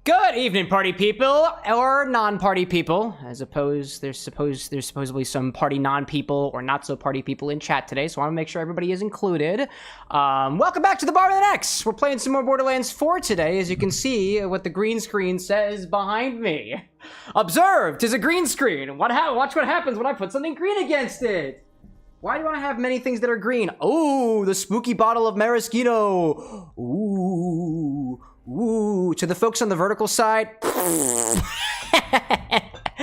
Good evening, party people, or non-party people. There's supposedly some party non-people or not-so-party people in chat today, so I want to make sure everybody is included. Welcome back to the BarWithAnX. We're playing some more Borderlands 4 today, as you can see what the green screen says behind me. Observe, 'tis a green screen. Watch what happens when I put something green against it. Why do I have many things that are green? Oh, the spooky bottle of maraschino. Ooh. Ooh, to the folks on the vertical side,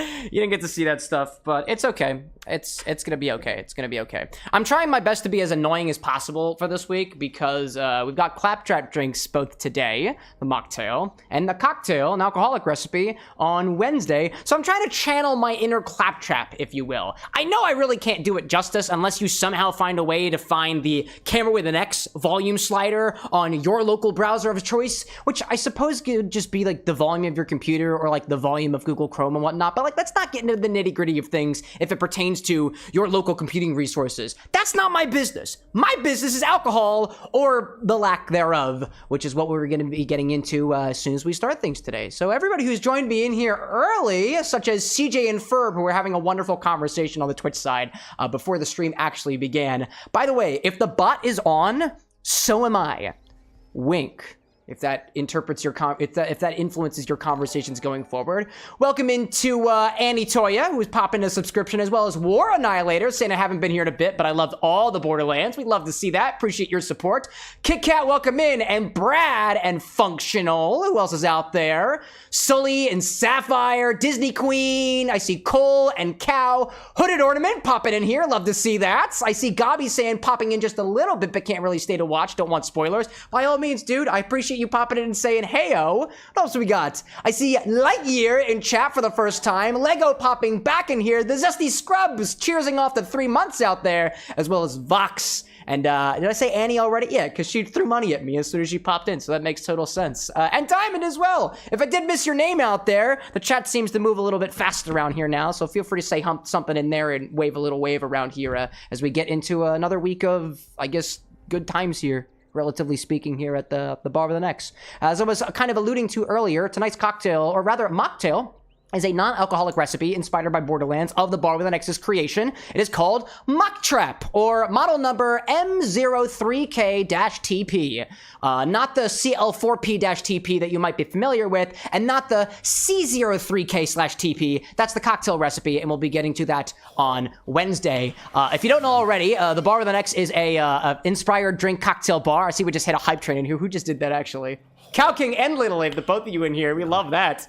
you didn't get to see that stuff, but it's okay. It's gonna be okay. It's gonna be okay. I'm trying my best to be as annoying as possible for this week because we've got Claptrap drinks both today, the Mocktail, and the cocktail, an alcoholic recipe, on Wednesday. So I'm trying to channel my inner Claptrap, if you will. I know I really can't do it justice unless you somehow find a way to find the CameroxnWithAnX volume slider on your local browser of choice, which I suppose could just be like the volume of your computer or like the volume of Google Chrome and whatnot. But like, let's not get into the nitty-gritty of things if it pertains to your local computing resources. That's not my business. My business is alcohol, or the lack thereof, which is what we're going to be getting into as soon as we start things today. So everybody who's joined me in here early, such as CJ and Ferb, who were having a wonderful conversation on the Twitch side before the stream actually began. By the way, if the bot is on, so am I. Wink. If that interprets your if that influences your conversations going forward. Welcome into Annie Toya, who's popping a subscription, as well as War Annihilator, saying I haven't been here in a bit, but I loved all the Borderlands. We'd love to see that. Appreciate your support. Kit Kat, welcome in, and Brad and Functional. Who else is out there? Sully and Sapphire, Disney Queen. I see Cole and Cow. Hooded Ornament popping in here. Love to see that. I see Gobby saying popping in just a little bit, but can't really stay to watch. Don't want spoilers. By all means, dude, I appreciate you popping in and saying heyo. What else we got? I see Lightyear in chat for the first time. Lego popping back in here. The Zesty Scrubs cheersing off the 3 months out there, as well as Vox. And did I say Annie already? Yeah, because she threw money at me as soon as she popped in, so that makes total sense. And Diamond as well. If I did miss your name out there, the chat seems to move a little bit faster around here now, so feel free to say something in there and wave a little wave around here as we get into another week of, I guess, good times here, relatively speaking, here at the BarWithAnX. As I was kind of alluding to earlier, tonight's cocktail, or rather Mocktail, is a non-alcoholic recipe inspired by Borderlands of the BarWithAnX's creation. It is called Mocktrap, or model number M03K-TP. Not the CL4P-TP that you might be familiar with, and not the C03K/TP. That's the cocktail recipe, and we'll be getting to that on Wednesday. If you don't know already, the BarWithAnX is a inspired drink cocktail bar. I see we just hit a hype train in here. Who just did that, actually? Cow King and Little Abe, the both of you in here. We love that.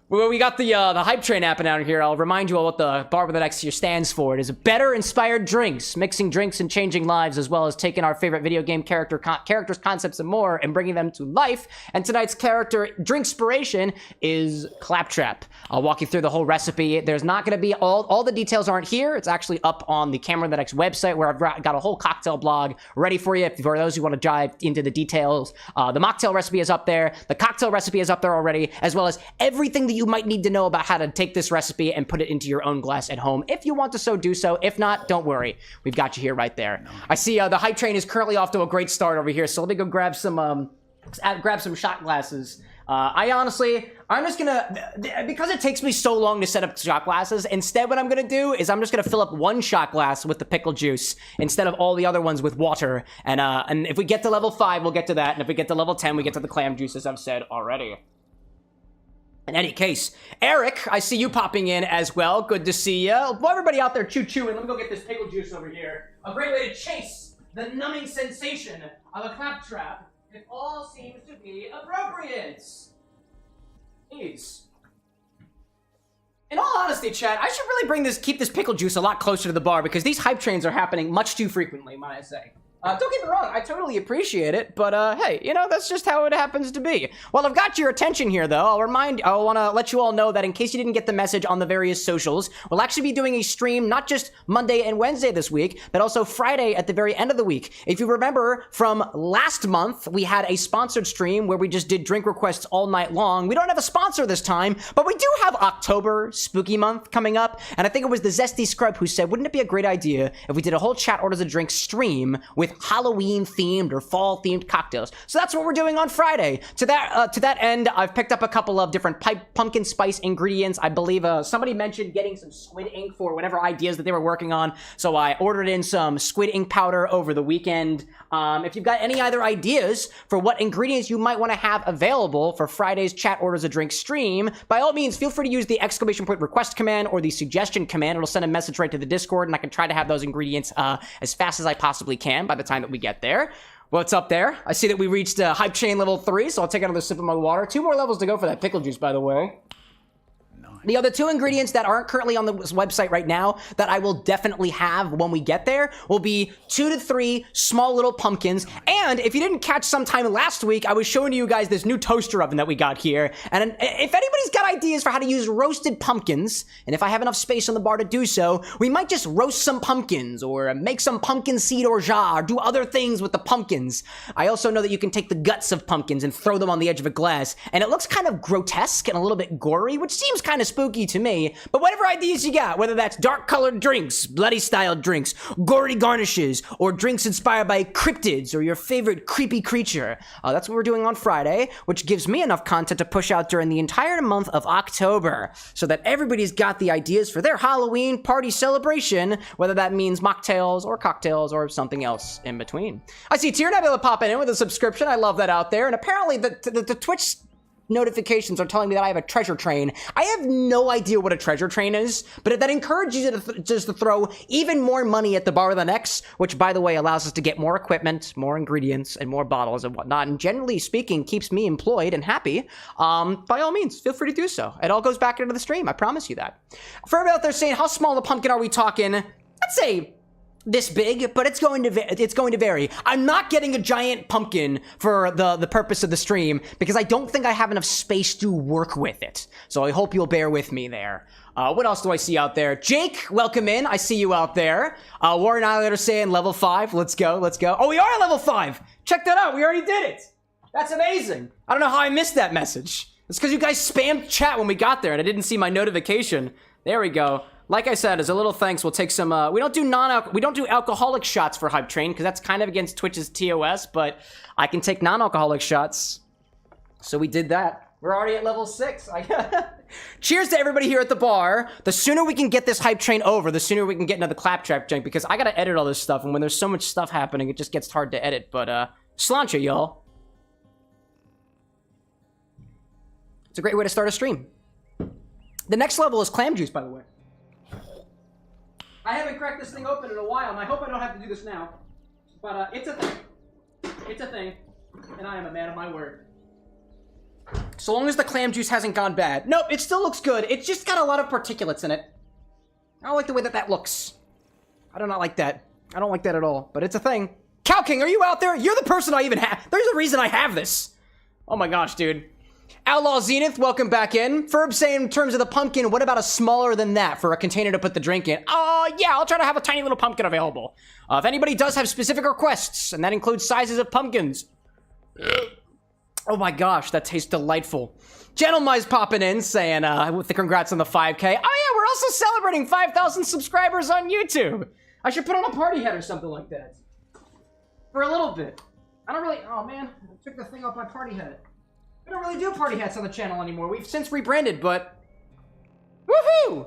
Well, we got the hype train happening out here. I'll remind you all what the BarWithAnX here stands for. It is better inspired drinks, mixing drinks and changing lives, as well as taking our favorite video game characters, concepts, and more, and bringing them to life. And tonight's character drinkspiration is Claptrap. I'll walk you through the whole recipe. There's not going to be all the details aren't here. It's actually up on the CameroxnWithAnX website, where I've got a whole cocktail blog ready for you. For those who want to dive into the details, the mocktail recipe is up there. The cocktail recipe is up there already, as well as everything that you might need to know about how to take this recipe and put it into your own glass at home. If you want to so do so. If not, don't worry. We've got you here right there. I see the hype train is currently off to a great start over here, so let me go grab some shot glasses. I'm just gonna, because it takes me so long to set up shot glasses, instead what I'm gonna do is I'm just gonna fill up one shot glass with the pickle juice instead of all the other ones with water. And if we get to level 5, we'll get to that. And if we get to level 10, we get to the clam juice, as I've said already. In any case, Eric, I see you popping in as well. Good to see you. Well, everybody out there chewing. Let me go get this pickle juice over here. A great way to chase the numbing sensation of a Claptrap. It all seems to be appropriate. Please. In all honesty, chat, I should really keep this pickle juice a lot closer to the bar, because these hype trains are happening much too frequently, might I say. Don't get me wrong, I totally appreciate it, but hey, you know, that's just how it happens to be. Well, I've got your attention here, though. I want to let you all know that in case you didn't get the message on the various socials, we'll actually be doing a stream not just Monday and Wednesday this week, but also Friday at the very end of the week. If you remember from last month, we had a sponsored stream where we just did drink requests all night long. We don't have a sponsor this time, but we do have October Spooky Month coming up, and I think it was the Zesty Scrub who said, wouldn't it be a great idea if we did a whole chat orders a drink stream with with Halloween-themed or fall-themed cocktails. So that's what we're doing on Friday. To that end, I've picked up a couple of different pumpkin spice ingredients. I believe somebody mentioned getting some squid ink for whatever ideas that they were working on, so I ordered in some squid ink powder over the weekend. If you've got any other ideas for what ingredients you might want to have available for Friday's Chat Orders a Drink stream, by all means, feel free to use the ! Request command or the suggestion command. It'll send a message right to the Discord, and I can try to have those ingredients as fast as I possibly can by the time that we get there. What's up there? I see that we reached hype chain level 3, so I'll take another sip of my water. 2 more levels to go for that pickle juice, by the way. The other 2 ingredients that aren't currently on the website right now that I will definitely have when we get there will be 2 to 3 small little pumpkins. And if you didn't catch sometime last week, I was showing you guys this new toaster oven that we got here. And if anybody's got ideas for how to use roasted pumpkins, and if I have enough space on the bar to do so, we might just roast some pumpkins or make some pumpkin seed orgeat or do other things with the pumpkins. I also know that you can take the guts of pumpkins and throw them on the edge of a glass. And it looks kind of grotesque and a little bit gory, which seems kind of spooky to me, but whatever ideas you got, whether that's dark colored drinks, bloody style drinks, gory garnishes, or drinks inspired by cryptids or your favorite creepy creature, that's what we're doing on Friday, which gives me enough content to push out during the entire month of October, so that everybody's got the ideas for their Halloween party celebration, whether that means mocktails or cocktails or something else in between. I see Tier Nebula popping in with a subscription. I love that out there, and apparently the Twitch notifications are telling me that I have a treasure train. I have no idea what a treasure train is, but that encourages you to just to throw even more money at the bar with an X, which, by the way, allows us to get more equipment, more ingredients, and more bottles and whatnot, and generally speaking, keeps me employed and happy. By all means, feel free to do so. It all goes back into the stream, I promise you that. For everybody out there saying, how small a pumpkin are we talking? I'd say this big, but it's going to vary. I'm not getting a giant pumpkin for the purpose of the stream because I don't think I have enough space to work with it. So I hope you'll bear with me there. What else do I see out there? Jake, welcome in. I see you out there. Warren Islander saying level 5. Let's go, let's go. Oh, we are at level 5. Check that out. We already did it. That's amazing. I don't know how I missed that message. It's because you guys spammed chat when we got there and I didn't see my notification. There we go. Like I said, as a little thanks, we'll take some, we don't do alcoholic shots for Hype Train, because that's kind of against Twitch's TOS, but I can take non-alcoholic shots. So we did that. We're already at level 6. Cheers to everybody here at the bar. The sooner we can get this Hype Train over, the sooner we can get into the Claptrap drink, because I gotta edit all this stuff, and when there's so much stuff happening, it just gets hard to edit, but, sláinte, y'all. It's a great way to start a stream. The next level is clam juice, by the way. I haven't cracked this thing open in a while, and I hope I don't have to do this now. But, it's a thing. It's a thing. And I am a man of my word. So long as the clam juice hasn't gone bad. Nope, it still looks good. It's just got a lot of particulates in it. I don't like the way that looks. I do not like that. I don't like that at all. But it's a thing. Cow King, are you out there? You're the person I even have. There's a reason I have this. Oh my gosh, dude. Outlaw Zenith, welcome back in. Ferb saying, in terms of the pumpkin, what about a smaller than that for a container to put the drink in? Yeah, I'll try to have a tiny little pumpkin available. If anybody does have specific requests, and that includes sizes of pumpkins. Oh my gosh, that tastes delightful. Gentlemai's popping in, saying, with the congrats on the 5K. Oh yeah, we're also celebrating 5,000 subscribers on YouTube. I should put on a party hat or something like that. For a little bit. I don't really, oh man, I took the thing off my party hat. We don't really do party hats on the channel anymore. We've since rebranded, but... Woohoo!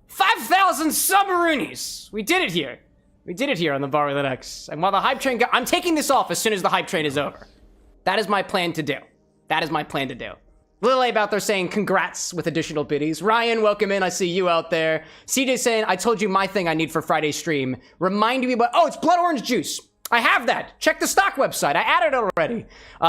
5,000 submarinies! We did it here. We did it here on the bar with an X. And while the hype train I'm taking this off as soon as the hype train is over. That is my plan to do. That is my plan to do. Lil Abe out there saying congrats with additional biddies. Ryan, welcome in. I see you out there. CJ saying, I told you my thing I need for Friday's stream. Remind me about... Oh, it's blood orange juice. I have that. Check the stock website. I added it already.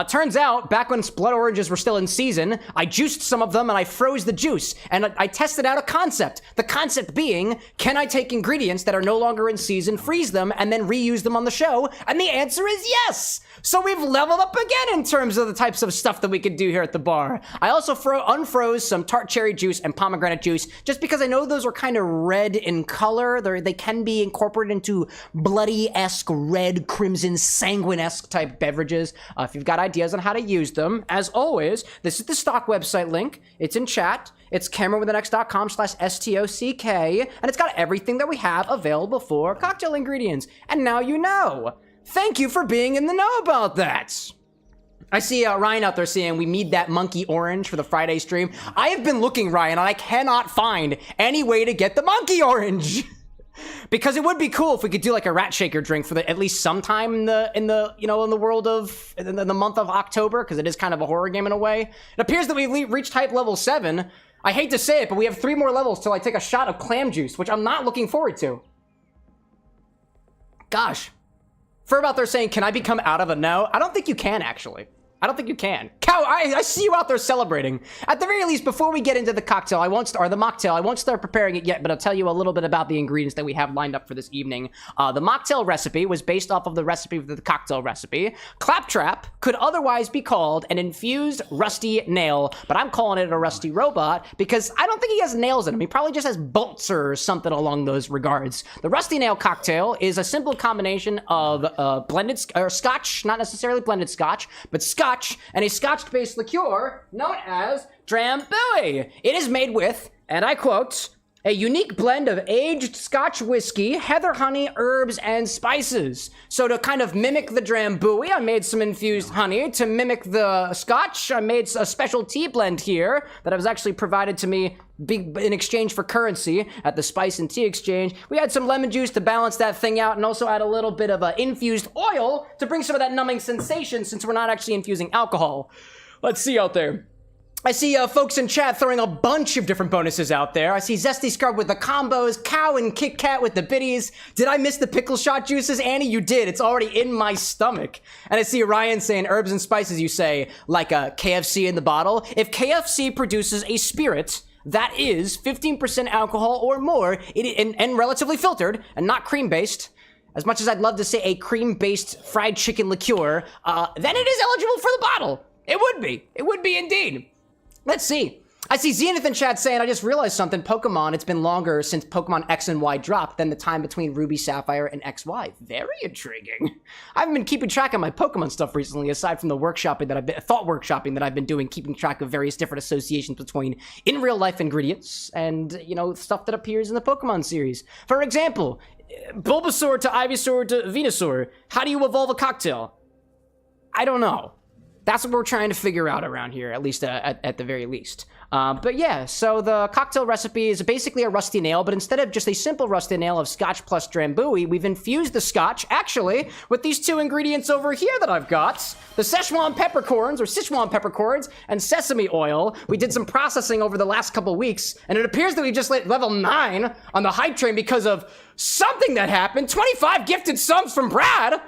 Turns out, back when blood oranges were still in season, I juiced some of them and I froze the juice. And I tested out a concept. The concept being, can I take ingredients that are no longer in season, freeze them, and then reuse them on the show? And the answer is yes! So we've leveled up again in terms of the types of stuff that we could do here at the bar. I also unfroze some tart cherry juice and pomegranate juice, just because I know those are kind of red in color. They can be incorporated into bloody-esque red, crimson, sanguine-esque type beverages. If you've got ideas on how to use them, as always, this is the stock website link. It's in chat. It's CameroxnWithAnX.com/STOCK, and it's got everything that we have available for cocktail ingredients. And now you know. Thank you for being in the know about that. I see Ryan out there saying we need that monkey orange for the Friday stream. I have been looking, Ryan, and I cannot find any way to get the monkey orange. Because it would be cool if we could do like a rat shaker drink for at least sometime in the world of the month of October, because it is kind of a horror game in a way. It appears that we've reached hype level 7. I hate to say it, but we have 3 more levels till I take a shot of clam juice, which I'm not looking forward to. Gosh. Ferb out there saying, can I become out of a no? I don't think you can, actually. I don't think you can. Cow, I see you out there celebrating. At the very least, before we get into the cocktail, or the mocktail, I won't start preparing it yet, but I'll tell you a little bit about the ingredients that we have lined up for this evening. The mocktail recipe was based off of the recipe for the cocktail recipe. Claptrap could otherwise be called an infused rusty nail, but I'm calling it a rusty robot because I don't think he has nails in him. He probably just has bolts or something along those regards. The rusty nail cocktail is a simple combination of blended scotch, not necessarily blended scotch, but scotch and a scotch-based liqueur known as Drambuie. It is made with, and I quote, a unique blend of aged Scotch whiskey, heather honey, herbs, and spices. So to kind of mimic the Drambuie, I made some infused honey. To mimic the Scotch, I made a special tea blend here that was actually provided to me in exchange for currency at the Spice and Tea Exchange. We had some lemon juice to balance that thing out, and also add a little bit of infused oil to bring some of that numbing sensation since we're not actually infusing alcohol. Let's see out there. I see folks in chat throwing a bunch of different bonuses out there. I see Zesty Scrub with the combos, Cow and Kit Kat with the biddies. Did I miss the pickle shot juices? Annie, you did. It's already in my stomach. And I see Ryan saying herbs and spices, you say, like a KFC in the bottle. If KFC produces a spirit that is 15% alcohol or more, and relatively filtered, and not cream-based, as much as I'd love to say a cream-based fried chicken liqueur, then it is eligible for the bottle. It would be. It would be indeed. Let's see. I see Zenith in chat saying, I just realized something. Pokemon, it's been longer since Pokemon X and Y dropped than the time between Ruby, Sapphire, and XY. Very intriguing. I haven't been keeping track of my Pokemon stuff recently, aside from the workshopping that thought workshopping that I've been doing, keeping track of various different associations between in real life ingredients and, stuff that appears in the Pokemon series. For example, Bulbasaur to Ivysaur to Venusaur. How do you evolve a cocktail? I don't know. That's what we're trying to figure out around here, at least at the very least. But yeah, so the cocktail recipe is basically a rusty nail, but instead of just a simple rusty nail of scotch plus Drambuie, we've infused the scotch, actually, with these 2 ingredients over here that I've got. The Sichuan peppercorns, and sesame oil. We did some processing over the last couple weeks, and it appears that we just lit level 9 on the hype train because of something that happened. 25 gifted subs from Brad!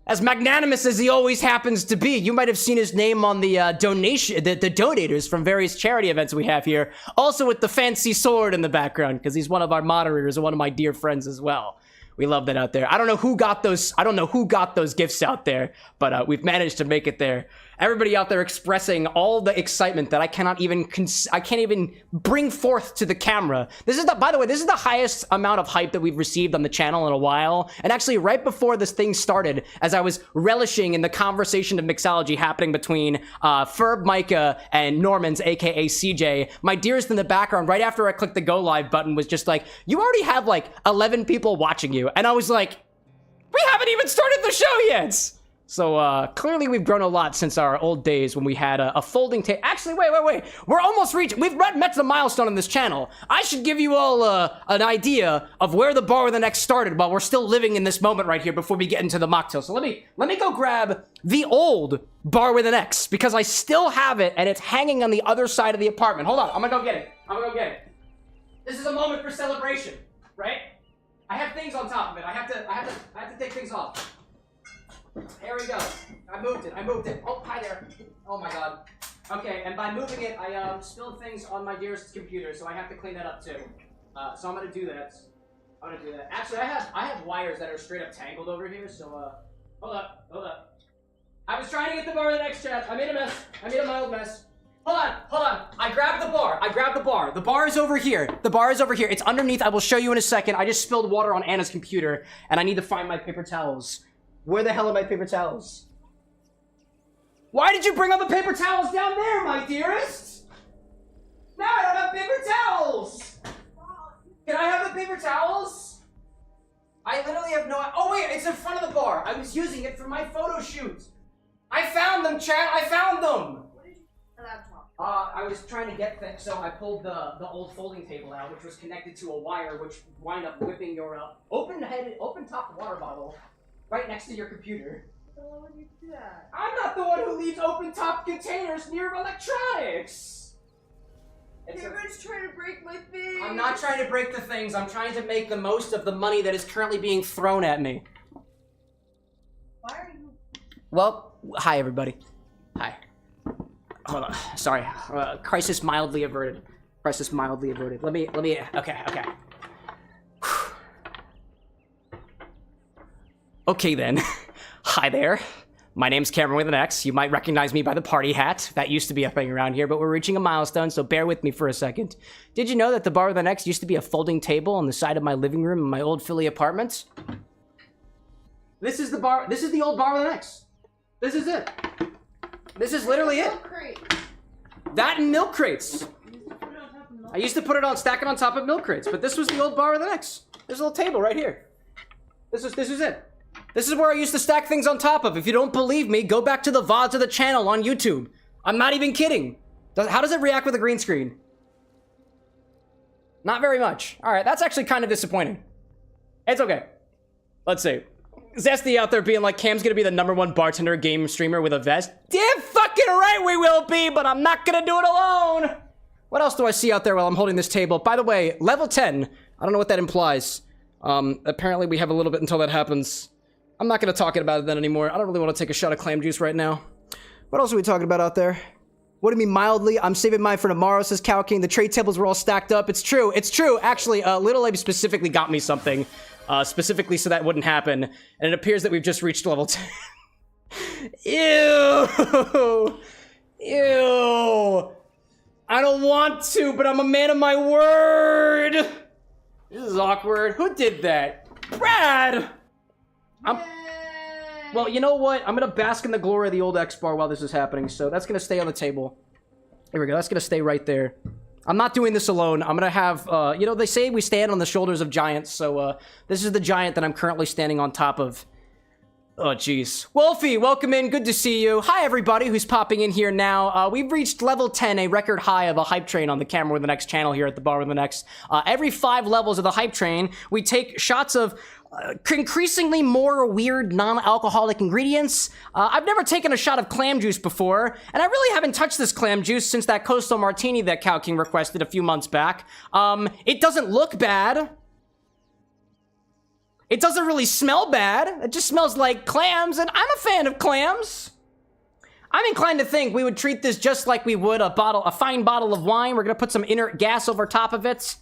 As magnanimous as he always happens to be. You might have seen his name on the the donators from various charity events we have here. Also with the fancy sword in the background, because he's one of our moderators and one of my dear friends as well. We love that out there. I don't know who got those gifts out there, but we've managed to make it there. Everybody out there expressing all the excitement that I can't even bring forth to the camera. By the way, this is the highest amount of hype that we've received on the channel in a while. And actually, right before this thing started, as I was relishing in the conversation of mixology happening between Ferb, Micah, and Normans, aka CJ, my dearest in the background, right after I clicked the go live button, was just like, you already have like 11 people watching you. And I was like, we haven't even started the show yet! So, clearly we've grown a lot since our old days when we had a folding table. Actually, wait. We're almost we've met the milestone on this channel. I should give you all an idea of where the bar with an X started while we're still living in this moment right here before we get into the mocktail. So let me go grab the old bar with an X because I still have it and it's hanging on the other side of the apartment. Hold on, I'm gonna go get it. This is a moment for celebration, right? I have things on top of it. I have to take things off. There we go. I moved it. Oh, hi there. Oh my god. Okay, and by moving it, I spilled things on my dearest computer, so I have to clean that up too. So I'm gonna do that. Actually, I have wires that are straight up tangled over here, so hold up. I was trying to get the bar in the next chat. I made a mess. I made a mild mess. Hold on. I grabbed the bar. The bar is over here. It's underneath. I will show you in a second. I just spilled water on Anna's computer, and I need to find my paper towels. Where the hell are my paper towels? Why did you bring all the paper towels down there, my dearest? Now I don't have paper towels! Can I have the paper towels? I literally have no... Oh, wait, it's in front of the bar. I was using it for my photo shoot. I found them, chat. I found them. What did you... A laptop. I was trying to get that, so I pulled the old folding table out, which was connected to a wire, which wound up whipping your open-top water bottle right next to your computer. So why would you do that? I'm not the one who leaves open-top containers near electronics. Cameron's trying to break my thing. I'm not trying to break the things. I'm trying to make the most of the money that is currently being thrown at me. Why are you... Well, hi everybody. Hi. Hold on. Sorry. Crisis mildly averted. Crisis mildly averted. Let me, okay. Okay then. Hi there. My name's CameroxnWithAnX. You might recognize me by the party hat. That used to be a thing around here, but we're reaching a milestone, so bear with me for a second. Did you know that the bar with an X used to be a folding table on the side of my living room in my old Philly apartments? This is the bar. This is the old bar with an X. This is it. This is literally it. That and milk crates. I used to put it on, stack it on top of milk crates, but this was the old bar with an X. There's a little table right here. This is it. This is where I used to stack things on top of. If you don't believe me, go back to the VODs of the channel on YouTube. I'm not even kidding. How does it react with a green screen? Not very much. All right, that's actually kind of disappointing. It's okay. Let's see. Zesty out there being like, Cam's gonna be the #1 bartender game streamer with a vest. Damn fucking right we will be, but I'm not gonna do it alone. What else do I see out there while I'm holding this table? By the way, level 10. I don't know what that implies. Apparently we have a little bit until that happens. I'm not going to talk about it then anymore. I don't really want to take a shot of clam juice right now. What else are we talking about out there? What do you mean mildly? I'm saving mine for tomorrow, says Kaki. The trade tables were all stacked up. It's true. It's true. Actually, Little Abe specifically got me something. Specifically so that wouldn't happen. And it appears that we've just reached level 10. Ew. Ew. I don't want to, but I'm a man of my word. This is awkward. Who did that? Brad! Well, you know what? I'm gonna bask in the glory of the old X bar while this is happening, so that's gonna stay on the table. Here we go. That's gonna stay right there. I'm not doing this alone. I'm gonna have, you know, they say we stand on the shoulders of giants, so, this is the giant that I'm currently standing on top of. Oh, jeez. Wolfie, welcome in. Good to see you. Hi, everybody who's popping in here now. We've reached level 10, a record high of a hype train on the Camera with the Next channel here at the Bar with the Next. Every 5 levels of the hype train, we take shots of increasingly more weird non-alcoholic ingredients. I've never taken a shot of clam juice before, and I really haven't touched this clam juice since that Coastal Martini that Cow King requested a few months back. It doesn't look bad. It doesn't really smell bad. It just smells like clams, and I'm a fan of clams. I'm inclined to think we would treat this just like we would a fine bottle of wine. We're gonna put some inert gas over top of it.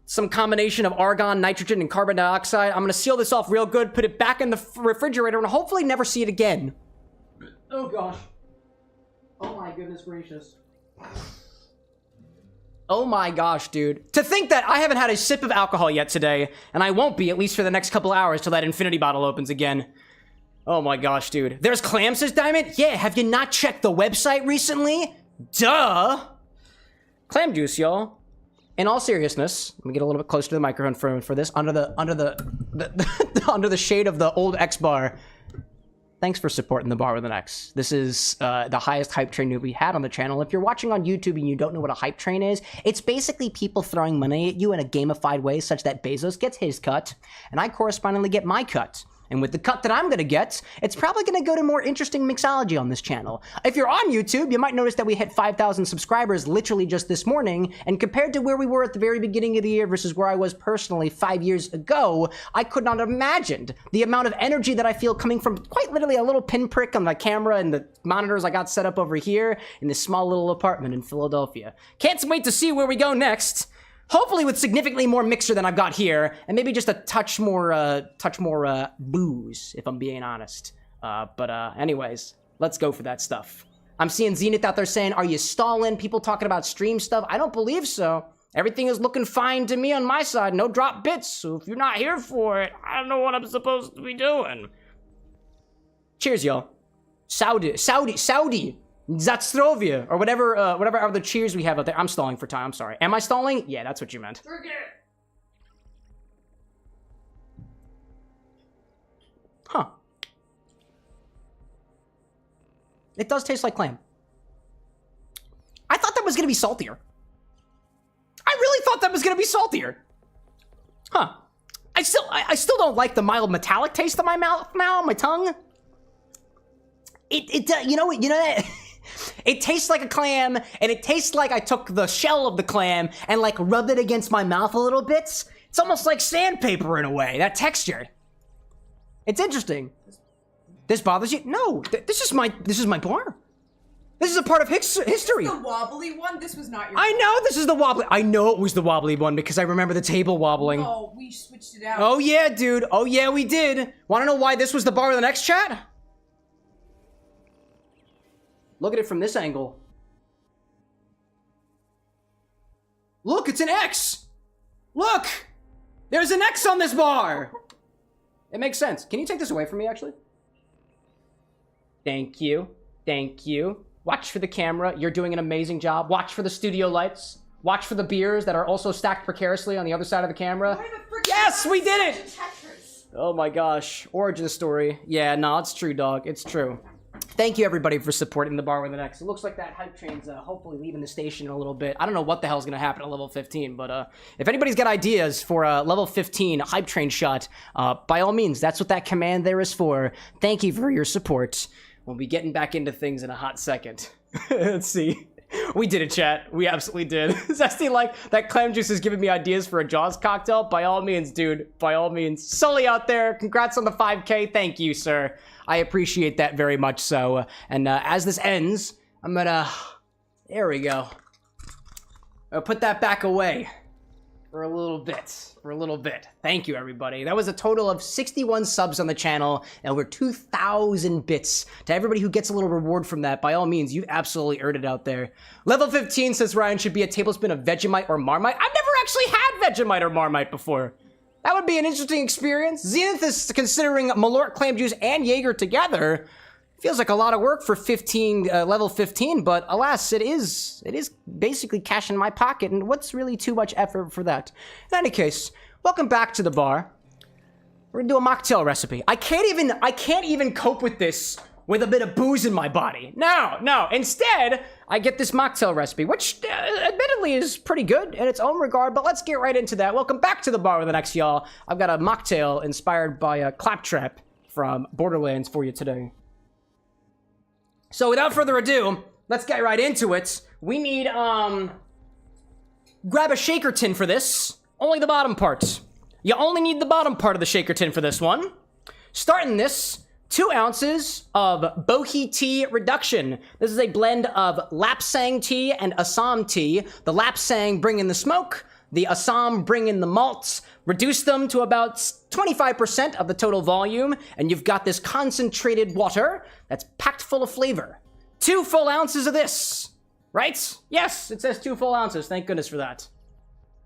Some combination of argon, nitrogen, and carbon dioxide. I'm gonna seal this off real good, put it back in the refrigerator, and hopefully never see it again. Oh gosh. Oh my goodness gracious. Oh my gosh, dude. To think that I haven't had a sip of alcohol yet today, and I won't be, at least for the next couple hours, till that infinity bottle opens again. Oh my gosh, dude. There's clams, says Diamond? Yeah, have you not checked the website recently? Duh! Clam juice, y'all. In all seriousness, let me get a little bit closer to the microphone for this. Under the shade of the old X bar. Thanks for supporting the Bar with an X. This is the highest hype train we had on the channel. If you're watching on YouTube and you don't know what a hype train is, it's basically people throwing money at you in a gamified way such that Bezos gets his cut, and I correspondingly get my cut. And with the cut that I'm gonna get, it's probably gonna go to more interesting mixology on this channel. If you're on YouTube, you might notice that we hit 5,000 subscribers literally just this morning, and compared to where we were at the very beginning of the year versus where I was personally 5 years ago, I could not have imagined the amount of energy that I feel coming from quite literally a little pinprick on the camera and the monitors I got set up over here in this small little apartment in Philadelphia. Can't wait to see where we go next. Hopefully with significantly more mixer than I've got here, and maybe just a touch more booze, if I'm being honest. Anyways, let's go for that stuff. I'm seeing Zenith out there saying, are you stalling? People talking about stream stuff. I don't believe so. Everything is looking fine to me on my side. No drop bits, so if you're not here for it, I don't know what I'm supposed to be doing. Cheers, y'all. Saudi. Zatstrovia, or whatever other cheers we have out there. I'm stalling for time, I'm sorry. Am I stalling? Yeah, that's what you meant. Huh. It does taste like clam. I thought that was gonna be saltier. I really thought that was gonna be saltier. Huh. I still don't like the mild metallic taste of my mouth now, my tongue. You know that it tastes like a clam, and it tastes like I took the shell of the clam and like rubbed it against my mouth a little bit. It's almost like sandpaper in a way, that texture. It's interesting. This bothers you? No, this is my bar. This is a part of history. This is the wobbly one. This was not your. I know this is the wobbly. I know it was the wobbly one because I remember the table wobbling. Oh, we switched it out. Oh yeah, dude. Oh yeah, we did. Want to know why this was the bar of the next chat? Look at it from this angle. Look, it's an X. Look, there's an X on this bar. It makes sense. Can you take this away from me, actually? Thank you. Thank you. Watch for the camera. You're doing an amazing job. Watch for the studio lights. Watch for the beers that are also stacked precariously on the other side of the camera. Yes, we did it! Oh my gosh. Origin story. Yeah, no, it's true, dog. It's true. Thank you, everybody, for supporting the bar with an X. It looks like that hype train's hopefully leaving the station in a little bit. I don't know what the hell's going to happen at level 15, but if anybody's got ideas for a level 15 hype train shot, by all means, that's what that command there is for. Thank you for your support. We'll be getting back into things in a hot second. Let's see. We did it, chat. We absolutely did. Zesty, like, that clam juice is giving me ideas for a Jaws cocktail. By all means, dude. By all means. Sully out there, congrats on the 5K. Thank you, sir. I appreciate that very much so. And as this ends, I'm gonna... There we go. I'll put that back away. For a little bit. Thank you, everybody. That was a total of 61 subs on the channel and over 2,000 bits. To everybody who gets a little reward from that, by all means, you've absolutely earned it out there. Level 15 says Ryan should be a tablespoon of Vegemite or Marmite. I've never actually had Vegemite or Marmite before. That would be an interesting experience. Zenith is considering Malort clam juice and Jaeger together. Feels like a lot of work for level 15, but alas, it is basically cash in my pocket, and what's really too much effort for that? In any case, welcome back to the bar. We're gonna do a mocktail recipe. I can't even cope with this with a bit of booze in my body. No. Instead, I get this mocktail recipe, which admittedly is pretty good in its own regard, but let's get right into that. Welcome back to the bar with the next, y'all. I've got a mocktail inspired by Claptrap from Borderlands for you today. So without further ado, let's get right into it. We need, grab a shaker tin for this. Only the bottom part. You only need the bottom part of the shaker tin for this one. Starting this, 2 ounces of Bohea tea reduction. This is a blend of Lapsang tea and Assam tea. The Lapsang bring in the smoke, the Assam bring in the malts. Reduce them to about 25% of the total volume, and you've got this concentrated water that's packed full of flavor. 2 full ounces of this, right? Yes, it says 2 full ounces. Thank goodness for that.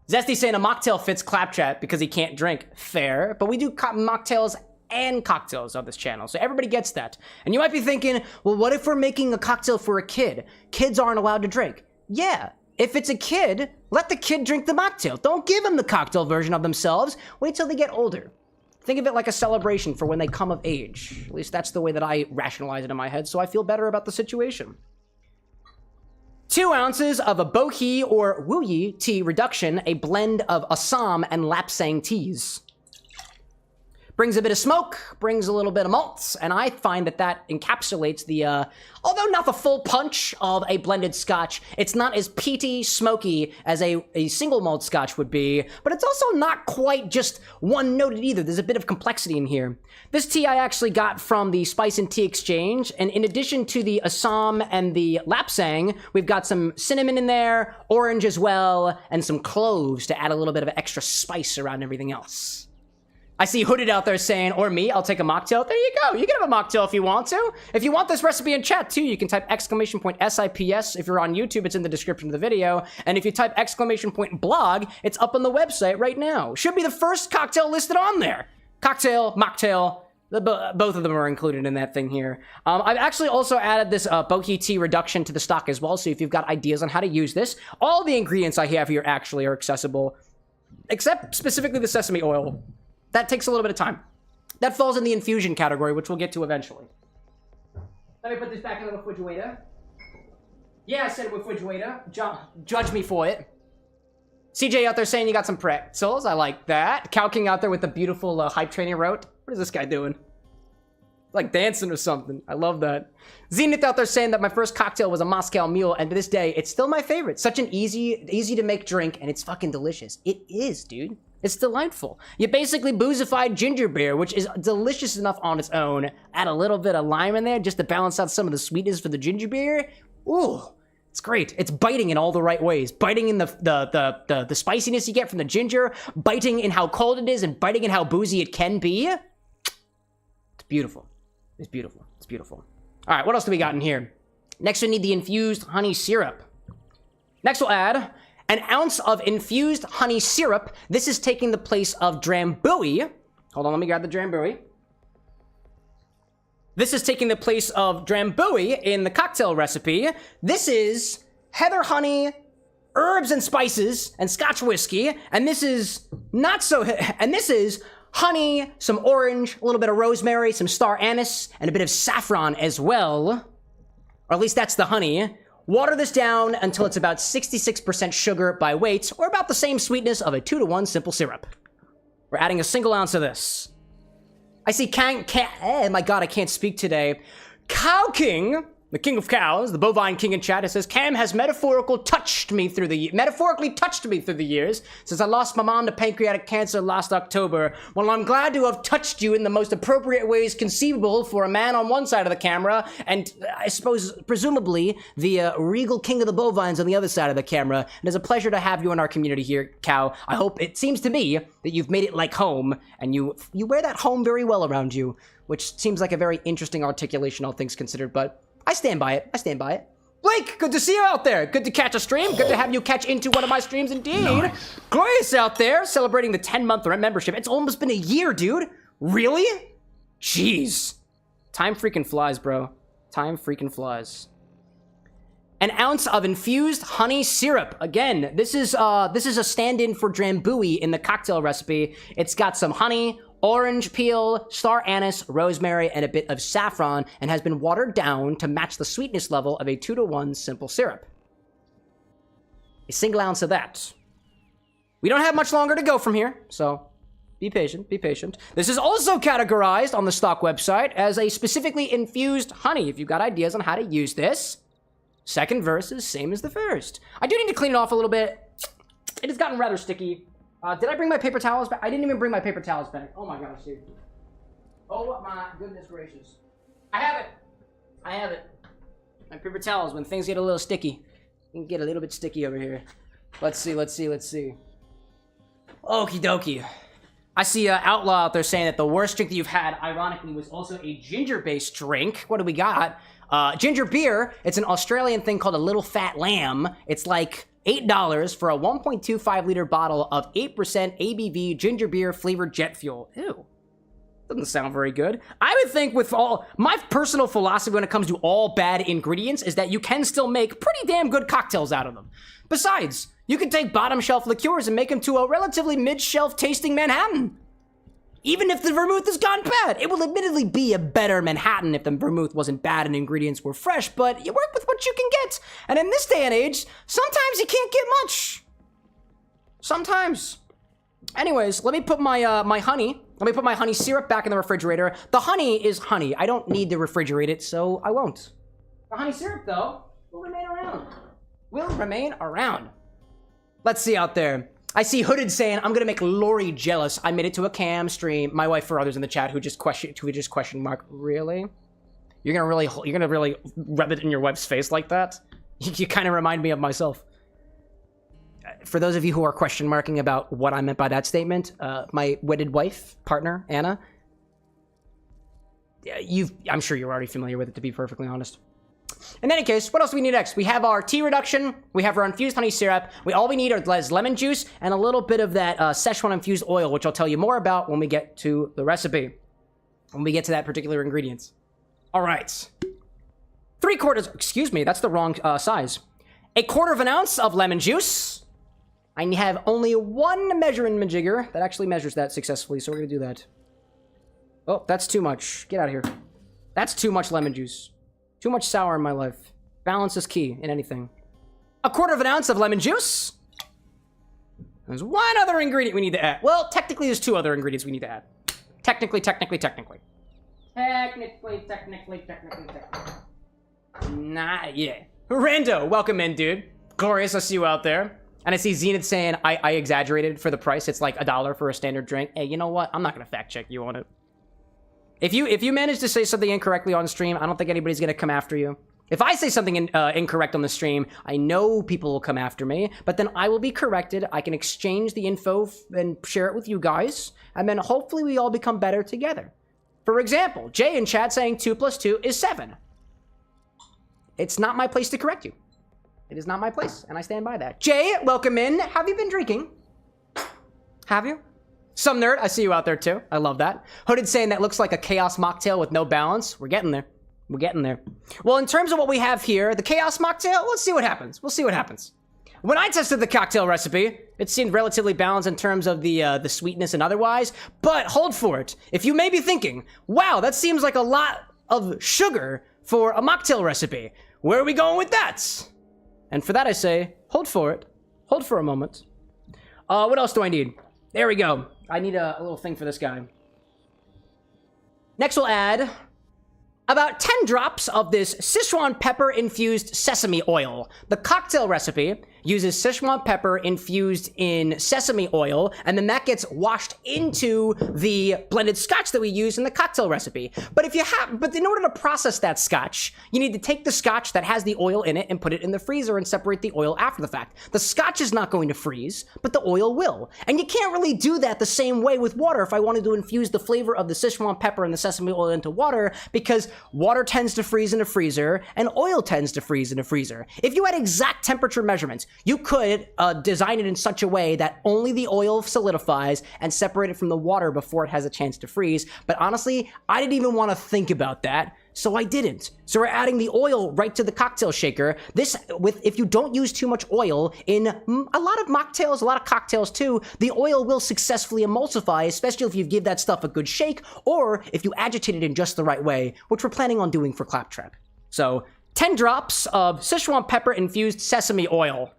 Zesty saying a mocktail fits Claptrap because he can't drink. Fair, but we do mocktails and cocktails on this channel, so everybody gets that. And you might be thinking, well, what if we're making a cocktail for a kid? Kids aren't allowed to drink. Yeah. If it's a kid, let the kid drink the mocktail. Don't give them the cocktail version of themselves. Wait till they get older. Think of it like a celebration for when they come of age. At least that's the way that I rationalize it in my head, so I feel better about the situation. 2 ounces of a Bohea or Wuyi tea reduction, a blend of Assam and Lapsang teas. Brings a bit of smoke, brings a little bit of malts, and I find that encapsulates the, although not the full punch of a blended scotch, it's not as peaty, smoky as a single malt scotch would be, but it's also not quite just one-noted either. There's a bit of complexity in here. This tea I actually got from the Spice and Tea Exchange, and in addition to the Assam and the Lapsang, we've got some cinnamon in there, orange as well, and some cloves to add a little bit of extra spice around everything else. I see Hooded out there saying, or me, I'll take a mocktail. There you go. You can have a mocktail if you want to. If you want this recipe in chat too, you can type !SIPS. If you're on YouTube, it's in the description of the video. And if you type !blog, it's up on the website right now. Should be the first cocktail listed on there. Cocktail, mocktail, both of them are included in that thing here. I've actually also added this Bohea tea reduction to the stock as well. So if you've got ideas on how to use this, all the ingredients I have here actually are accessible, except specifically the sesame oil. That takes a little bit of time. That falls in the infusion category, which we'll get to eventually. Let me put this back in the refrigerator. Yeah, I said refrigerator. Judge me for it. CJ out there saying you got some pretzels. I like that. Cow King out there with the beautiful hype train he wrote. What is this guy doing? Like dancing or something. I love that. Zenith out there saying that my first cocktail was a Moscow Mule, and to this day, it's still my favorite. Such an easy to make drink, and it's fucking delicious. It is, dude. It's delightful. You basically boozified ginger beer, which is delicious enough on its own. Add a little bit of lime in there just to balance out some of the sweetness for the ginger beer. Ooh, it's great. It's biting in all the right ways. Biting in the spiciness you get from the ginger, biting in how cold it is, and biting in how boozy it can be. It's beautiful. It's beautiful. It's beautiful. All right, what else do we got in here? Next, we need the infused honey syrup. Next, we'll add an ounce of infused honey syrup. This is taking the place of Drambuie. Hold on, let me grab the Drambuie. This is taking the place of Drambuie in the cocktail recipe. This is heather honey, herbs and spices, and Scotch whiskey. And this is not so, and this is honey, some orange, a little bit of rosemary, some star anise, and a bit of saffron as well. Or at least that's the honey. Water this down until it's about 66% sugar by weight, or about the same sweetness of a 2-to-1 simple syrup. We're adding a single ounce of this. I see oh my god, I can't speak today. Cow King, the king of cows, the bovine king in chat, it says, Cam has metaphorically touched me through the years since I lost my mom to pancreatic cancer last October. Well, I'm glad to have touched you in the most appropriate ways conceivable for a man on one side of the camera, and I suppose, presumably, the regal king of the bovines on the other side of the camera. And it's a pleasure to have you in our community here, Cow. I hope, it seems to me, that you've made it like home, and you wear that home very well around you, which seems like a very interesting articulation, all things considered, but I stand by it. I stand by it. Blake, good to see you out there. Good to catch a stream. Good to have you catch into one of my streams indeed. Nice. Glorious out there celebrating the 10-month membership. It's almost been a year, dude. Really? Jeez. Time freaking flies, bro. Time freaking flies. An ounce of infused honey syrup. Again, this is a stand-in for Drambuie in the cocktail recipe. It's got some honey, orange peel, star anise, rosemary, and a bit of saffron, and has been watered down to match the sweetness level of a 2-to-1 simple syrup. A single ounce of that. We don't have much longer to go from here, so be patient, be patient. This is also categorized on the stock website as a specifically infused honey. If you've got ideas on how to use this, second verse is same as the first. I do need to clean it off a little bit. It has gotten rather sticky. Did I bring my paper towels back? I didn't even bring my paper towels back. Oh my gosh, dude. Oh my goodness gracious. I have it. I have it. My paper towels, when things get a little sticky. Can get a little bit sticky over here. Let's see. Okie dokie. I see Outlaw out there saying that the worst drink that you've had, ironically, was also a ginger-based drink. What do we got? Ginger beer. It's an Australian thing called a Little Fat Lamb. It's like $8 for a 1.25-liter bottle of 8% ABV ginger beer flavored jet fuel. Ew. Doesn't sound very good. I would think with all... My personal philosophy when it comes to all bad ingredients is that you can still make pretty damn good cocktails out of them. Besides, you can take bottom shelf liqueurs and make them to a relatively mid-shelf tasting Manhattan. Even if the vermouth has gone bad, it will admittedly be a better Manhattan if the vermouth wasn't bad and ingredients were fresh, but you work with what you can get. And in this day and age, sometimes you can't get much. Sometimes. Anyways, let me put my my honey syrup back in the refrigerator. The honey is honey. I don't need to refrigerate it, so I won't. The honey syrup, though, will remain around. Let's see out there. I see Hooded saying, I'm gonna make Lori jealous. I made it to a cam stream. My wife, for others in the chat who just question mark, really? You're gonna really rub it in your wife's face like that? You kind of remind me of myself. For those of you who are question marking about what I meant by that statement, my wedded wife, partner, Anna, I'm sure you're already familiar with it, to be perfectly honest. In any case, what else do we need next? We have our tea reduction, we have our infused honey syrup, all we need is lemon juice, and a little bit of that Sichuan-infused oil, which I'll tell you more about when we get to the recipe. When we get to that particular ingredients. Alright. 3/4, excuse me, that's the wrong size. 1/4 of an ounce of lemon juice. I have only one measuring majigger that actually measures that successfully, so we're gonna do that. Oh, that's too much. Get out of here. That's too much lemon juice. Too much sour in my life. Balance is key in anything. 1/4 ounce of lemon juice. There's one other ingredient we need to add. Well, technically there's 2 other ingredients we need to add. Technically. Nah, yeah. Rando, welcome in, dude. Glorious, I see you out there. And I see Zenith saying I exaggerated for the price. It's like $1 for a standard drink. Hey, you know what? I'm not gonna fact check you on it. If you manage to say something incorrectly on stream, I don't think anybody's gonna come after you. If I say something incorrect on the stream, I know people will come after me, but then I will be corrected. I can exchange the info and share it with you guys, and then hopefully we all become better together. For example, Jay in chat saying 2 + 2 is 7. It's not my place to correct you. It is not my place, and I stand by that. Jay, welcome in. Have you been drinking? Have you? Some nerd, I see you out there too. I love that. Hooded saying that looks like a chaos mocktail with no balance. We're getting there. We're getting there. Well, in terms of what we have here, the chaos mocktail, let's see what happens. We'll see what happens. When I tested the cocktail recipe, it seemed relatively balanced in terms of the sweetness and otherwise, but hold for it. If you may be thinking, wow, that seems like a lot of sugar for a mocktail recipe. Where are we going with that? And for that I say, hold for it. Hold for a moment. What else do I need? There we go. I need a little thing for this guy. Next we'll add about 10 drops of this Sichuan pepper-infused sesame oil. The cocktail recipe uses Sichuan pepper infused in sesame oil, and then that gets washed into the blended scotch that we use in the cocktail recipe. But in order to process that scotch, you need to take the scotch that has the oil in it and put it in the freezer and separate the oil after the fact. The scotch is not going to freeze, but the oil will. And you can't really do that the same way with water if I wanted to infuse the flavor of the Sichuan pepper and the sesame oil into water, because water tends to freeze in a freezer and oil tends to freeze in a freezer. If you had exact temperature measurements, you could design it in such a way that only the oil solidifies and separate it from the water before it has a chance to freeze. But honestly, I didn't even want to think about that, so I didn't. So we're adding the oil right to the cocktail shaker. If you don't use too much oil in a lot of mocktails, a lot of cocktails too, the oil will successfully emulsify, especially if you give that stuff a good shake, or if you agitate it in just the right way, which we're planning on doing for Claptrap. So 10 drops of Sichuan pepper-infused sesame oil.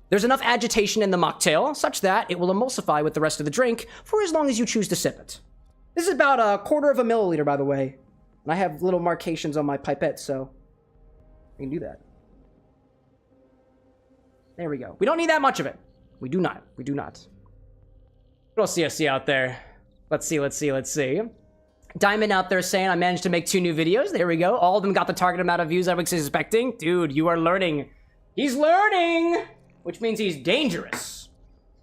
There's enough agitation in the mocktail such that it will emulsify with the rest of the drink for as long as you choose to sip it. This is about 1/4 milliliter, by the way. And I have little markations on my pipette, so I can do that. There we go. We don't need that much of it. We do not. We do not. What else do you see out there? Let's see. Diamond out there saying I managed to make 2 new videos. There we go. All of them got the target amount of views I was expecting. Dude, you are learning. He's learning! Which means he's dangerous.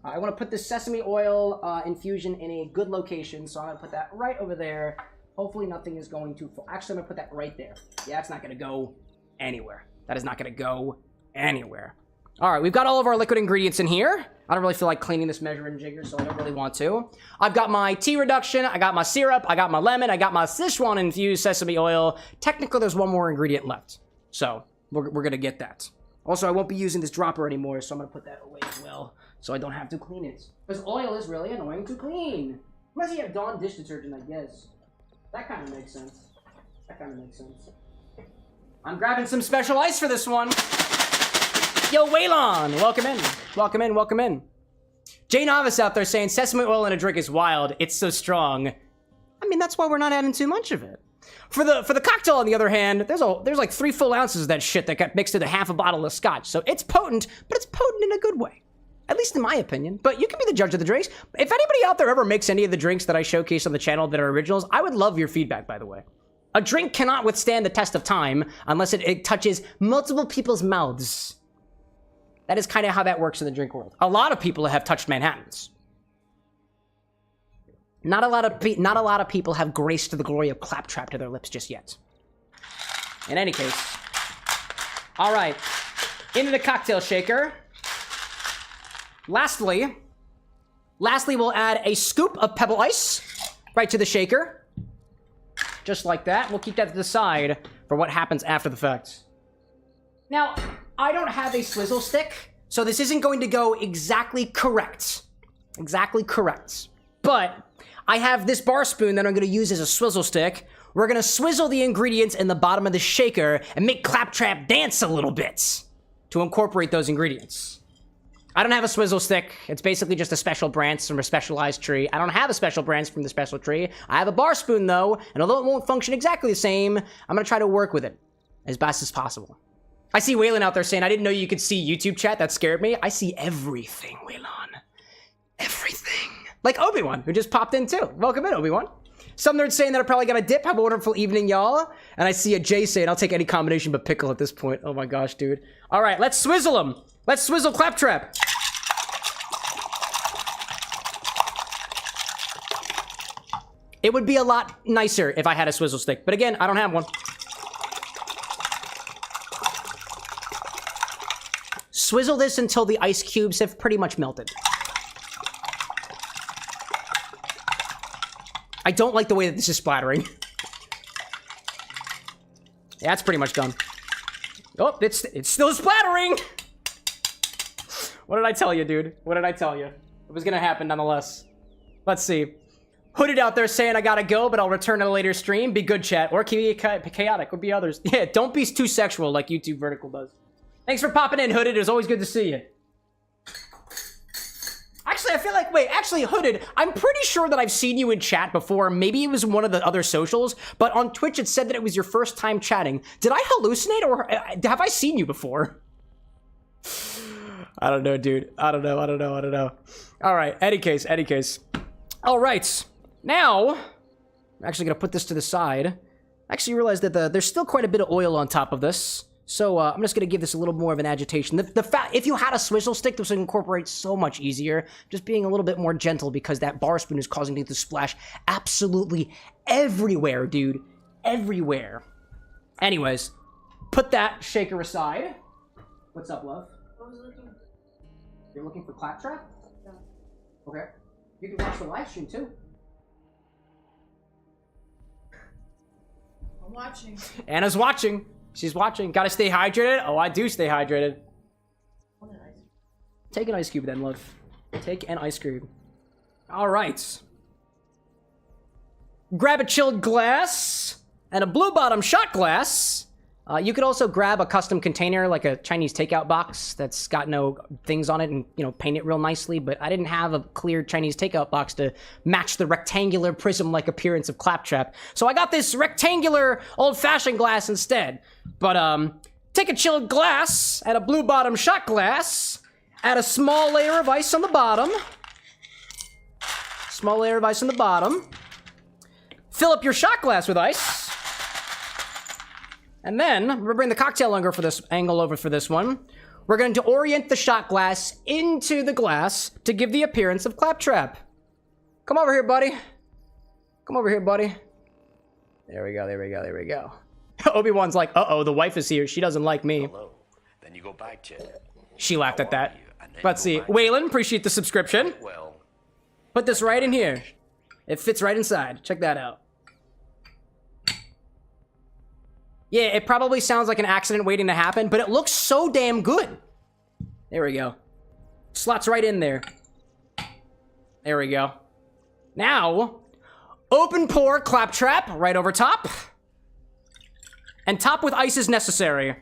I want to put this sesame oil infusion in a good location, so I'm going to put that right over there. Hopefully nothing is going to fall. Actually, I'm going to put that right there. Yeah, it's not going to go anywhere. That is not going to go anywhere. All right, we've got all of our liquid ingredients in here. I don't really feel like cleaning this measuring jigger, so I don't really want to. I've got my tea reduction, I got my syrup, I got my lemon, I got my Sichuan-infused sesame oil. Technically, there's one more ingredient left, so we're going to get that. Also, I won't be using this dropper anymore, so I'm going to put that away as well, so I don't have to clean it. Because oil is really annoying to clean. Unless you have Dawn dish detergent, I guess. That kind of makes sense. I'm grabbing some special ice for this one. Yo, Waylon, welcome in. Jay Novice out there saying sesame oil in a drink is wild. It's so strong. I mean, that's why we're not adding too much of it. For the cocktail, on the other hand, there's like 3 full ounces of that shit that got mixed into half a bottle of scotch. So it's potent, but it's potent in a good way. At least in my opinion. But you can be the judge of the drinks. If anybody out there ever makes any of the drinks that I showcase on the channel that are originals, I would love your feedback, by the way. A drink cannot withstand the test of time unless it touches multiple people's mouths. That is kind of how that works in the drink world. A lot of people have touched Manhattans. Not a lot of people have graced the glory of Claptrap to their lips just yet. In any case. All right. Into the cocktail shaker. Lastly, we'll add a scoop of Pebble Ice right to the shaker. Just like that. We'll keep that to the side for what happens after the fact. Now, I don't have a Swizzle stick, so this isn't going to go exactly correct. But I have this bar spoon that I'm going to use as a swizzle stick. We're going to swizzle the ingredients in the bottom of the shaker and make Claptrap dance a little bit to incorporate those ingredients. I don't have a swizzle stick. It's basically just a special branch from a specialized tree. I don't have a special branch from the special tree. I have a bar spoon, though, and although it won't function exactly the same, I'm going to try to work with it as best as possible. I see Waylon out there saying, I didn't know you could see YouTube chat. That scared me. I see everything, Waylon. Everything. Like Obi-Wan, who just popped in, too. Welcome in, Obi-Wan. Some nerds saying that I probably got a dip. Have a wonderful evening, y'all. And I see a Jay saying, I'll take any combination but pickle at this point. Oh my gosh, dude. All right, let's swizzle them. Let's swizzle Claptrap. It would be a lot nicer if I had a swizzle stick. But again, I don't have one. Swizzle this until the ice cubes have pretty much melted. I don't like the way that this is splattering. Yeah, it's pretty much done. Oh, it's still splattering! What did I tell you, dude? What did I tell you? It was gonna happen nonetheless. Let's see. Hooded out there saying I gotta go, but I'll return at a later stream. Be good, chat. Or chaotic. Would be others. Yeah, don't be too sexual like YouTube Vertical does. Thanks for popping in, Hooded. It was always good to see you. Actually, I feel like, wait, actually, Hooded, I'm pretty sure that I've seen you in chat before. Maybe it was one of the other socials, but on Twitch it said that it was your first time chatting. Did I hallucinate, or have I seen you before? I don't know, dude. I don't know. All right, any case. All right, now, I'm actually gonna put this to the side. I actually realized that there's still quite a bit of oil on top of this. So I'm just gonna give this a little more of an agitation. If you had a swizzle stick, this would incorporate so much easier. Just being a little bit more gentle because that bar spoon is causing it to splash absolutely everywhere, dude. Everywhere. Anyways, put that shaker aside. What's up, love? I was looking. You're looking for Claptrap? Yeah. Okay. You can watch the live stream too. I'm watching. Anna's watching. She's watching. Gotta stay hydrated? Oh, I do stay hydrated. Take an ice cube then, love. Take an ice cube. All right. Grab a chilled glass and a blue bottom shot glass. You could also grab a custom container, like a Chinese takeout box that's got no things on it and, you know, paint it real nicely. But I didn't have a clear Chinese takeout box to match the rectangular prism-like appearance of Claptrap. So I got this rectangular old-fashioned glass instead. But, take a chilled glass, add a blue bottom shot glass, add a small layer of ice on the bottom. Small layer of ice on the bottom. Fill up your shot glass with ice. And then, we're gonna bring the cocktail angle over for this one. We're going to orient the shot glass into the glass to give the appearance of Claptrap. Come over here, buddy. Come over here, buddy. There we go. Obi-Wan's like, uh-oh, the wife is here. She doesn't like me. Hello. Then you go back to. She laughed at that. Let's see. Waylon, appreciate the subscription. Well. Put this right in here. It fits right inside. Check that out. Yeah, it probably sounds like an accident waiting to happen, but it looks so damn good. There we go. Slots right in there. There we go. Now, open pour Claptrap right over top. And top with ice as necessary.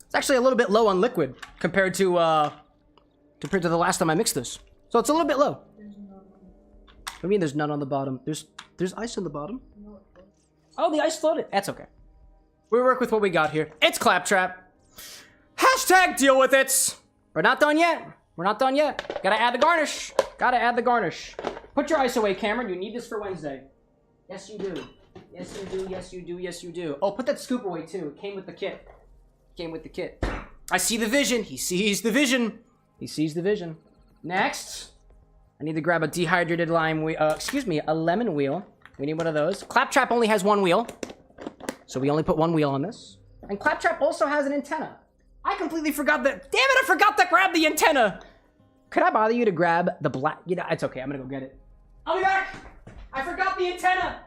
It's actually a little bit low on liquid compared to the last time I mixed this. So it's a little bit low. What do you mean there's none on the bottom? There's ice on the bottom. Oh, the ice floated. That's okay. We work with what we got here. It's Claptrap. Hashtag deal with it. We're not done yet. We're not done yet. Gotta add the garnish. Gotta add the garnish. Put your ice away, Cameron. You need this for Wednesday. Yes, you do. Yes, you do. Yes, you do. Yes, you do. Oh, put that scoop away, too. It came with the kit. Came with the kit. I see the vision. He sees the vision. He sees the vision. Next, I need to grab a dehydrated a lemon wheel. We need one of those. Claptrap only has one wheel, so we only put one wheel on this. And Claptrap also has an antenna. I completely forgot that. Damn it, I forgot to grab the antenna. Could I bother you to grab the black? You know, it's okay. I'm gonna go get it. I'll be back. I forgot the antenna.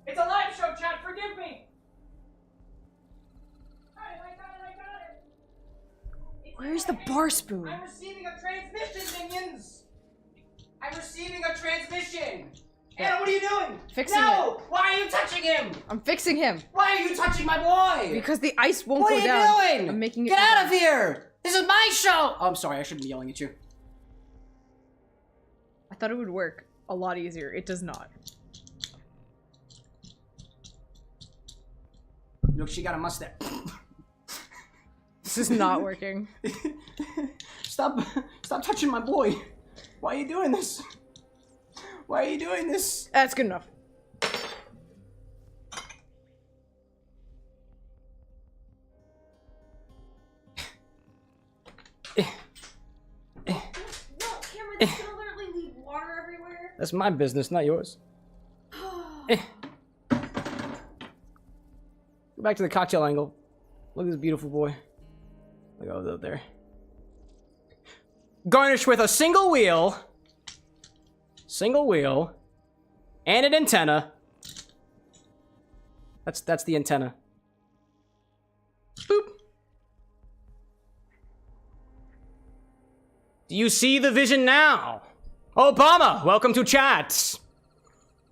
It's a live show, chat. Forgive me. Where's the bar spoon? I'm receiving a transmission, minions! I'm receiving a transmission! Anna, what are you doing? Fixing No! Why are you touching him? I'm fixing him. Why are you touching my boy? Because the ice won't What go are you down. doing? I'm making it Get go out down. of here! This is my show! Oh, I'm sorry, I shouldn't be yelling at you. I thought it would work a lot easier. It does not. Look, she got a mustache. This is not working. Stop touching my boy. Why are you doing this? Why are you doing this? That's good enough. No, Cameron, this is gonna literally leave water everywhere. That's my business, not yours. Go back to the cocktail angle. Look at this beautiful boy. Look over there. Garnish with a single wheel, and an antenna. That's the antenna. Boop. Do you see the vision now? Obama, welcome to chat.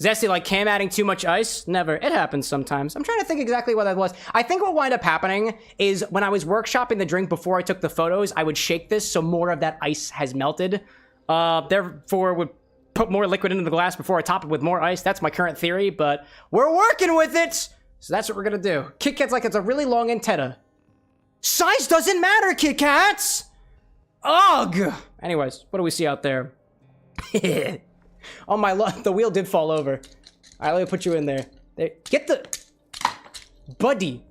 Zesty, like Cam adding too much ice? Never. It happens sometimes. I'm trying to think exactly what that was. I think what wound up happening is when I was workshopping the drink before I took the photos, I would shake this so more of that ice has melted. Therefore, would put more liquid into the glass before I top it with more ice. That's my current theory, but we're working with it. So that's what we're gonna do. Kit Kat's like it's a really long antenna. Size doesn't matter, Kit Kats! Ugh! Anyways, what do we see out there? Oh my lord, the wheel did fall over. Alright, let me put you in there. There, get the... Buddy.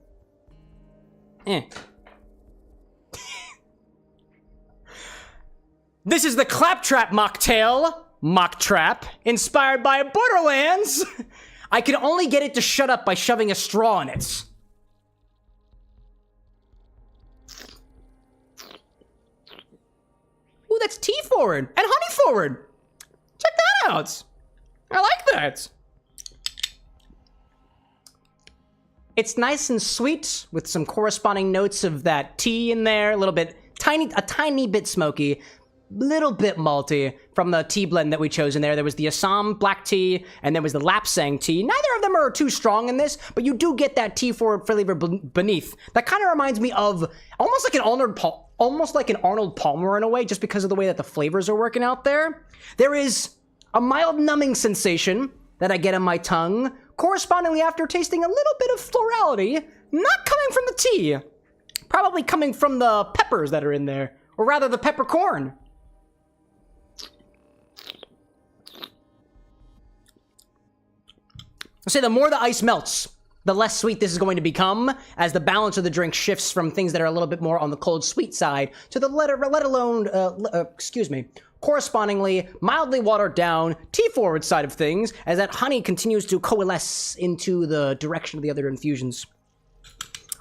This is the Claptrap Mocktail. Mocktrap. Inspired by Borderlands. I can only get it to shut up by shoving a straw in it. Ooh, that's tea forward and honey forward. Check that out. I like that. It's nice and sweet with some corresponding notes of that tea in there. A little bit, a tiny bit smoky, little bit malty from the tea blend that we chose in there. There was the Assam black tea and there was the Lapsang tea. Neither of them are too strong in this, but you do get that tea forward flavor beneath. That kind of reminds me of almost like an Arnold Palmer in a way, just because of the way that the flavors are working out there. There is a mild numbing sensation that I get on my tongue, correspondingly after tasting a little bit of florality, not coming from the tea, probably coming from the peppers that are in there, or rather the peppercorn. I'll say the more the ice melts, the less sweet this is going to become, as the balance of the drink shifts from things that are a little bit more on the cold sweet side to the correspondingly mildly watered down tea forward side of things, as that honey continues to coalesce into the direction of the other infusions.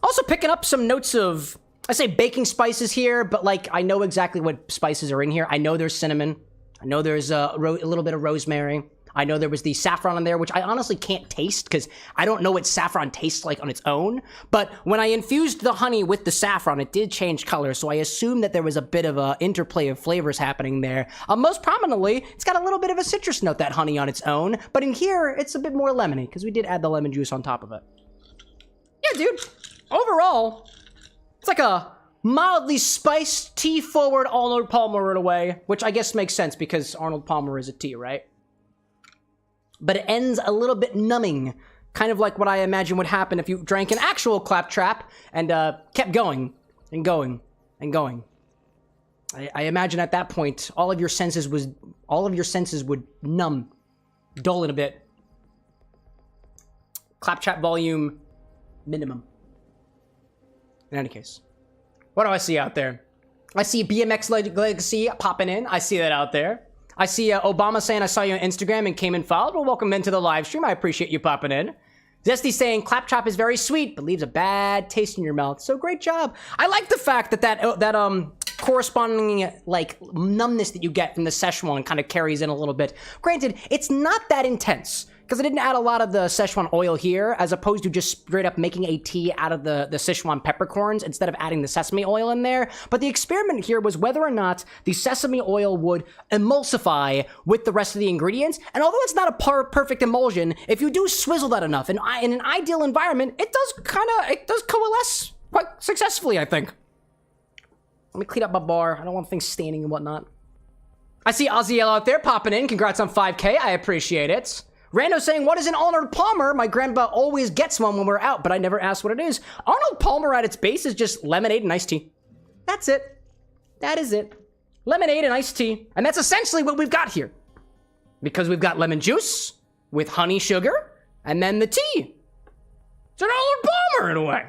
Also picking up some notes of, I say baking spices here, but like I know exactly what spices are in here. I know there's cinnamon. I know there's a little bit of rosemary. I know there was the saffron in there, which I honestly can't taste because I don't know what saffron tastes like on its own. But when I infused the honey with the saffron, it did change color, so I assume that there was a bit of a interplay of flavors happening there. Most prominently, it's got a little bit of a citrus note, that honey on its own, but in here, it's a bit more lemony because we did add the lemon juice on top of it. Yeah, dude. Overall, it's like a mildly spiced tea-forward Arnold Palmer in a way, which I guess makes sense because Arnold Palmer is a tea, right? But it ends a little bit numbing, kind of like what I imagine would happen if you drank an actual Claptrap and kept going and going and going. I imagine at that point, all of your senses would numb, dull in a bit. Claptrap volume minimum. In any case, what do I see out there? I see BMX Legacy popping in. I see that out there. I see Obama saying I saw you on Instagram and came and followed. Well, welcome into the live stream. I appreciate you popping in. Zesty saying Claptrap is very sweet, but leaves a bad taste in your mouth. So great job. I like the fact that corresponding like numbness that you get from the Sichuan kind of carries in a little bit. Granted, it's not that intense because I didn't add a lot of the Sichuan oil here, as opposed to just straight up making a tea out of the Sichuan peppercorns instead of adding the sesame oil in there. But the experiment here was whether or not the sesame oil would emulsify with the rest of the ingredients. And although it's not a perfect emulsion, if you do swizzle that enough, in an ideal environment, it does coalesce quite successfully, I think. Let me clean up my bar. I don't want things staining and whatnot. I see Ozziel out there popping in. Congrats on 5K. I appreciate it. Rando saying, what is an Arnold Palmer? My grandpa always gets one when we're out, but I never asked what it is. Arnold Palmer at its base is just lemonade and iced tea. That's it. That is it. Lemonade and iced tea. And that's essentially what we've got here. Because we've got lemon juice with honey sugar and then the tea. It's an Arnold Palmer in a way.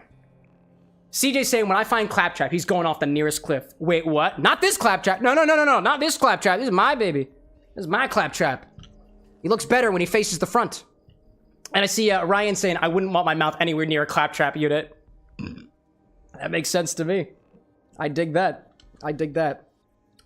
CJ saying, when I find Claptrap, he's going off the nearest cliff. Wait, what? Not this Claptrap. No, not this Claptrap. This is my baby. This is my Claptrap. He looks better when he faces the front. And I see Ryan saying, I wouldn't want my mouth anywhere near a Claptrap unit. That makes sense to me. I dig that. I dig that.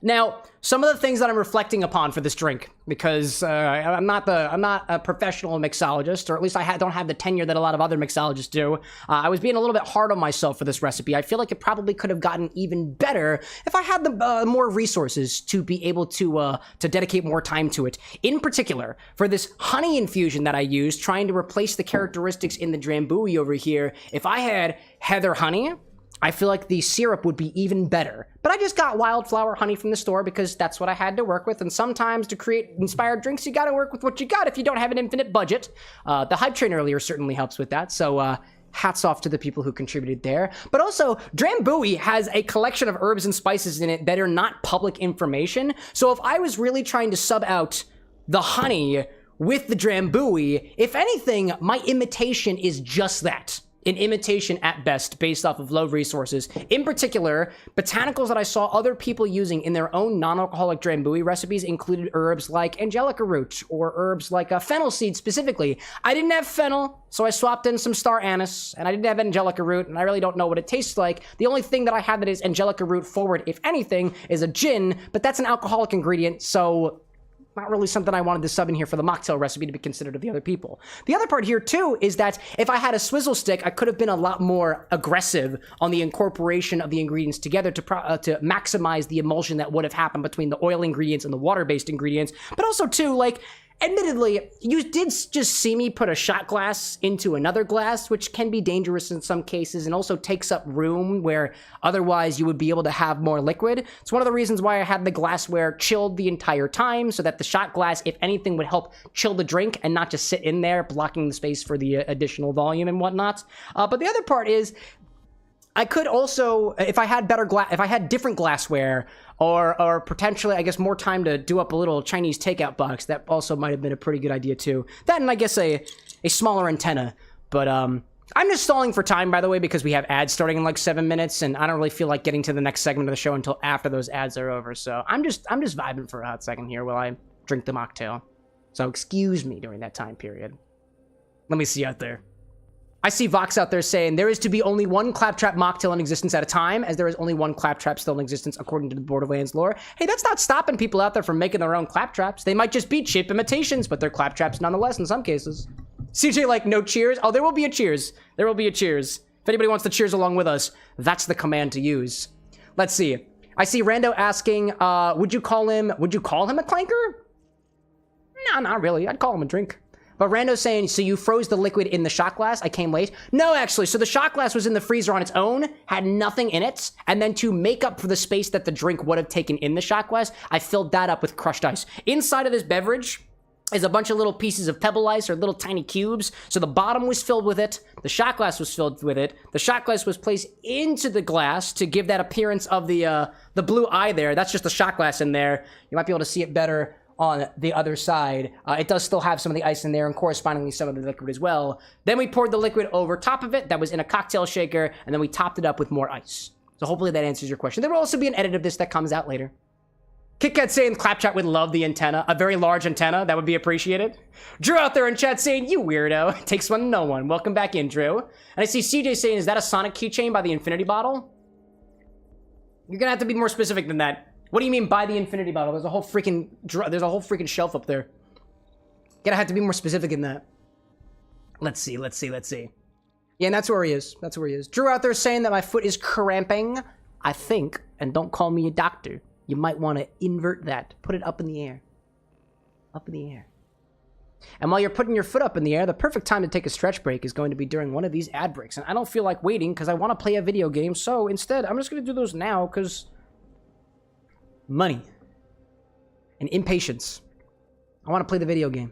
Now, some of the things that I'm reflecting upon for this drink, because I'm not a professional mixologist, or at least I don't have the tenure that a lot of other mixologists do. I was being a little bit hard on myself for this recipe. I feel like it probably could have gotten even better if I had the more resources to be able to dedicate more time to it. In particular, for this honey infusion that I used, trying to replace the characteristics in the Drambuie over here, if I had heather honey, I feel like the syrup would be even better. But I just got wildflower honey from the store because that's what I had to work with. And sometimes to create inspired drinks, you gotta work with what you got if you don't have an infinite budget. The hype train earlier certainly helps with that. So hats off to the people who contributed there. But also, Drambuie has a collection of herbs and spices in it that are not public information. So if I was really trying to sub out the honey with the Drambuie, if anything, my imitation is just that. An imitation at best, based off of low resources. In particular, botanicals that I saw other people using in their own non-alcoholic Drambuie recipes included herbs like angelica root, or herbs like fennel seed specifically. I didn't have fennel, so I swapped in some star anise, and I didn't have angelica root, and I really don't know what it tastes like. The only thing that I have that is angelica root forward, if anything, is a gin, but that's an alcoholic ingredient, so not really something I wanted to sub in here for the mocktail recipe to be considered of the other people. The other part here, too, is that if I had a swizzle stick, I could have been a lot more aggressive on the incorporation of the ingredients together to maximize the emulsion that would have happened between the oil ingredients and the water-based ingredients. But also, too, like, admittedly, you did just see me put a shot glass into another glass, which can be dangerous in some cases and also takes up room where otherwise you would be able to have more liquid. It's one of the reasons why I had the glassware chilled the entire time, so that the shot glass, if anything, would help chill the drink and not just sit in there, blocking the space for the additional volume and whatnot. But the other part is, I could also, if I had different glassware, or potentially, I guess, more time to do up a little Chinese takeout box, that also might have been a pretty good idea too. That, and I guess a smaller antenna. But I'm just stalling for time, by the way, because we have ads starting in like 7 minutes, and I don't really feel like getting to the next segment of the show until after those ads are over. So I'm just vibing for a hot second here while I drink the mocktail. So excuse me during that time period. Let me see out there. I see Vox out there saying, there is to be only one Claptrap mocktail in existence at a time, as there is only one Claptrap still in existence according to the Borderlands lore. Hey, that's not stopping people out there from making their own Claptraps. They might just be cheap imitations, but they're Claptraps nonetheless in some cases. CJ like, no cheers? Oh, there will be a cheers. There will be a cheers. If anybody wants to cheers along with us, that's the command to use. Let's see. I see Rando asking, would you call him a clanker? No, not really. I'd call him a drink. But Rando's saying, so you froze the liquid in the shot glass? I came late. No, actually. So the shot glass was in the freezer on its own, had nothing in it. And then to make up for the space that the drink would have taken in the shot glass, I filled that up with crushed ice. Inside of this beverage is a bunch of little pieces of Pebble Ice, or little tiny cubes. So the bottom was filled with it. The shot glass was filled with it. The shot glass was placed into the glass to give that appearance of the blue eye there. That's just the shot glass in there. You might be able to see it better on the other side. It does still have some of the ice in there, and correspondingly some of the liquid as well. Then we poured the liquid over top of it that was in a cocktail shaker, and then we topped it up with more ice. So hopefully that answers your question. There will also be an edit of this that comes out later. KitKat saying Claptrap would love the antenna. A very large antenna. That would be appreciated. Drew out there in chat saying, you weirdo. It takes one to know one. Welcome back in, Drew. And I see CJ saying, is that a Sonic keychain by the Infinity Bottle? You're gonna have to be more specific than that. What do you mean by the Infinity Bottle? There's a whole freaking shelf up there. Gotta have to be more specific in that. Let's see. Yeah, and that's where he is. Drew out there saying that my foot is cramping. I think, and don't call me a doctor, you might want to invert that. Put it up in the air. Up in the air. And while you're putting your foot up in the air, the perfect time to take a stretch break is going to be during one of these ad breaks. And I don't feel like waiting because I want to play a video game. So instead, I'm just going to do those now because money and impatience. I want to play the video game.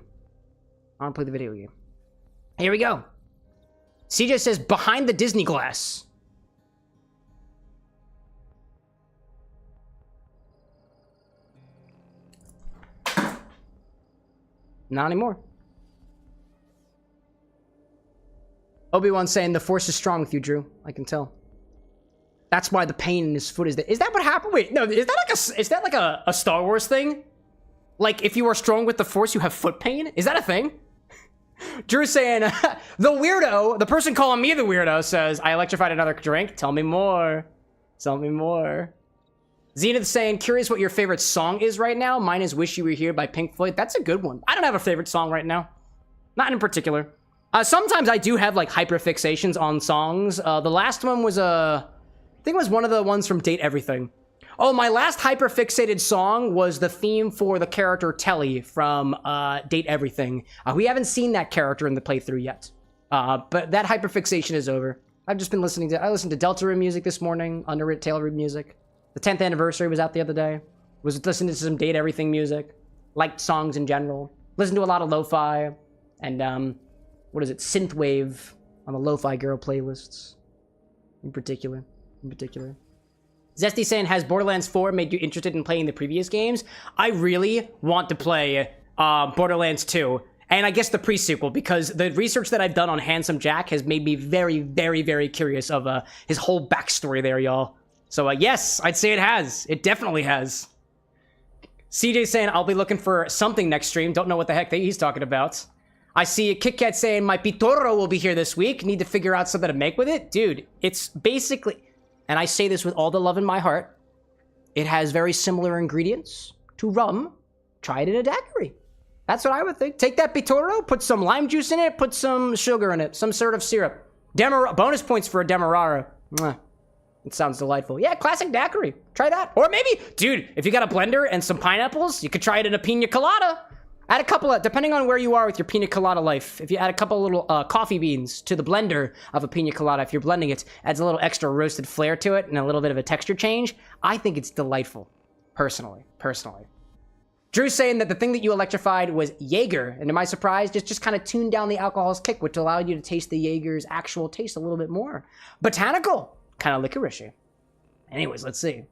Here we go. CJ says, behind the Disney glass. Not anymore. Obi-Wan saying the force is strong with you, Drew. I can tell. That's why the pain in his foot is there. Is that what happened? Wait, no, is that like a Star Wars thing? Like if you are strong with the force, you have foot pain? Is that a thing? Drew saying, the weirdo, the person calling me the weirdo says, I electrified another drink. Tell me more. Zenith saying, curious what your favorite song is right now. Mine is Wish You Were Here by Pink Floyd. That's a good one. I don't have a favorite song right now. Not in particular. Sometimes I do have like hyperfixations on songs. The last one was I think it was one of the ones from Date Everything. Oh, my last hyperfixated song was the theme for the character Telly from Date Everything. We haven't seen that character in the playthrough yet. But that hyperfixation is over. I've just been I listened to Delta Room music this morning, Underrated Tail Room music. The 10th anniversary was out the other day. Was listening to some Date Everything music. Liked songs in general. Listened to a lot of lo-fi. And, synthwave on the lo-fi girl playlists. In particular. Zesty saying, has Borderlands 4 made you interested in playing the previous games? I really want to play Borderlands 2. And I guess the pre-sequel, because the research that I've done on Handsome Jack has made me very, very, very curious of his whole backstory there, y'all. So, yes, I'd say it has. It definitely has. CJ saying, I'll be looking for something next stream. Don't know what the heck he's talking about. I see Kit Kat saying, my Pitoro will be here this week. Need to figure out something to make with it. Dude, it's basically, and I say this with all the love in my heart, it has very similar ingredients to rum. Try it in a daiquiri. That's what I would think. Take that Pitoro, put some lime juice in it, put some sugar in it, some sort of syrup. Bonus points for a Demerara. Mwah. It sounds delightful. Yeah, classic daiquiri. Try that. Or maybe, dude, if you got a blender and some pineapples, you could try it in a pina colada. Add a couple of, depending on where you are with your pina colada life, if you add a couple of little coffee beans to the blender of a pina colada, if you're blending it, adds a little extra roasted flair to it and a little bit of a texture change. I think it's delightful, personally. Drew's saying that the thing that you electrified was Jaeger, and to my surprise, just kind of tuned down the alcohol's kick, which allowed you to taste the Jaeger's actual taste a little bit more. Botanical, kind of licorice-y. Anyways, let's see.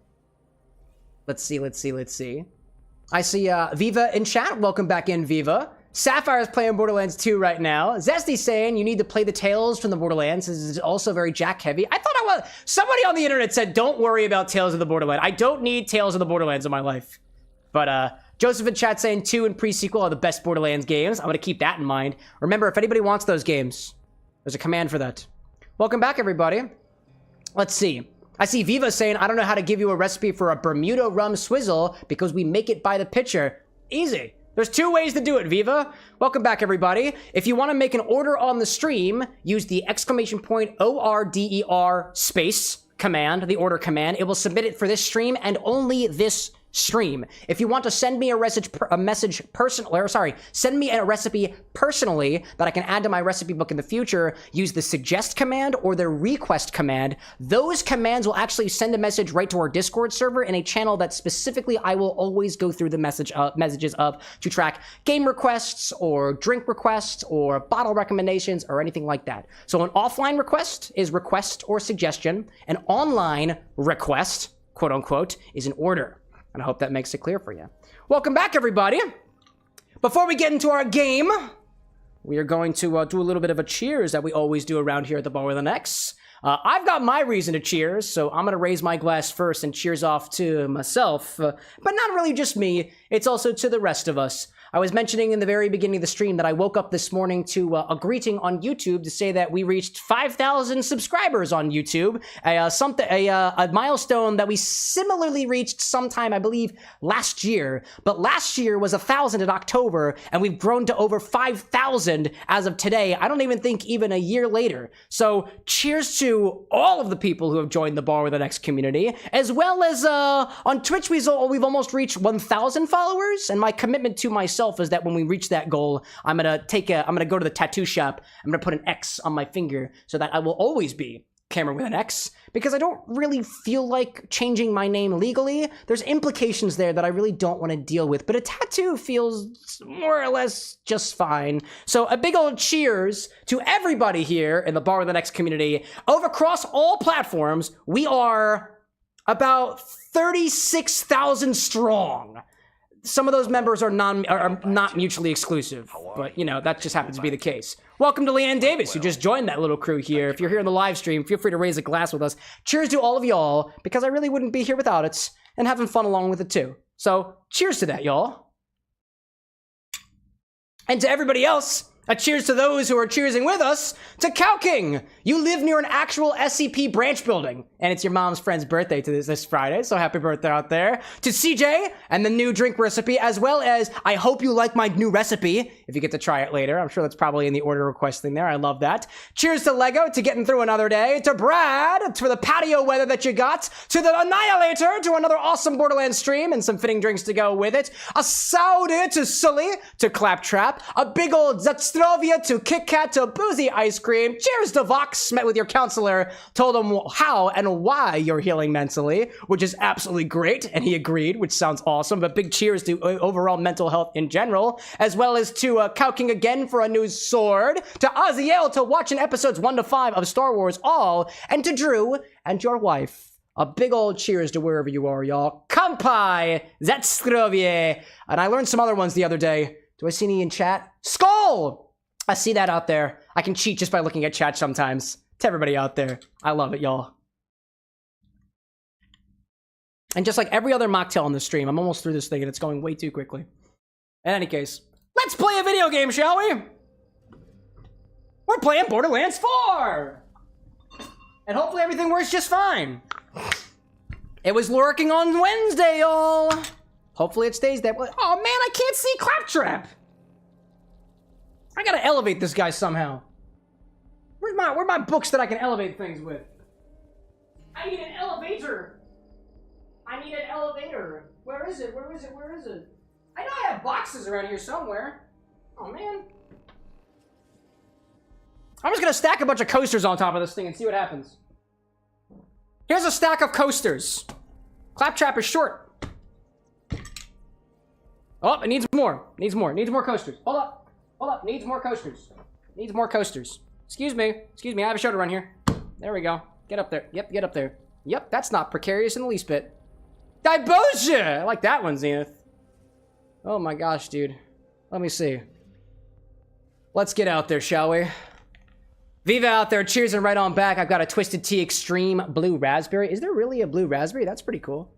I see Viva in chat. Welcome back in, Viva. Sapphire's playing Borderlands 2 right now. Zesty saying you need to play the Tales from the Borderlands. This is also very Jack heavy. I thought I was. Somebody on the internet said, don't worry about Tales of the Borderlands. I don't need Tales of the Borderlands in my life. But Joseph in chat saying 2 and pre-sequel are the best Borderlands games. I'm going to keep that in mind. Remember, if anybody wants those games, there's a command for that. Welcome back, everybody. Let's see. I see Viva saying, I don't know how to give you a recipe for a Bermuda rum swizzle because we make it by the pitcher. Easy. There's 2 ways to do it, Viva. Welcome back, everybody. If you want to make an order on the stream, use the !ORDER space command, the order command. It will submit it for this stream and only this stream. If you want to send me send me a recipe personally that I can add to my recipe book in the future, use the suggest command or the request command. Those commands will actually send a message right to our Discord server in a channel that specifically I will always go through the messages of to track game requests or drink requests or bottle recommendations or anything like that. So an offline request is request or suggestion. An online request, quote unquote, is an order. And I hope that makes it clear for you. Welcome back, everybody. Before we get into our game, we are going to do a little bit of a cheers that we always do around here at the CameroxnWithAnX. I've got my reason to cheers, so I'm going to raise my glass first and cheers off to myself. But not really just me. It's also to the rest of us. I was mentioning in the very beginning of the stream that I woke up this morning to a greeting on YouTube to say that we reached 5,000 subscribers on YouTube, a milestone that we similarly reached sometime, I believe, last year. But last year was 1,000 in October, and we've grown to over 5,000 as of today. I don't even think even a year later. So cheers to all of the people who have joined the Bar with an X community, as well as on Twitch we've almost reached 1,000 followers, and my commitment to myself is that when we reach that goal, I'm gonna go to the tattoo shop, I'm gonna put an X on my finger so that I will always be Camera with an X, because I don't really feel like changing my name legally. There's implications there that I really don't want to deal with, but a tattoo feels more or less just fine. So a big old cheers to everybody here in the Bar with an X community. Over across all platforms, we are about 36,000 strong. Some of those members are not mutually exclusive, but you know, that just happens to be the case. Welcome to Leanne Davis, who just joined that little crew here. If you're here in the live stream, feel free to raise a glass with us. Cheers to all of y'all, because I really wouldn't be here without it, and having fun along with it too. So, cheers to that, y'all. And to everybody else, a cheers to those who are cheersing with us, to Cow King. You live near an actual SCP branch building, and it's your mom's friend's birthday to this Friday, so happy birthday out there. To CJ, and the new drink recipe, as well as, I hope you like my new recipe, if you get to try it later. I'm sure that's probably in the order request thing there. I love that. Cheers to Lego, to getting through another day. To Brad, for the patio weather that you got. To the Annihilator, to another awesome Borderlands stream, and some fitting drinks to go with it. A Saudi to Sully, to Claptrap. A big old Zetstrovia to Kit Kat to Boozy Ice Cream. Cheers to Vox, met with your counselor, told him how and why you're healing mentally, which is absolutely great, and he agreed, which sounds awesome. But big cheers to overall mental health in general, as well as to Cow King again for a new sword, to Aziel to watching episodes 1 to 5 of Star Wars All, and to Drew and your wife. A big old cheers to wherever you are, y'all. Kampai, Zetstrovie. And I learned some other ones the other day. Do I see any in chat? Skull! I see that out there. I can cheat just by looking at chat sometimes. To everybody out there, I love it, y'all. And just like every other mocktail on the stream, I'm almost through this thing and it's going way too quickly. In any case, let's play a video game, shall we? We're playing Borderlands 4! And hopefully everything works just fine. It was lurking on Wednesday, y'all. Hopefully it stays that way. Oh man, I can't see Claptrap! I gotta elevate this guy somehow. Where's my books that I can elevate things with? I need an elevator. I need an elevator. Where is it? Where is it? Where is it? I know I have boxes around here somewhere. Oh man. I'm just gonna stack a bunch of coasters on top of this thing and see what happens. Here's a stack of coasters. Claptrap is short. Oh, it needs more. Needs more. Needs more coasters. Hold up. Hold up. Needs more coasters. Needs more coasters. Excuse me. Excuse me. I have a shoulder run here. There we go. Get up there. Yep, get up there. Yep, that's not precarious in the least bit. Dibosia! I like that one, Zenith. Oh my gosh, dude. Let me see. Let's get out there, shall we? Viva out there, cheers and right on back. I've got a Twisted Tea Extreme Blue Raspberry. Is there really a blue raspberry? That's pretty cool.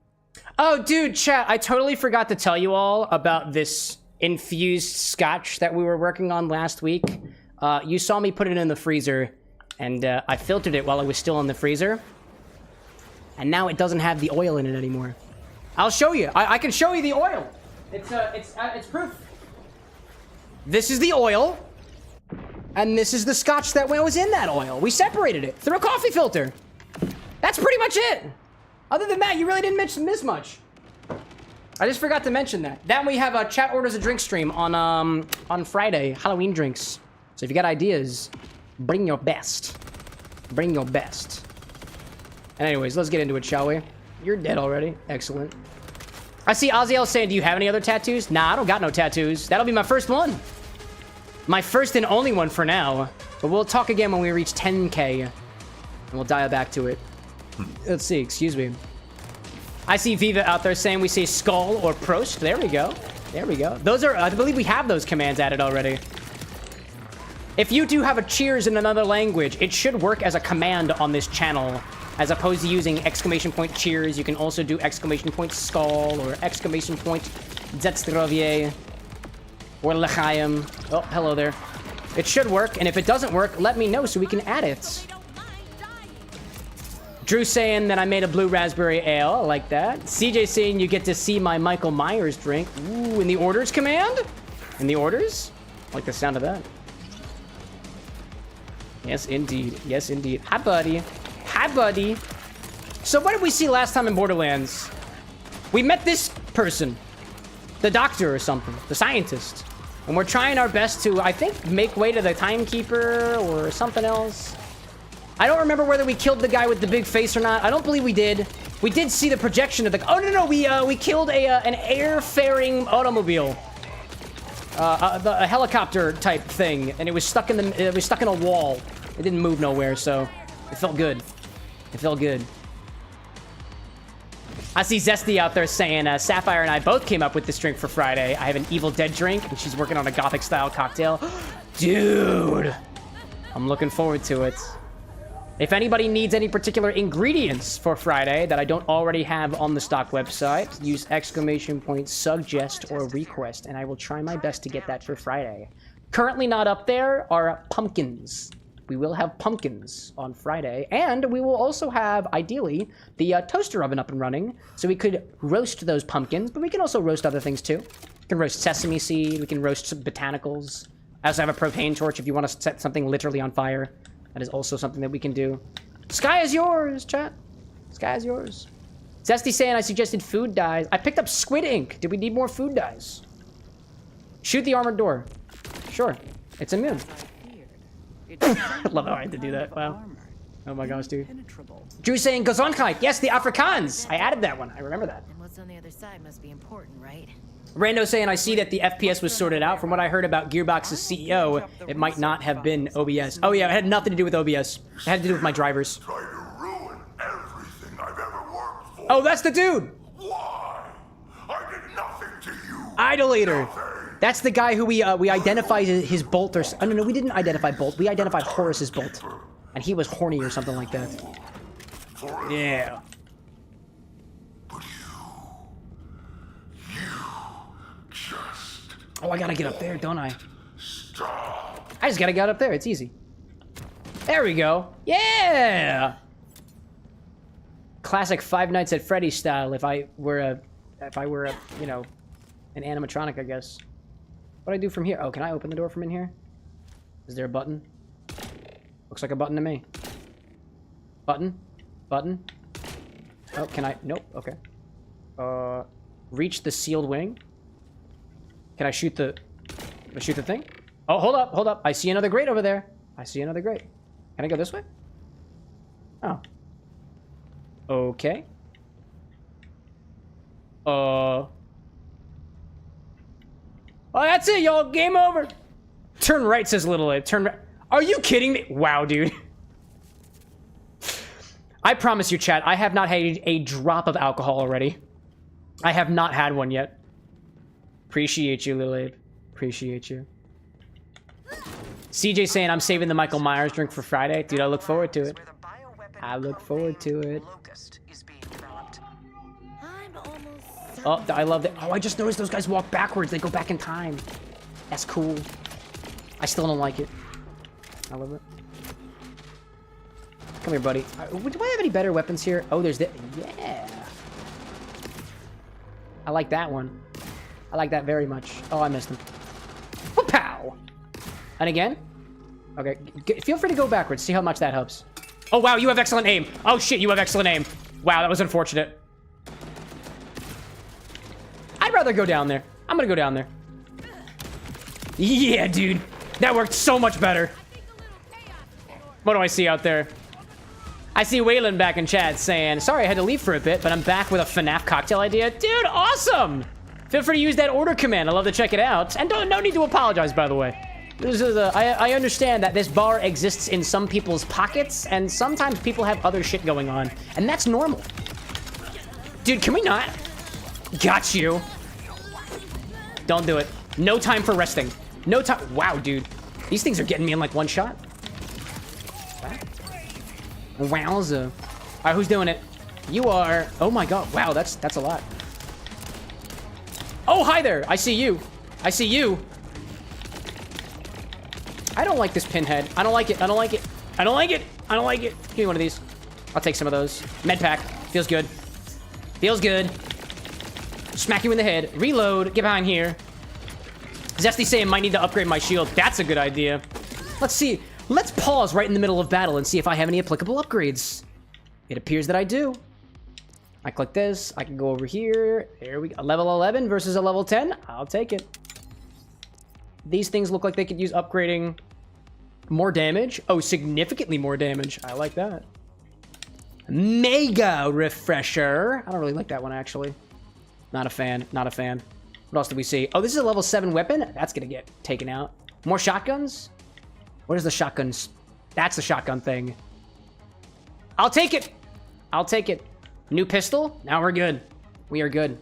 Oh, dude, chat, I totally forgot to tell you all about this infused scotch that we were working on last week. You saw me put it in the freezer, and I filtered it while it was still in the freezer. And now it doesn't have the oil in it anymore. I'll show you. I can show you the oil. It's proof. This is the oil. And this is the scotch that was in that oil. We separated it through a coffee filter. That's pretty much it. Other than that, you really didn't miss much. I just forgot to mention that. Then we have a chat orders a drink stream on Friday, Halloween drinks. So if you got ideas, bring your best. Bring your best. And anyways, let's get into it, shall we? You're dead already. Excellent. I see Aziel saying, do you have any other tattoos? Nah, I don't got no tattoos. That'll be my first one. My first and only one for now. But we'll talk again when we reach 10K. And we'll dial back to it. Let's see, excuse me. I see Viva out there saying we say skull or prost. There we go. There we go. Those are, I believe we have those commands added already. If you do have a cheers in another language, it should work as a command on this channel. As opposed to using exclamation point cheers, you can also do exclamation point skull or exclamation point Zetstrovie. Or l'chaim. Oh, hello there. It should work, and if it doesn't work, let me know so we can add it. Drew saying that I made a blue raspberry ale. I like that. CJ saying you get to see my Michael Myers drink. Ooh, in the orders command? In the orders? I like the sound of that. Yes, indeed. Yes, indeed. Hi, buddy. Hi, buddy. So what did we see last time in Borderlands? We met this person. The doctor or something. The scientist. And we're trying our best to, I think, make way to the timekeeper or something else. I don't remember whether we killed the guy with the big face or not. I don't believe we did. We did see the projection of the... Oh, no. We killed an air-faring automobile. A helicopter type thing. And it was stuck in a wall. It didn't move nowhere, so it felt good. It felt good. I see Zesty out there saying, Sapphire and I both came up with this drink for Friday. I have an Evil Dead drink, and she's working on a Gothic-style cocktail. Dude! I'm looking forward to it. If anybody needs any particular ingredients for Friday that I don't already have on the stock website, use !suggest or request, and I will try my best to get that for Friday. Currently not up there are pumpkins. We will have pumpkins on Friday, and we will also have, ideally, the toaster oven up and running, so we could roast those pumpkins, but we can also roast other things too. We can roast sesame seed, we can roast some botanicals. I also have a propane torch if you want to set something literally on fire. That is also something that we can do. Sky is yours, chat. Sky is yours. Zesty saying I suggested food dyes. I picked up squid ink. Do we need more food dyes? Shoot the armored door. Sure. It's immune. I love how I had to do that. Wow. Oh my gosh, dude. Drew saying Gesundheit. Yes, the Afrikaans. I added that one. I remember that. And what's on the other side must be important, right? Rando saying, I see that the FPS was sorted out. From what I heard about Gearbox's CEO, it might not have been OBS. Oh yeah, it had nothing to do with OBS. It had to do with my drivers. Try to ruin everything I've ever worked for. Oh, that's the dude! Why? I did nothing to you. Idolator. Nothing. That's the guy who we identified his bolt or... Oh, no, we didn't identify bolt. We identified Horus's bolt. And he was horny or something like that. Yeah. Oh, I gotta get up there, don't I? Stop. I just gotta get up there. It's easy. There we go. Yeah! Classic Five Nights at Freddy's style if I were a, you know, an animatronic, I guess. What do I do from here? Oh, can I open the door from in here? Is there a button? Looks like a button to me. Button? Button? Oh, can I? Nope. Okay. Reach the sealed wing. Can I shoot the... Can I shoot the thing? Oh, hold up, hold up. I see another grate over there. I see another grate. Can I go this way? Oh. Okay. Oh, that's it, y'all. Game over. Turn right, says Little Abe. Turn right. Are you kidding me? Wow, dude. I promise you, chat, I have not had a drop of alcohol already. I have not had one yet. Appreciate you, Little Abe. Appreciate you. CJ saying I'm saving the Michael Myers drink for Friday. Dude, I look forward to it. I look forward to it. Oh, I love that. Oh, I just noticed those guys walk backwards. They go back in time. That's cool. I still don't like it. I love it. Come here, buddy. Do I have any better weapons here? Oh, there's the... Yeah. I like that one. I like that very much. Oh, I missed him. Pow! And again? Okay. Feel free to go backwards. See how much that helps. Oh, wow. You have excellent aim. Oh, shit. You have excellent aim. Wow, that was unfortunate. I'd rather go down there. I'm gonna go down there. Yeah, dude. That worked so much better. What do I see out there? I see Waylon back in chat saying, sorry I had to leave for a bit, but I'm back with a FNAF cocktail idea. Dude, awesome! Feel free to use that order command. I'd love to check it out. And no need to apologize, by the way. This is I understand that this bar exists in some people's pockets, and sometimes people have other shit going on. And that's normal. Dude, can we not? Got you. Don't do it. No time for resting. No time. Wow, dude. These things are getting me in like one shot. Wowza. All right, who's doing it? You are. Oh my god. Wow, that's a lot. Oh, hi there. I see you. I see you. I don't like this pinhead. I don't like it. I don't like it. I don't like it. I don't like it. Give me one of these. I'll take some of those. Med pack. Feels good. Feels good. Smack you in the head. Reload. Get behind here. Zesty saying might need to upgrade my shield. That's a good idea. Let's see. Let's pause right in the middle of battle and see if I have any applicable upgrades. It appears that I do. I click this. I can go over here. There we go. A level 11 versus a level 10. I'll take it. These things look like they could use upgrading. More damage. Oh, significantly more damage. I like that. Mega refresher. I don't really like that one, actually. Not a fan. Not a fan. What else do we see? Oh, this is a level 7 weapon. That's going to get taken out. More shotguns? What is the shotguns? That's the shotgun thing. I'll take it. I'll take it. New pistol. Now we're good. We are good.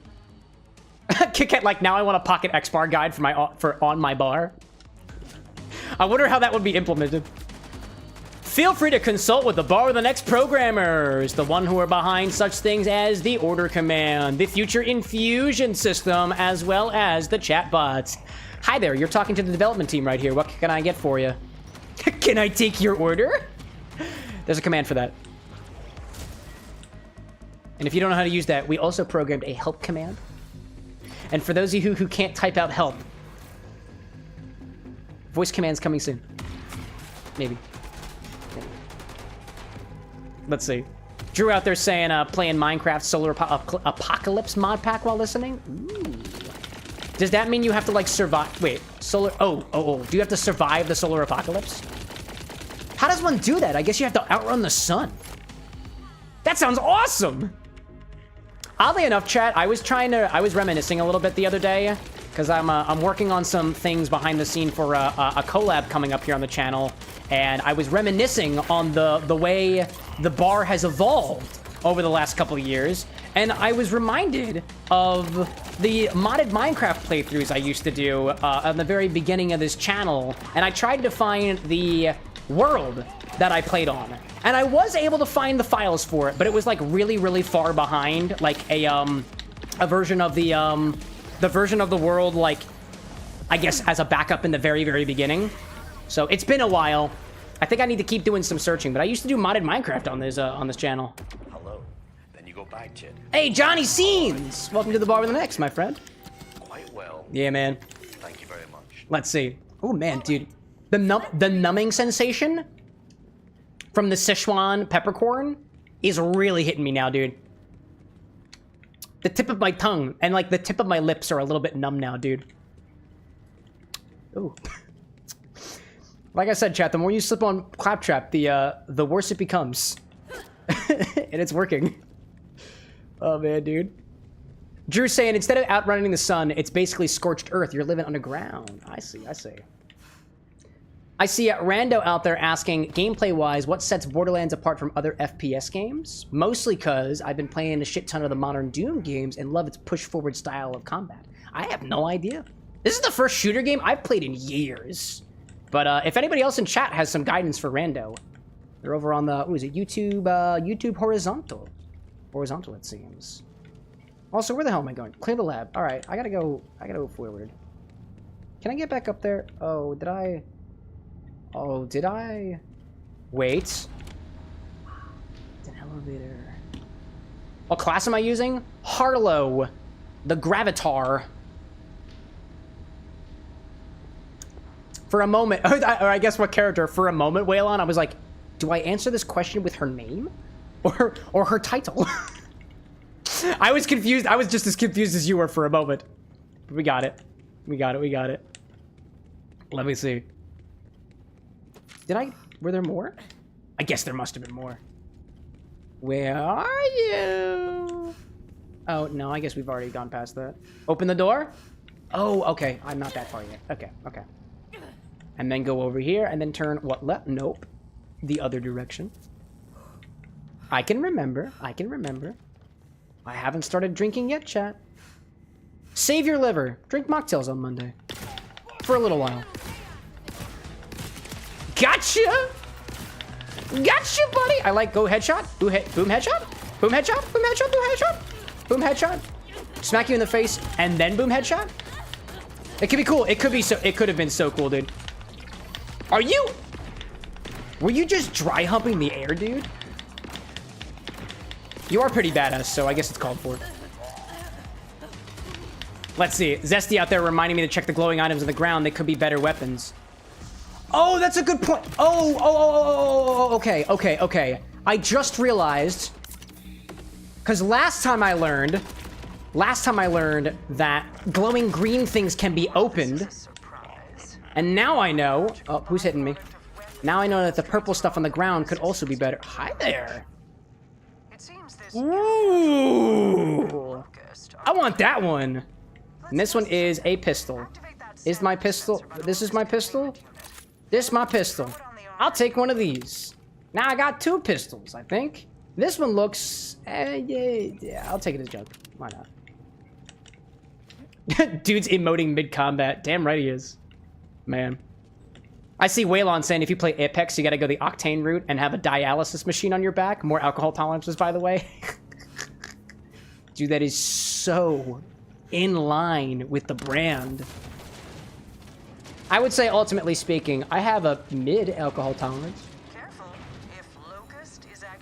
Kick it like now I want a pocket X-bar guide for on my bar. I wonder how that would be implemented. Feel free to consult with the CameroxnWithAnX programmers, the one who are behind such things as the order command, the future infusion system, as well as the chatbots. Hi there, you're talking to the development team right here. What can I get for you? Can I take your order? There's a command for that. And if you don't know how to use that, we also programmed a help command. And for those of you who can't type out help, voice commands coming soon. Maybe. Let's see. Drew out there saying playing Minecraft Solar Apocalypse mod pack while listening. Ooh. Does that mean you have to like survive? Wait, solar. Oh. Do you have to survive the solar apocalypse? How does one do that? I guess you have to outrun the sun. That sounds awesome. Oddly enough, chat, I was reminiscing a little bit the other day because I'm working on some things behind the scene for a collab coming up here on the channel, and I was reminiscing on the way the bar has evolved over the last couple of years, and I was reminded of the modded Minecraft playthroughs I used to do at the very beginning of this channel, and I tried to find the world that I played on. And I was able to find the files for it, but it was like really, really far behind, like a version of the version of the world, like, I guess as a backup in the very, very beginning. So it's been a while. I think I need to keep doing some searching, but I used to do modded Minecraft on this channel. Hello. Then you go back to it. Hey, Johnny Scenes! Welcome to the bar with an X, my friend. Quite well. Yeah, man. Thank you very much. Let's see. Oh man, dude, the numbing sensation from the Sichuan peppercorn is really hitting me now, dude. The tip of my tongue and like the tip of my lips are a little bit numb now, dude. Ooh. Like I said, chat, the more you slip on Claptrap, the worse it becomes. And it's working. Oh man, dude. Drew's saying instead of outrunning the sun, it's basically scorched earth. You're living underground. I see. I see Rando out there asking, gameplay-wise, what sets Borderlands apart from other FPS games? Mostly because I've been playing a shit ton of the modern Doom games and love its push-forward style of combat. I have no idea. This is the first shooter game I've played in years. But if anybody else in chat has some guidance for Rando, they're over on the, YouTube Horizontal. Horizontal, it seems. Also, where the hell am I going? Clear the lab. All right, I gotta go forward. Can I get back up there? Oh, did I? Wait. It's an elevator. What class am I using? Harlow, the Gravitar. For a moment, or I guess what character? For a moment, Waylon, I was like, do I answer this question with her name? Or her title? I was confused. I was just as confused as you were for a moment. But we got it. We got it. Let me see. Were there more? I guess there must have been more. Where are you? Oh, no, I guess we've already gone past that. Open the door? Oh, okay. I'm not that far yet. Okay. And then go over here and then turn what left? Nope. The other direction. I can remember. I haven't started drinking yet, chat. Save your liver. Drink mocktails on Monday. For a little while. Gotcha, buddy. I like go headshot. Boom headshot. Boom headshot. Boom headshot. Boom headshot. Boom headshot. Smack you in the face and then boom headshot. It could be cool. It could have been so cool, dude. Are you... Were you just dry humping the air, dude? You are pretty badass, so I guess it's called for. Let's see. Zesty out there reminding me to check the glowing items on the ground. They could be better weapons. Oh, that's a good point. Okay. I just realized, because last time I learned that glowing green things can be opened, and now I know. Oh, who's hitting me? Now I know that the purple stuff on the ground could also be better. Hi there. Ooh, I want that one. And this one is a pistol. Is my pistol? This is my pistol. This is my pistol. I'll take one of these. Now I got 2 pistols, I think. This one looks... yeah, I'll take it as junk. Why not? Dude's emoting mid-combat. Damn right he is. Man. I see Waylon saying if you play Apex, you gotta go the Octane route and have a dialysis machine on your back. More alcohol tolerances, by the way. Dude, that is so in line with the brand. I would say, ultimately speaking, I have a mid-alcohol tolerance.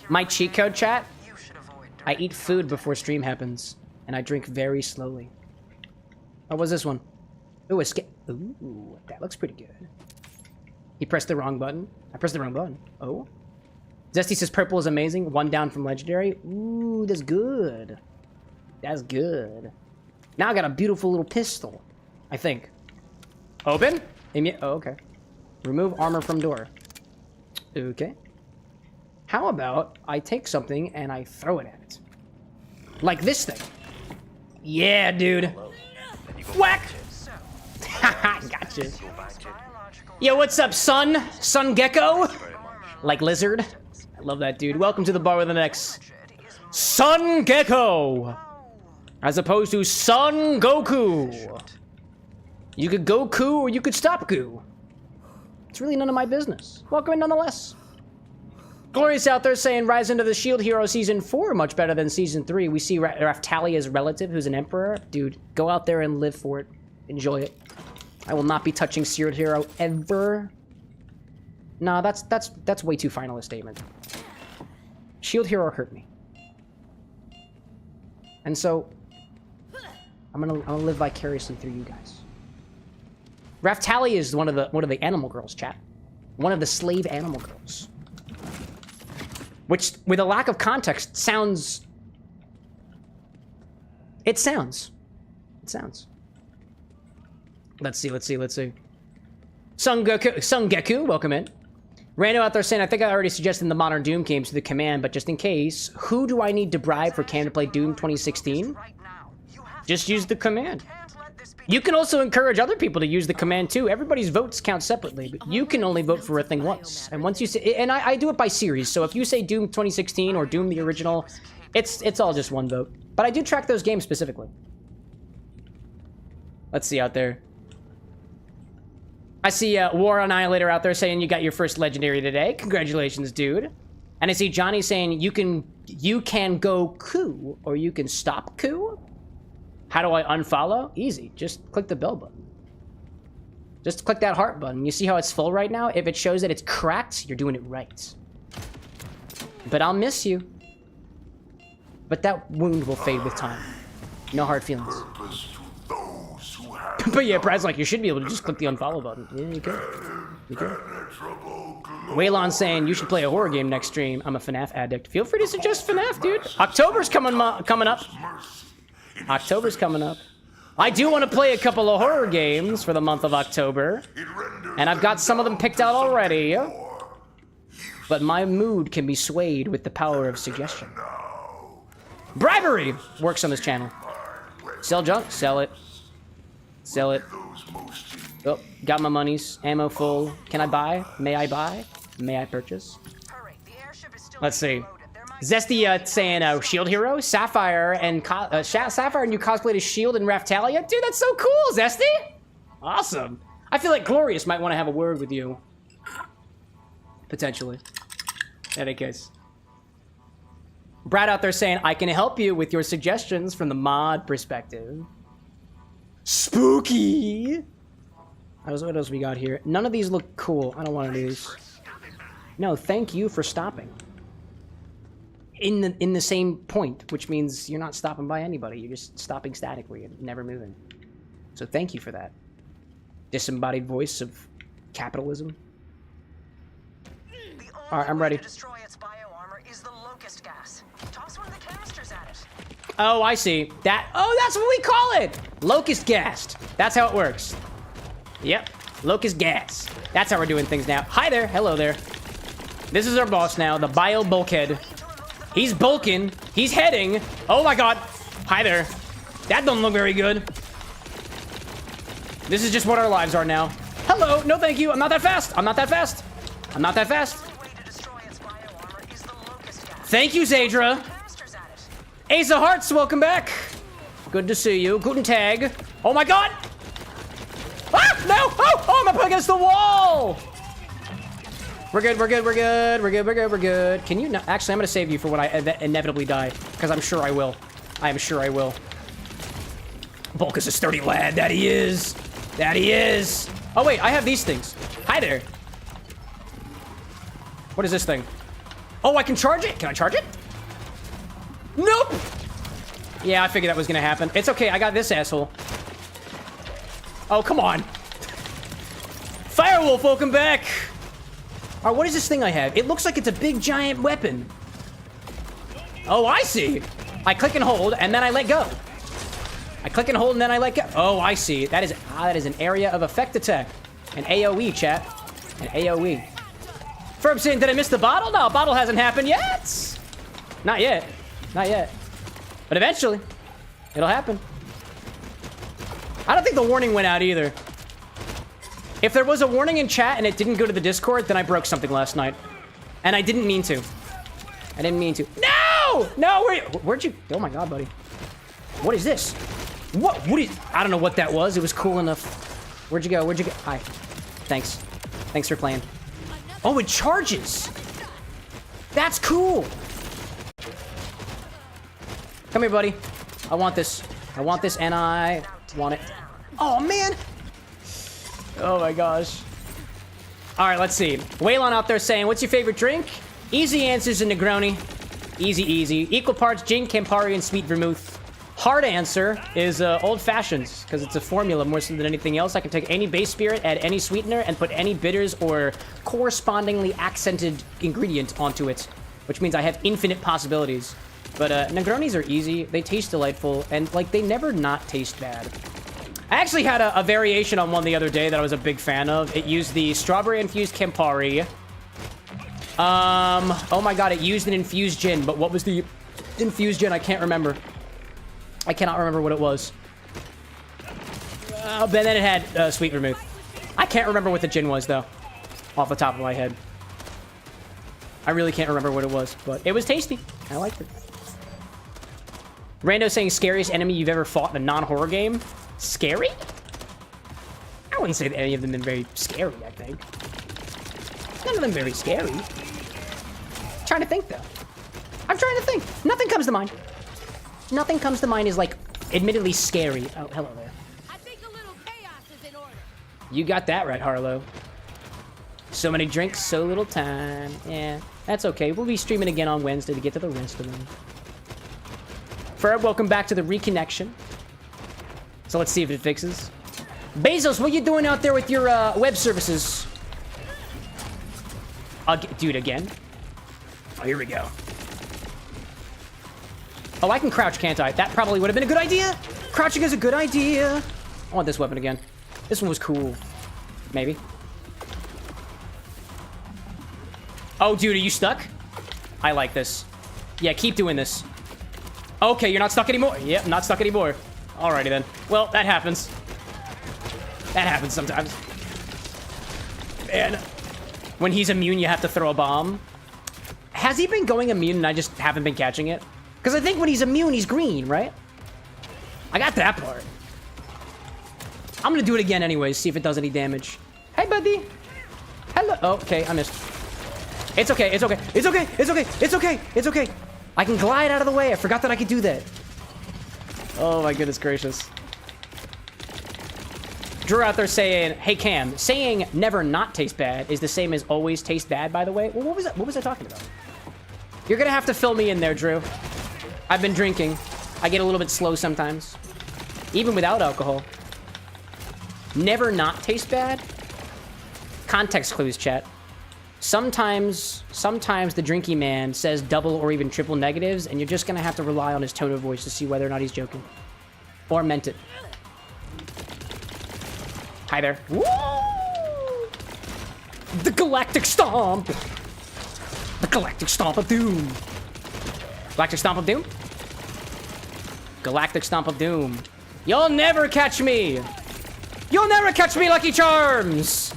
My cheat code, chat? I eat food before stream happens, and I drink very slowly. Oh, what's this one? Ooh, ooh, that looks pretty good. He pressed the wrong button. I pressed the wrong button. Oh. Zesty says purple is amazing. 1 down from legendary. Ooh, that's good. That's good. Now I got a beautiful little pistol, I think. Open? Oh, okay. Remove armor from door. Okay. How about I take something and I throw it at it? Like this thing. Yeah, dude. Whack! Haha, gotcha. Yo, what's up, son? Sun Gecko? Like lizard? I love that, dude. Welcome to the bar with an X. Sun Gecko! As opposed to Son Goku. You could Goku or you could stop Goo. It's really none of my business. Welcome in nonetheless. Glorious out there saying Rise into the Shield Hero Season 4 much better than Season 3. We see Raftalia's relative, who's an emperor. Dude, go out there and live for it. Enjoy it. I will not be touching Shield Hero ever. Nah, that's way too final a statement. Shield Hero hurt me. And so, I'm gonna live vicariously through you guys. Raftalia is one of the animal girls, chat. One of the slave animal girls. Which, with a lack of context, sounds... It sounds. Let's see. Sun Geku, welcome in. Rando out there saying, I think I already suggested the modern Doom games to the command, but just in case, who do I need to bribe for Cam to play Doom 2016? Just use the command. You can also encourage other people to use the command too. Everybody's votes count separately, but you can only vote for a thing once. And once you say, and I do it by series, so if you say Doom 2016 or Doom the original, it's all just one vote. But I do track those games specifically. Let's see out there. I see War Annihilator out there saying you got your first legendary today. Congratulations, dude. And I see Johnny saying you can go coup or you can stop coup. How do I unfollow? Easy. Just click the bell button. Just click that heart button. You see how it's full right now? If it shows that it's cracked, you're doing it right. But I'll miss you. But that wound will fade with time. No hard feelings. But yeah, Brad's like, you should be able to just click the unfollow button. Yeah, you can. You can. Waylon's saying you should play a horror game next stream. I'm a FNAF addict. Feel free to suggest FNAF, dude. October's coming up. October's coming up. I do want to play a couple of horror games for the month of October. And I've got some of them picked out already. But my mood can be swayed with the power of suggestion. Bribery works on this channel. Sell junk? Sell it. Sell it. Oh, got my monies. Ammo full. Can I buy? May I buy? May I purchase? Let's see. Zesty saying Shield Hero, Sapphire, and Sapphire and you cosplayed as Shield and Raftalia. Dude, that's so cool, Zesty. Awesome. I feel like Glorious might want to have a word with you. Potentially. In any case. Brad out there saying, I can help you with your suggestions from the mod perspective. Spooky. What else we got here? None of these look cool. I don't want any of these. No, thank you for stopping. In the same point, which means you're not stopping by anybody. You're just stopping statically and never moving. So thank you for that. Disembodied voice of capitalism. All right, I'm ready. To destroy its bioarmor is the locust gas. Toss one of the canisters at it. Oh, I see. Oh, that's what we call it! Locust gas. That's how it works. Yep. Locust gas. That's how we're doing things now. Hi there. Hello there. This is our boss now, the bio bulkhead. He's bulking. He's heading. Oh my god. Hi there. That don't look very good. This is just what our lives are now. Hello. No, thank you. I'm not that fast. I'm not that fast. I'm not that fast. Thank you, Zadra. Ace of Hearts, welcome back. Good to see you. Guten Tag. Oh my god. Ah, no. Oh, I'm up against the wall. We're good, we're good, we're good, we're good, we're good, we're good. Can you not? Actually, I'm gonna save you for when I inevitably die, because I'm sure I will. I am sure I will. Bulk is a sturdy lad, that he is. That he is. Oh wait, I have these things. Hi there. What is this thing? Oh, I can charge it? Can I charge it? Nope! Yeah, I figured that was gonna happen. It's okay, I got this asshole. Oh, come on. Firewolf, welcome back. Alright, what is this thing I have? It looks like it's a big giant weapon. Oh, I see. I click and hold, and then I let go. I click and hold, and then I let go. Oh, I see. That is an area of effect attack. An AoE, chat. An AoE. Ferb saying, did I miss the bottle? No, bottle hasn't happened yet. Not yet. Not yet. But eventually, it'll happen. I don't think the warning went out either. If there was a warning in chat and it didn't go to the Discord, then I broke something last night. And I didn't mean to. I didn't mean to. No! No, where'd you... Oh my god, buddy. What is this? What is... I don't know what that was. It was cool enough. Where'd you go? Where'd you go? Hi. Thanks. Thanks for playing. Oh, it charges! That's cool! Come here, buddy. I want this. I want this, and I want it. Oh, man! Oh my gosh. Alright, let's see. Waylon out there saying, what's your favorite drink? Easy answers a Negroni. Easy, easy. Equal parts gin, Campari, and sweet vermouth. Hard answer is old fashions, because it's a formula more so than anything else. I can take any base spirit, add any sweetener, and put any bitters or correspondingly accented ingredient onto it, which means I have infinite possibilities. But Negronis are easy, they taste delightful, and like they never not taste bad. I actually had a variation on one the other day that I was a big fan of. It used the strawberry-infused Campari. Oh my god, it used an infused gin, but what was the infused gin? I can't remember. I cannot remember what it was. But then it had sweet vermouth. I can't remember what the gin was, though, off the top of my head. I really can't remember what it was, but it was tasty. I liked it. Rando saying scariest enemy you've ever fought in a non-horror game? Scary? I wouldn't say that any of them have been very scary, I think. None of them very scary. I'm trying to think, though. I'm trying to think. Nothing comes to mind. Nothing comes to mind is, like, admittedly scary. Oh, hello there. I think a little chaos is in order. You got that right, Harlow. So many drinks, so little time. Yeah, that's okay. We'll be streaming again on Wednesday to get to the rest of them. Ferb, welcome back to the reconnection. So let's see if it fixes. Bezos, what you doing out there with your web services? Dude, again? Oh, here we go. Oh, I can crouch, can't I? That probably would have been a good idea. Crouching is a good idea. I want this weapon again. This one was cool. Maybe. Oh, dude, are you stuck? I like this. Yeah, keep doing this. Okay, you're not stuck anymore. Yep, not stuck anymore. Alrighty then. Well, that happens. That happens sometimes. And when he's immune, you have to throw a bomb. Has he been going immune and I just haven't been catching it? Because I think when he's immune, he's green, right? I got that part. I'm gonna do it again anyways, see if it does any damage. Hey, buddy. Hello. Oh, okay, I missed. It's okay, it's okay, it's okay, it's okay, it's okay, it's okay. I can glide out of the way. I forgot that I could do that. Oh my goodness gracious. Drew out there saying, hey Cam, saying never not taste bad is the same as always taste bad, by the way. Well, what was I talking about? You're gonna have to fill me in there, Drew. I've been drinking. I get a little bit slow sometimes. Even without alcohol. Never not taste bad? Context clues, chat. Sometimes the drinky man says double or even triple negatives, and you're just gonna have to rely on his tone of voice to see whether or not he's joking. Or meant it. Hi there. Woo! The Galactic Stomp! The Galactic Stomp of Doom! Galactic Stomp of Doom? Galactic Stomp of Doom. You'll never catch me! You'll never catch me, Lucky Charms!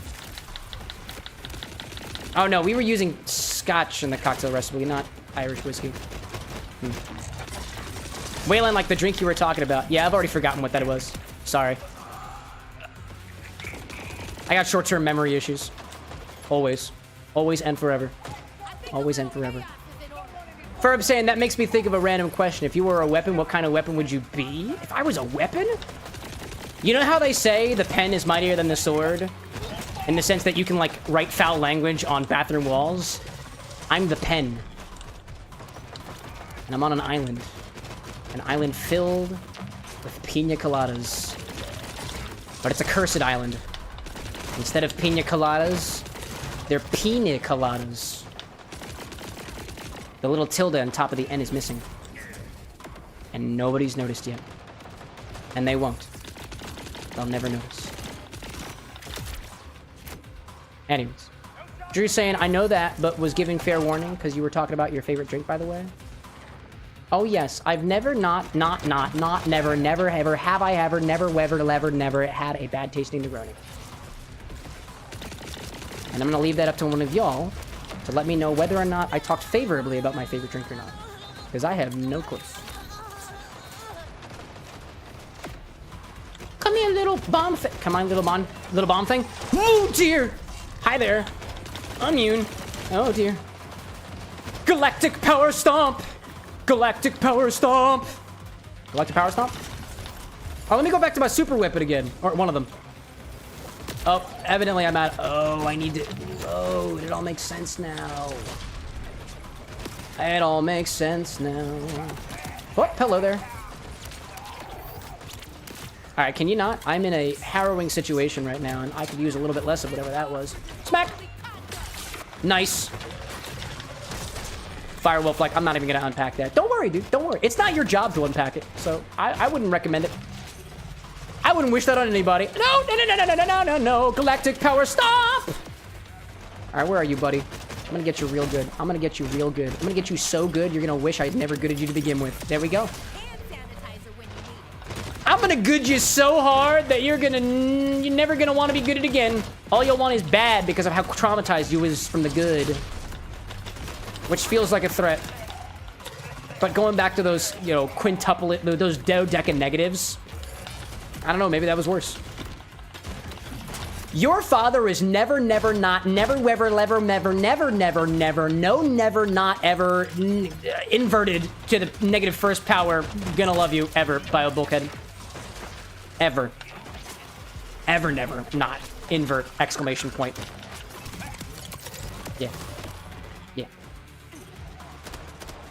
Oh no, we were using scotch in the cocktail recipe, not Irish whiskey. Waylon, like the drink you were talking about. Yeah, I've already forgotten what that was. Sorry. I got short-term memory issues. Always. Always and forever. Always and forever. Ferb saying, that makes me think of a random question. If you were a weapon, what kind of weapon would you be? If I was a weapon? You know how they say the pen is mightier than the sword? In the sense that you can, like, write foul language on bathroom walls? I'm the pen. And I'm on an island. An island filled with pina coladas. But it's a cursed island. Instead of pina coladas, they're pina coladas. The little tilde on top of the N is missing. And nobody's noticed yet. And they won't. They'll never notice. Anyways. Drew's saying, I know that, but was giving fair warning because you were talking about your favorite drink, by the way. Oh, yes. I've never never, ever, have I ever, never had a bad tasting Negroni. And I'm going to leave that up to one of y'all to let me know whether or not I talked favorably about my favorite drink or not. Because I have no clue. Come here, little bomb thing. Come on, little bomb thing. Oh, dear. Hi there. Immune. Oh, dear. Galactic Power Stomp. Galactic Power Stomp. Galactic Power Stomp? Oh, let me go back to my Super Weapon again. Or one of them. Oh, evidently I'm out. Oh, I need to... Oh, it all makes sense now. It all makes sense now. Oh, hello there. Alright, can you not? I'm in a harrowing situation right now, and I could use a little bit less of whatever that was. Smack! Nice. Firewolf, like, I'm not even gonna unpack that. Don't worry, dude. Don't worry. It's not your job to unpack it, so I wouldn't recommend it. I wouldn't wish that on anybody. No. Galactic Power Stop! Alright, where are you, buddy? I'm gonna get you real good. I'm gonna get you real good. I'm gonna get you so good, you're gonna wish I'd never gooded you to begin with. There we go. I'm gonna good you so hard that you're never gonna want to be gooded again. All you'll want is bad because of how traumatized you was from the good. Which feels like a threat. But going back to those, you know, quintuple, those dodecan negatives, I don't know, maybe that was worse. Your father is never, never, not, never, ever, never, never, never, never, never, no, never, not, ever, inverted to the negative first power, gonna love you, ever, bio bulkhead. Ever. Ever, never, not, invert, exclamation point. Yeah. Yeah.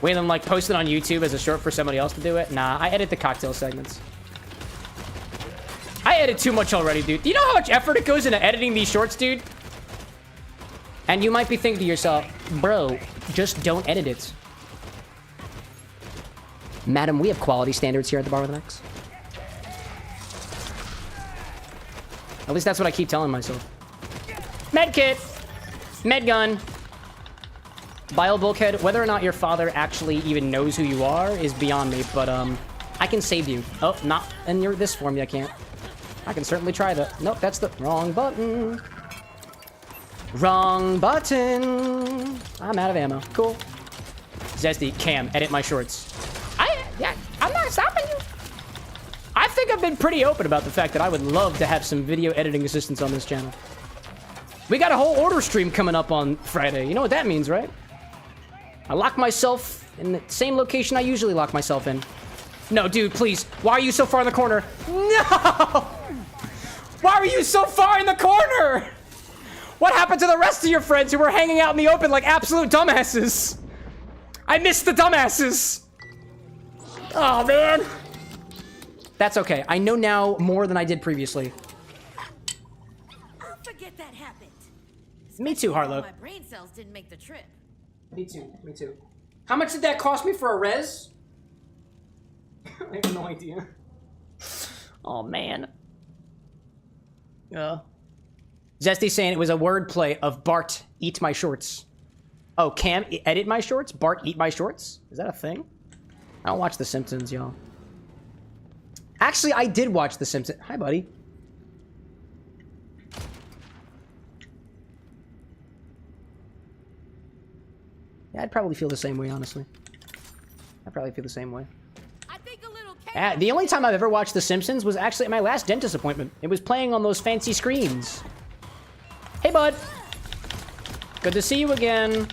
Waylon, like, posted on YouTube as a short for somebody else to do it? Nah, I edit the cocktail segments. I edit too much already, dude. Do you know how much effort it goes into editing these shorts, dude? And you might be thinking to yourself, bro, just don't edit it. Madam, we have quality standards here at the Bar with an X. At least that's what I keep telling myself. Medkit! Medgun! Bio bulkhead, whether or not your father actually even knows who you are is beyond me, but, I can save you. Oh, not in this form, I can't. I can certainly try that. Nope, that's the wrong button. Wrong button. I'm out of ammo. Cool. Zesty, Cam, edit my shorts. I'm not stopping you. I think I've been pretty open about the fact that I would love to have some video editing assistance on this channel. We got a whole order stream coming up on Friday. You know what that means, right? I lock myself in the same location I usually lock myself in. No, dude, please. Why are you so far in the corner? No! Why were you so far in the corner? What happened to the rest of your friends who were hanging out in the open like absolute dumbasses? I missed the dumbasses. Oh, man. That's okay. I know now more than I did previously. I'll forget that happened. Me too, Harlow. My brain cells didn't make the trip. Me too. Me too. How much did that cost me for a res? I have no idea. Oh, man. Zesty's saying it was a wordplay of Bart, eat my shorts. Oh, Cam, edit my shorts? Bart, eat my shorts? Is that a thing? I don't watch The Simpsons, y'all. Actually, I did watch The Simpsons. Hi, buddy. Yeah, I'd probably feel the same way, honestly. I'd probably feel the same way. I think a little The only time I've ever watched The Simpsons was actually at my last dentist appointment. It was playing on those fancy screens. Hey, bud. Good to see you again.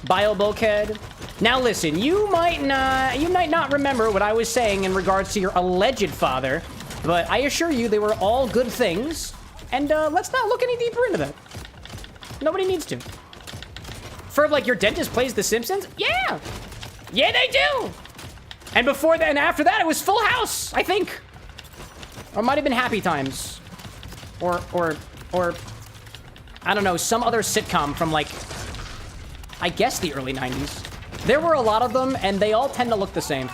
Bio Bulkhead. Now listen, you might not remember what I was saying in regards to your alleged father, but I assure you they were all good things, and let's not look any deeper into that. Nobody needs to. Ferb, like, your dentist plays The Simpsons? Yeah! Yeah, they do! And before that and after that, it was Full House, I think. Or it might have been Happy Times. Or, I don't know, some other sitcom from, like, I guess the early 90s. There were a lot of them, and they all tend to look the same.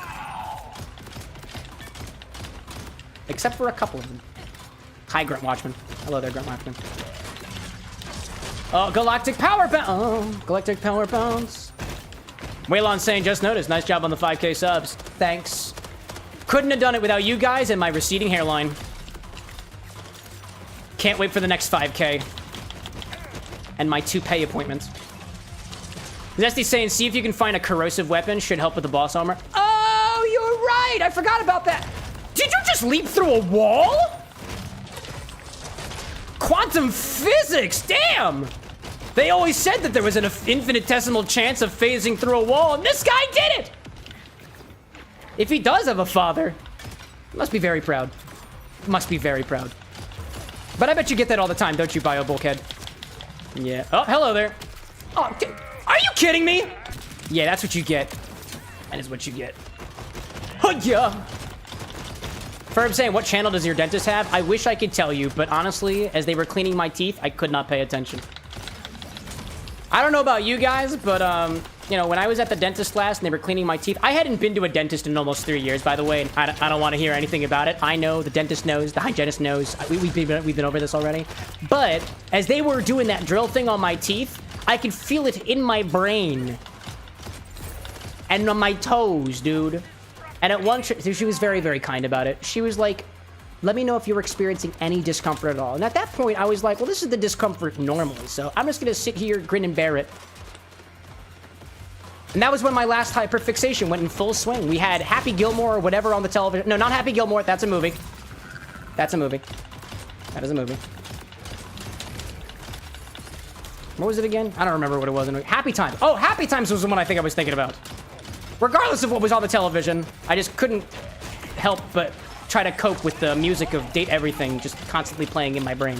Except for a couple of them. Hi, Grunt Watchman. Hello there, Grunt Watchman. Oh, Galactic Power Bounce! Oh, Galactic Power Bounce. Waylon saying, just noticed, nice job on the 5K subs. Thanks. Couldn't have done it without you guys and my receding hairline. Can't wait for the next 5K. And my toupee appointment. Zesty's saying, see if you can find a corrosive weapon. Should help with the boss armor. Oh, you're right! I forgot about that. Did you just leap through a wall? Quantum physics, damn! They always said that there was an infinitesimal chance of phasing through a wall, and this guy did it! If he does have a father, he must be very proud. Must be very proud. But I bet you get that all the time, don't you, Bio Bulkhead? Yeah. Oh, hello there. Oh, are you kidding me? Yeah, that's what you get. That is what you get. Oh, yeah. Ferb saying, what channel does your dentist have? I wish I could tell you, but honestly, as they were cleaning my teeth, I could not pay attention. I don't know about you guys, but, you know, when I was at the dentist last and they were cleaning my teeth, I hadn't been to a dentist in almost 3 years, by the way, and I don't want to hear anything about it. I know, the dentist knows, the hygienist knows. We've been over this already. But as they were doing that drill thing on my teeth, I could feel it in my brain. And on my toes, dude. And at one, she was very, very kind about it. She was like, let me know if you're experiencing any discomfort at all. And at that point, I was like, well, this is the discomfort normally, so I'm just gonna sit here, grin and bear it. And that was when my last hyperfixation went in full swing. We had Happy Gilmore or whatever on the television. No, not Happy Gilmore. That's a movie. That's a movie. That is a movie. What was it again? I don't remember what it was. Happy Times. Oh, Happy Times was the one I think I was thinking about. Regardless of what was on the television, I just couldn't help but try to cope with the music of Date Everything just constantly playing in my brain.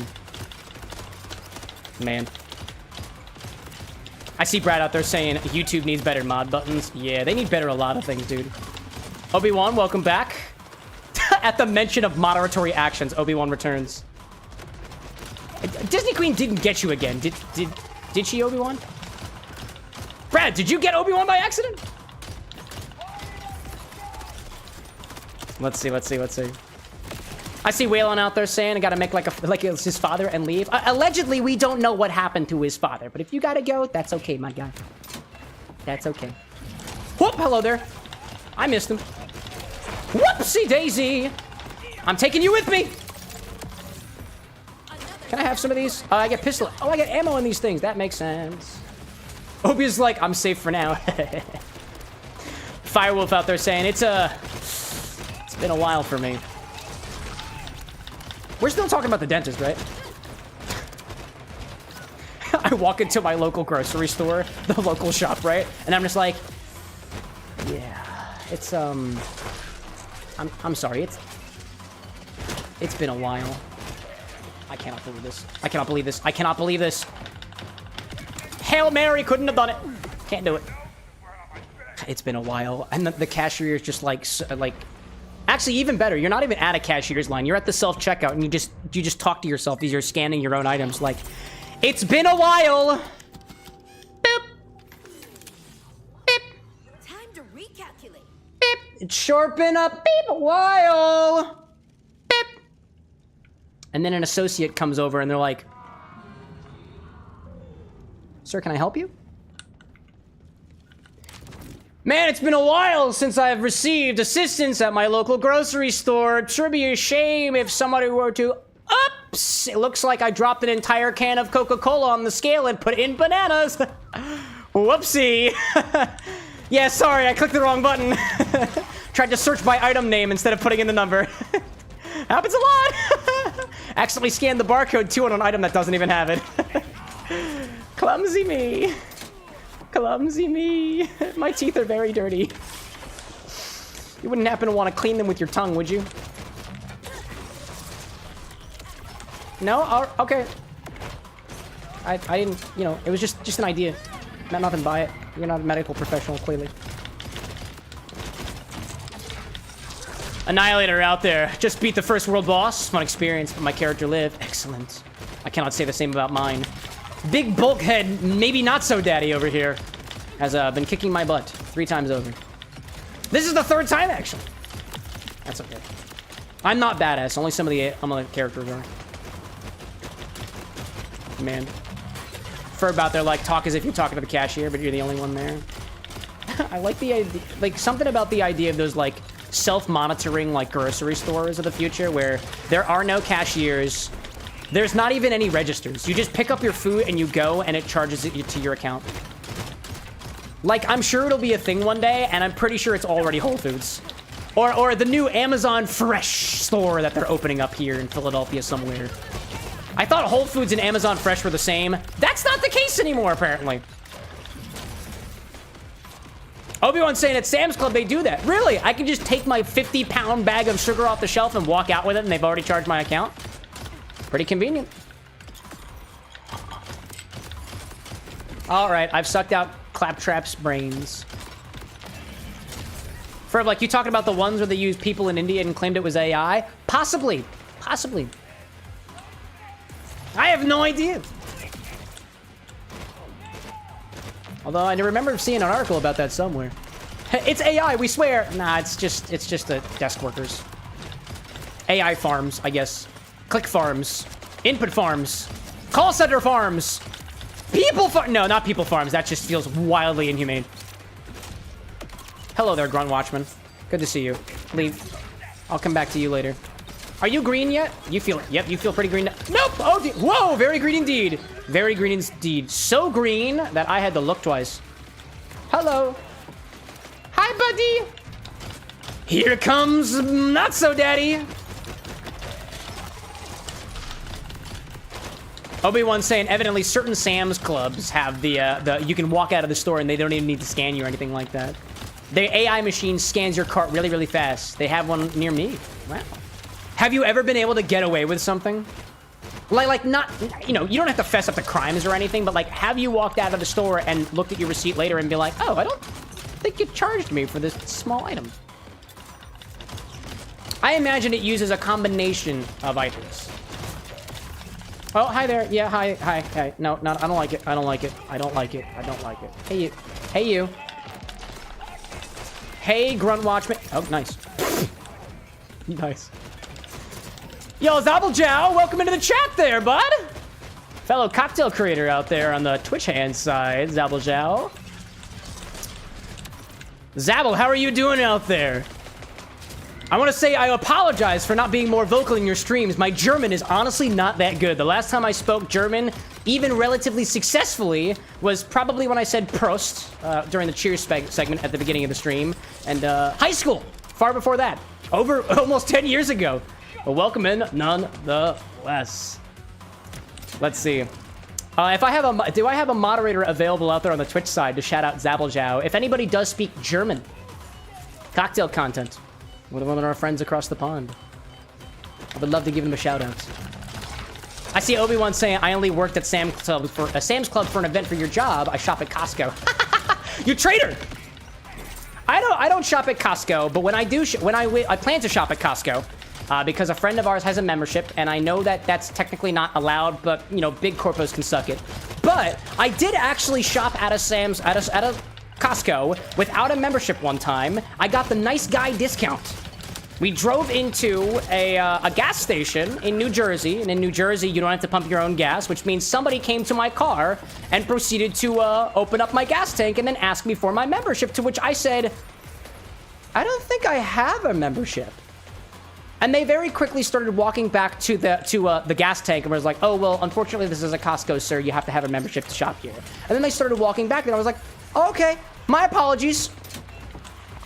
Man. I see Brad out there saying YouTube needs better mod buttons. Yeah, they need better a lot of things, dude. Obi-Wan, welcome back. At the mention of moderatory actions, Obi-Wan returns. Disney Queen didn't get you again. Did she, Obi-Wan? Brad, did you get Obi-Wan by accident? Let's see. I see Waylon out there saying I gotta make like it was his father and leave. Allegedly, we don't know what happened to his father, but if you gotta go, that's okay, my guy. That's okay. Whoop, hello there. I missed him. Whoopsie daisy. I'm taking you with me. Can I have some of these? I get pistol. Oh, I get ammo in these things. That makes sense. Obi's like, I'm safe for now. Firewolf out there saying it's been a while for me. We're still talking about the dentist, right? I walk into my local grocery store, the local shop, right? And I'm just like, yeah, it's, I'm sorry, it's been a while. I cannot believe this. I cannot believe this. I cannot believe this. Hail Mary couldn't have done it. Can't do it. It's been a while. And the cashier is just like... Actually, even better. You're not even at a cashier's line. You're at the self-checkout and you just talk to yourself as you're scanning your own items. Like, it's been a while. Beep. Beep. Time to recalculate. Beep. It's sure been a beep a while. Beep. And then an associate comes over and they're like, "Sir, can I help you?" "Man, it's been a while since I've received assistance at my local grocery store. It sure be a shame if somebody were to... Oops! It looks like I dropped an entire can of Coca-Cola on the scale and put in bananas. Whoopsie. Yeah, sorry, I clicked the wrong button. Tried to search by item name instead of putting in the number. Happens a lot. Accidentally scanned the barcode too on an item that doesn't even have it. Clumsy me. Clumsy me. My teeth are very dirty. You wouldn't happen to want to clean them with your tongue, would you? No? Oh, okay. I didn't, you know, it was just an idea. Not nothing by it. You're not a medical professional, clearly. Annihilator out there. Just beat the first world boss. Fun experience, but my character lived. Excellent. I cannot say the same about mine. Big bulkhead, maybe not so daddy over here, has been kicking my butt 3 times over. This is the 3rd time, actually. That's okay. I'm not badass. Only some of the characters are. Man. Ferb out there, like, talk as if you're talking to the cashier, but you're the only one there. I like the idea, like, something about the idea of those, like, self-monitoring, like, grocery stores of the future where there are no cashiers. There's not even any registers. You just pick up your food and you go and it charges it to your account. Like, I'm sure it'll be a thing one day, and I'm pretty sure it's already Whole Foods. Or the new Amazon Fresh store that they're opening up here in Philadelphia somewhere. I thought Whole Foods and Amazon Fresh were the same. That's not the case anymore, apparently. Obi-Wan's saying at Sam's Club they do that. Really? I can just take my 50-pound bag of sugar off the shelf and walk out with it and they've already charged my account? Pretty convenient. All right, I've sucked out Claptrap's brains. Ferb, like, you talking about the ones where they used people in India and claimed it was AI? Possibly. Possibly. I have no idea. Although I remember seeing an article about that somewhere. It's AI, we swear. Nah, it's just the desk workers. AI farms, I guess. Click farms. Input farms. Call center farms. People farm. No, not people farms. That just feels wildly inhumane. Hello there, Grunt Watchman. Good to see you. Leave. I'll come back to you later. Are you green yet? You feel it. Yep, you feel pretty green. Nope. Oh, whoa, very green indeed. Very green indeed. So green that I had to look twice. Hello. Hi, buddy. Here comes Not So Daddy. Obi-Wan's saying evidently certain Sam's Clubs have the you can walk out of the store and they don't even need to scan you or anything like that. The AI machine scans your cart really, really fast. They have one near me. Wow. Have you ever been able to get away with something? Like not, you know, you don't have to fess up to crimes or anything, but like, have you walked out of the store and looked at your receipt later and be like, oh, I don't think you charged me for this small item? I imagine it uses a combination of items. Oh, hi there. Yeah, hi. No, I don't like it. I don't like it. I don't like it. I don't like it. Hey, you. Hey, you. Hey, Grunt Watchman. Oh, nice. Nice. Yo, Zabblejow, welcome into the chat there, bud. Fellow cocktail creator out there on the Twitch hand side, Zabblejow. Zabble, how are you doing out there? I want to say I apologize for not being more vocal in your streams. My German is honestly not that good. The last time I spoke German, even relatively successfully, was probably when I said Prost during the Cheers segment at the beginning of the stream. And high school, far before that. Over almost 10 years ago. But welcome in nonetheless. Let's see. If I have do I have a moderator available out there on the Twitch side to shout out Zabblejow? If anybody does speak German, cocktail content with one of our friends across the pond, I would love to give them a shout out. I see Obi-Wan saying, I only worked at Sam's Club for an event for your job. I shop at Costco. You traitor! I don't shop at Costco, but when I do, I plan to shop at Costco. Because a friend of ours has a membership, and I know that that's technically not allowed, but, you know, big corpos can suck it. But I did actually shop at a Costco without a membership one time. I got the nice guy discount. We drove into a gas station in New Jersey, and in New Jersey, you don't have to pump your own gas, which means somebody came to my car and proceeded to open up my gas tank and then ask me for my membership, to which I said, I don't think I have a membership. And they very quickly started walking back to the gas tank and was like, oh, well, unfortunately, this is a Costco, sir. You have to have a membership to shop here. And then they started walking back, and I was like, oh, okay, my apologies.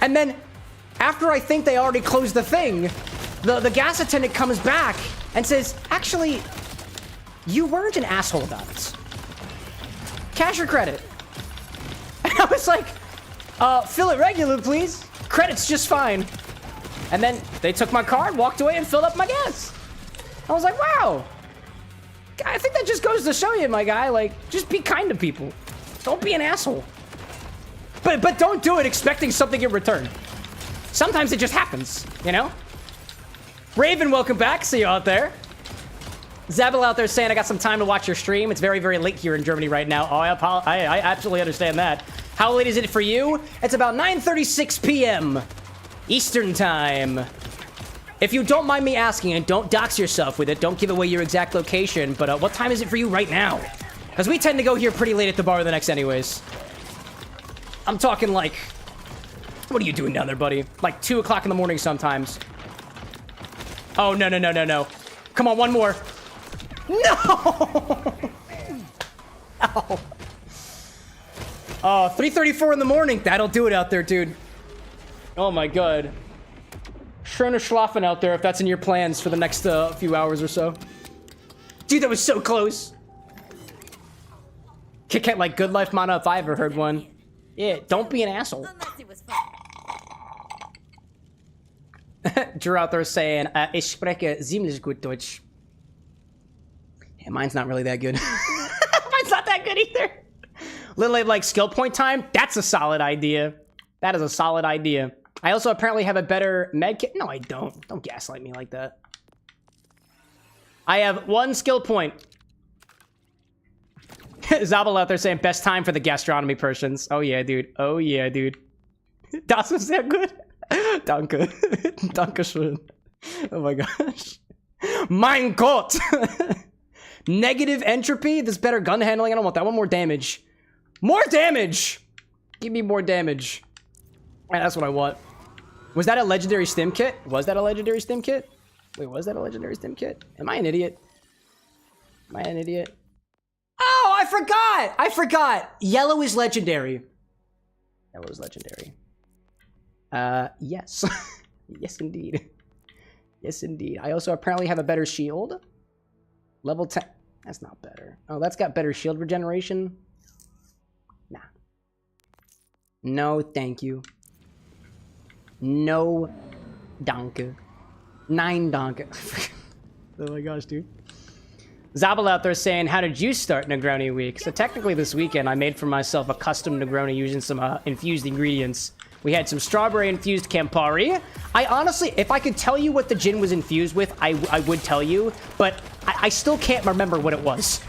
And then after I think they already closed the thing, the gas attendant comes back and says, actually, you weren't an asshole about it. Cash or credit? And I was like, fill it regular, please. Credit's just fine. And then they took my card, walked away, and filled up my gas. I was like, wow. I think that just goes to show you, my guy, like, just be kind to people. Don't be an asshole. But don't do it expecting something in return. Sometimes it just happens, you know? Raven, welcome back. See you out there. Zabel out there saying, I got some time to watch your stream. It's very, very late here in Germany right now. Oh, I absolutely understand that. How late is it for you? It's about 9:36 p.m. Eastern time. If you don't mind me asking, and don't dox yourself with it, don't give away your exact location, but what time is it for you right now? Because we tend to go here pretty late at the bar the next anyways. I'm talking like, what are you doing down there, buddy? Like 2 o'clock in the morning sometimes. Oh, no, no, no, no, no. Come on, one more. No! Ow. Oh, 3:34 in the morning. That'll do it out there, dude. Oh my god. Schöner Schlafen out there if that's in your plans for the next few hours or so. Dude, that was so close. Kit Kat like Good Life Mana if I ever heard one. Yeah, don't be an asshole. Drew out there saying, ich spreche ziemlich gut Deutsch. Yeah, mine's not really that good. Mine's not that good either. Little like skill point time. That's a solid idea. That is a solid idea. I also apparently have a better med kit. No, I don't. Don't gaslight me like that. I have 1 skill point. Zabel out there saying best time for the gastronomy persons. Oh yeah, dude. Oh yeah, dude. Das ist sehr gut. Danke. Dankeschön. Oh my gosh. Mein Gott. Negative entropy. This better gun handling. I don't want that one. More damage. More damage. Give me more damage. Right, that's what I want. Was that a legendary stim kit? Was that a legendary stim kit? Wait, was that a legendary stim kit? Am I an idiot? Am I an idiot? Oh, I forgot! I forgot! Yellow is legendary. Yellow is legendary. Yes. Yes, indeed. Yes, indeed. I also apparently have a better shield. Level 10. That's not better. Oh, that's got better shield regeneration. Nah. No, thank you. No, danke. 9 danke. Oh my gosh, dude. Zabel out there saying, how did you start Negroni week? So technically this weekend, I made for myself a custom Negroni using some infused ingredients. We had some strawberry infused Campari. I honestly, if I could tell you what the gin was infused with, I would tell you, but I still can't remember what it was.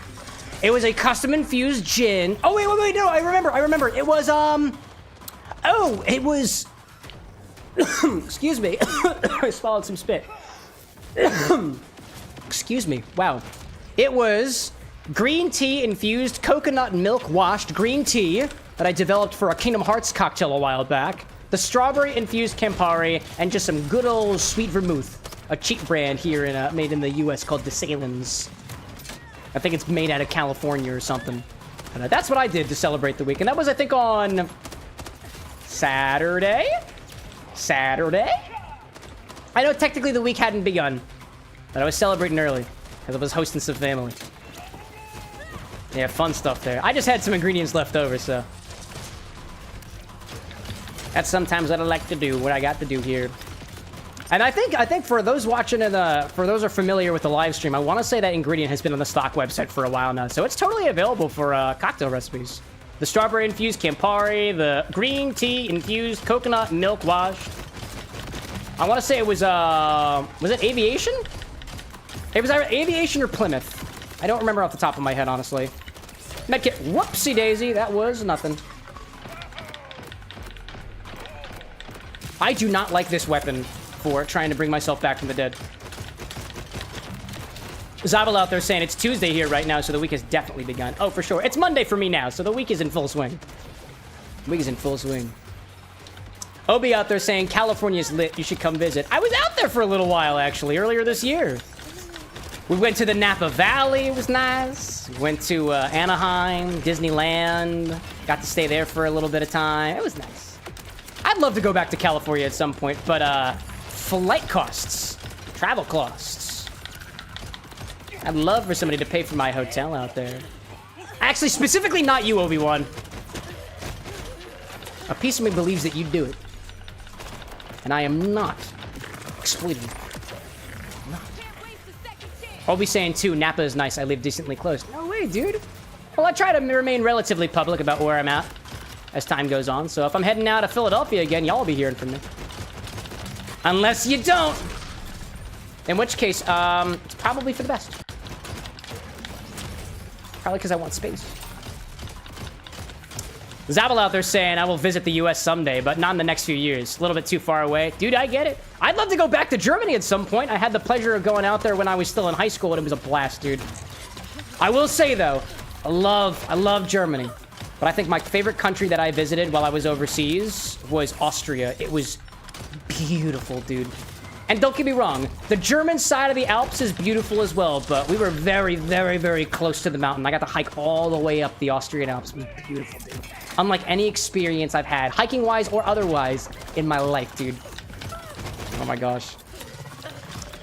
It was a custom infused gin. Oh, wait, no, I remember. It was, oh, it was, excuse me. I swallowed some spit. Excuse me, wow. It was green tea infused coconut milk washed green tea that I developed for a Kingdom Hearts cocktail a while back, the strawberry infused Campari, and just some good old sweet vermouth, a cheap brand here in made in the US called DeSalins. I think it's made out of California or something. And that's what I did to celebrate the week, and that was I think on Saturday. I know technically the week hadn't begun, but I was celebrating early because I was hosting some family. Yeah, fun stuff there. I just had some ingredients left over, so that's sometimes what I like to do, what I got to do here. And I think for those watching and for those who are familiar with the live stream, I want to say that ingredient has been on the stock website for a while now, so it's totally available for cocktail recipes. The strawberry infused Campari, the green tea infused coconut milk washed. I want to say it was it Aviation? It was either Aviation or Plymouth. I don't remember off the top of my head, honestly. Medkit, whoopsie daisy, that was nothing. I do not like this weapon for trying to bring myself back from the dead. Zabel out there saying it's Tuesday here right now, so the week has definitely begun. Oh, for sure. It's Monday for me now, so the week is in full swing. The week is in full swing. Obi out there saying California's lit. You should come visit. I was out there for a little while, actually, earlier this year. We went to the Napa Valley. It was nice. Went to Anaheim, Disneyland. Got to stay there for a little bit of time. It was nice. I'd love to go back to California at some point, but flight costs, travel costs. I'd love for somebody to pay for my hotel out there. Actually, specifically not you, Obi-Wan. A piece of me believes that you'd do it. And I am not exploiting you. Obi saying too, Napa is nice. I live decently close. No way, dude. Well, I try to remain relatively public about where I'm at as time goes on. So if I'm heading out of Philadelphia again, y'all will be hearing from me. Unless you don't. In which case, it's probably for the best. Probably because I want space. Zabel out there saying, I will visit the US someday, but not in the next few years. A little bit too far away. Dude, I get it. I'd love to go back to Germany at some point. I had the pleasure of going out there when I was still in high school, and it was a blast, dude. I will say, though, I love Germany. But I think my favorite country that I visited while I was overseas was Austria. It was beautiful, dude. And don't get me wrong, the German side of the Alps is beautiful as well, but we were very, very, very close to the mountain. I got to hike all the way up the Austrian Alps. It was beautiful, dude. Unlike any experience I've had, hiking-wise or otherwise, in my life, dude. Oh my gosh.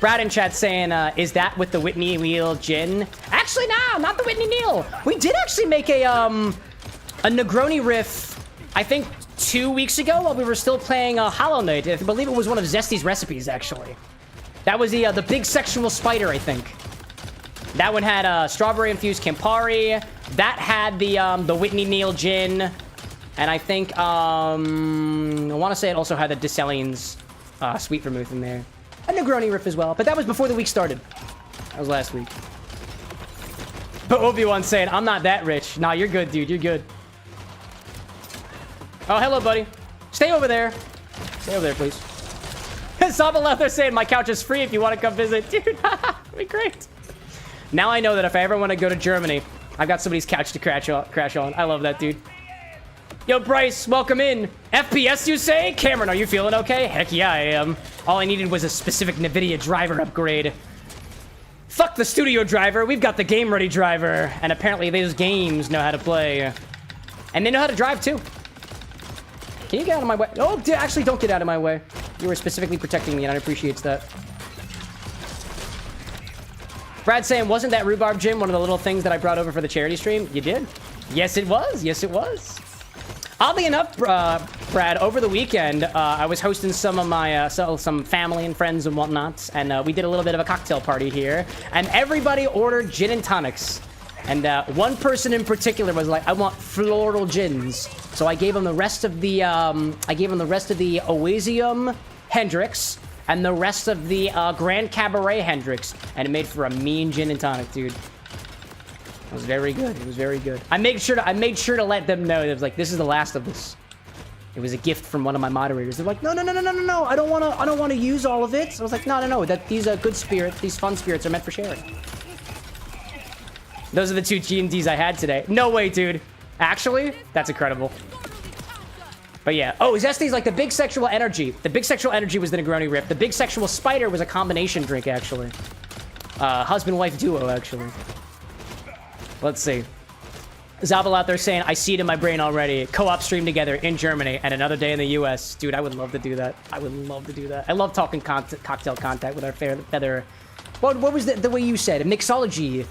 Brad in chat saying, is that with the Whitney Wheel gin? Actually, no, not the Whitney Neal. We did actually make a Negroni riff, I think, 2 weeks ago while we were still playing Hollow Knight. I believe it was one of Zesty's recipes, actually. That was the big sexual spider, I think. That one had strawberry-infused Campari. That had the Whitney Neal gin. And I think, I want to say it also had the Dessalines sweet vermouth in there. A Negroni riff as well. But that was before the week started. That was last week. But Obi-Wan saying, I'm not that rich. Nah, you're good, dude. You're good. Oh, hello, buddy. Stay over there. Stay over there, please. Zabel out there saying, my couch is free if you want to come visit. Dude, that'd be great. Now I know that if I ever want to go to Germany, I've got somebody's couch to crash on. I love that, dude. Yo, Bryce, welcome in. FPS, you say? Cameron, are you feeling okay? Heck yeah, I am. All I needed was a specific NVIDIA driver upgrade. Fuck the studio driver. We've got the game-ready driver. And apparently those games know how to play. And they know how to drive, too. Can you get out of my way? Oh, actually, don't get out of my way. You were specifically protecting me, and I appreciate that. Brad saying, wasn't that rhubarb gin one of the little things that I brought over for the charity stream? You did? Yes, it was. Yes, it was. Oddly enough, Brad, over the weekend, I was hosting some of my, some family and friends and whatnot, and we did a little bit of a cocktail party here, and everybody ordered gin and tonics. And one person in particular was like, I want floral gins. So I gave him the rest of the, Oasium Hendrix and the rest of the Grand Cabaret Hendrix, and it made for a mean gin and tonic, dude. It was very good. It was very good. I made sure to let them know that it was like, this is the last of this. It was a gift from one of my moderators. They're like, no, I don't want to use all of it. So I was like, no, that these are good spirits, these fun spirits are meant for sharing. Those are the two G&Ds I had today. No way, dude. Actually, that's incredible. But yeah. Oh, Zesty's like the big sexual energy. The big sexual energy was the Negroni Rip. The big sexual spider was a combination drink, actually. Husband-wife duo, actually. Let's see. Zabel out there saying, I see it in my brain already. Co-op stream together in Germany and another day in the US. Dude, I would love to do that. I would love to do that. I love talking cocktail contact with our feather. What was the way you said? Mixology.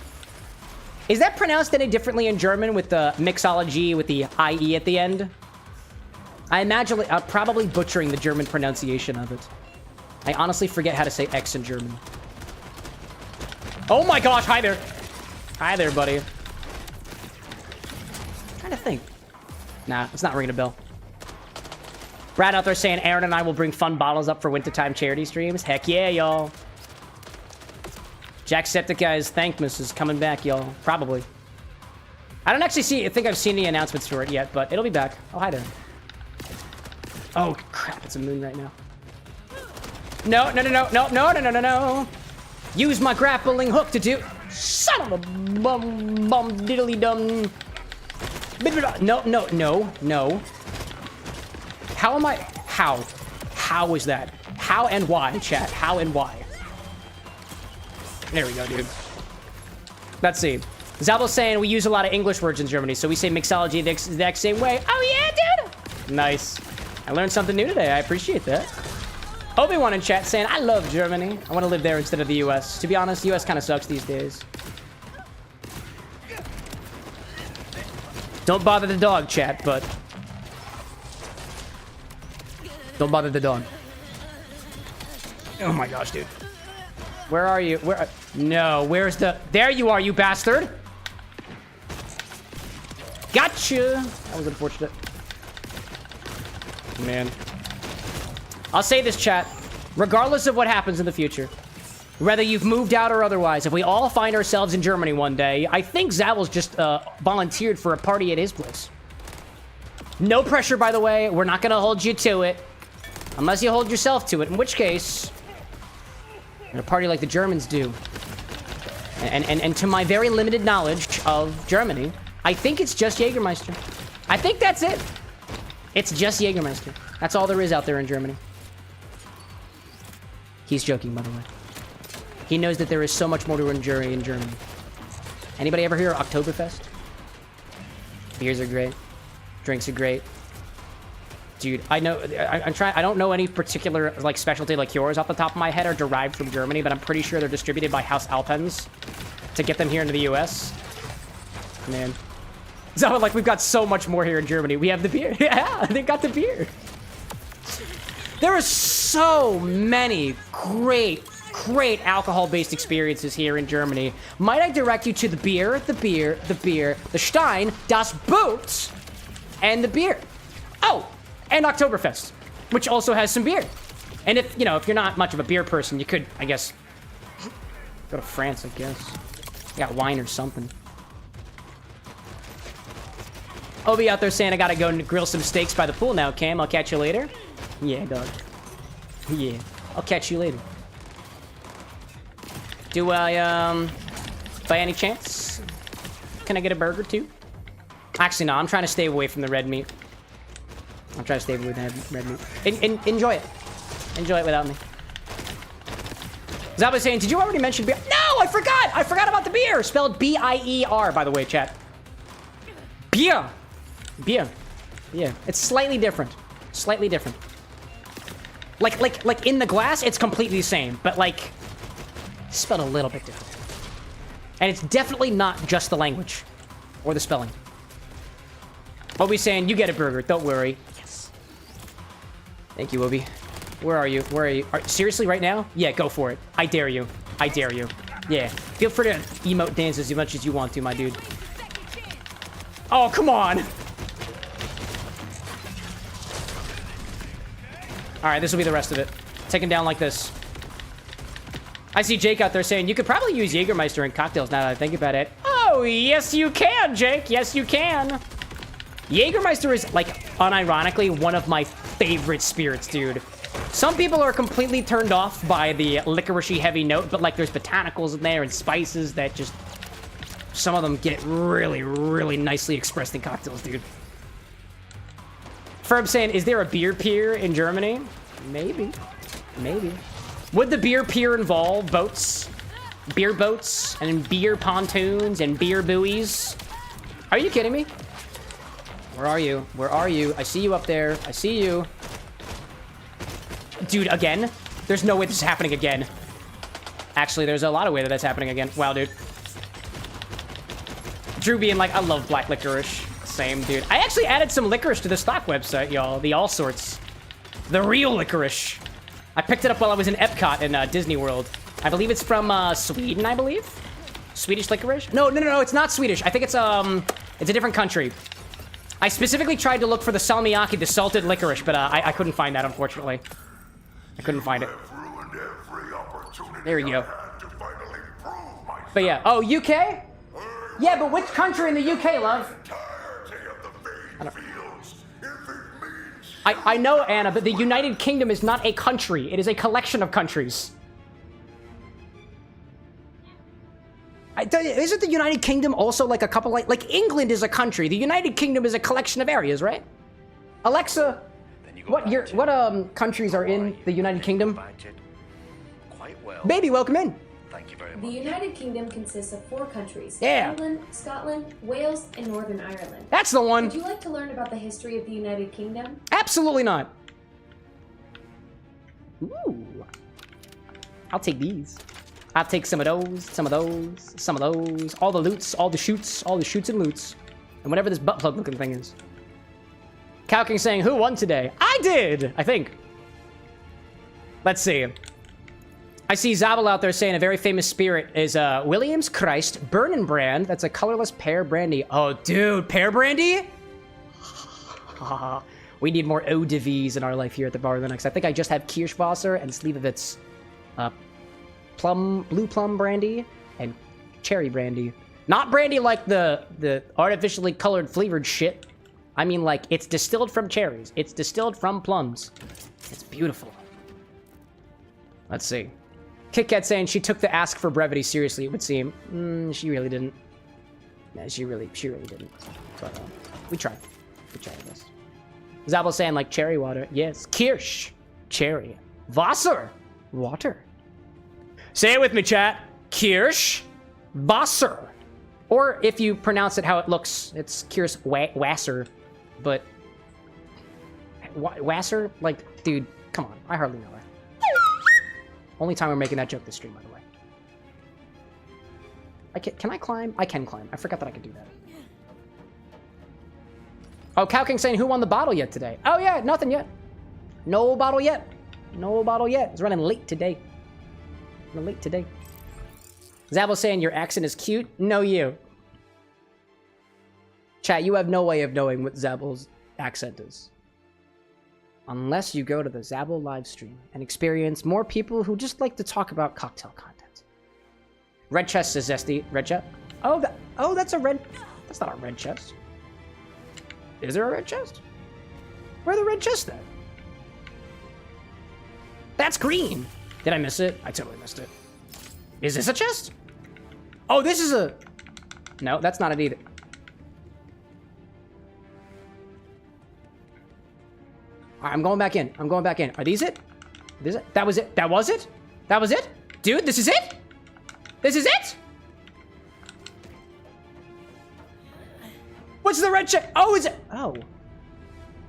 Is that pronounced any differently in German with the mixology with the IE at the end? I imagine I'm probably butchering the German pronunciation of it. I honestly forget how to say X in German. Oh my gosh, hi there. Hi there, buddy. Trying to think. Nah, it's not ringing a bell. Brad out there saying Aaron and I will bring fun bottles up for wintertime charity streams. Heck yeah, y'all. Jacksepticeye's Thankmas is coming back, y'all. Probably. I don't actually think I've seen the announcements for it yet, but it'll be back. Oh, hi there. Oh, crap. It's a moon right now. No, no, no, no, no, no, no, no, no, no. Use my grappling hook to do... Son of a bum diddly dum. No, no, no, no. How am I... How? How is that? How and why, chat? How and why? There we go, dude. Let's see. Zabel's saying we use a lot of English words in Germany, so we say mixology the exact same way. Oh, yeah, dude! Nice. I learned something new today. I appreciate that. Obi-Wan in chat saying, I love Germany. I want to live there instead of the US. To be honest, the US kind of sucks these days. Don't bother the dog, chat, but... Don't bother the dog. Oh my gosh, dude. Where are you? Where? No, where's the... There you are, you bastard! Gotcha! That was unfortunate. Man. I'll say this, chat. Regardless of what happens in the future, whether you've moved out or otherwise, if we all find ourselves in Germany one day, I think Zabel's just volunteered for a party at his place. No pressure, by the way. We're not going to hold you to it. Unless you hold yourself to it, in which case... a party like the Germans do. And to my very limited knowledge of Germany, I think it's just Jägermeister. I think that's it. It's just Jägermeister. That's all there is out there in Germany. He's joking, by the way. He knows that there is so much more to enjoy in Germany. Anybody ever hear of Oktoberfest? Beers are great. Drinks are great. Dude, I know, I don't know any particular, like, specialty liqueurs off the top of my head are derived from Germany, but I'm pretty sure they're distributed by House Alpens to get them here into the US. Man. So, like, we've got so much more here in Germany. We have the beer. Yeah, they got the beer. There are so many great alcohol-based experiences here in Germany. Might I direct you to the beer, the Stein, Das Boot, and the beer. Oh! And Oktoberfest, which also has some beer. And if, you know, if you're not much of a beer person, you could, I guess, go to France, I guess. You got wine or something. Obi out there saying I gotta go and grill some steaks by the pool now, Cam. I'll catch you later. Yeah, dog. Yeah, I'll catch you later. Do I, by any chance, can I get a burger too? Actually, no, I'm trying to stay away from the red meat. I'll try to stay with red meat. Enjoy it. Enjoy it without me. Zabba saying, did you already mention beer? No, I forgot! I forgot about the beer! Spelled B-I-E-R, by the way, chat. Beer. Beer. Yeah. It's slightly different. Slightly different. Like in the glass, it's completely the same, but like, spelled a little bit different. And it's definitely not just the language or the spelling. Obi's saying, you get a burger, don't worry. Yes. Thank you, Obi. Where are you? Where are you? Seriously, right now? Yeah, go for it. I dare you. I dare you. Yeah. Feel free to emote dance as much as you want to, my dude. Oh, come on! Alright, this will be the rest of it. Take him down like this. I see Jake out there saying, you could probably use Jägermeister in cocktails now that I think about it. Oh, yes you can, Jake! Yes you can! Jägermeister is, like, unironically, one of my favorite spirits, dude. Some people are completely turned off by the licoricey heavy note, but, like, there's botanicals in there and spices that just... Some of them get really, really nicely expressed in cocktails, dude. Ferb saying, is there a beer pier in Germany? Maybe. Maybe. Would the beer pier involve boats? Beer boats? And beer pontoons? And beer buoys? Are you kidding me? Where are you? Where are you? I see you up there. I see you. Dude, again? There's no way this is happening again. Actually, there's a lot of way that that's happening again. Wow, dude. Drew being like, I love black licorice. Same, dude. I actually added some licorice to the stock website, y'all. The all sorts. The real licorice. I picked it up while I was in Epcot in Disney World. I believe it's from Sweden, I believe. Swedish licorice? No, it's not Swedish. I think it's a different country. I specifically tried to look for the salmiakki, the salted licorice, but I couldn't find that, unfortunately. I couldn't find it. There we go. But yeah. Oh, UK? Yeah, but which country in the UK, love? I know, Anna, but the United Kingdom is not a country. It is a collection of countries. Isn't the United Kingdom also like a couple, like England is a country. The United Kingdom is a collection of areas, right? Alexa, what countries are in the United Kingdom? Quite well. Baby, welcome in. Thank you very The much. United Kingdom consists of 4 countries. Yeah. England, Scotland, Wales, and Northern Ireland. That's the one. Would you like to learn about the history of the United Kingdom? Absolutely not. Ooh. I'll take these. I'll take some of those, some of those, some of those. All the loots, all the shoots and loots. And whatever this butt plug looking thing is. Calking saying, who won today? I did, I think. Let's see. I see Zabel out there saying a very famous spirit is Williams Christ Burnin' Brand. That's a colorless pear brandy. Oh, dude, pear brandy? We need more eau de vies in our life here at the CameroxnWithAnX. I think I just have Kirschwasser and Slivovitz blue plum brandy and cherry brandy. Not brandy like the artificially colored flavored shit. I mean like it's distilled from cherries. It's distilled from plums. It's beautiful. Let's see. Kit Kat saying she took the ask for brevity seriously, it would seem. She really didn't. Yeah, she really didn't. But we tried. We tried this. Zabel saying like cherry water. Yes. Kirsch. Cherry. Wasser. Water. Say it with me, chat. Kirsch. Wasser. Or if you pronounce it how it looks, it's Kirsch Wasser. But Wasser? Like, dude, come on. I hardly know her. Only time we're making that joke this stream, by the way. Can I climb? I can climb. I forgot that I could do that. Oh, Cow King saying, who won the bottle yet today? Oh, yeah, nothing yet. No bottle yet. No bottle yet. It's running late today. Running late today. Zabel saying, your accent is cute? No, you. Chat, you have no way of knowing what Zabel's accent is. Unless you go to the Zabel live stream and experience more people who just like to talk about cocktail content. Red chest says Zesty. Red chest? Oh, that's a red... That's not a red chest. Is there a red chest? Where are the red chests at? That's green. Did I miss it? I totally missed it. Is this a chest? Oh, this is a... No, that's not it either. All right, I'm going back in. I'm going back in. Are these it? This it? That was it. That was it? That was it? Dude, this is it? This is it? What's the red check? Oh, is it? Oh.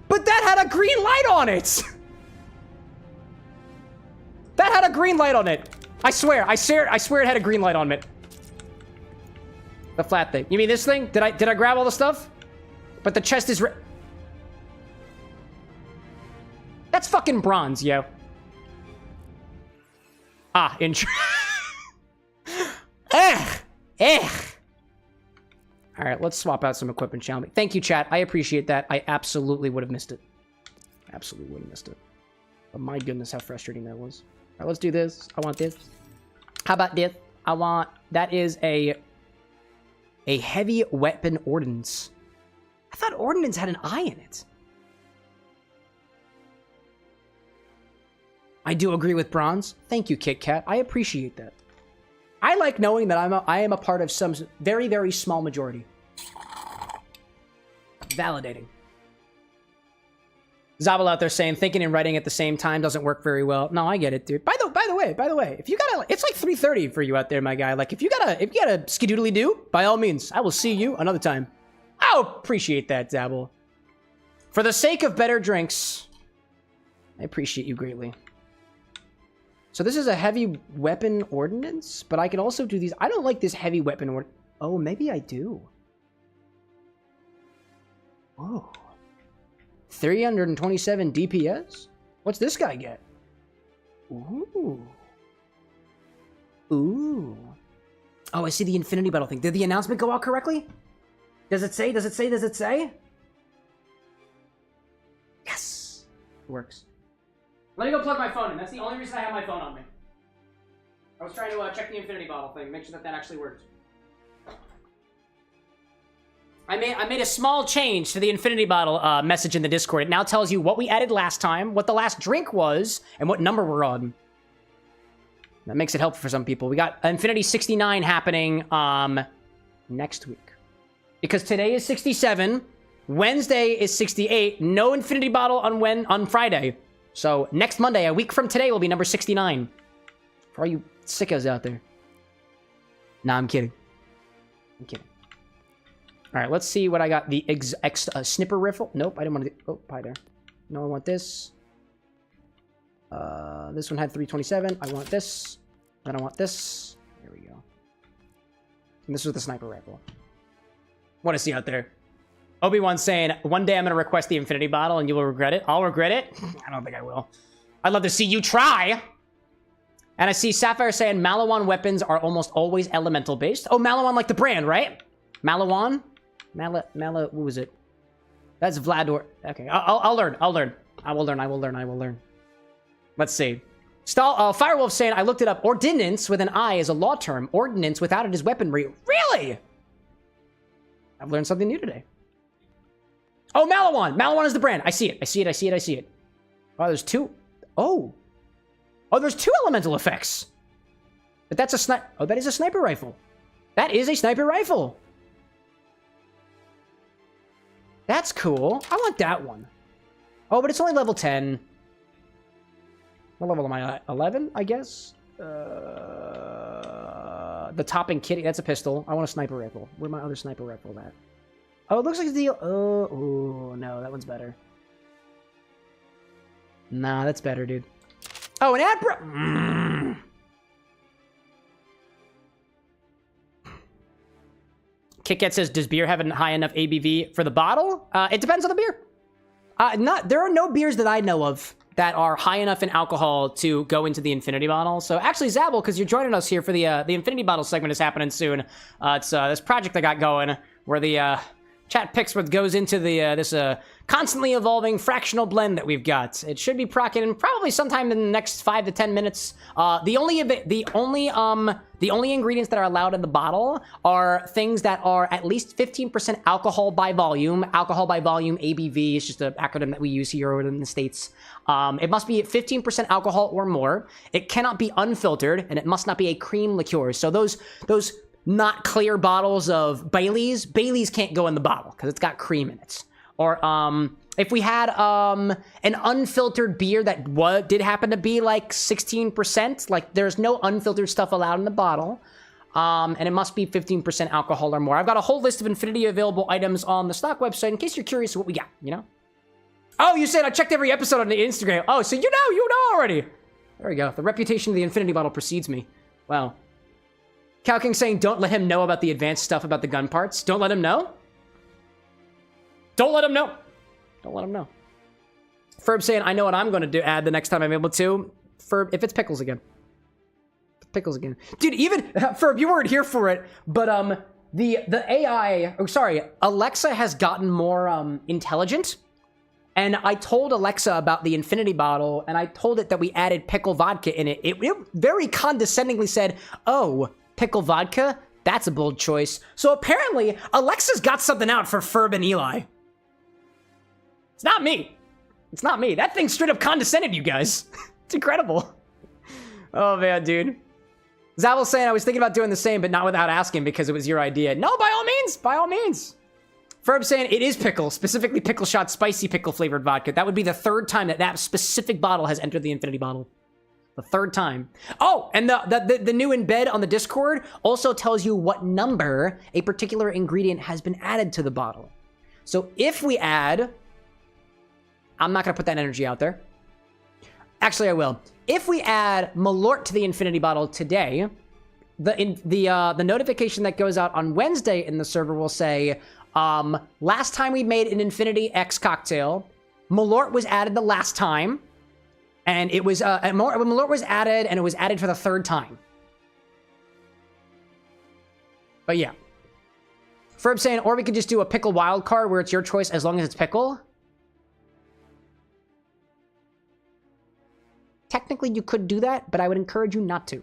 But that had a green light on it. That had a green light on it. I swear it had a green light on it. The flat thing. You mean this thing? Did I grab all the stuff? But the chest is That's fucking bronze, yo. Ah, intro. All right, let's swap out some equipment, shall we? Thank you, chat. I appreciate that. I absolutely would have missed it. Absolutely would have missed it. But my goodness, how frustrating that was. All right, let's do this. I want this. How about this? I want... That is a heavy weapon ordnance. I thought ordnance had an I in it. I do agree with bronze. Thank you, Kit Kat. I appreciate that. I like knowing that I am a part of some very, very small majority. Validating. Zabel out there saying thinking and writing at the same time doesn't work very well. No, I get it, dude. By the way, if you gotta, it's like 3:30 for you out there, my guy. Like if you gotta skidoodly do, by all means, I will see you another time. I'll appreciate that, Zabel. For the sake of better drinks, I appreciate you greatly. So this is a heavy weapon ordnance, but I can also do these. I don't like this heavy weapon Oh, maybe I do. Oh. 327 DPS? What's this guy get? Ooh. Ooh. Oh, I see the infinity bottle thing. Did the announcement go out correctly? Does it say? Does it say? Does it say? Yes. It works. Let me go plug my phone in. That's the only reason I have my phone on me. I was trying to check the infinity bottle thing, make sure that that actually worked. I made a small change to the infinity bottle message in the Discord. It now tells you what we added last time, what the last drink was, and what number we're on. That makes it helpful for some people. We got Infinity 69 happening next week. Because today is 67, Wednesday is 68, no infinity bottle on Friday. So next Monday, a week from today, will be number 69. For all you sickos out there. Nah, I'm kidding. I'm kidding. All right, let's see what I got. The snipper rifle. Nope, I didn't want to do... Oh, pie there. No, I want this. This one had 327. I want this. Then I want this. There we go. And this was the sniper rifle. What to see out there? Obi-Wan saying, one day I'm going to request the infinity bottle and you will regret it. I'll regret it? I don't think I will. I'd love to see you try. And I see Sapphire saying Malawan weapons are almost always elemental based. Oh, Malawan like the brand, right? Malawan? What was it? That's Vlador. Okay, I'll learn. I will learn. Let's see. Firewolf saying, I looked it up. Ordinance with an I is a law term. Ordinance without it is weaponry. Really? I've learned something new today. Oh, Malawan. Malawan is the brand. I see it. Oh, there's two. Oh, there's two elemental effects. But that's a sniper. Oh, that is a sniper rifle. That is a sniper rifle. That's cool. I want that one. Oh, but it's only level 10. What level am I at? 11, I guess? The topping kitty. That's a pistol. I want a sniper rifle. Where's my other sniper rifle at? Oh, it looks like the... Oh, no. That one's better. Nah, that's better, dude. Oh, an ad... KitKat says, does beer have a high enough ABV for the bottle? It depends on the beer. There are no beers that I know of that are high enough in alcohol to go into the infinity bottle. So actually, Zabel, because you're joining us here for the infinity bottle segment is happening soon. It's this project I got going where the chat picks what goes into the this constantly evolving fractional blend that we've got. It should be procking probably sometime in the next 5 to 10 minutes. The only ingredients that are allowed in the bottle are things that are at least 15% alcohol by volume. Alcohol by volume, ABV, is just an acronym that we use here in the States. It must be 15% alcohol or more. It cannot be unfiltered, and it must not be a cream liqueur. So those not clear bottles of Baileys can't go in the bottle because it's got cream in it. Or if we had an unfiltered beer that did happen to be like 16%, like there's no unfiltered stuff allowed in the bottle, and it must be 15% alcohol or more. I've got a whole list of Infinity available items on the stock website in case you're curious what we got, you know? Oh, you said I checked every episode on the Instagram. Oh, so you know already. There we go. The reputation of the Infinity bottle precedes me. Wow. Cow King saying, don't let him know about the advanced stuff about the gun parts. Don't let him know? Don't let him know. Don't let him know. Ferb saying, I know what I'm going to add the next time I'm able to. Ferb, if it's pickles again. Pickles again. Dude, even, Ferb, you weren't here for it, but the AI, Alexa has gotten more intelligent. And I told Alexa about the Infinity bottle, and I told it that we added pickle vodka in it. It very condescendingly said, oh, pickle vodka? That's a bold choice. So apparently, Alexa's got something out for Ferb and Eli. It's not me. It's not me. That thing straight up condescended, you guys. It's incredible. Oh, man, dude. Zavel's saying, I was thinking about doing the same, but not without asking because it was your idea. No, by all means. By all means. Ferb saying, it is pickle, specifically pickle shot, spicy pickle flavored vodka. That would be the third time that specific bottle has entered the Infinity bottle. The third time. Oh, and the new embed on the Discord also tells you what number a particular ingredient has been added to the bottle. So if we add... I'm not going to put that energy out there. Actually, I will. If we add Malort to the Infinity bottle today, the notification that goes out on Wednesday in the server will say, last time we made an Infinity X cocktail, Malort was added the last time. And it was, Malort was added, and it was added for the 3rd time. But yeah. Ferb saying, or we could just do a pickle wild card where it's your choice as long as it's pickle. Technically, you could do that, but I would encourage you not to.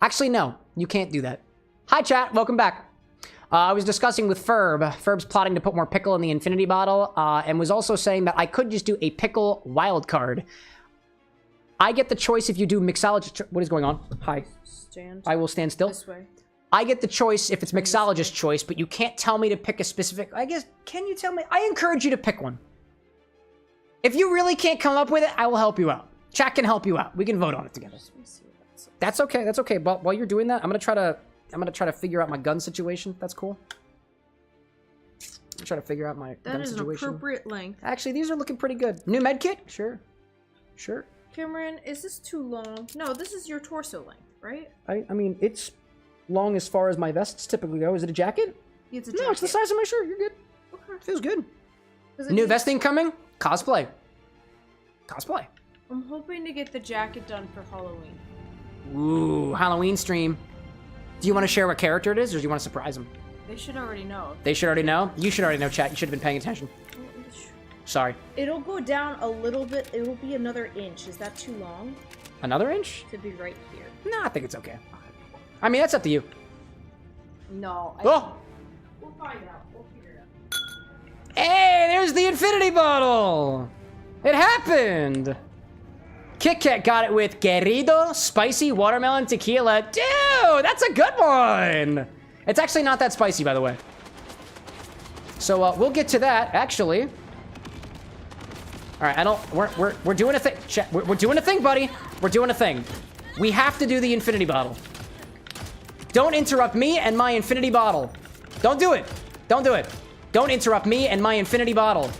Actually, no. You can't do that. Hi, chat. Welcome back. I was discussing with Ferb. Ferb's plotting to put more pickle in the infinity bottle, and was also saying that I could just do a pickle wild card. I get the choice if you do mixologist... What is going on? Hi. Stand. I will stand still. This way. I get the choice if it's mixologist choice, but you can't tell me to pick a specific... I guess, can you tell me? I encourage you to pick one. If you really can't come up with it, I will help you out. Chat can help you out. We can vote on it together. That's okay. That's okay. But while you're doing that, I'm gonna try to figure out my gun situation. That's cool. I'm trying to figure out my gun situation. That is an appropriate length. Actually, these are looking pretty good. New med kit? Sure. Sure. Cameron, is this too long? No, this is your torso length, right? I mean, it's long as far as my vests typically go. Is it a jacket? It's a jacket. No, it's the size of my shirt. You're good. Okay. Feels good. New vesting coming? Cosplay. Cosplay. I'm hoping to get the jacket done for Halloween. Ooh, Halloween stream. Do you want to share what character it is, or do you want to surprise them? They should already know. They should already know? You should already know, chat. You should have been paying attention. Sorry. It'll go down a little bit. It'll be another inch. Is that too long? Another inch? To be right here. No, I think it's okay. I mean, that's up to you. No. Oh! We'll find out. We'll figure it out. Hey, there's the infinity bottle! It happened! Kit Kat got it with Querido Spicy Watermelon Tequila. Dude, that's a good one! It's actually not that spicy, by the way. So, we'll get to that, actually. Alright, we're doing a thing. We're doing a thing, buddy. We're doing a thing. We have to do the infinity bottle. Don't interrupt me and my infinity bottle. Don't do it. Don't do it. Don't interrupt me and my infinity bottle.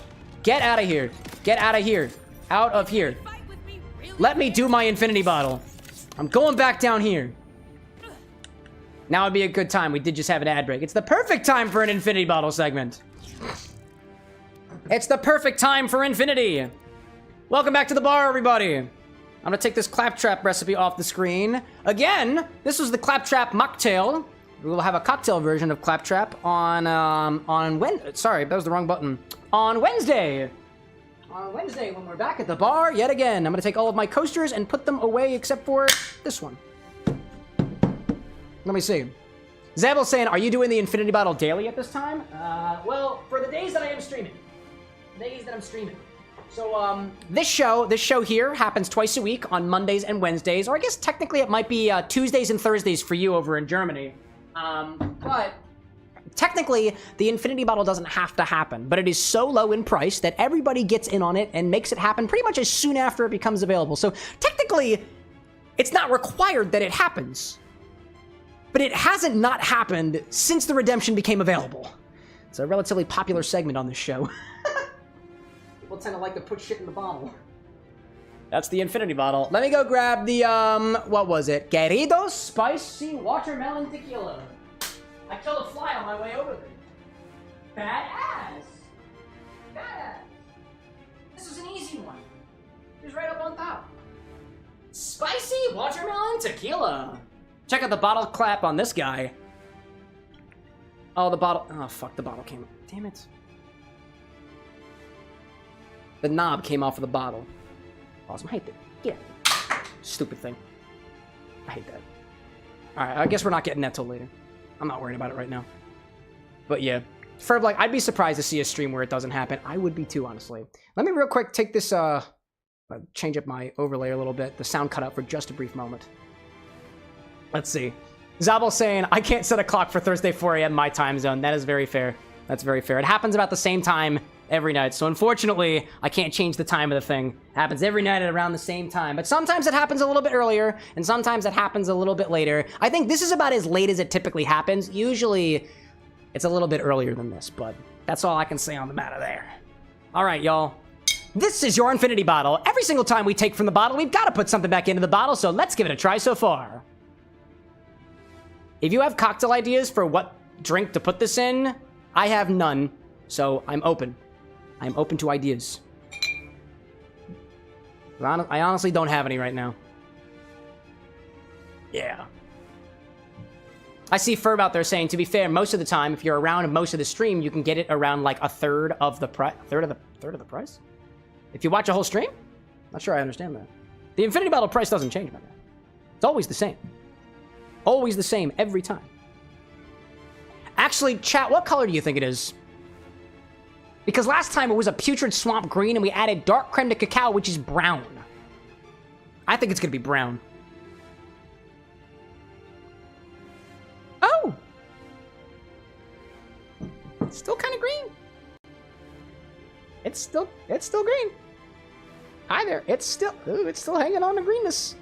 Get out of here. Get out of here. Out of here. Let me do my infinity bottle. I'm going back down here. Now would be a good time. We did just have an ad break. It's the perfect time for an infinity bottle segment. It's the perfect time for infinity. Welcome back to the bar, everybody. I'm gonna take this Claptrap recipe off the screen. Again, this was the Claptrap Mocktail. We will have a cocktail version of Claptrap on Wednesday. Sorry, that was the wrong button. On Wednesday. On Wednesday, when we're back at the bar yet again. I'm gonna take all of my coasters and put them away except for this one. Let me see. Zabel's saying, are you doing the infinity bottle daily at this time? Well, for the days that I am streaming. Days that I'm streaming. So, this show here happens twice a week on Mondays and Wednesdays, or I guess technically it might be Tuesdays and Thursdays for you over in Germany. But technically, the infinity bottle doesn't have to happen, but it is so low in price that everybody gets in on it and makes it happen pretty much as soon after it becomes available. So technically, it's not required that it happens, but it hasn't not happened since the redemption became available. It's a relatively popular segment on this show. People tend to like to put shit in the bottle. That's the infinity bottle. Let me go grab the, what was it? Querido Spicy Watermelon Tequila. I killed a fly on my way over there. Badass. Badass. This is an easy one. It's right up on top. Spicy Watermelon Tequila. Check out the bottle clap on this guy. Oh, the bottle. Oh, fuck. The bottle came. Damn it. The knob came off of the bottle. Awesome. I hate that. Yeah. Stupid thing. I hate that. Alright, I guess we're not getting that till later. I'm not worried about it right now. But yeah. Ferb, like, I'd be surprised to see a stream where it doesn't happen. I would be too, honestly. Let me real quick take this, change up my overlay a little bit. The sound cut out for just a brief moment. Let's see. Zabel saying, I can't set a clock for Thursday 4 a.m. my time zone. That is very fair. That's very fair. It happens about the same time every night. So unfortunately, I can't change the time of the thing. It happens every night at around the same time. But sometimes it happens a little bit earlier, and sometimes it happens a little bit later. I think this is about as late as it typically happens. Usually, it's a little bit earlier than this, but that's all I can say on the matter there. All right, y'all. This is your infinity bottle. Every single time we take from the bottle, we've got to put something back into the bottle, so let's give it a try so far. If you have cocktail ideas for what drink to put this in, I have none, so I'm open. I'm open to ideas. I honestly don't have any right now. Yeah. I see Ferb out there saying, to be fair, most of the time, if you're around most of the stream, you can get it around like a third of the price. Third of the price? If you watch a whole stream? Not sure I understand that. The Infinity Bottle price doesn't change, my man. It's always the same. Always the same every time. Actually, chat, what color do you think it is? Because last time it was a putrid swamp green and we added dark creme de cacao, which is brown. I think it's gonna be brown. Oh! It's still kind of green. It's still green. Hi there. It's still hanging on to greenness.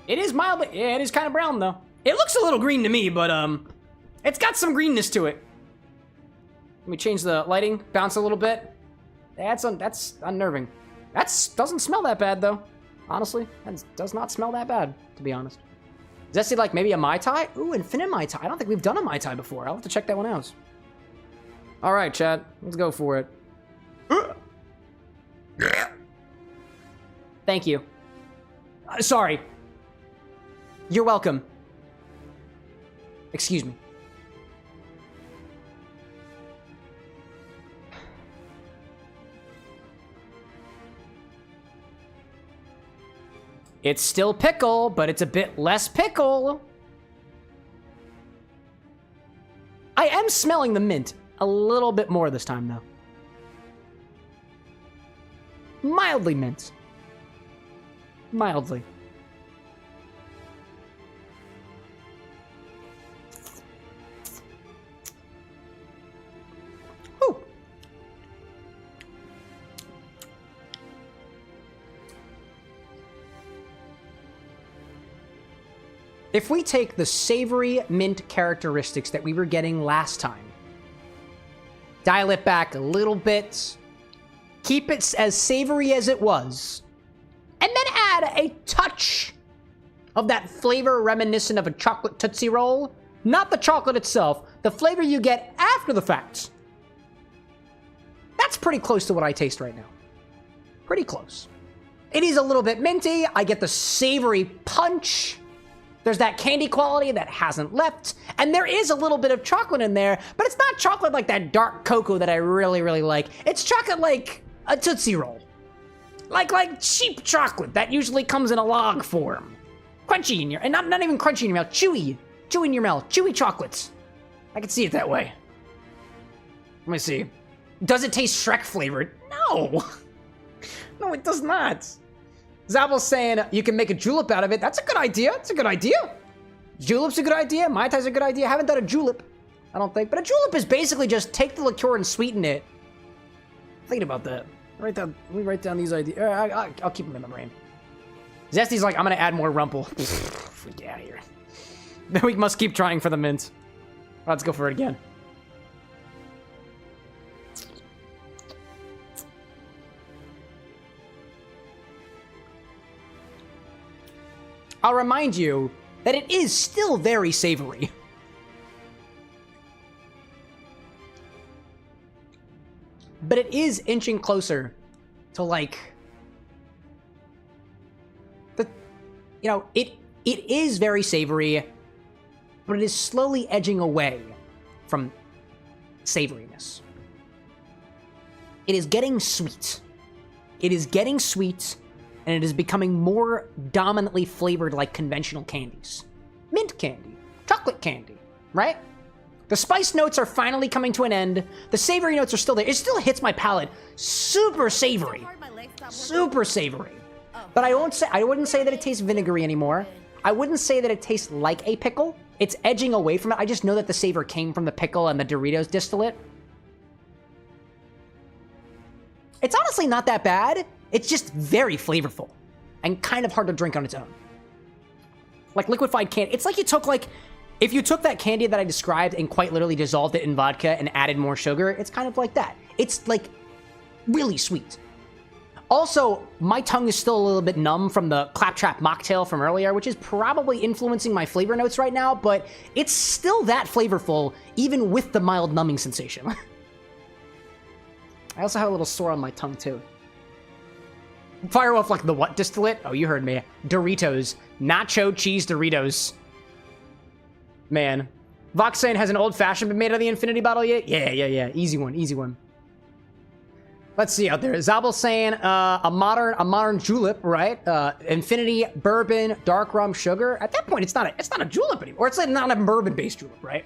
It is mildly, yeah, it is kind of brown though. It looks a little green to me, but it's got some greenness to it. Let me change the lighting, bounce a little bit. That's unnerving. Doesn't smell that bad though. Honestly, that does not smell that bad, to be honest. Does that seem like maybe a Mai Tai? Ooh, Infinite Mai Tai. I don't think we've done a Mai Tai before. I'll have to check that one out. All right, chat. Let's go for it. Thank you. Sorry. You're welcome. Excuse me. It's still pickle, but it's a bit less pickle. I am smelling the mint a little bit more this time, though. Mildly mint. Mildly. Whew. If we take the savory mint characteristics that we were getting last time, dial it back a little bit, keep it as savory as it was, and then add a touch of that flavor reminiscent of a chocolate Tootsie Roll, not the chocolate itself, the flavor you get after the fact. That's pretty close to what I taste right now. Pretty close. It is a little bit minty. I get the savory punch. There's that candy quality that hasn't left, and there is a little bit of chocolate in there, but it's not chocolate like that dark cocoa that I really, really like. It's chocolate like a Tootsie Roll. Like cheap chocolate that usually comes in a log form. Crunchy in your, and not even crunchy in your mouth, chewy. Chewy in your mouth, chewy chocolates. I can see it that way. Let me see. Does it taste Shrek flavored? No. No, it does not. Zabble's saying you can make a julep out of it. That's a good idea. It's a good idea. Julep's a good idea. Mai Tai's a good idea. I haven't done a julep, I don't think. But a julep is basically just take the liqueur and sweeten it. Thinking about that. Let me write down these ideas. I'll keep them in my brain. Zesty's like, I'm going to add more rumple. Freak out of here. Then we must keep trying for the mint. Let's go for it again. I'll remind you that it is still very savory. But it is inching closer to like the, you know, it is very savory, but it is slowly edging away from savoriness. It is getting sweet. It is getting sweet. And it is becoming more dominantly flavored like conventional candies. Mint candy, chocolate candy, right? The spice notes are finally coming to an end. The savory notes are still there. It still hits my palate. Super savory. Super savory. But I wouldn't say that it tastes vinegary anymore. I wouldn't say that it tastes like a pickle. It's edging away from it. I just know that the savor came from the pickle and the Doritos distillate. It's honestly not that bad. It's just very flavorful and kind of hard to drink on its own. Like liquefied candy. It's like you took if you took that candy that I described and quite literally dissolved it in vodka and added more sugar, it's kind of like that. It's like really sweet. Also, my tongue is still a little bit numb from the Claptrap Mocktail from earlier, which is probably influencing my flavor notes right now, but it's still that flavorful even with the mild numbing sensation. I also have a little sore on my tongue, too. Firewolf, like the what distillate? Oh, you heard me. Doritos. Nacho cheese Doritos. Man. Voxane, has an old-fashioned been made out of the Infinity bottle yet? Yeah. Easy one, easy one. Let's see out there. Zabel saying a modern julep, right? Infinity bourbon, dark rum, sugar. At that point, it's not a julep anymore. Or it's like not a bourbon-based julep, right?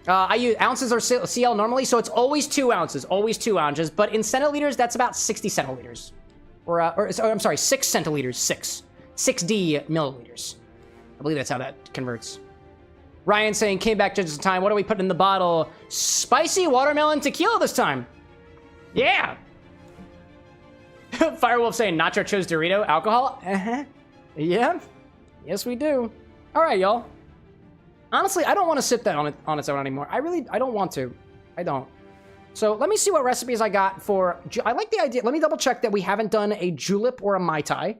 I use ounces or CL normally, so it's always 2 ounces, always 2 ounces. But in centiliters, that's about 60 centiliters. I'm sorry, 6 centiliters, 6D milliliters. I believe that's how that converts. Ryan saying, came back just in time. What are we putting in the bottle? Spicy watermelon tequila this time. Yeah. Firewolf saying, Nacho chose Dorito. Alcohol? Uh-huh. Yeah. Yes, we do. All right, y'all. Honestly, I don't want to sip that on its own anymore. I don't want to. I don't. So let me see what recipes I got for... I like the idea. Let me double check that we haven't done a julep or a Mai Tai.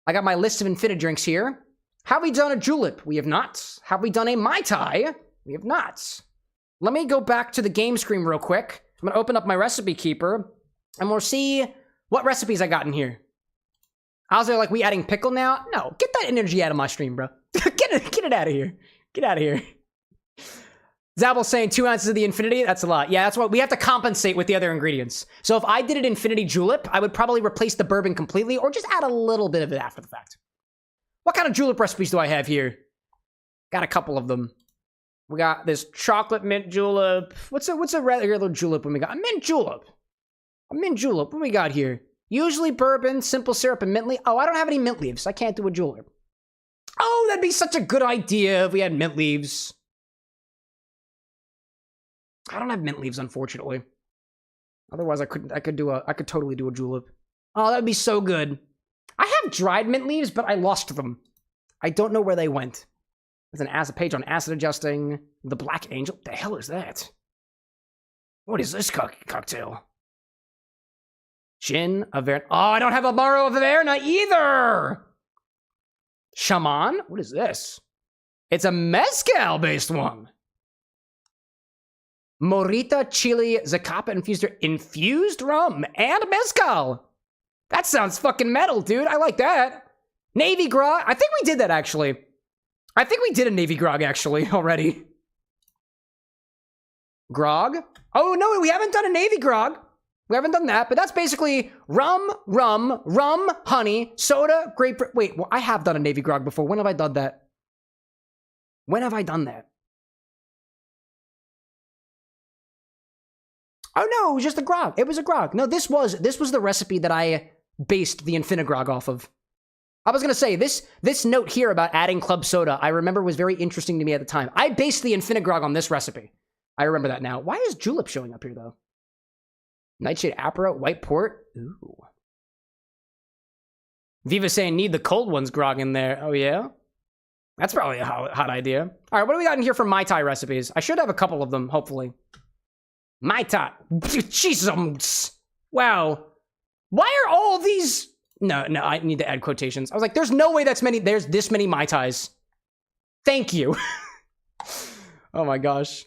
I got my list of Infini-Drinks here. Have we done a julep? We have not. Have we done a Mai Tai? We have not. Let me go back to the game screen real quick. I'm going to open up my recipe keeper, and we'll see what recipes I got in here. I was like, we adding pickle now? No, get that energy out of my stream, bro. Get it out of here. Get out of here. Zabel saying 2 ounces of the Infinity. That's a lot. Yeah, that's what we have to compensate with the other ingredients. So if I did an Infinity julep, I would probably replace the bourbon completely or just add a little bit of it after the fact. What kind of julep recipes do I have here? Got a couple of them. We got this chocolate mint julep. What's a regular julep when we got? A mint julep. A mint julep. What we got here? Usually bourbon, simple syrup, and mint leaf. Oh, I don't have any mint leaves. I can't do a julep. Oh, that'd be such a good idea if we had mint leaves. I don't have mint leaves, unfortunately. Otherwise, I could totally do a julep. Oh, that'd be so good. I have dried mint leaves, but I lost them. I don't know where they went. There's a page on acid adjusting. The Black Angel. What the hell is that? What is this cocktail? Gin, Averna. Oh, I don't have a Amaro of Averna either. Shaman? What is this? It's a mezcal-based one. Morita Chili Zacapa infused rum and mezcal. That sounds fucking metal, dude. I like that. Navy grog. I think we did that, actually. I think we did a Navy grog, actually, already. Grog? Oh, no, we haven't done a Navy grog. We haven't done that, but that's basically rum, honey, soda, grapefruit. Wait, well, I have done a Navy grog before. When have I done that? When have I done that? Oh, no, it was just a grog. It was a grog. No, this was the recipe that I based the Infini-Grog off of. I was going to say, this note here about adding club soda, I remember was very interesting to me at the time. I based the Infini-Grog on this recipe. I remember that now. Why is julep showing up here, though? Nightshade Apera, white port. Ooh. Viva saying, need the cold ones grog in there. Oh, yeah? That's probably a hot idea. All right, what do we got in here for Mai Tai recipes? I should have a couple of them, hopefully. Mai Tai. Jesus. Wow. Why are all these... No, I need to add quotations. I was like, there's no way there's this many Mai Tais. Thank you. Oh my gosh.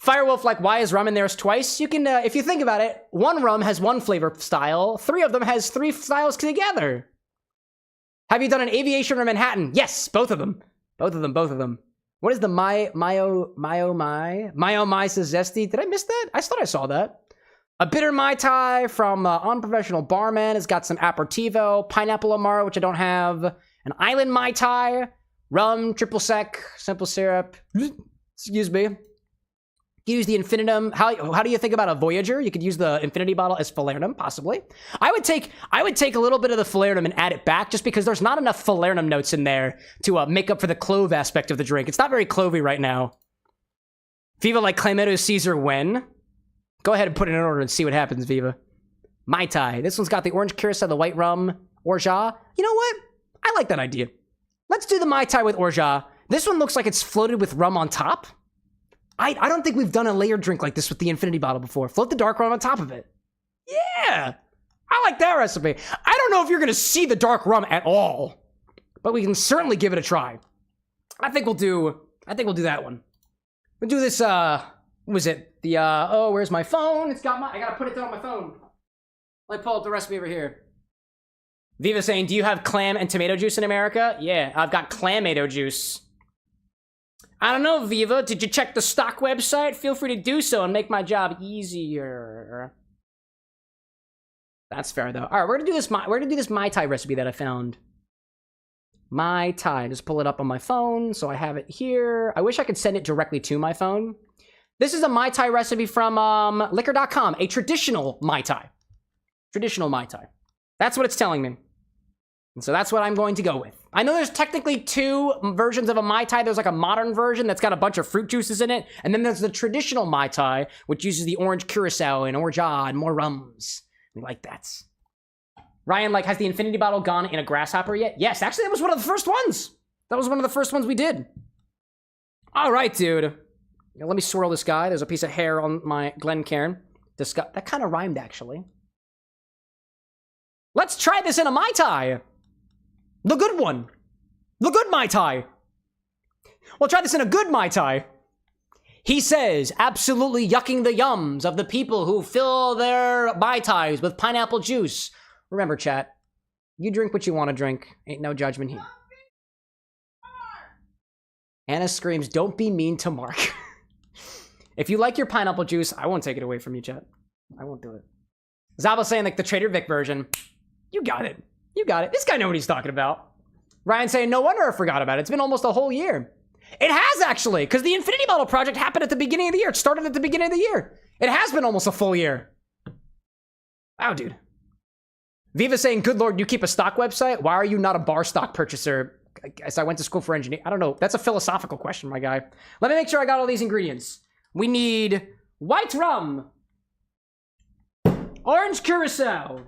Firewolf, like, why is rum in theirs twice? You can, if you think about it, one rum has one flavor style, 3 of them has 3 styles together. Have you done an aviation or Manhattan? Yes, both of them. Both of them. What is the Mai says zesty? Did I miss that? I thought I saw that. A bitter Mai Tai from Unprofessional Barman has got some aperitivo, pineapple Amaro, which I don't have, an island Mai Tai, rum, triple sec, simple syrup. Excuse me. You use the infinitum. How do you think about a Voyager? You could use the infinity bottle as falernum, possibly. I would take a little bit of the falernum and add it back, just because there's not enough falernum notes in there to make up for the clove aspect of the drink. It's not very clovey right now. Viva like Clamato Caesar when? Go ahead and put it in order and see what happens, Viva. Mai Tai. This one's got the orange Curaçao, the white rum, Orgeat. You know what? I like that idea. Let's do the Mai Tai with Orgeat. This one looks like it's floated with rum on top. I don't think we've done a layered drink like this with the infinity bottle before. Float the dark rum on top of it. Yeah. I like that recipe. I don't know if you're going to see the dark rum at all, but we can certainly give it a try. I think we'll do that one. We'll do this, what was it? the, oh, where's my phone? I gotta put it down on my phone. Let me pull up the recipe over here. Viva saying, do you have clam and tomato juice in America? Yeah, I've got clamato juice. I don't know, Viva. Did you check the stock website? Feel free to do so and make my job easier. That's fair, though. All right, we're gonna do this Mai Tai recipe that I found. Mai Tai. Just pull it up on my phone, so I have it here. I wish I could send it directly to my phone. This is a Mai Tai recipe from liquor.com, a traditional Mai Tai. Traditional Mai Tai. That's what it's telling me. And so that's what I'm going to go with. I know there's technically 2 versions of a Mai Tai. There's like a modern version that's got a bunch of fruit juices in it. And then there's the traditional Mai Tai, which uses the orange Curaçao and Orgeat and more rums. We like that. Ryan, like, has the infinity bottle gone in a grasshopper yet? Yes, actually, that was one of the first ones. That was one of the first ones we did. All right, dude. Now, let me swirl this guy. There's a piece of hair on my Glencairn. That kind of rhymed, actually. Let's try this in a Mai Tai. The good one. The good Mai Tai. We'll try this in a good Mai Tai. He says, absolutely yucking the yums of the people who fill their Mai Tais with pineapple juice. Remember, chat, you drink what you want to drink. Ain't no judgment here. Anna screams, don't be mean to Mark. If you like your pineapple juice, I won't take it away from you, chat. I won't do it. Zaba's saying, like, the Trader Vic version. You got it. You got it. This guy knows what he's talking about. Ryan saying, no wonder I forgot about it. It's been almost a whole year. It has, actually, because the Infinity Bottle project happened at the beginning of the year. It started at the beginning of the year. It has been almost a full year. Wow, dude. Viva saying, good lord, you keep a stock website? Why are you not a bar stock purchaser? I guess I went to school for engineering. I don't know. That's a philosophical question, my guy. Let me make sure I got all these ingredients. We need white rum, orange Curaçao.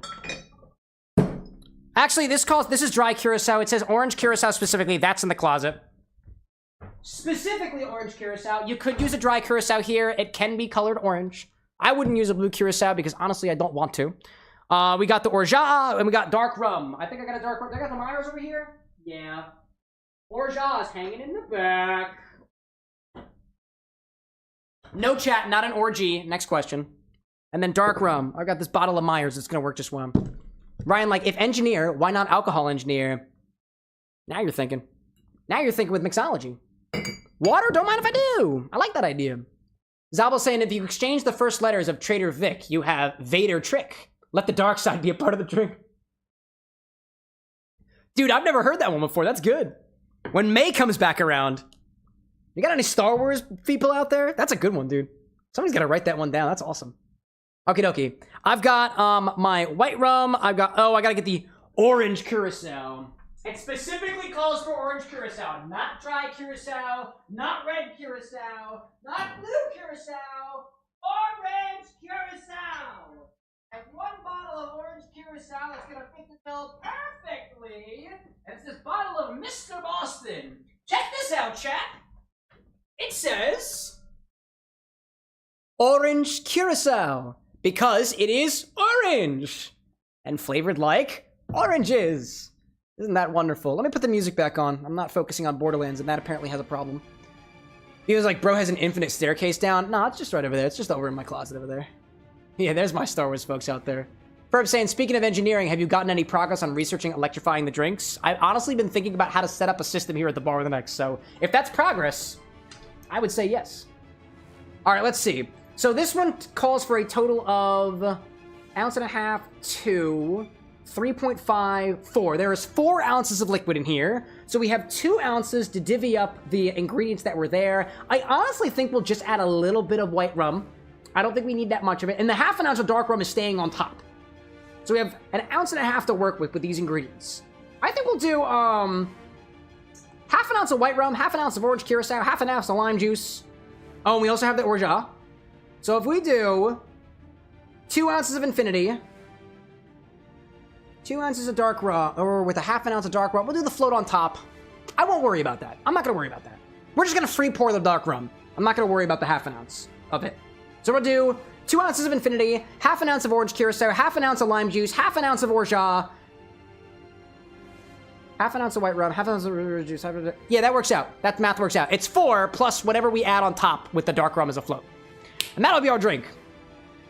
Actually, this is dry Curaçao. It says orange Curaçao specifically. That's in the closet. Specifically orange Curaçao. You could use a dry Curaçao here. It can be colored orange. I wouldn't use a blue Curaçao because honestly, I don't want to. We got the Orgeat and we got dark rum. I think I got a dark rum. I got the Myers over here. Yeah. Orgeat is hanging in the back. No chat, not an orgy. Next question. And then dark rum. I got this bottle of Myers. It's gonna work just well. Ryan, like, if engineer, why not alcohol engineer? Now you're thinking. Now you're thinking with mixology. Water? Don't mind if I do. I like that idea. Zabel saying, if you exchange the first letters of Trader Vic, you have Vader Trick. Let the dark side be a part of the drink. Dude, I've never heard that one before. That's good. When May comes back around. You got any Star Wars people out there? That's a good one, dude. Somebody's got to write that one down. That's awesome. Okie dokie. I've got my white rum. I got to get the orange Curaçao. It specifically calls for orange Curaçao. Not dry Curaçao. Not red Curaçao. Not blue Curaçao. Orange Curaçao. And one bottle of orange Curaçao is going to fit the bill perfectly. And it's this bottle of Mr. Boston. Check this out, chat. It says orange Curaçao because it is orange and flavored like oranges. Isn't that wonderful? Let me put the music back on. I'm not focusing on Borderlands, and that apparently has a problem. He was like, bro has an infinite staircase down. No, it's just right over there. It's just over in my closet over there. Yeah, there's my Star Wars folks out there. Ferb saying, speaking of engineering, have you gotten any progress on researching electrifying the drinks? I've honestly been thinking about how to set up a system here at the bar with an X, so if that's progress, I would say yes. All right, let's see. So this one calls for a total of 1.5 ounces to 3.54. There is 4 ounces of liquid in here. So we have 2 ounces to divvy up the ingredients that were there. I honestly think we'll just add a little bit of white rum. I don't think we need that much of it. And the 1/2 ounce of dark rum is staying on top. So we have 1.5 ounces to work with these ingredients. I think we'll do 1/2 ounce of white rum, 1/2 ounce of orange Curaçao, 1/2 ounce of lime juice. Oh, and we also have the Orgeat. So if we do 2 ounces of Infinity, 2 ounces of dark rum, or with 1/2 ounce of dark rum, we'll do the float on top. I won't worry about that. I'm not going to worry about that. We're just going to free pour the dark rum. I'm not going to worry about the 1/2 ounce of it. So we'll do 2 ounces of Infinity, 1/2 ounce of orange Curaçao, 1/2 ounce of lime juice, 1/2 ounce of Orgeat, 1/2 ounce of white rum, 1/2 ounce of orange juice. Yeah, that works out. That math works out. It's 4 plus whatever we add on top with the dark rum as a float. And that'll be our drink.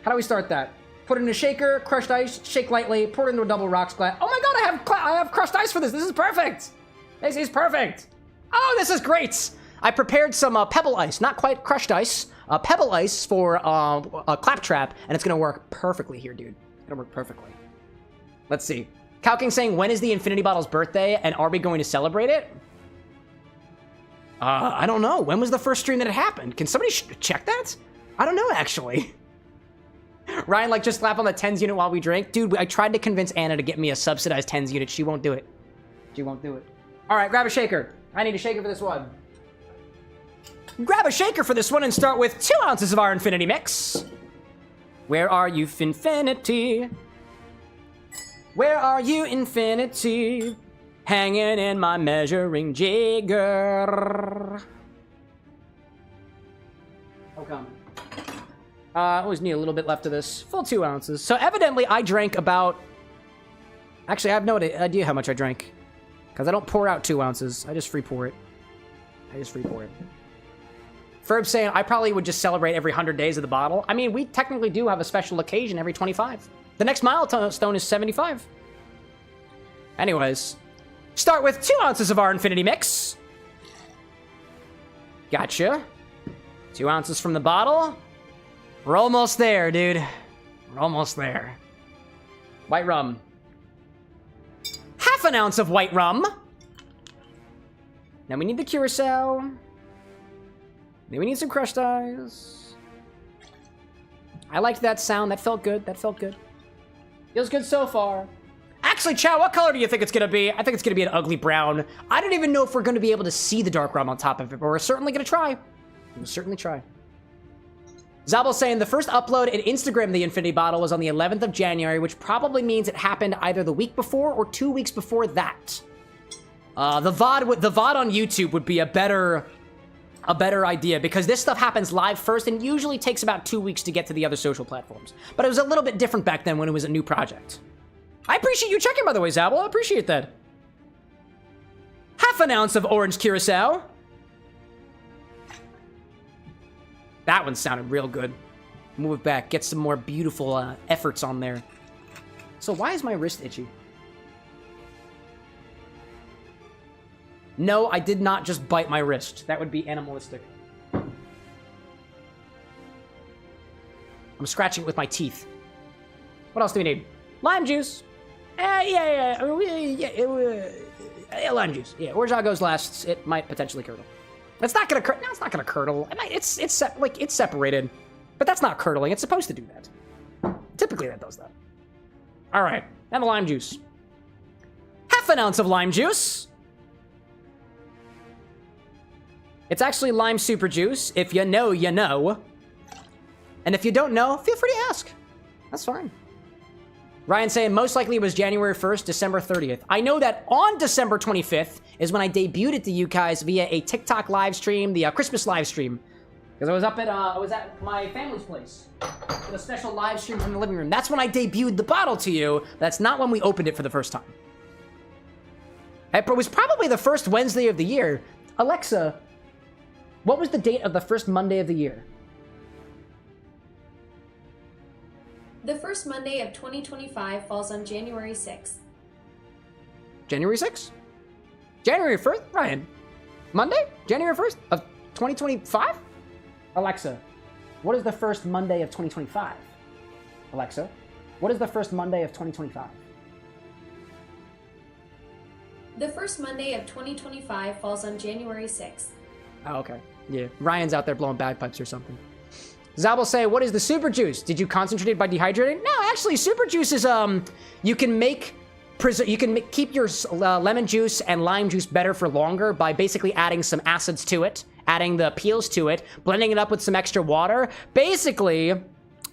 How do we start that? Put it in a shaker, crushed ice, shake lightly, pour it into a double rocks glass. Oh my god, I have crushed ice for this. This is perfect. This is perfect. Oh, this is great. I prepared some Pebble Ice, not quite crushed ice. Pebble Ice for a Claptrap, and it's gonna work perfectly here, dude. It's gonna work perfectly. Let's see. Calking saying, when is the Infinity Bottle's birthday, and are we going to celebrate it? I don't know. When was the first stream that it happened? Can somebody check that? I don't know, actually. Ryan, like, just slap on the 10s unit while we drink. Dude, I tried to convince Anna to get me a subsidized 10s unit. She won't do it. She won't do it. All right, grab a shaker. I need a shaker for this one. Grab a shaker for this one and start with 2 ounces of our Infinity mix. Where are you, Finfinity? Where are you, Infinity? Hanging in my measuring jigger. Oh, come. I always need a little bit left of this. Full 2 ounces. So evidently I drank about... Actually, I have no idea how much I drank. Because I don't pour out 2 ounces. I just free pour it. Ferb saying I probably would just celebrate every 100 days of the bottle. I mean, we technically do have a special occasion every 25. The next milestone is 75. Anyways. Start with 2 ounces of our Infinity mix. Gotcha. 2 ounces from the bottle. We're almost there, dude. We're almost there. White rum. Half an ounce of white rum. Now we need the Curaçao. Then we need some crushed ice. I liked that sound. That felt good. That felt good. Feels good so far. Actually, Chow, what color do you think it's going to be? I think it's going to be an ugly brown. I don't even know if we're going to be able to see the dark rum on top of it, but we're certainly going to try. We'll certainly try. Zabel saying the first upload in Instagram the Infinity Bottle was on the 11th of January, which probably means it happened either the week before or 2 weeks before that. The VOD on YouTube would be a better idea because this stuff happens live first and usually takes about 2 weeks to get to the other social platforms. But it was a little bit different back then when it was a new project. I appreciate you checking, by the way, Zabel. I appreciate that. Half an ounce of orange Curaçao. That one sounded real good. Move it back. Get some more beautiful efforts on there. So why is my wrist itchy? No, I did not just bite my wrist. That would be animalistic. I'm scratching it with my teeth. What else do we need? Lime juice. Yeah, lime juice. Yeah, Orgeat goes last. It might potentially curdle. It's not gonna curdle. No, it's not gonna curdle. It's separated, but that's not curdling. It's supposed to do that. Typically, that does that. All right, and the lime juice. Half an ounce of lime juice. It's actually lime super juice. If you know, you know. And if you don't know, feel free to ask. That's fine. Ryan saying most likely it was January 1st, December 30th. I know that on December 25th is when I debuted it to you guys via a TikTok live stream, the Christmas live stream. Because I was at my family's place with a special live stream from the living room. That's when I debuted the bottle to you. That's not when we opened it for the first time. It was probably the first Wednesday of the year. Alexa, what was the date of the first Monday of the year? The first Monday of 2025 falls on January 6th. January 6th? January 1st? Ryan. Monday? January 1st of 2025? Alexa, what is the first Monday of 2025? Alexa, what is the first Monday of 2025? The first Monday of 2025 falls on January 6th. Oh, okay. Yeah. Ryan's out there blowing bagpipes or something. Zabel say, what is the super juice? Did you concentrate it by dehydrating? No, actually, super juice is, you can keep your lemon juice and lime juice better for longer by basically adding some acids to it, adding the peels to it, blending it up with some extra water. Basically,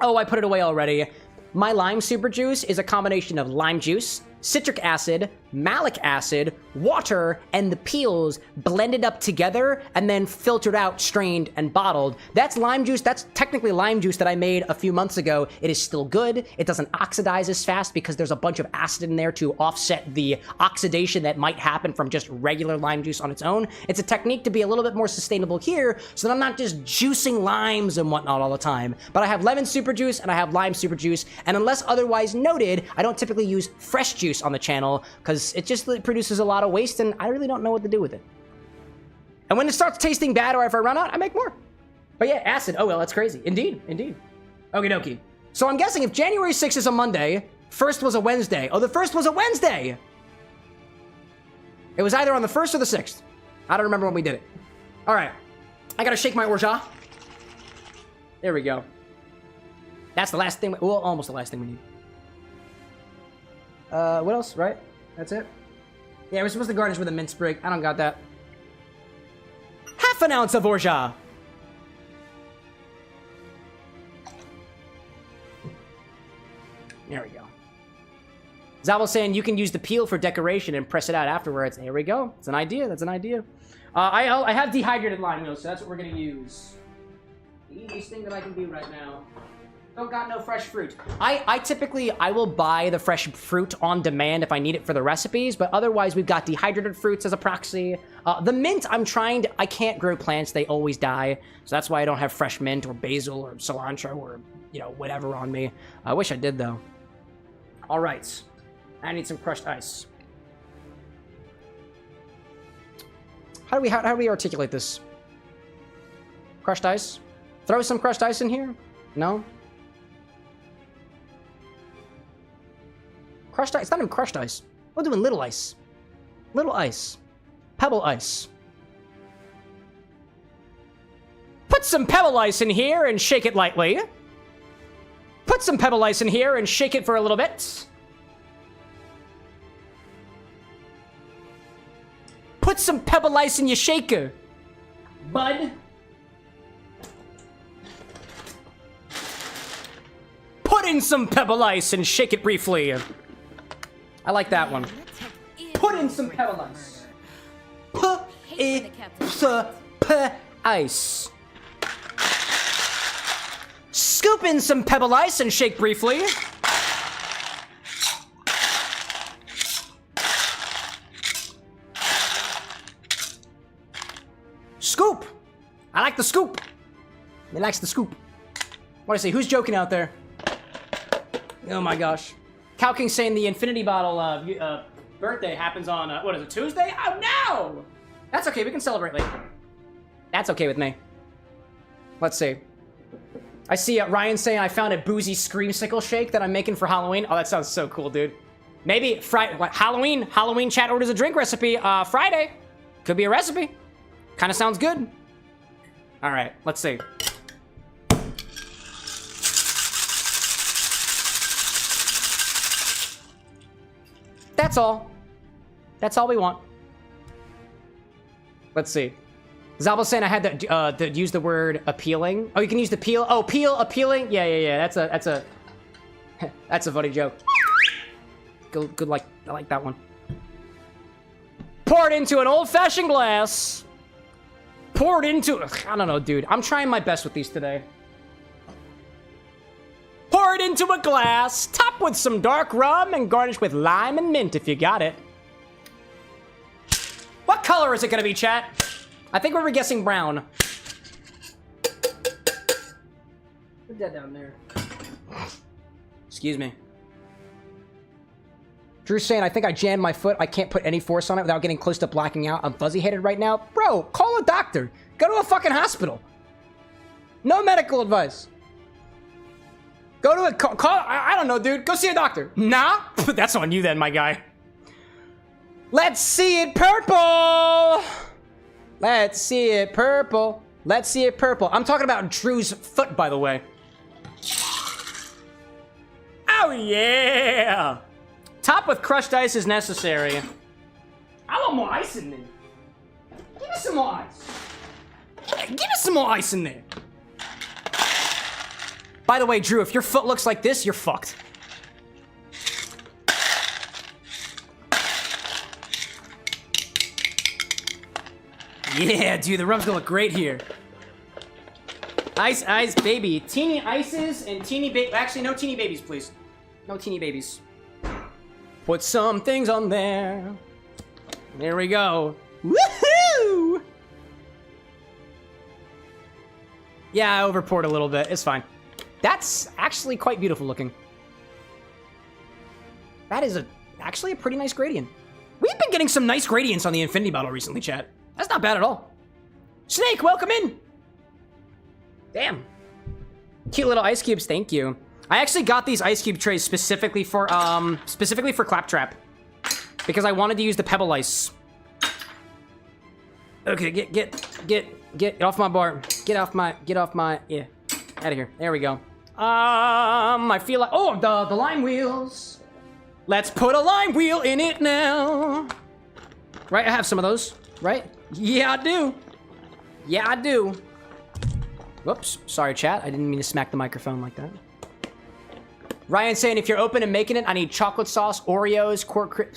oh, I put it away already. My lime super juice is a combination of lime juice, citric acid, malic acid, water, and the peels blended up together and then filtered out, strained, and bottled. That's lime juice. That's technically lime juice that I made a few months ago. It is still good. It doesn't oxidize as fast because there's a bunch of acid in there to offset the oxidation that might happen from just regular lime juice on its own. It's a technique to be a little bit more sustainable here so that I'm not just juicing limes and whatnot all the time. But I have lemon super juice and I have lime super juice, and unless otherwise noted, I don't typically use fresh juice on the channel because it just produces a lot of waste and I really don't know what to do with it. And when it starts tasting bad or if I run out, I make more. But yeah, acid. Oh, well, that's crazy. Indeed. Okie dokie. So I'm guessing if January 6th is a Monday, 1st was a Wednesday. Oh, the 1st was a Wednesday! It was either on the 1st or the 6th. I don't remember when we did it. All right. I gotta shake my Orgeat. There we go. That's the last thing. Well, almost the last thing we need. What else? Right? That's it? Yeah, we're supposed to garnish with a mint sprig. I don't got that. Half an ounce of Orgeat. There we go. Zabel's saying you can use the peel for decoration and press it out afterwards. There we go. It's an idea. That's an idea. I have dehydrated lime though, so that's what we're gonna use. The easiest thing that I can do right now. Don't got no fresh fruit. I typically will buy the fresh fruit on demand if I need it for the recipes, but otherwise we've got dehydrated fruits as a proxy. The mint, I can't grow plants, they always die. So that's why I don't have fresh mint or basil or cilantro or, you know, whatever on me. I wish I did though. All right, I need some crushed ice. How do we articulate this? Crushed ice? Throw some crushed ice in here? No? Crushed ice? It's not even crushed ice. We're doing little ice. Little ice. Pebble ice. Put some pebble ice in here and shake it lightly. Put some pebble ice in here and shake it for a little bit. Put some pebble ice in your shaker, bud. Put in some pebble ice and shake it briefly. I like that one. Put in some pebble ice. Put in some ice. Scoop in some pebble ice and shake briefly. Scoop. I like the scoop. He likes the scoop. What do I say? Who's joking out there? Oh my gosh. Cow King saying the infinity bottle birthday happens on, what is it, Tuesday? Oh no! That's okay, we can celebrate later. That's okay with me. Let's see. I see Ryan saying I found a boozy screamsicle shake that I'm making for Halloween. Oh, that sounds so cool, dude. Maybe Halloween chat orders a drink recipe, Friday. Could be a recipe. Kind of sounds good. All right, let's see. That's all. That's all we want. Let's see. Zabel's saying I had to use the word appealing. Oh, you can use the peel. Oh, appealing. Yeah. That's a that's a funny joke. Good. I like that one. Pour it into an old-fashioned glass. Pour it into. I don't know, dude. I'm trying my best with these today. Pour it into a glass, top with some dark rum, and garnish with lime and mint if you got it. What color is it gonna be, chat? I think we were guessing brown. Put that down there. Excuse me. Drew's saying, I think I jammed my foot. I can't put any force on it without getting close to blacking out. I'm fuzzy-headed right now. Bro, call a doctor. Go to a fucking hospital. No medical advice. Go to a call. I don't know, dude. Go see a doctor. Nah? That's on you then, my guy. Let's see it purple. Let's see it purple. Let's see it purple. I'm talking about Drew's foot, by the way. Oh, yeah. Top with crushed ice is necessary. I want more ice in there. Give me some more ice. Give me some more ice in there. By the way, Drew, if your foot looks like this, you're fucked. Yeah, dude, the rum's gonna look great here. Ice, ice, baby. Teeny ices and teeny actually, no teeny babies, please. No teeny babies. Put some things on there. There we go. Woohoo! Yeah, I overpoured a little bit. It's fine. That's actually quite beautiful looking. That is actually a pretty nice gradient. We've been getting some nice gradients on the Infinity bottle recently, chat. That's not bad at all. Snake, welcome in. Damn. Cute little ice cubes, thank you. I actually got these ice cube trays specifically for Claptrap. Because I wanted to use the Pebble Ice. Okay, get off my bar. Get off my, yeah. Out of here. There we go. I feel like, oh, the lime wheels. Let's put a lime wheel in it now. Right, I have some of those, right? Yeah, I do. Yeah, I do. Whoops, sorry chat. I didn't mean to smack the microphone like that. Ryan saying, if you're open and making it, I need chocolate sauce, Oreos,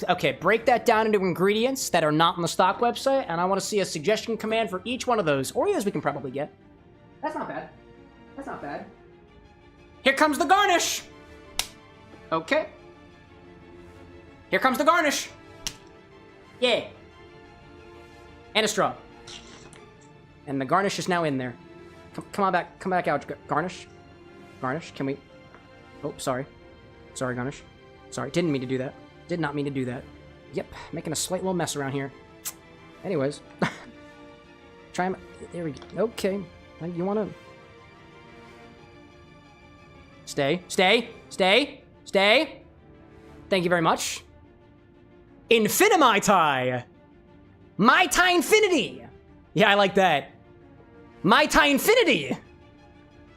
okay, break that down into ingredients that are not on the stock website, and I want to see a suggestion command for each one of those. Oreos we can probably get. That's not bad. That's not bad. Here comes the garnish. Okay. Here comes the garnish. Yeah. And a straw. And the garnish is now in there. Come on back. Come back out, garnish. Garnish, can we... Oh, sorry. Sorry, Garnish. Sorry, didn't mean to do that. Did not mean to do that. Yep, making a slight little mess around here. Anyways. Try him. There we go. Okay. You want to... Stay. Stay. Stay. Stay. Thank you very much. Infini-Tai. Mai Tainfinity. Yeah, I like that. Mai Tainfinity.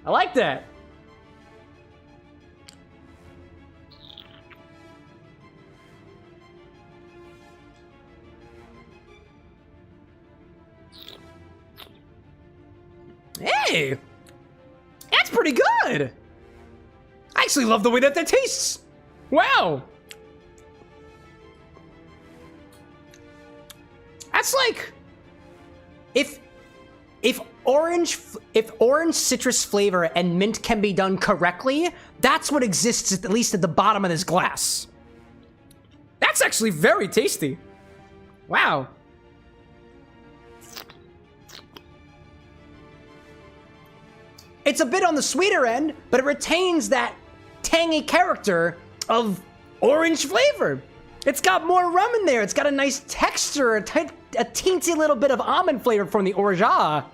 I like that. Hey! That's pretty good! I actually love the way that tastes! Wow! That's like... If orange citrus flavor and mint can be done correctly, that's what exists at least at the bottom of this glass. That's actually very tasty. Wow. It's a bit on the sweeter end, but it retains that tangy character of orange flavor. It's got more rum in there. It's got a nice texture, a teensy little bit of almond flavor from the Orgeat.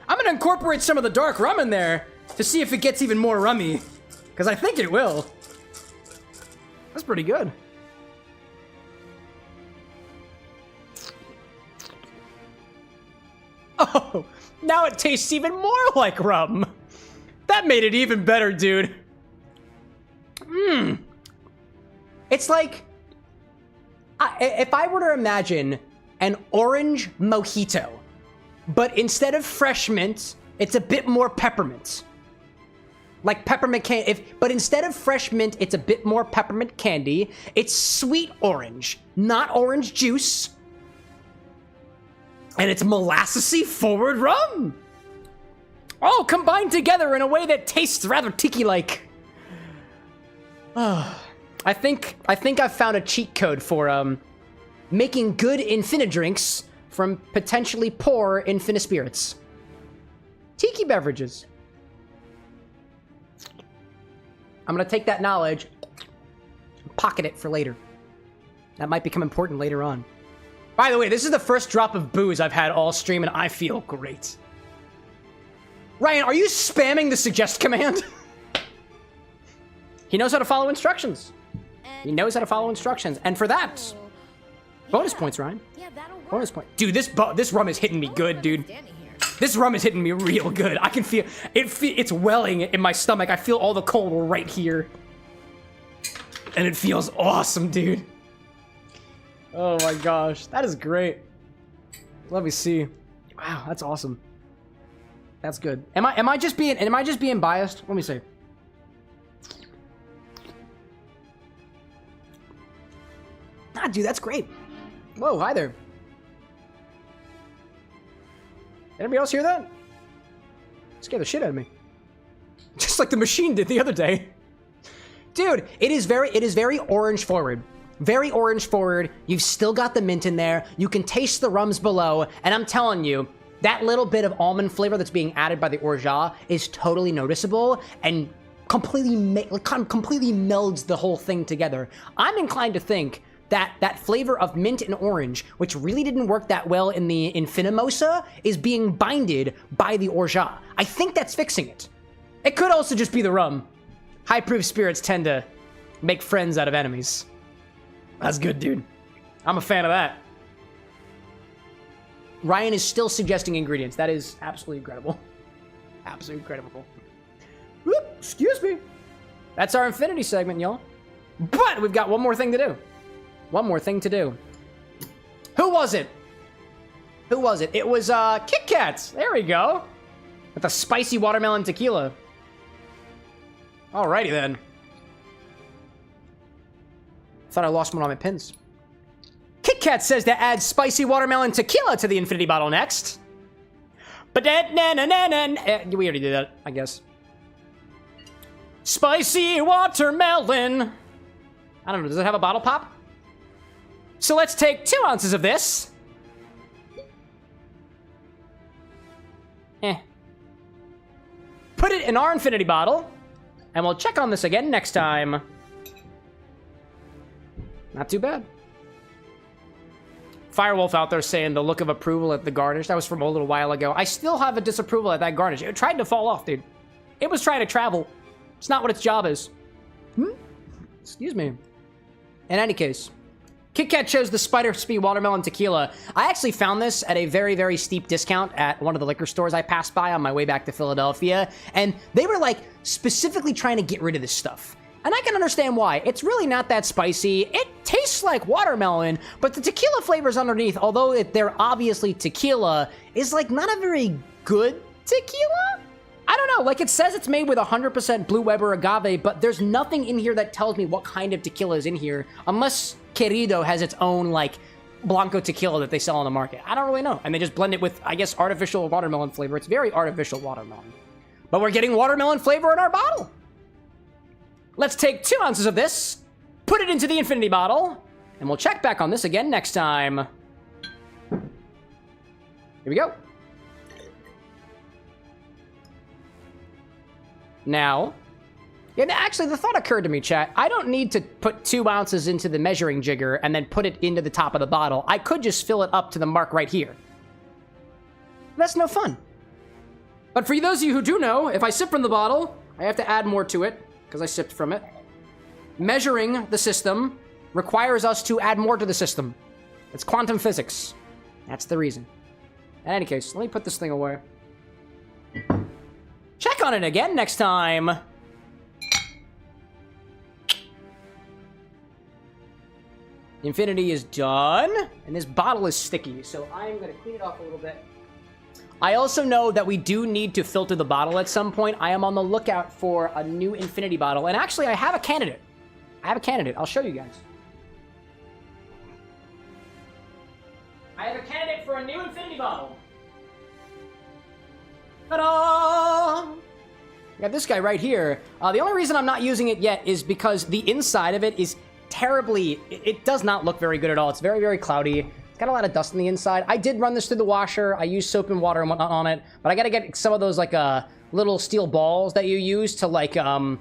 I'm gonna incorporate some of the dark rum in there to see if it gets even more rummy, because I think it will. That's pretty good. Oh, now it tastes even more like rum. That made it even better, dude. Mmm. It's like, if I were to imagine an orange mojito, but instead of fresh mint, it's a bit more peppermint. Like peppermint candy, but instead of fresh mint, it's a bit more peppermint candy. It's sweet orange, not orange juice. And it's molassesy forward rum. All combined together in a way that tastes rather tiki-like. I think I've found a cheat code for making good Infini-Drinks from potentially poor Infini-Spirits. Tiki beverages. I'm gonna take that knowledge and pocket it for later. That might become important later on. By the way, this is the first drop of booze I've had all stream, and I feel great. Ryan, are you spamming the suggest command? He knows how to follow instructions. He knows how to follow instructions. And for that, bonus points, Ryan. Yeah, that'll work. Bonus point. Dude, this rum is hitting me good, dude. This rum is hitting me real good. I can feel it. It's welling in my stomach. I feel all the cold right here. And it feels awesome, dude. Oh my gosh, that is great. Let me see. Wow, that's awesome. That's good. Am I just being biased? Let me see. Ah, dude, that's great. Whoa, hi there. Anybody else hear that? Scared the shit out of me. Just like the machine did the other day. Dude, it is very orange forward. Very orange forward. You've still got the mint in there. You can taste the rums below. And I'm telling you, that little bit of almond flavor that's being added by the Orgeat is totally noticeable and completely melds the whole thing together. I'm inclined to think that that flavor of mint and orange, which really didn't work that well in the Infinimosa, is being binded by the Orgeat. I think that's fixing it. It could also just be the rum. High proof spirits tend to make friends out of enemies. That's good, dude. I'm a fan of that. Ryan is still suggesting ingredients. That is absolutely incredible. Absolutely incredible. Whoop, excuse me. That's our Infinity segment, y'all. But we've got one more thing to do. One more thing to do. Who was it? Who was it? It was Kit Kats. There we go. With a spicy watermelon tequila. Alrighty then. Thought I lost one of my pins. Kit Kat says to add spicy watermelon tequila to the Infinity bottle next. But we already did that, I guess. Spicy watermelon. I don't know, does it have a bottle pop? So let's take 2 ounces of this. Put it in our Infinity bottle. And we'll check on this again next time. Not too bad. Firewolf out there saying the look of approval at the Garnish. That was from a little while ago. I still have a disapproval at that Garnish. It tried to fall off, dude. It was trying to travel. It's not what its job is. Excuse me. In any case, Kit Kat chose the Spider Speed Watermelon Tequila. I actually found this at a very, very steep discount at one of the liquor stores I passed by on my way back to Philadelphia. And they were like specifically trying to get rid of this stuff. And I can understand why. It's really not that spicy. It tastes like watermelon, but the tequila flavors underneath, although they're obviously tequila, is like not a very good tequila? I don't know, like it says it's made with 100% Blue Weber agave, but there's nothing in here that tells me what kind of tequila is in here, unless Querido has its own, like, Blanco tequila that they sell on the market. I don't really know. And they just blend it with, I guess, artificial watermelon flavor. It's very artificial watermelon. But we're getting watermelon flavor in our bottle. Let's take 2 ounces of this, put it into the Infinity bottle, and we'll check back on this again next time. Here we go. Now, yeah, actually, the thought occurred to me, chat. I don't need to put 2 ounces into the measuring jigger and then put it into the top of the bottle. I could just fill it up to the mark right here. That's no fun. But for those of you who do know, if I sip from the bottle, I have to add more to it, because I sipped from it. Measuring the system requires us to add more to the system. It's quantum physics. That's the reason. In any case, let me put this thing away. Check on it again next time. Infinity is done, and this bottle is sticky, so I'm going to clean it off a little bit. I also know that we do need to filter the bottle at some point. I am on the lookout for a new Infinity bottle, and actually I have a candidate. I'll show you guys. I have a candidate for a new Infinity bottle. Ta-da! I got this guy right here. The only reason I'm not using it yet is because the inside of it is terribly... It does not look very good at all. It's very, very cloudy. It's got a lot of dust on the inside. I did run this through the washer. I used soap and water and whatnot on it, but I gotta get some of those, like, little steel balls that you use to, like, to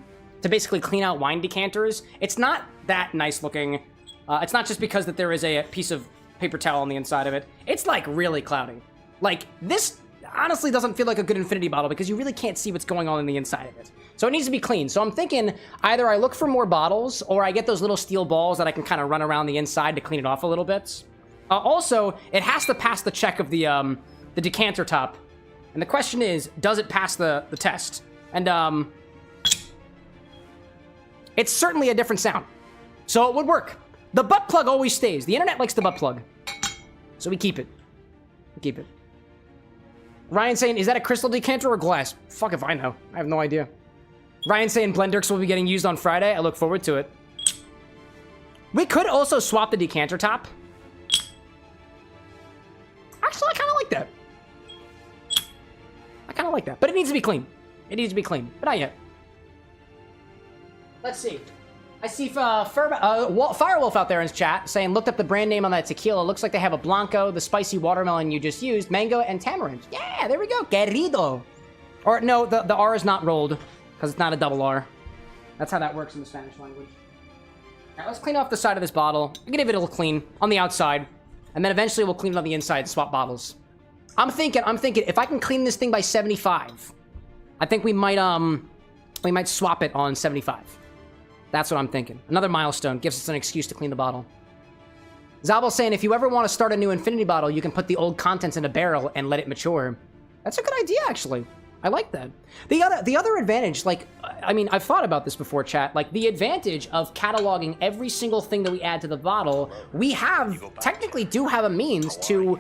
basically clean out wine decanters. It's not that nice looking. It's not just because that there is a piece of paper towel on the inside of it. It's, like, really cloudy. Like, this honestly doesn't feel like a good Infinity bottle because you really can't see what's going on in the inside of it. So it needs to be clean. So I'm thinking either I look for more bottles or I get those little steel balls that I can kind of run around the inside to clean it off a little bit. Also, it has to pass the check of the decanter top. And the question is, does it pass the test? And it's certainly a different sound. So it would work. The butt plug always stays. The internet likes the butt plug. So we keep it. We keep it. Ryan saying, is that a crystal decanter or glass? Fuck if I know. I have no idea. Ryan saying Blenderx will be getting used on Friday. I look forward to it. We could also swap the decanter top. Actually, I kind of like that. kind of like that. But it needs to be clean. It needs to be clean. But not yet. Let's see. I see Firewolf out there in chat saying, looked up the brand name on that tequila. Looks like they have a Blanco, the spicy watermelon you just used, mango, and tamarind. Yeah, there we go. Querido. Or no, the R is not rolled because it's not a double R. That's how that works in the Spanish language. All right, let's clean off the side of this bottle. I'm gonna give it a little clean on the outside, and then eventually we'll clean it on the inside and swap bottles. I'm thinking if I can clean this thing by 75, I think we might swap it on 75. That's what I'm thinking. Another milestone gives us an excuse to clean the bottle. Zabel saying, if you ever want to start a new Infinity bottle, you can put the old contents in a barrel and let it mature. That's a good idea, actually. I like that. The other advantage, like, I mean, I've thought about this before, chat. Like, the advantage of cataloging every single thing that we add to the bottle, we technically do have a means to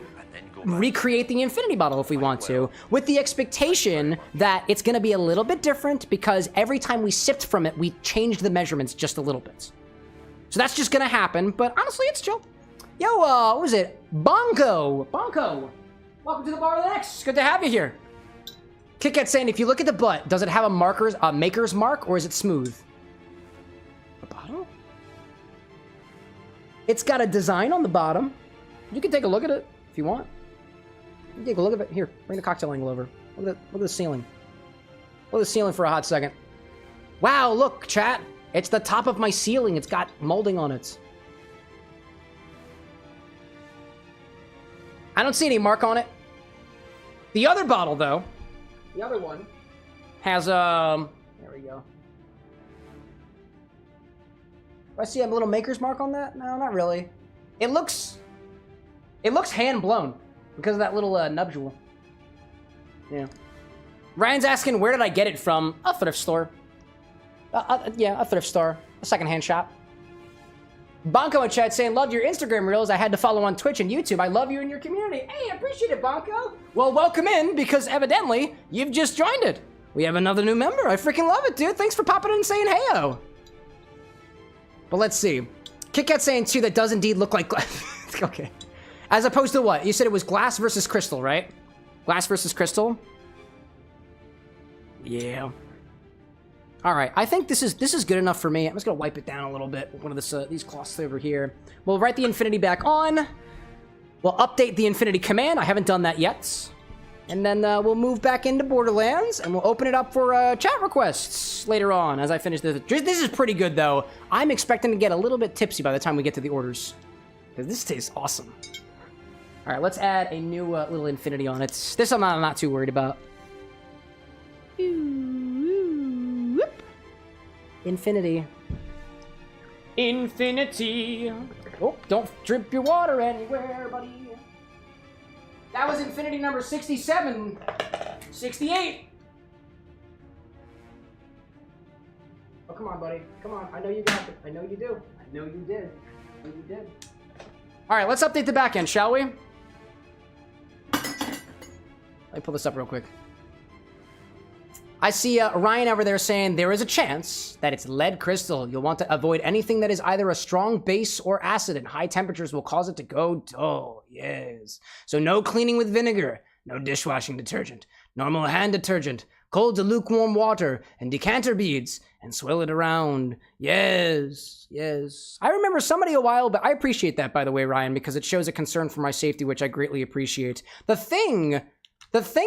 recreate the Infinity bottle if we want to, with the expectation that it's going to be a little bit different because every time we sipped from it, we changed the measurements just a little bit. So that's just going to happen, but honestly, it's chill. Yo, what was it? Bonko! Welcome to the Borderlands. Good to have you here. KitKat saying, if you look at the butt, does it have a maker's mark, or is it smooth? The bottle? It's got a design on the bottom. You can take a look at it if you want. You can take a look at it. Here, bring the cocktail angle over. Look at the ceiling. Look at the ceiling for a hot second. Wow, look, chat. It's the top of my ceiling. It's got molding on it. I don't see any mark on it. The other bottle, though. The other one has, there we go. Do I see a little maker's mark on that? No, not really. It looks hand blown because of that little nubule. Yeah. Ryan's asking, where did I get it from? A thrift store. Yeah, a thrift store. A secondhand shop. Bonko in chat saying, loved your Instagram reels. I had to follow on Twitch and YouTube. I love you and your community. Hey, I appreciate it, Bonko. Well, welcome in, because evidently, you've just joined it. We have another new member. I freaking love it, dude. Thanks for popping in and saying hey-o. But let's see. KitKat saying, too, that does indeed look like glass. Okay. As opposed to what? You said it was glass versus crystal, right? Glass versus crystal? Yeah. All right, I think this is good enough for me. I'm just gonna wipe it down a little bit with one of these cloths over here. We'll write the Infinity back on. We'll update the Infinity command. I haven't done that yet. And then we'll move back into Borderlands, and we'll open it up for chat requests later on as I finish this. This is pretty good, though. I'm expecting to get a little bit tipsy by the time we get to the orders, because this tastes awesome. All right, let's add a new little Infinity on it. This I'm not too worried about. Infinity. Oh, don't drip your water anywhere, buddy. That was Infinity number 67. 68. Oh, come on, buddy. Come on. I know you got it. I know you do. I know you did. I know you did. All right, let's update the back end, shall we? Let me pull this up real quick. I see Ryan over there saying there is a chance that it's lead crystal. You'll want to avoid anything that is either a strong base or acid, and high temperatures will cause it to go dull. Yes. So no cleaning with vinegar, no dishwashing detergent, normal hand detergent, cold to lukewarm water, and decanter beads, and swirl it around. Yes, yes. I remember somebody a while, but I appreciate that, by the way, Ryan, because it shows a concern for my safety, which I greatly appreciate. The thing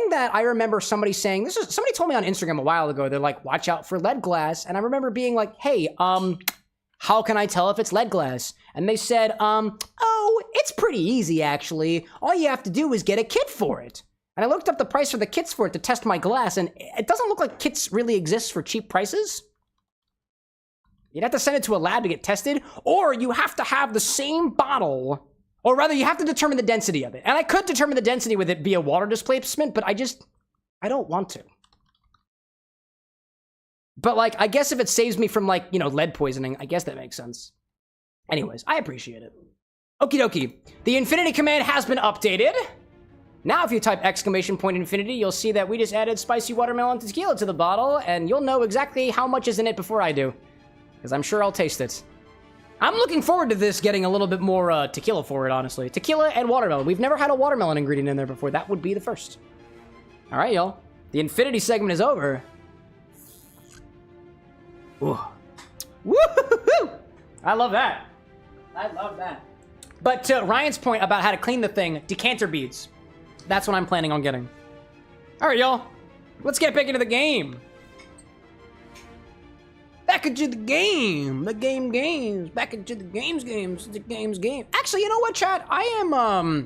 that I remember somebody saying, somebody told me on Instagram a while ago, they're like, watch out for lead glass. And I remember being like, hey, how can I tell if it's lead glass? And they said, oh, it's pretty easy, actually. All you have to do is get a kit for it. And I looked up the price for the kits for it to test my glass, and it doesn't look like kits really exist for cheap prices. You'd have to send it to a lab to get tested, or you have to have the same bottle. Or rather, you have to determine the density of it. And I could determine the density with it via water displacement, but I don't want to. But, like, I guess if it saves me from, like, you know, lead poisoning, I guess that makes sense. Anyways, I appreciate it. Okie dokie. The Infinity command has been updated. Now, if you type !Infinity, you'll see that we just added spicy watermelon tequila to the bottle, and you'll know exactly how much is in it before I do. Because I'm sure I'll taste it. I'm looking forward to this getting a little bit more tequila for it, honestly. Tequila and watermelon. We've never had a watermelon ingredient in there before. That would be the first. All right, y'all. The Infinity segment is over. Ooh. Woo-hoo-hoo! I love that. I love that. But to Ryan's point about how to clean the thing, decanter beads. That's what I'm planning on getting. All right, y'all. Let's get back into the game. Back into the game. The games. Back into the games. The game. Actually, you know what, chat? I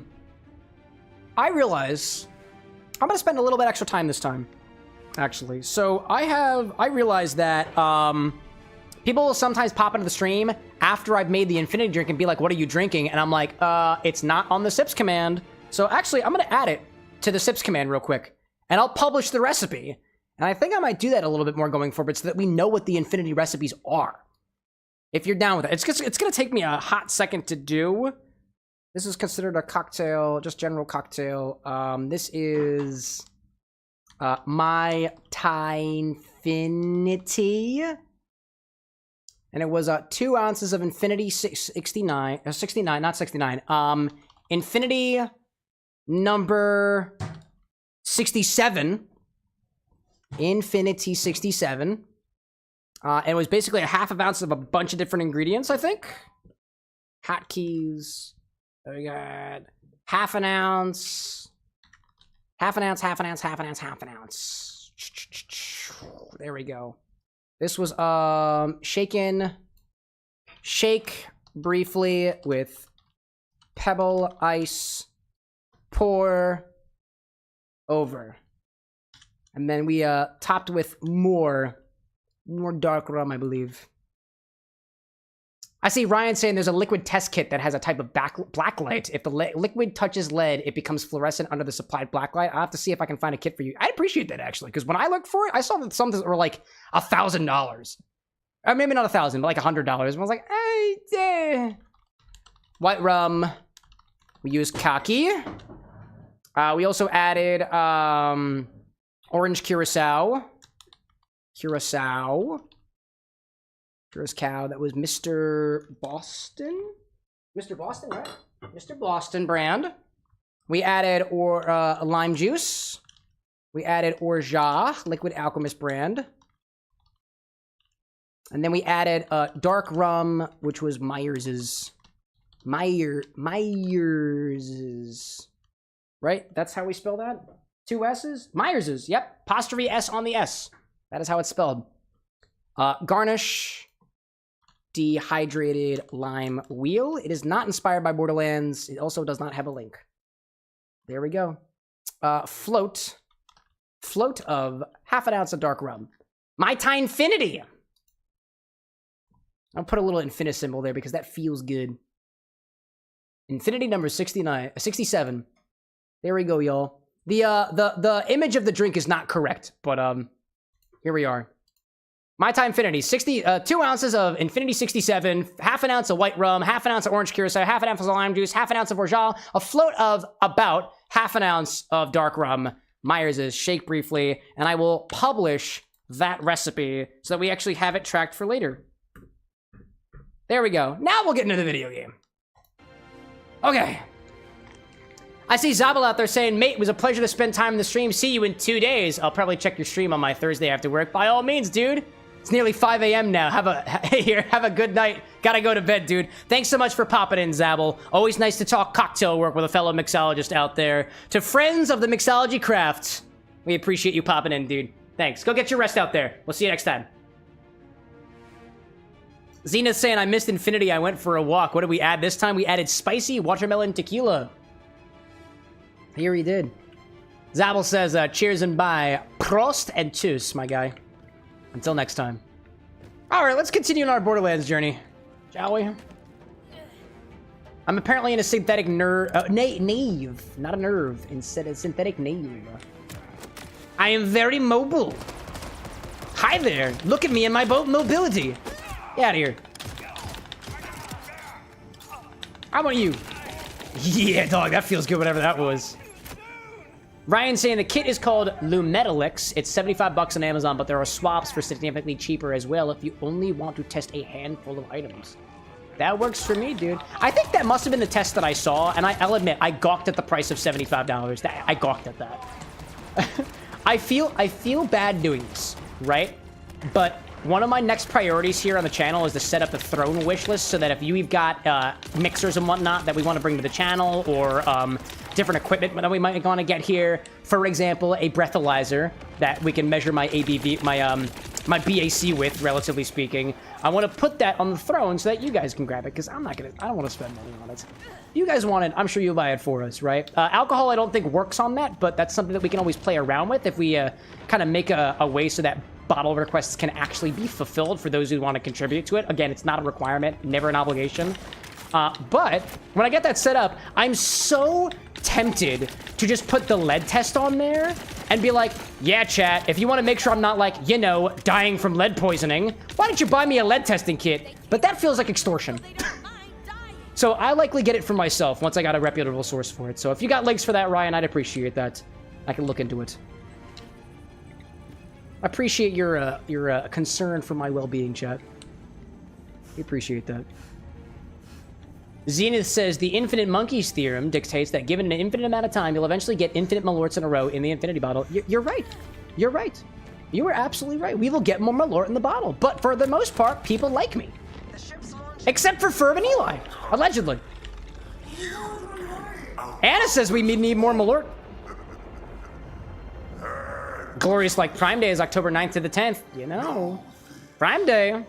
realize I'm gonna spend a little bit extra time this time. Actually. So I realize that people will sometimes pop into the stream after I've made the Infini-Drink and be like, what are you drinking? And I'm like, it's not on the sips command. So actually, I'm gonna add it to the sips command real quick. And I'll publish the recipe. And I think I might do that a little bit more going forward so that we know what the Infinity recipes are. If you're down with it. It's gonna take me a hot second to do. This is considered a cocktail, just general cocktail. This is Mai Tainfinity. And it was 2 ounces of Infinity 69, not 69. Infinity number 67. Infinity 67. And it was basically a half ounce of a bunch of different ingredients, I think. Hotkeys. We got half an ounce. Half an ounce. There we go. This was shake briefly with Pebble Ice, pour over. And then we topped with more dark rum, I believe. I see Ryan saying there's a liquid test kit that has a type of black light. If the liquid touches lead, it becomes fluorescent under the supplied black light. I'll have to see if I can find a kit for you. I'd appreciate that, actually, because when I looked for it, I saw that some that were like $1,000. Maybe not 1,000, but like $100. And I was like, hey, white rum. We used Kaki. We also added orange Curaçao. Curaçao, that was Mr. Boston? Mr. Boston, right? Mr. Boston brand. We added lime juice. We added Orgeat, liquid Alchemist brand. And then we added dark rum, which was Myers's. Myers's. Right? That's how we spell that? 2 S's? Myers's, yep. Apostrophe S on the S. That is how it's spelled. Garnish. Dehydrated lime wheel. It is not inspired by Borderlands. It also does not have a link. There we go. Float of half an ounce of dark rum. Mai Tainfinity. I'll put a little infinity symbol there because that feels good. Infinity number 67. There we go, y'all. The image of the drink is not correct, but here we are. Mai Tainfinity, 2 ounces of Infinity 67, half an ounce of white rum, half an ounce of orange Curaçao, half an ounce of lime juice, half an ounce of Orgeat, a float of about half an ounce of dark rum. Myers's, shake briefly, and I will publish that recipe so that we actually have it tracked for later. There we go. Now we'll get into the video game. Okay. I see Zabel out there saying, mate, it was a pleasure to spend time in the stream. See you in 2 days. I'll probably check your stream on my Thursday after work. By all means, dude. It's nearly 5 a.m. now. Have a good night. Gotta go to bed, dude. Thanks so much for popping in, Zabel. Always nice to talk cocktail work with a fellow mixologist out there. To friends of the mixology craft, we appreciate you popping in, dude. Thanks. Go get your rest out there. We'll see you next time. Zena's saying, I missed Infinity. I went for a walk. What did we add this time? We added spicy watermelon tequila. Here he did. Zabel says, cheers and bye. Prost and tschüss, my guy. Until next time. Alright, let's continue on our Borderlands journey. Shall we? I'm apparently in a synthetic nave. Not a nerve. Instead of synthetic nave. I am very mobile. Hi there. Look at me and my mobility. Get out of here. How about you? Yeah, dog. That feels good, whatever that was. Ryan saying the kit is called Lumetalix. It's $75 on Amazon, but there are swaps for significantly cheaper as well if you only want to test a handful of items. That works for me, dude. I think that must have been the test that I saw, and I'll admit, I gawked at the price of $75. I gawked at that. I feel bad doing this, right? But one of my next priorities here on the channel is to set up the throne wish list so that if you've got mixers and whatnot that we want to bring to the channel, or different equipment that we might want to get here, for example, a breathalyzer that we can measure my ABV, my BAC with, relatively speaking. I want to put that on the throne so that you guys can grab it, because I don't want to spend money on it. You guys want it, I'm sure you'll buy it for us, right? Alcohol I don't think works on that, but that's something that we can always play around with if we kind of make a way so that bottle requests can actually be fulfilled for those who want to contribute to it. Again, it's not a requirement, never an obligation. But when I get that set up, I'm so tempted to just put the lead test on there and be like, yeah, chat, if you want to make sure I'm not, like, you know, dying from lead poisoning, why don't you buy me a lead testing kit? But that feels like extortion. So I likely get it for myself once I got a reputable source for it. So if you got links for that, Ryan, I'd appreciate that. I can look into it. I appreciate your concern for my well-being, chat. We appreciate that. Zenith says, the infinite monkeys theorem dictates that given an infinite amount of time, you'll eventually get infinite malorts in a row in the infinity bottle. You're right. You're right. You are absolutely right. We will get more malort in the bottle. But for the most part, people like me. Except for Ferb and Eli, allegedly. Anna says we need more malort. Glorious, like, Prime Day is October 9th to the 10th. You know. Prime Day.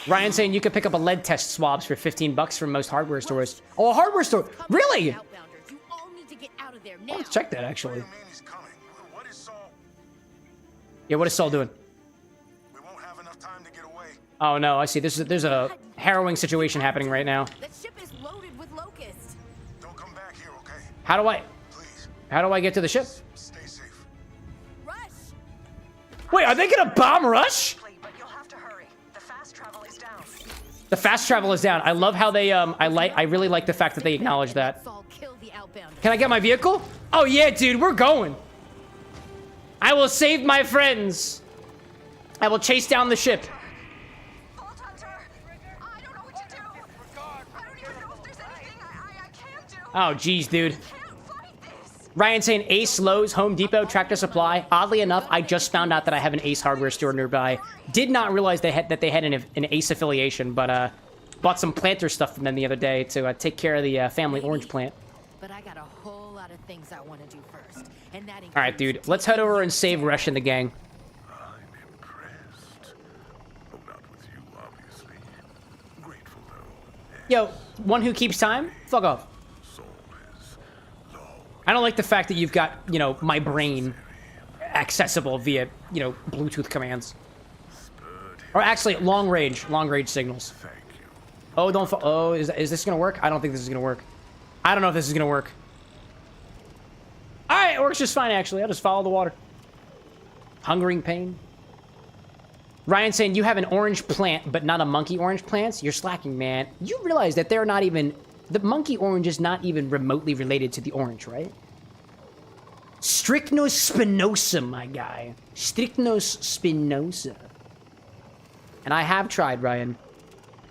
Ryan saying you could pick up a lead test swabs for 15 bucks from most hardware stores. Oh, a hardware store. Really? Let's check that, actually. Yeah, what is Saul doing? Oh, no, I see. There's a harrowing situation happening right now. How do I get to the ship? Wait, are they gonna bomb rush? The fast travel is down. I love how they, I really like the fact that they acknowledge that. Can I get my vehicle? Oh yeah, dude, we're going. I will save my friends. I will chase down the ship. Oh, geez, dude. Ryan saying Ace, Lowe's, Home Depot, Tractor Supply. Oddly enough, I just found out that I have an Ace hardware store nearby. Did not realize that they had an Ace affiliation, but bought some planter stuff from them the other day to take care of the family orange plant. But I got a whole lot of things I want to do first, and that. All right, dude. Let's head over and save Rush and the gang. I'm impressed. Oh, not with you, obviously. Grateful, though. Yo, one who keeps time? Fuck off. I don't like the fact that you've got, you know, my brain accessible via, you know, Bluetooth commands. Or actually, long range signals. Oh, don't fall. Oh, is this gonna work? I don't think this is gonna work. I don't know if this is gonna work. All right, it works just fine, actually. I'll just follow the water. Hungering pain. Ryan saying you have an orange plant, but not a monkey orange plant. You're slacking, man. You realize that they're not even... The monkey orange is not even remotely related to the orange, right? Strychnos spinosa, my guy. Strychnos spinosa. And I have tried, Ryan.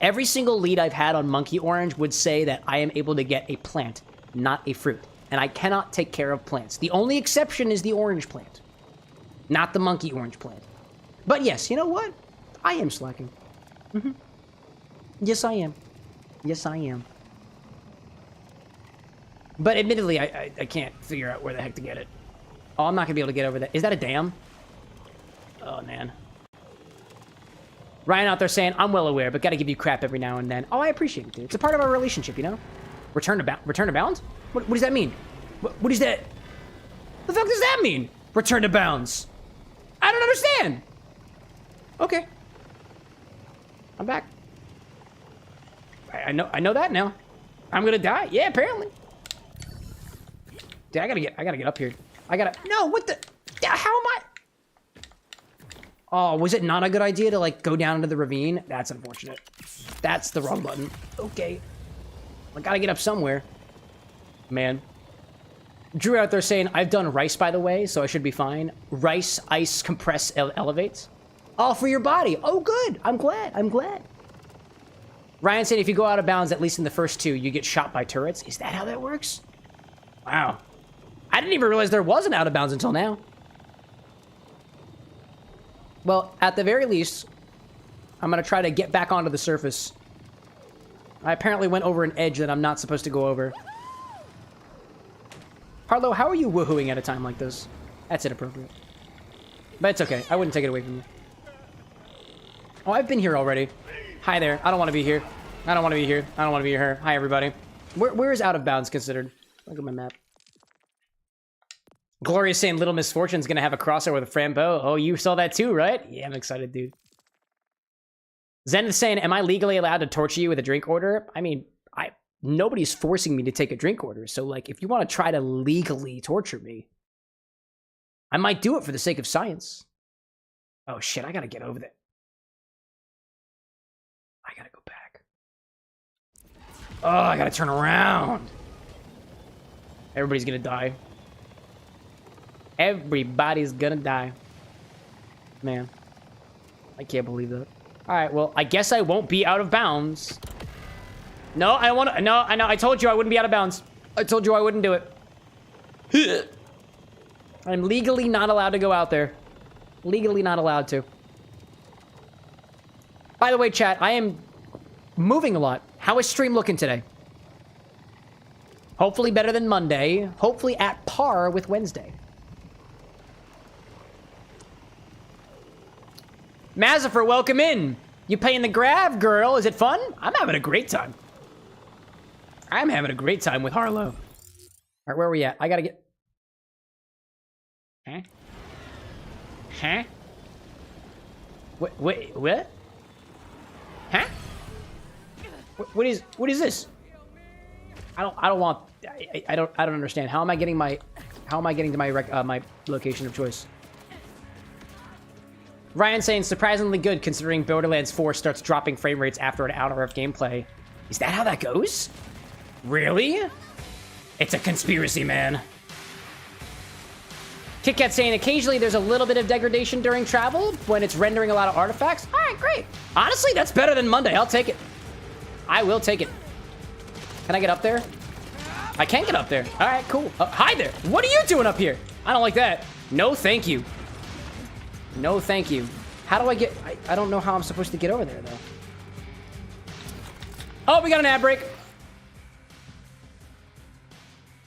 Every single lead I've had on monkey orange would say that I am able to get a plant, not a fruit. And I cannot take care of plants. The only exception is the orange plant, not the monkey orange plant. But yes, you know what? I am slacking. Yes, I am. Yes, I am. But admittedly, I can't figure out where the heck to get it. Oh, I'm not gonna be able to get over that. Is that a dam? Oh, man. Ryan out there saying, I'm well aware, but gotta give you crap every now and then. Oh, I appreciate it, dude. It's a part of our relationship, you know? Return to bounds? What does that mean? What is that? The fuck does that mean? Return to bounds. I don't understand. Okay. I'm back. I know that now. I'm gonna die. Yeah, apparently. Dude, I gotta get up here. No, what the? How am I? Oh, was it not a good idea to, like, go down into the ravine? That's unfortunate. That's the wrong button. Okay. I gotta get up somewhere. Man. Drew out there saying, I've done rice, by the way, so I should be fine. Rice, ice, compress, elevates. All for your body. Oh, good. I'm glad. Ryan said if you go out of bounds, at least in the first two, you get shot by turrets. Is that how that works? Wow. I I didn't even realize there was an out of bounds until now. Well, at the very least, I'm gonna try to get back onto the surface. I apparently went over an edge that I'm not supposed to go over. Harlow, how are you woohooing at a time like this? That's inappropriate. But it's okay. I wouldn't take it away from you. Oh, I've been here already. Hi there. I don't want to be here. I don't want to be here. I don't want to be here. Hi, everybody. Where is out of bounds considered? Look at my map. Gloria's saying Little Misfortune's gonna have a crossover with Frambo. Oh, you saw that too, right? Yeah, I'm excited, dude. Zen is saying, am I legally allowed to torture you with a drink order? I mean, nobody's forcing me to take a drink order. So, like, if you want to try to legally torture me, I might do it for the sake of science. Oh, shit, I gotta get over there. I gotta go back. Oh, I gotta turn around. Everybody's gonna die. Everybody's gonna die. Man. I can't believe that. Alright, well, I guess I won't be out of bounds. No, I want to... No, I know. I told you I wouldn't be out of bounds. I told you I wouldn't do it. I'm legally not allowed to go out there. Legally not allowed to. By the way, chat, I am moving a lot. How is stream looking today? Hopefully better than Monday. Hopefully at par with Wednesday. Mazifer, welcome in. You paying the grab, girl? Is it fun? I'm having a great time. I'm having a great time with Harlow. All right, where are we at? I gotta get... Huh? Huh? Wait, what? Huh? What is this? I don't want... I don't understand. How am I getting to my location of choice? Ryan saying surprisingly good considering Borderlands 4 starts dropping frame rates after an hour of gameplay. Is that how that goes? Really? It's a conspiracy, man. KitKat saying occasionally there's a little bit of degradation during travel when it's rendering a lot of artifacts. All right, great. Honestly, that's better than Monday. I'll take it. I will take it. Can I get up there? I can get up there. All right, cool. Hi there. What are you doing up here? I don't like that. No, thank you. No, thank you. How do I get... I don't know how I'm supposed to get over there, though. Oh, we got an ad break.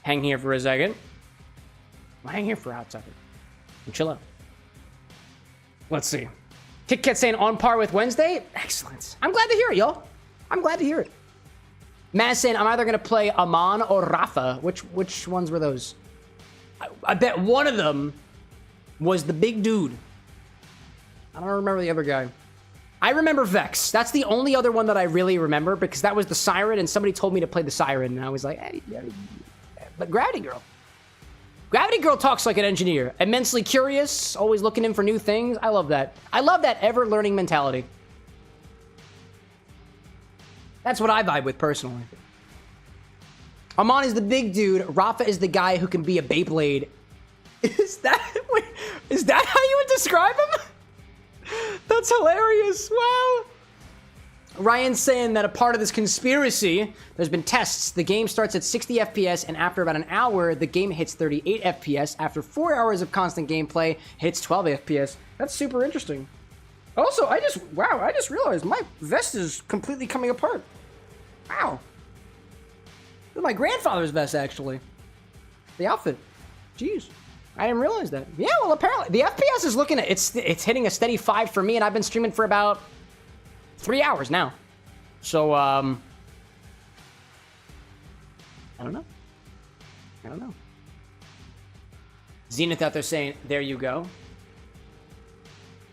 Hang here for a second. I'll hang here for a hot second. And chill out. Let's see. KitKat saying on par with Wednesday. Excellent. I'm glad to hear it, y'all. I'm glad to hear it. Maz saying I'm either going to play Amon or Rafa. Which ones were those? I bet one of them was the big dude. I don't remember the other guy. I remember Vex. That's the only other one that I really remember because that was the Siren and somebody told me to play the Siren and I was like, hey, but Gravity Girl. Gravity Girl talks like an engineer. Immensely curious, always looking in for new things. I love that. I love that ever-learning mentality. That's what I vibe with personally. Amon is the big dude. Rafa is the guy who can be a Beyblade. Is that how you would describe him? That's hilarious. Wow. Ryan's saying that a part of this conspiracy, there's been tests. The game starts at 60 FPS, and after about an hour, the game hits 38 FPS. After 4 hours of constant gameplay, hits 12 FPS. That's super interesting. Also, I just realized my vest is completely coming apart. Wow. This is my grandfather's vest, actually. The outfit. Jeez. I didn't realize that. Yeah, well, apparently the FPS is looking at it's hitting a steady 5 for me, and I've been streaming for about 3 hours now. So I don't know. Zenith out there saying, "There you go."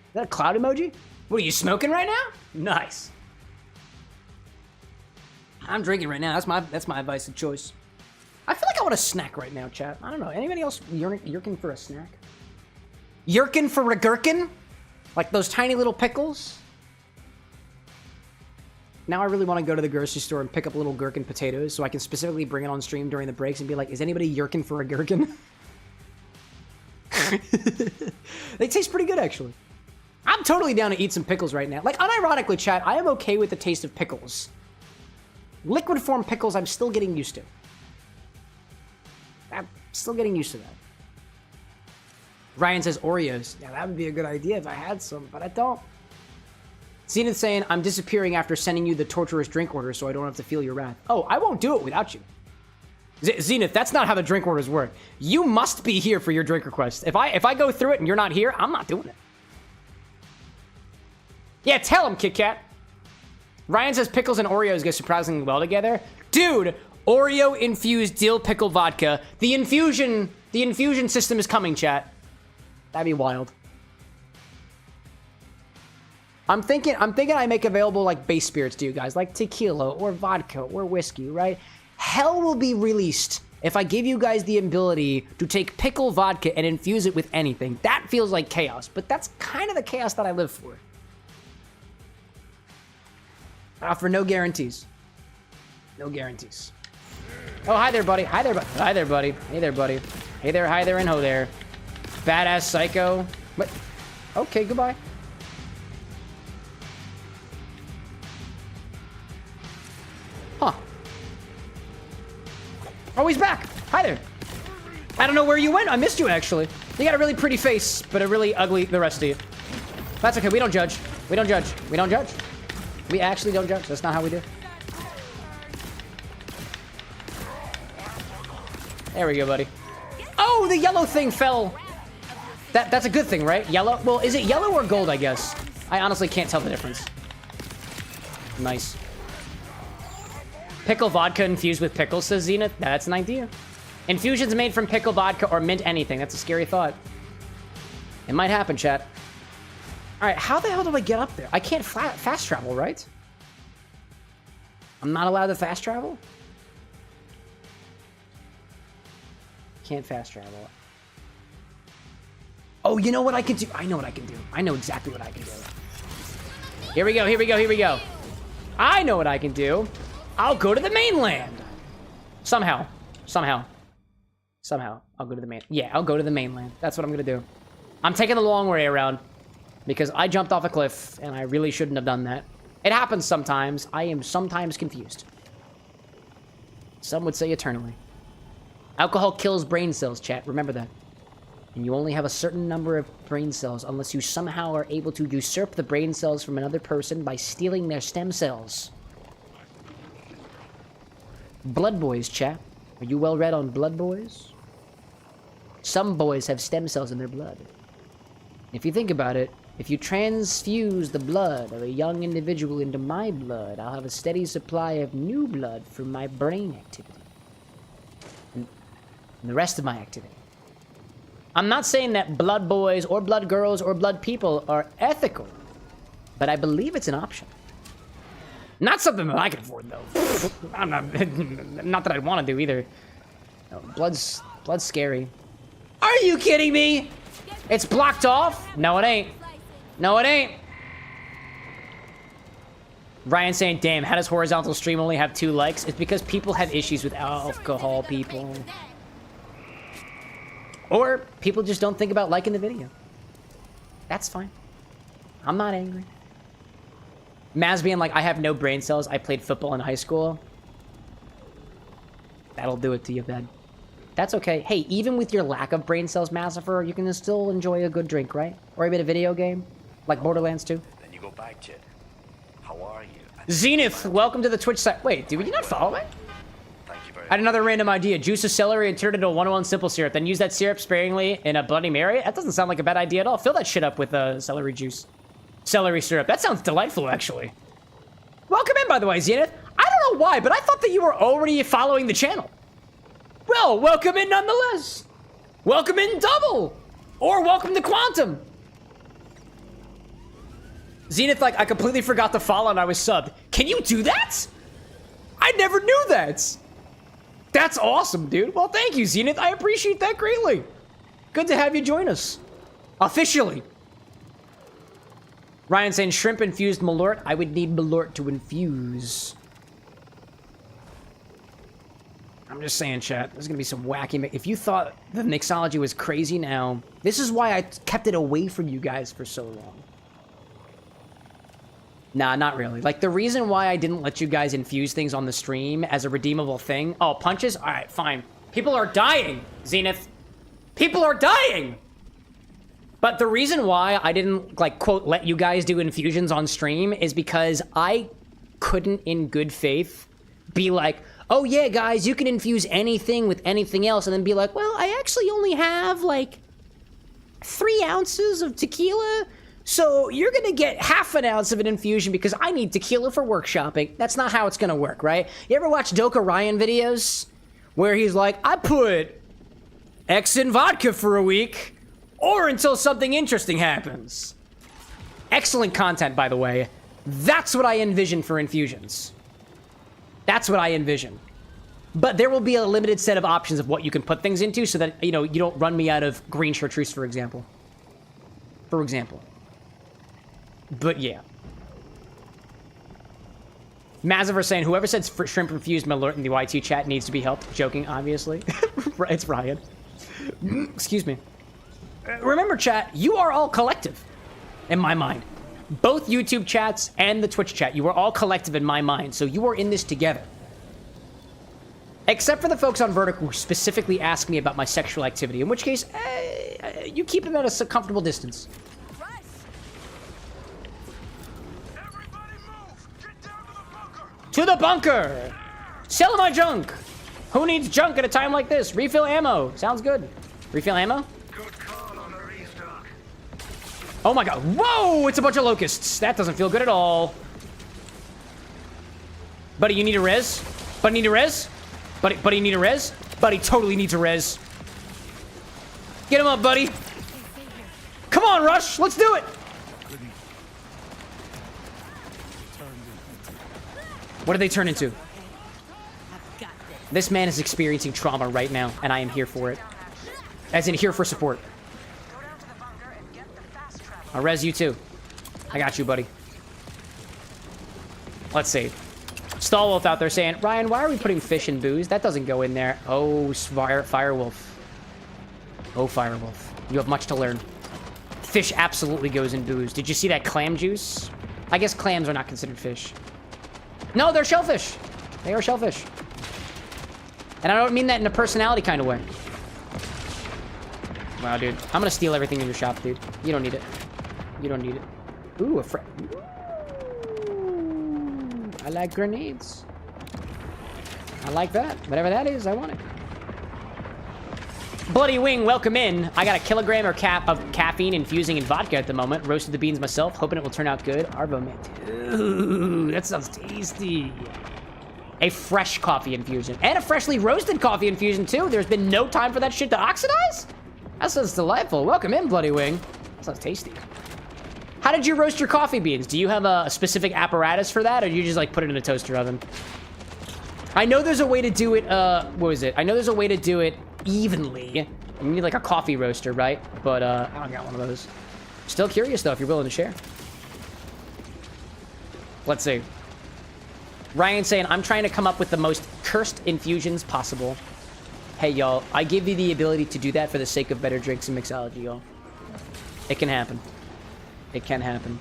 Is that a cloud emoji? What are you smoking right now? Nice. I'm drinking right now. That's my advice of choice. I feel like I want a snack right now, chat. I don't know. Anybody else yerking for a snack? Yerking for a gherkin? Like those tiny little pickles? Now I really want to go to the grocery store and pick up little gherkin potatoes so I can specifically bring it on stream during the breaks and be like, is anybody yerking for a gherkin? They taste pretty good, actually. I'm totally down to eat some pickles right now. Like, unironically, chat, I am okay with the taste of pickles. Liquid form pickles, I'm still getting used to. Still getting used to that. Ryan says Oreos. Yeah, that would be a good idea if I had some, but I don't. Zenith saying, I'm disappearing after sending you the torturous drink order so I don't have to feel your wrath. Oh, I won't do it without you. Zenith, that's not how the drink orders work. You must be here for your drink request. If I go through it and you're not here, I'm not doing it. Yeah, tell him, Kit Kat. Ryan says pickles and Oreos go surprisingly well together. Dude, Oreo infused dill pickle vodka. The infusion system is coming, chat. That'd be wild. I'm thinking I make available like base spirits to you guys, like tequila or vodka or whiskey, right? Hell will be released if I give you guys the ability to take pickle vodka and infuse it with anything. That feels like chaos, but that's kind of the chaos that I live for. I offer no guarantees. No guarantees. Oh, hi there, buddy. Hi there, buddy. Hi there, buddy. Hey there, buddy. Hey there, hi there, and ho there. Badass psycho. What? Okay, goodbye. Huh. Oh, he's back. Hi there. I don't know where you went. I missed you, actually. You got a really pretty face, but a really ugly the rest of you. That's okay. We don't judge. We don't judge. We don't judge. We actually don't judge. That's not how we do. There we go, buddy. Oh, the yellow thing fell. That's a good thing, right? Yellow? Well, is it yellow or gold, I guess? I honestly can't tell the difference. Nice. Pickle vodka infused with pickles, says Zenith. That's an idea. Infusions made from pickle vodka or mint anything. That's a scary thought. It might happen, chat. All right, how the hell do I get up there? I can't fast travel, right? I'm not allowed to fast travel? Can't fast travel. Oh, you know what I can do? I know what I can do. I know exactly what I can do. Here we go, here we go, here we go. I know what I can do. I'll go to the mainland. Somehow. Somehow. Somehow. I'll go to the main. Yeah, I'll go to the mainland. That's what I'm gonna do. I'm taking the long way around because I jumped off a cliff and I really shouldn't have done that. It happens sometimes. I am sometimes confused. Some would say eternally. Alcohol kills brain cells, chat. Remember that. And you only have a certain number of brain cells unless you somehow are able to usurp the brain cells from another person by stealing their stem cells. Blood boys, chat. Are you well read on blood boys? Some boys have stem cells in their blood. If you think about it, if you transfuse the blood of a young individual into my blood, I'll have a steady supply of new blood for my brain activity. And the rest of my activity. I'm not saying that blood boys or blood girls or blood people are ethical, but I believe it's an option. Not something that I can afford, though. I'm not that I'd want to do either. No, blood's scary. Are you kidding me? It's blocked off? No, it ain't. No, it ain't. Ryan saying, damn, how does horizontal stream only have 2 likes? It's because people have issues with alcohol, people. Or people just don't think about liking the video. That's fine. I'm not angry. Maz being like, I have no brain cells. I played football in high school. That'll do it to you, Ben. That's okay. Hey, even with your lack of brain cells, Massifer, you can still enjoy a good drink, right? Or a bit of video game, like Borderlands 2. Then you go back, Chid. How are you? Zenith, welcome to the Twitch site. Wait, did you not follow me? Thank you very I had another random idea. Juice a celery and turn it into a 101 simple syrup. Then use that syrup sparingly in a Bloody Mary. That doesn't sound like a bad idea at all. Fill that shit up with celery juice. Celery syrup. That sounds delightful, actually. Welcome in, by the way, Zenith. I don't know why, but I thought that you were already following the channel. Well, welcome in nonetheless. Welcome in double. Or welcome to Quantum. Zenith, like, I completely forgot to follow and I was subbed. Can you do that? I never knew that. That's awesome, dude. Well, thank you, Zenith. I appreciate that greatly. Good to have you join us. Officially. Ryan saying shrimp infused Malort. I would need Malort to infuse. I'm just saying, chat. There's gonna be some wacky. If you thought the mixology was crazy now, this is why I kept it away from you guys for so long. Nah, not really. Like, the reason why I didn't let you guys infuse things on the stream as a redeemable thing. Oh, punches? All right, fine. People are dying, Zenith. People are dying! But the reason why I didn't, like, quote, let you guys do infusions on stream is because I couldn't, in good faith, be like, oh yeah, guys, you can infuse anything with anything else, and then be like, well, I actually only have, like, 3 ounces of tequila, so you're gonna get half an ounce of an infusion because I need tequila for workshopping. That's not how it's gonna work, right? You ever watch Doka Ryan videos where he's like, I put X in vodka for a week, or until something interesting happens. Excellent content, by the way. That's what I envision for infusions. That's what I envision. But there will be a limited set of options of what you can put things into so that, you know, you don't run me out of green chartreuse, for example. For example. But yeah. Maziver saying, whoever said shrimp infused malort in the YT chat needs to be helped. Joking, obviously. It's Ryan. Excuse me. Remember, chat, you are all collective in my mind. Both YouTube chats and the Twitch chat, you are all collective in my mind, so you are in this together. Except for the folks on Vertical who specifically ask me about my sexual activity, in which case, you keep them at a comfortable distance. Everybody move! Get down to the bunker! To the bunker! Sell my junk! Who needs junk at a time like this? Refill ammo. Sounds good. Refill ammo? Good call on the restock. Oh my god. Whoa! It's a bunch of locusts. That doesn't feel good at all. Buddy, you need a res? Buddy, need a res? Buddy, need a res? Buddy totally needs a res. Get him up, buddy. Come on, Rush. Let's do it. What did they turn into? This man is experiencing trauma right now, and I am here for it. As in, here for support. I'll res you too. I got you, buddy. Let's see. Stallwolf out there saying, Ryan, why are we putting fish in booze? That doesn't go in there. Oh, Firewolf. Oh, Firewolf. You have much to learn. Fish absolutely goes in booze. Did you see that clam juice? I guess clams are not considered fish. No, they're shellfish. They are shellfish. And I don't mean that in a personality kind of way. Wow, dude. I'm gonna steal everything in your shop, dude. You don't need it. You don't need it. Ooh, a friend. I like grenades. I like that. Whatever that is, I want it. Bloody Wing, welcome in. I got a kilogram or cap of caffeine infusing in vodka at the moment. Roasted the beans myself, hoping it will turn out good. Arvo, man. Dude, that sounds tasty. A fresh coffee infusion. And a freshly roasted coffee infusion, too. There's been no time for that shit to oxidize? That sounds delightful. Welcome in, Bloody Wing. That sounds tasty. How did you roast your coffee beans? Do you have a specific apparatus for that, or do you just, like, put it in a toaster oven? I know there's a way to do it, what was it? I know there's a way to do it evenly. You need, like, a coffee roaster, right? But, I don't got one of those. Still curious, though, if you're willing to share. Let's see. Ryan saying, I'm trying to come up with the most cursed infusions possible. Hey, y'all, I give you the ability to do that for the sake of better drinks and mixology, y'all. It can happen. It can happen.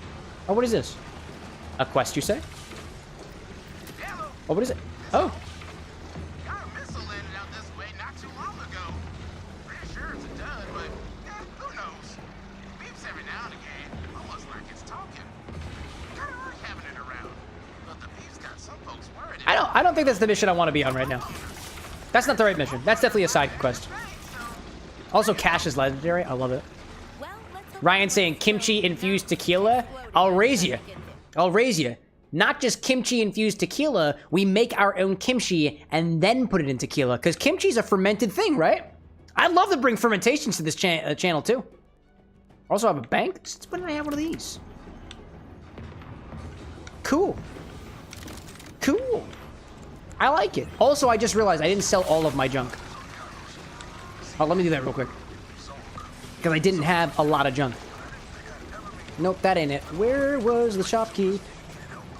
Oh, what is this? A quest, you say? Oh, what is it? Oh. Got a missile landed out this way not too long ago. Pretty sure it's a dud, but who knows? It beeps every now and again, almost like it's talking. Kinda like having it around, but the beep's got some folks worried. I don't think that's the mission I want to be on right now. That's not the right mission. That's definitely a side quest. Also, Cash is legendary. I love it. Ryan saying kimchi infused tequila. I'll raise you. I'll raise you. Not just kimchi infused tequila. We make our own kimchi and then put it in tequila. Because kimchi's a fermented thing, right? I'd love to bring fermentations to this channel too. Also have a bank. When did I have one of these? Cool. Cool. I like it. Also, I just realized I didn't sell all of my junk. Oh, let me do that real quick. Because I didn't have a lot of junk. Nope, that ain't it. Where was the shop key?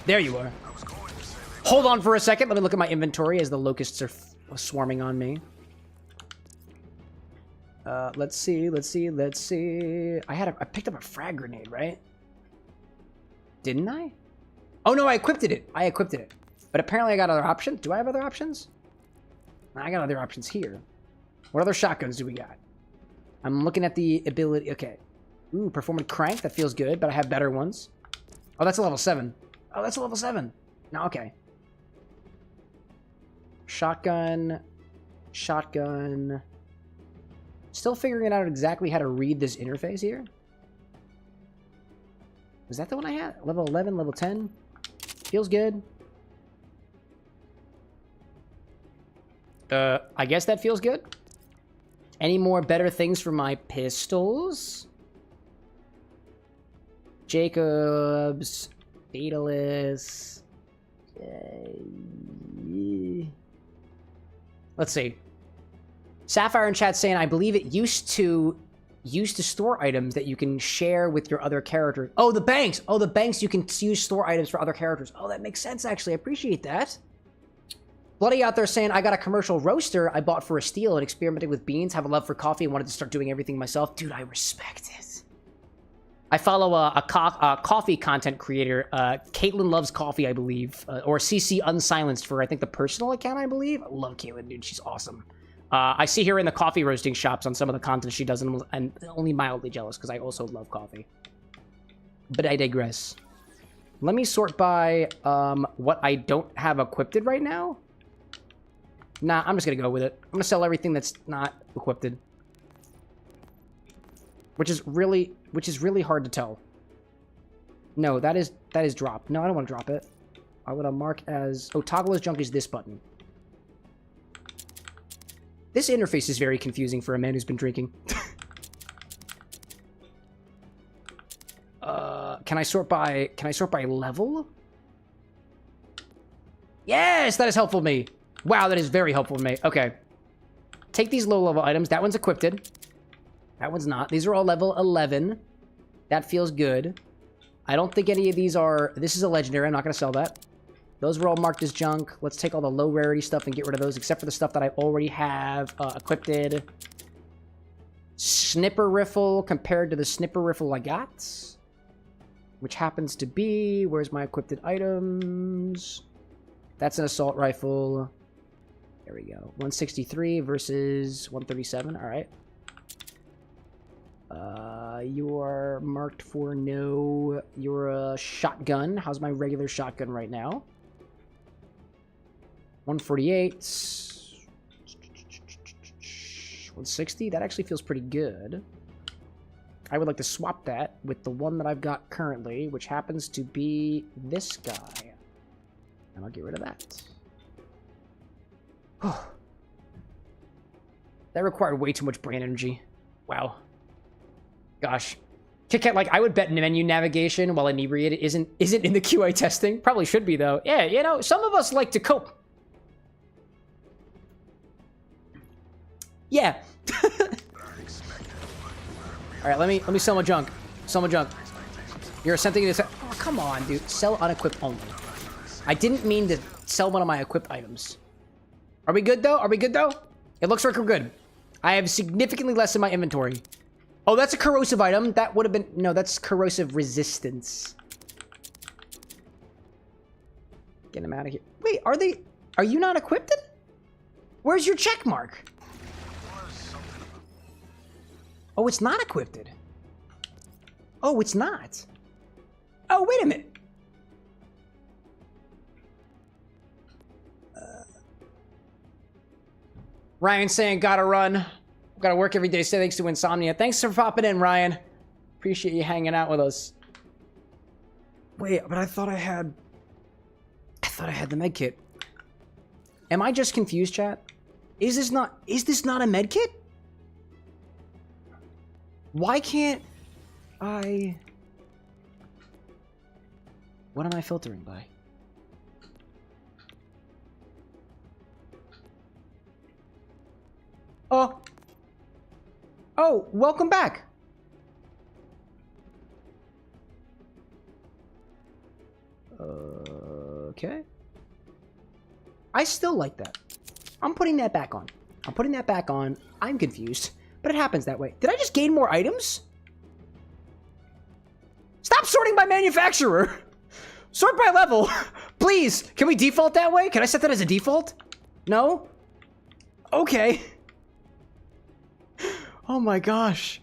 There you are. Hold on for a second. Let me look at my inventory as the locusts are swarming on me. Let's see. I picked up a frag grenade, right? Didn't I? Oh no, I equipped it. I equipped it. But apparently I got other options. Do I have other options? I got other options here. What other shotguns do we got? I'm looking at the ability. Okay. Ooh, performant crank. That feels good, but I have better ones. Oh, that's a level 7. Oh, that's a level 7. No, okay. Shotgun. Shotgun. Still figuring out exactly how to read this interface here. Was that the one I had? Level 11, level 10. Feels good. I guess that feels good. Any more better things for my pistols? Jacobs. Fatalist. Let's see. Sapphire in chat saying, I believe it used to store items that you can share with your other characters. Oh, the banks! Oh, the banks, you can use store items for other characters. Oh, that makes sense, actually. I appreciate that. Bloody out there saying, I got a commercial roaster I bought for a steal and experimented with beans, have a love for coffee, and wanted to start doing everything myself. Dude, I respect it. I follow a coffee content creator. Caitlin Loves Coffee, I believe. Or CC Unsilenced for, I think, the personal account, I believe. I love Caitlin, dude. She's awesome. I see her in the coffee roasting shops on some of the content she does, and I'm only mildly jealous because I also love coffee. But I digress. Let me sort by what I don't have equipped right now. Nah, I'm just going to go with it. I'm going to sell everything that's not equipped. Which is really hard to tell. No, that is drop. No, I don't want to drop it. I want to mark as... Oh, toggle as junk is this button. This interface is very confusing for a man who's been drinking. Can I sort by level? Yes, that is helpful to me. Wow, that is very helpful to me. Okay. Take these low-level items. That one's equipped. That one's not. These are all level 11. That feels good. I don't think any of these are... This is a legendary. I'm not going to sell that. Those were all marked as junk. Let's take all the low rarity stuff and get rid of those, except for the stuff that I already have equipped. Snipper Riffle compared to the Snipper Riffle I got. Which happens to be... Where's my equipped items? That's an assault rifle. There we go. 163 versus 137. All right. You are marked for no. You're a shotgun. How's my regular shotgun right now? 148. 160. That actually feels pretty good. I would like to swap that with the one that I've got currently, which happens to be this guy. And I'll get rid of that. That required way too much brain energy. Wow. Gosh. Kit Kat, like, I would bet menu navigation while inebriated isn't in the QA testing. Probably should be, though. Yeah, you know, some of us like to cope. Yeah. Alright, let me sell my junk. Sell my junk. You're attempting to sell... Oh, come on, dude. Sell unequipped only. I didn't mean to sell one of my equipped items. Are we good, though? Are we good, though? It looks like we're good. I have significantly less in my inventory. Oh, that's a corrosive item. That would have been... No, that's corrosive resistance. Get him out of here. Wait, are they... Are you not equipped? Where's your check mark? Oh, it's not equipped. Oh, it's not. Oh, wait a minute. Ryan saying, gotta run. Gotta work every day. Say thanks to Insomnia. Thanks for popping in, Ryan. Appreciate you hanging out with us. Wait, but I thought I had the med kit. Am I just confused, chat? Is this not a med kit? Why can't I... What am I filtering by? Oh, welcome back. Okay. I still like that. I'm putting that back on. I'm confused, but it happens that way. Did I just gain more items? Stop sorting by manufacturer. Sort by level. Please, can we default that way? Can I set that as a default? No? Okay. Oh my gosh.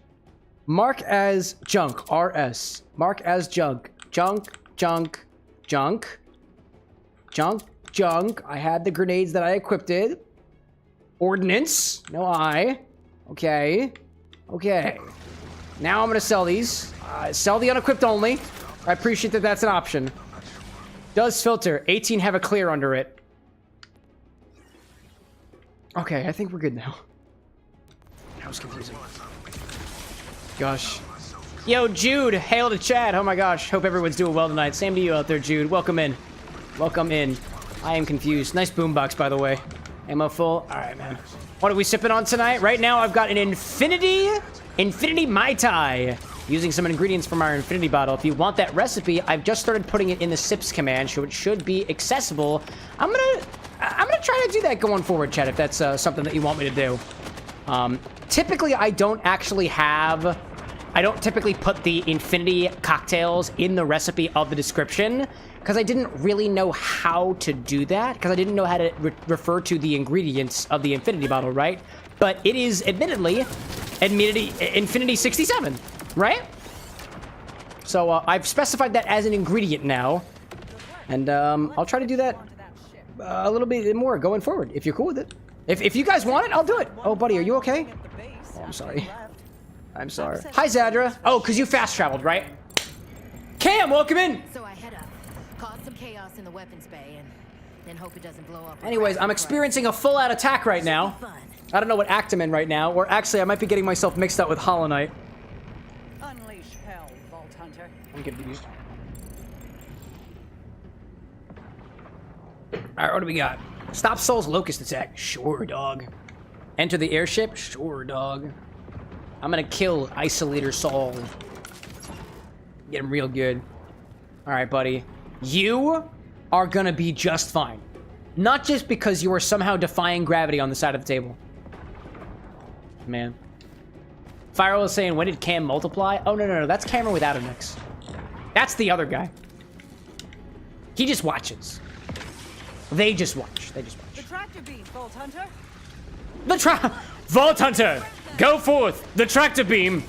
Mark as junk. RS. Mark as junk. Junk. Junk. Junk. Junk. Junk. I had the grenades that I equipped it. Ordnance. No I. Okay. Okay. Now I'm gonna sell these. Sell the unequipped only. I appreciate that that's an option. Does filter. 18 have a clear under it. Okay, I think we're good now. That was confusing. Gosh. Yo, Jude. Hail to Chad. Oh my gosh. Hope everyone's doing well tonight. Same to you out there, Jude. Welcome in. Welcome in. I am confused. Nice boombox, by the way. Ammo full. All right, man. What are we sipping on tonight? Right now, I've got an Infinity Mai Tai. Using some ingredients from our Infinity bottle. If you want that recipe, I've just started putting it in the sips command, so it should be accessible. I'm gonna try to do that going forward, Chad, if that's something that you want me to do. Typically, I don't typically put the Infinity cocktails in the recipe of the description, because I didn't really know how to do that, because I didn't know how to refer to the ingredients of the Infinity bottle, right? But it is admittedly Infinity 67, right? So I've specified that as an ingredient now, and I'll try to do that a little bit more going forward, if you're cool with it. If you guys want it, I'll do it. Oh, buddy, are you okay? Oh, I'm sorry. I'm sorry. Hi, Zadra. Oh, because you fast traveled, right? Cam, welcome in. So I head up, cause some chaos in the weapons bay, and then hope it doesn't blow up. Anyways, I'm experiencing a full-out attack right now. I don't know what act I'm in right now, or actually, I might be getting myself mixed up with Hollow Knight. Unleash hell, Vault Hunter. I'm confused. Alright, what do we got? Stop Soul's Locust attack. Sure, dog. Enter the airship. Sure, dog. I'm gonna kill Isolator Soul. Get him real good. Alright, buddy. You are gonna be just fine. Not just because you are somehow defying gravity on the side of the table. Man. Firewall is saying, when did Cam multiply? Oh, no. That's CameroxnWithAnX. That's the other guy. He just watches. They just watch. The tractor beam, Vault Hunter. Vault Hunter! Go forth! The tractor beam!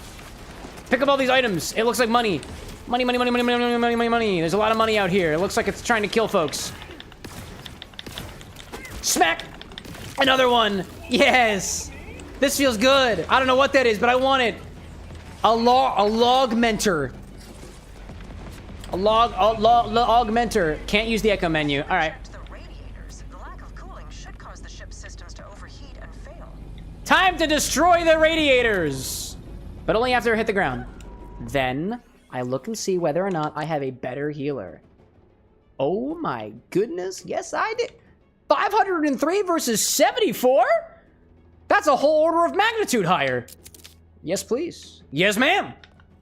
Pick up all these items. It looks like money. Money. There's a lot of money out here. It looks like it's trying to kill folks. Smack! Another one! Yes! This feels good. I don't know what that is, but I want it. A augmenter. A augmenter. Can't use the echo menu. All right. The lack of cooling should cause the ship's systems to overheat and fail. Time to destroy the radiators, but only after I hit the ground. Then I look and see whether or not I have a better healer. Oh my goodness! Yes, I did. 503 versus 74? That's a whole order of magnitude higher. Yes, please. Yes, ma'am.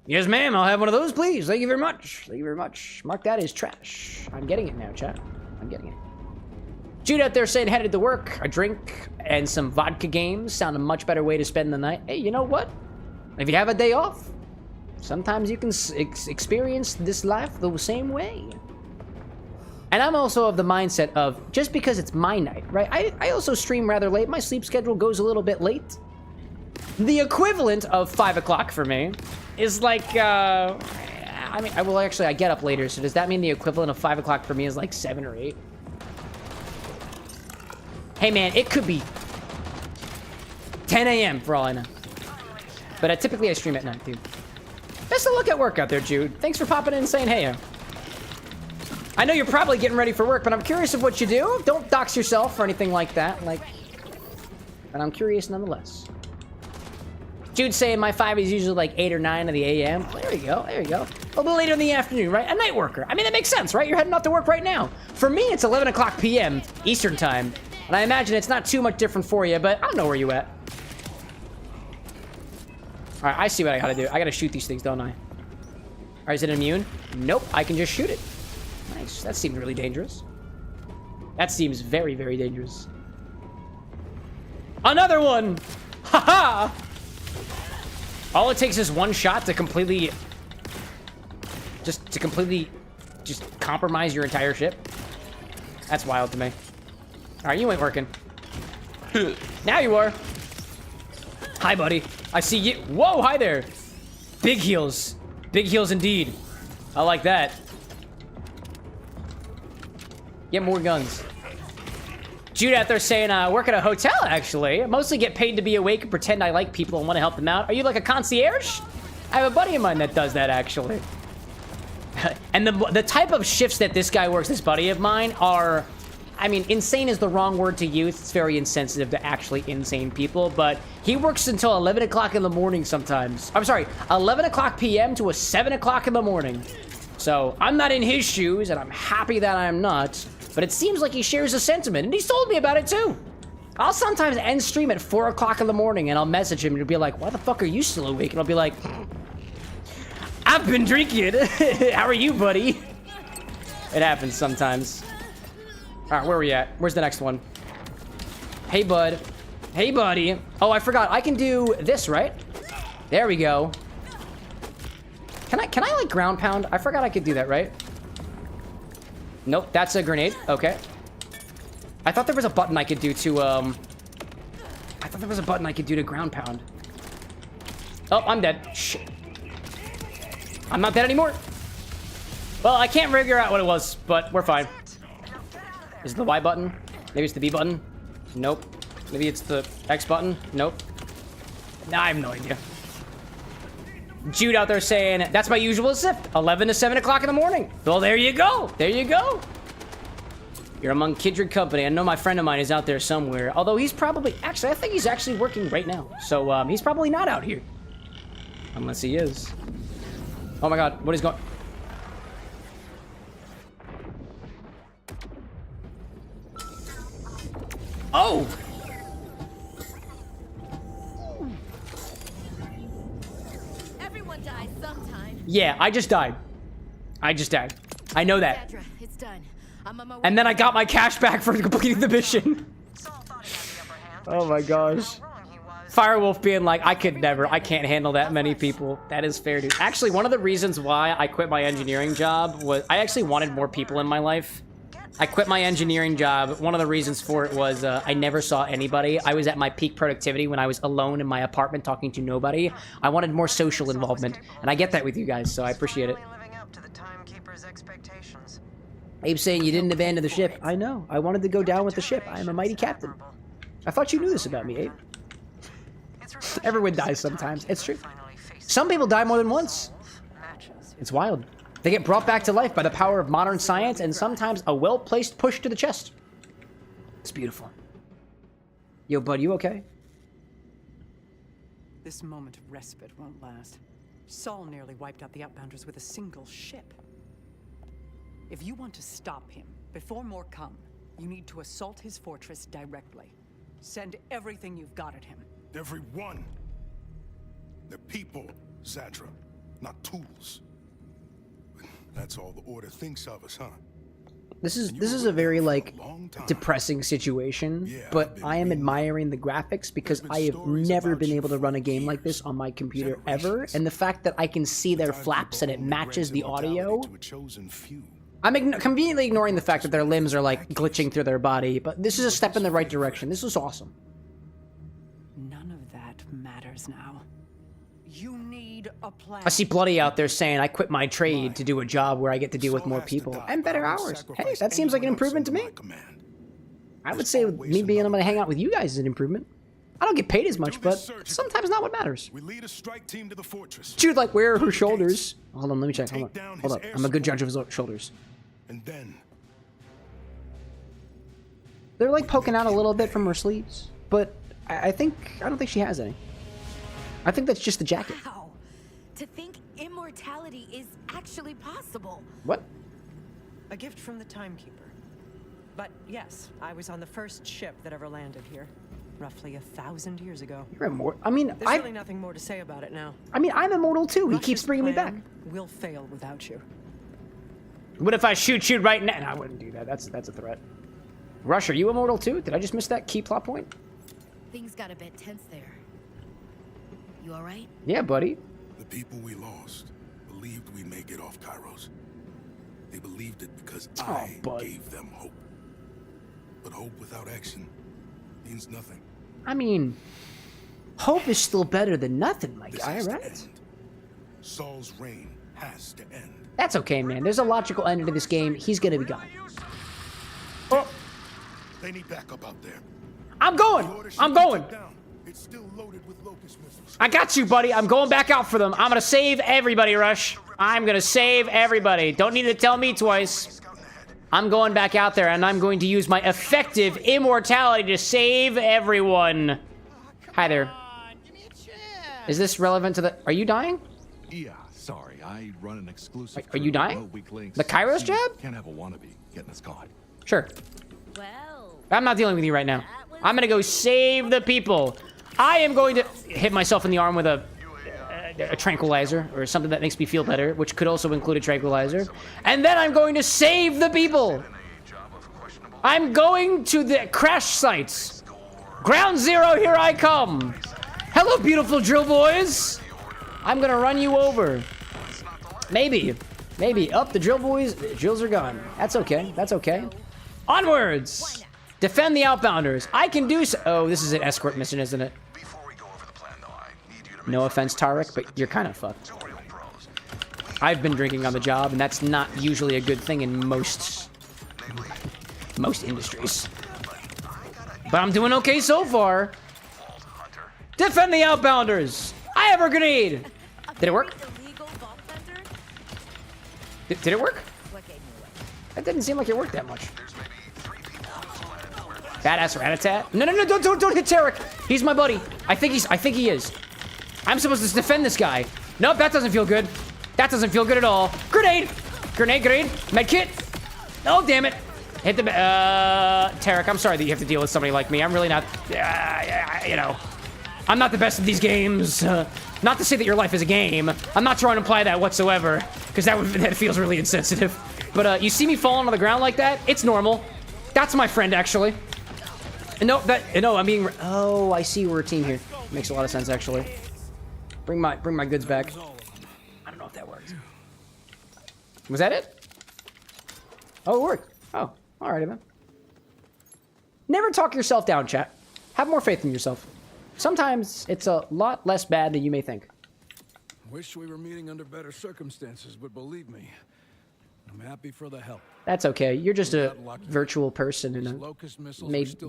Yes, ma'am. I'll have one of those, please. Thank you very much. Thank you very much. Mark that as trash. I'm getting it now, chat. I'm getting it. Jude out there saying headed to work. A drink and some vodka games sound a much better way to spend the night. Hey, you know what? If you have a day off, sometimes you can experience this life the same way. And I'm also of the mindset of, just because it's my night, right? I also stream rather late. My sleep schedule goes a little bit late. The equivalent of 5 o'clock for me is like, I get up later, so does that mean the equivalent of 5 o'clock for me is like 7 or 8? Hey man, it could be 10 a.m. for all I know. But typically I stream at night, dude. Best of luck at work out there, Jude. Thanks for popping in and saying hey. I know you're probably getting ready for work, but I'm curious of what you do. Don't dox yourself or anything like that. But I'm curious nonetheless. Jude's saying my 5 is usually like 8 or 9 of the a.m. There you go. There you go. A little later in the afternoon, right? A night worker. I mean, that makes sense, right? You're heading off to work right now. For me, it's 11 o'clock p.m. Eastern time. And I imagine it's not too much different for you, but I don't know where you at. All right, I see what I gotta do. I gotta shoot these things, don't I? All right, is it immune? Nope, I can just shoot it. Nice. That seemed really dangerous. That seems very, very dangerous. Another one! Haha! All it takes is one shot to completely compromise your entire ship. That's wild to me. All right, you ain't working. Now you are. Hi, buddy. I see you. Whoa, hi there. Big heals. Big heals indeed. I like that. Get more guns. Jude out there saying, work at a hotel, actually. I mostly get paid to be awake and pretend I like people and want to help them out. Are you like a concierge? I have a buddy of mine that does that, actually. And the type of shifts that this guy works, this buddy of mine, are... I mean, insane is the wrong word to use. It's very insensitive to actually insane people, but he works until 11 o'clock in the morning sometimes. I'm sorry, 11 o'clock p.m. to 7 o'clock in the morning. So, I'm not in his shoes, and I'm happy that I'm not, but it seems like he shares a sentiment, and he's told me about it too. I'll sometimes end stream at 4 o'clock in the morning, and I'll message him, and he'll be like, why the fuck are you still awake? And I'll be like, I've been drinking. How are you, buddy? It happens sometimes. All right, where are we at? where's the next one? Hey, bud. Hey, buddy. Oh, I forgot. I can do this, right? There we go. Can I like ground pound? I forgot I could do that, right? Nope, that's a grenade. Okay. I thought there was a button I could do to, I thought there was a button I could do to ground pound. Oh, I'm dead. Shit. I'm not dead anymore. Well, I can't figure out what it was, but we're fine. Is it the Y button? Maybe it's the B button? Nope. Maybe it's the X button? Nope. Nah, I have no idea. Jude out there saying, that's my usual shift, 11 to 7 o'clock in the morning. Well, there you go. There you go. You're among kindred company. I know my friend of mine is out there somewhere. Although he's probably... Actually, I think he's actually working right now. So, he's probably not out here. Unless he is. Oh my god, what is going... Oh! Everyone dies sometime. Yeah, I just died. I just died. I know that. Sandra, it's done. I'm on my way. And then I got my cash back for completing the mission. Oh my gosh. Firewolf being like, I can't handle that many people. That is fair, dude. Actually, one of the reasons why I quit my engineering job was I actually wanted more people in my life. I quit my engineering job. One of the reasons for it was I never saw anybody. I was at my peak productivity when I was alone in my apartment talking to nobody. I wanted more social involvement, and I get that with you guys, so I appreciate it. Abe's saying you didn't abandon the ship. I know. I wanted to go down with the ship. I am a mighty captain. I thought you knew this about me, Abe. Everyone dies sometimes. It's true. Some people die more than once. It's wild. They get brought back to life by the power of modern science and sometimes a well-placed push to the chest. It's beautiful. Yo, bud, you okay? This moment of respite won't last. Saul nearly wiped out the Outbounders with a single ship. If you want to stop him before more come, you need to assault his fortress directly. Send everything you've got at him. Everyone. They're people, Zadra, not tools. That's all the Order thinks of us, huh? This is a very, like, depressing situation, but I am admiring the graphics because I have never been able to run a game like this on my computer ever, and the fact that I can see their flaps and it matches the audio. I'm conveniently ignoring the fact that their limbs are, like, glitching through their body, but this is a step in the right direction. This is awesome. None of that matters now. You need a plan. I see Bloody out there saying, I quit my trade to do a job where I get to deal with more people and better hours. Hey, that seems like an improvement to me. I would say me being able to hang out with you guys is an improvement. I don't get paid as much, but sometimes not what matters. We lead a strike team to the fortress. Dude, like, where are her shoulders? Hold on, let me check. Hold on. Hold up. I'm a good judge of his shoulders. And then they're like poking out a little bit from her sleeves, but I don't think she has any. I think that's just the jacket. Wow. To think immortality is actually possible. What? A gift from the Timekeeper. But yes, I was on the first ship that ever landed here, roughly 1,000 years ago. You're immortal. I mean, There's really nothing more to say about it now. I mean, I'm immortal too. He keeps bringing me back. We'll fail without you. What if I shoot you right now? No, I wouldn't do that. That's a threat. Rush, are you immortal too? Did I just miss that key plot point? Things got a bit tense there. You all right? Yeah, buddy. the people we lost believed we may get off Kairos. They believed it because I gave them hope. But hope without action means nothing. I mean, Hope is still better than nothing, my This guy, has to right? end. Saul's reign has to end. That's okay, man. There's a logical ending to this game. He's gonna be gone. Oh, They need backup out there. I'm The going. order I'm should be going. took down. It's still loaded with locust missiles. I got you, buddy. I'm going back out for them. I'm gonna save everybody, Rush. I'm gonna save everybody. Don't need to tell me twice. I'm going back out there, and I'm going to use my effective immortality to save everyone. Hi there. Is this relevant to the... Are you dying? Yeah, sorry. I run an exclusive. Are you dying? remote weak links. The Kairos jab? Can't have a wannabe getting us caught. Sure. Well, I'm not dealing with you right now. I'm gonna go save the people. I am going to hit myself in the arm with a tranquilizer or something that makes me feel better, which could also include a tranquilizer. And then I'm going to save the people. I'm going to the crash sites. Ground zero, here I come. Hello, beautiful drill boys. I'm gonna run you over. Maybe. Up, the drill boys. The drills are gone. That's okay. That's okay. Onwards. Defend the outbounders. I can do so. Oh, this is an escort mission, isn't it? No offense, Tarek, but you're kind of fucked. I've been drinking on the job, and that's not usually a good thing in most industries. But I'm doing okay so far. Defend the outbounders. I have a grenade. Did it work? Did it work? That didn't seem like it worked that much. Badass rat-a-tat. No, don't hit Tarek. He's my buddy. I think he is. I'm supposed to defend this guy. Nope, that doesn't feel good. That doesn't feel good at all. Grenade. Medkit. Oh, damn it. Hit the, Tarek, I'm sorry that you have to deal with somebody like me. I'm really not, you know, I'm not the best at these games. Not to say that your life is a game. I'm not trying to imply that whatsoever, because that feels really insensitive. But, you see me falling on the ground like that? It's normal. That's my friend, actually. No, I'm being, oh, I see we're a team here. Makes a lot of sense, actually. Bring my goods back. I don't know if that worked. Was that it? Oh, it worked. Oh, alrighty, man. Never talk yourself down, chat. Have more faith in yourself. Sometimes it's a lot less bad than you may think. Wish we were meeting under better circumstances, but believe me, I'm happy for the help. That's okay. You're just a virtual person in a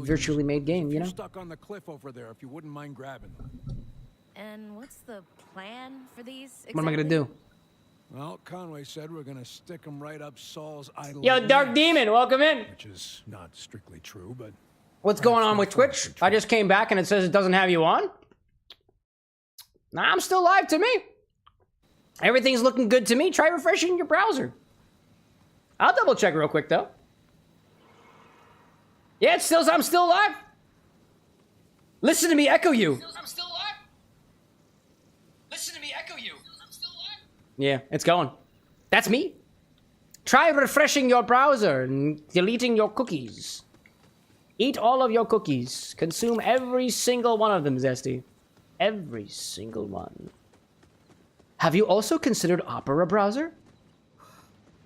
virtually made game, you know? Stuck on the cliff over there, if you wouldn't mind grabbing. and what's the plan for these? Exactly? What am I gonna do? Well, Conway said we're gonna stick them right up Saul's idol. Yo, Dark Demon, welcome in. Which is not strictly true, but what's going on with Twitch? I just came back and it says it doesn't have you on. Nah, I'm still live to me. Everything's looking good to me. Try refreshing your browser. I'll double check real quick though. Yeah, I'm still live. Listen to me echo you. I'm still live. Listen to me echo you. I'm still live. Yeah, it's going. That's me. Try refreshing your browser and deleting your cookies. Eat all of your cookies. Consume every single one of them, Zesty. Every single one. Have you also considered Opera browser?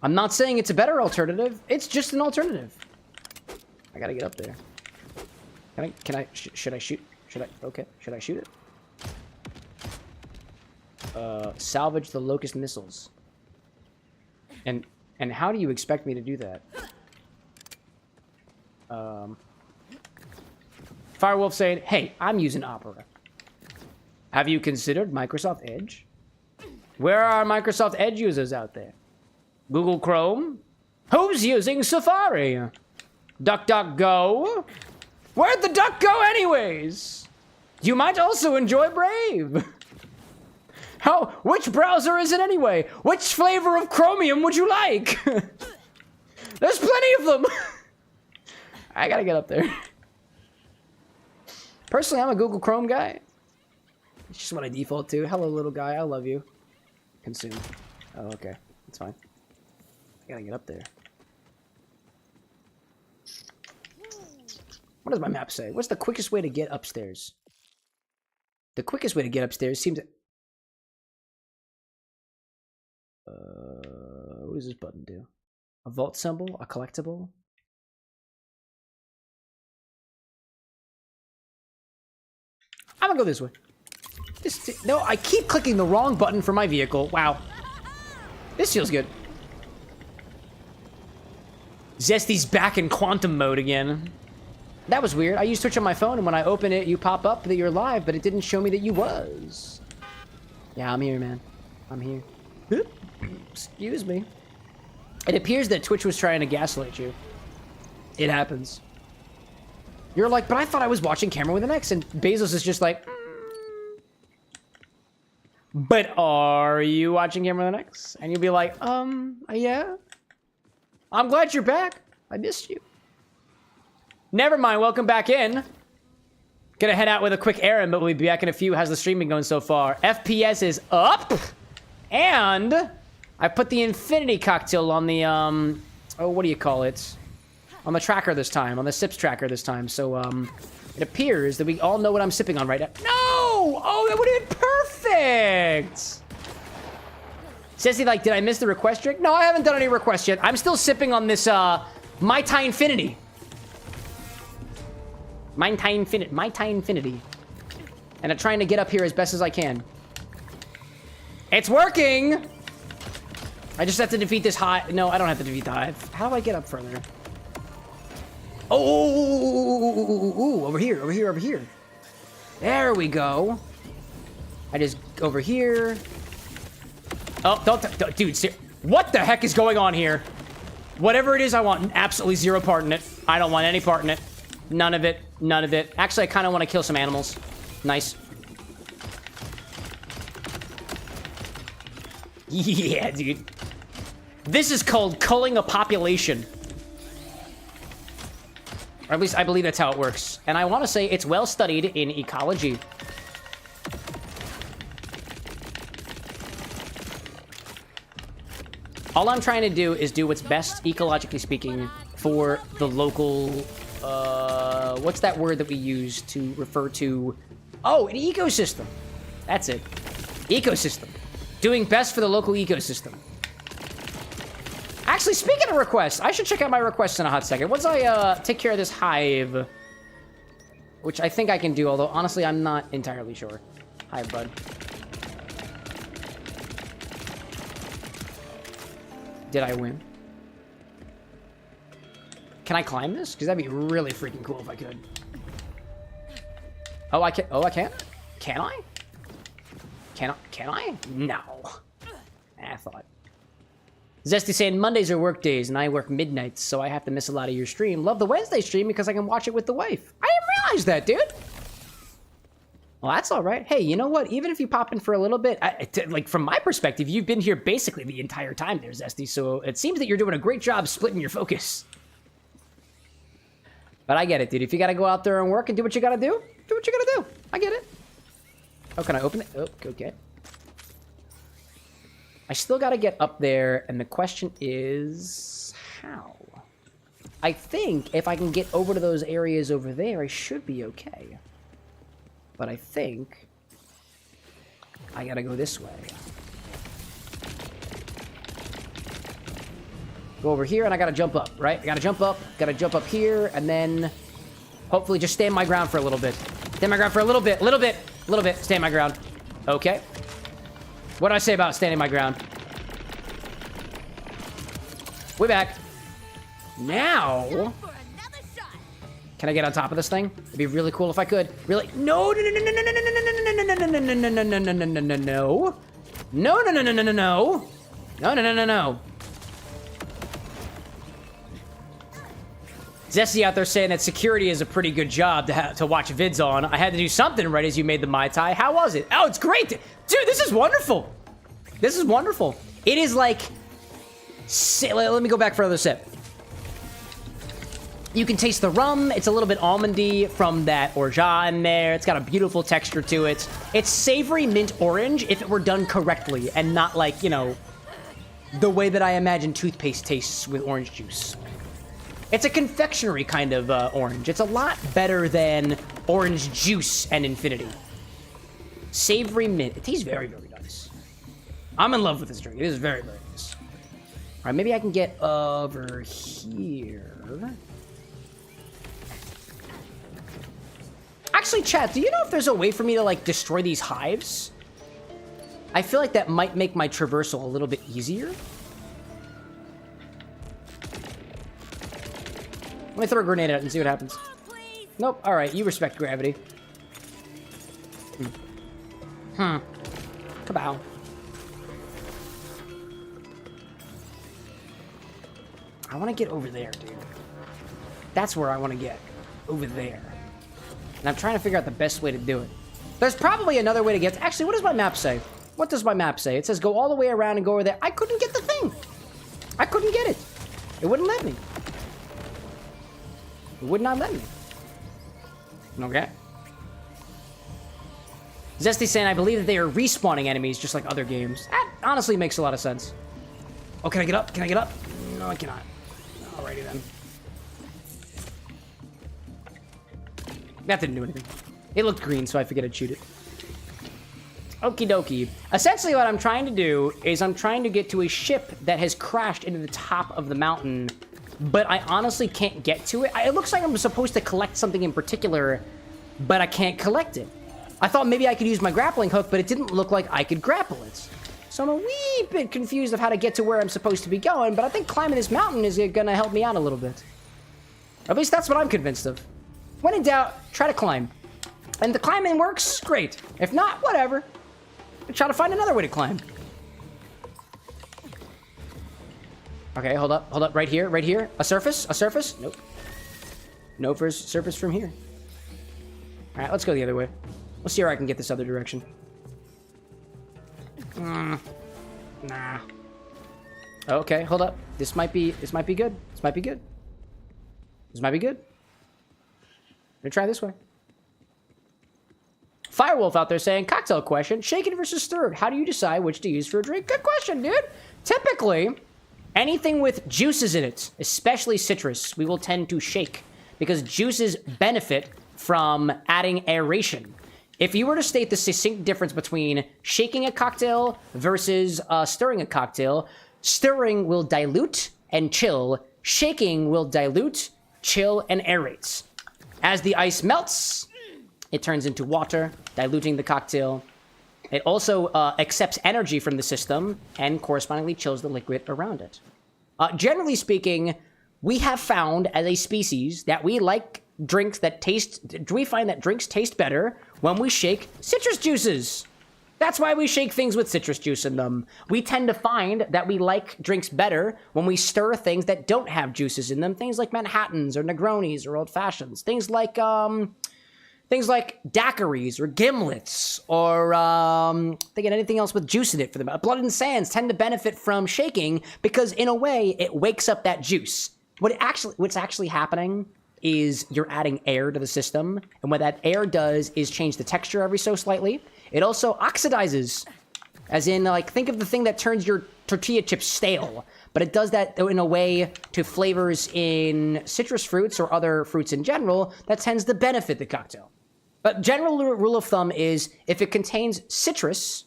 I'm not saying it's a better alternative. It's just an alternative. I gotta get up there. Should I shoot? Okay, should I shoot it? Salvage the locust missiles. And how do you expect me to do that? Firewolf saying, hey, I'm using Opera. Have you considered Microsoft Edge? Where are Microsoft Edge users out there? Google Chrome? Who's using Safari? DuckDuckGo? Where'd the duck go anyways? You might also enjoy Brave. Which browser is it anyway? Which flavor of Chromium would you like? There's plenty of them. I gotta get up there. Personally, I'm a Google Chrome guy. It's just what I default to. Hello, little guy. I love you. Consume. Oh, okay. That's fine. I gotta get up there. What does my map say? What's the quickest way to get upstairs? The quickest way to get upstairs seems... what does this button do? A vault symbol? A collectible? I'm gonna go this way. No, I keep clicking the wrong button for my vehicle. Wow. This feels good. Zesty's back in quantum mode again. That was weird. I used Twitch on my phone, and when I open it, you pop up that you're live, but it didn't show me that you was. Yeah, I'm here, man. I'm here. Excuse me. It appears that Twitch was trying to gaslight you. It happens. You're like, but I thought I was watching Camera with an X, and Bezos is just like, but are you watching Camera with an X? And you'll be like, yeah. I'm glad you're back. I missed you. Never mind, welcome back in. Gonna head out with a quick errand, but we'll be back in a few. How's the streaming going so far? FPS is up, and I put the Infinity cocktail on the, oh, what do you call it? On the tracker this time, on the sips tracker this time. So, it appears that we all know what I'm sipping on right now. No! Oh, that would have been perfect! Says he like, did I miss the request drink? No, I haven't done any requests yet. I'm still sipping on this, Mai Tainfinity. Mai Tainfinity. And I'm trying to get up here as best as I can. It's working! I just have to defeat this hive. No, I don't have to defeat the hive. How do I get up further? Oh, over here, over here, over here. There we go. I just, over here. Oh, don't dude, what the heck is going on here? Whatever it is, I want absolutely zero part in it. I don't want any part in it. None of it. None of it. Actually, I kind of want to kill some animals. Nice. Yeah, dude. This is called culling a population. Or at least I believe that's how it works. And I want to say it's well studied in ecology. All I'm trying to do is do what's best, ecologically speaking, for the local, what's that word that we use to refer to? Oh, an ecosystem. That's it. Ecosystem. Doing best for the local ecosystem. Actually, speaking of requests, I should check out my requests in a hot second. Once I take care of this hive, which I think I can do, although honestly, I'm not entirely sure. Hive, bud. Did I win? Can I climb this? Because that'd be really freaking cool if I could. Oh, I can. Oh, I can't. Can I? Can I? No. I thought. Zesty saying Mondays are work days and I work midnights, so I have to miss a lot of your stream. Love the Wednesday stream because I can watch it with the wife. I didn't realize that, dude. Well, that's all right. Hey, you know what? Even if you pop in for a little bit, like from my perspective, you've been here basically the entire time there, Zesty, so it seems that you're doing a great job splitting your focus. But I get it, dude. If you gotta go out there and work and do what you gotta do, do what you gotta do. I get it. Oh, can I open it? Oh, okay. I still gotta get up there, and the question is, how? I think if I can get over to those areas over there, I should be okay. But I think I gotta go this way. Go over here, and I gotta jump up, right? I gotta jump up here, and then hopefully just stand my ground for a little bit. Stand my ground for a little bit, stand my ground. Okay. What did I say about standing my ground? Way back. Now, can I get on top of this thing? It'd be really cool if I could. Really? No, no, no, no, no, no, no, no, no, no, no, no, no, no, no, no, no, no, no. No, no, no, no, no, no, no. No, no, no, no, no. Zesty out there saying that security is a pretty good job to watch vids on. I had to do something right as you made the Mai Tai. How was it? Oh, it's great. Dude, this is wonderful. This is wonderful. It is like... Let me go back for another sip. You can taste the rum. It's a little bit almondy from that Orgeat in there. It's got a beautiful texture to it. It's savory mint orange if it were done correctly and not like, you know, the way that I imagine toothpaste tastes with orange juice. It's a confectionery kind of orange. It's a lot better than orange juice and Infinity. Savory mint. It tastes very, very nice. I'm in love with this drink. It is very, very nice. All right, maybe I can get over here. Actually, chat, do you know if there's a way for me to, like, destroy these hives? I feel like that might make my traversal a little bit easier. Let me throw a grenade out and see what happens. Nope. All right, you respect gravity. Kabow. I want to get over there, dude. That's where I want to get. Over there. And I'm trying to figure out the best way to do it. There's probably another way to get... Actually, what does my map say? What does my map say? It says go all the way around and go over there. I couldn't get the thing. I couldn't get it. It wouldn't let me. It would not let me. Okay. Zesty saying, I believe that they are respawning enemies just like other games. That honestly makes a lot of sense. Oh, can I get up? Can I get up? No, I cannot. Alrighty then. That didn't do anything. It looked green, so I figured I'd shoot it. Okie dokie. Essentially what I'm trying to do is I'm trying to get to a ship that has crashed into the top of the mountain, but I honestly can't get to it. It looks like I'm supposed to collect something in particular, but I can't collect it. I thought maybe I could use my grappling hook, but it didn't look like I could grapple it. So I'm a wee bit confused of how to get to where I'm supposed to be going, but I think climbing this mountain is gonna help me out a little bit. At least that's what I'm convinced of. When in doubt, try to climb. And the climbing works, great. If not, whatever. Try to find another way to climb. Okay, hold up, right here, right here. A surface? A surface? Nope. No first surface from here. All right, let's go the other way. Let's see where I can get this other direction. Nah. Okay, hold up. This might be good. This might be good. This might be good. I'm gonna try this way. Firewolf out there saying, cocktail question, shaken versus stirred. How do you decide which to use for a drink? Good question, dude. Typically, anything with juices in it, especially citrus, we will tend to shake because juices benefit from adding aeration. If you were to state the succinct difference between shaking a cocktail versus stirring a cocktail, stirring will dilute and chill. Shaking will dilute, chill, and aerates. As the ice melts, it turns into water, diluting the cocktail. It also accepts energy from the system and correspondingly chills the liquid around it. Generally speaking, we have found as a species that we like drinks that taste... We find that drinks taste better when we shake citrus juices. That's why we shake things with citrus juice in them. We tend to find that we like drinks better when we stir things that don't have juices in them. Things like Manhattans or Negronis or Old Fashions. Things like daiquiris or gimlets or thinking anything else with juice in it for them. Blood and Sands tend to benefit from shaking because in a way it wakes up that juice. What's actually happening is you're adding air to the system, and what that air does is change the texture every so slightly. It also oxidizes, as in, like, think of the thing that turns your tortilla chips stale, but it does that in a way to flavors in citrus fruits or other fruits in general that tends to benefit the cocktail. But general rule of thumb is if it contains citrus,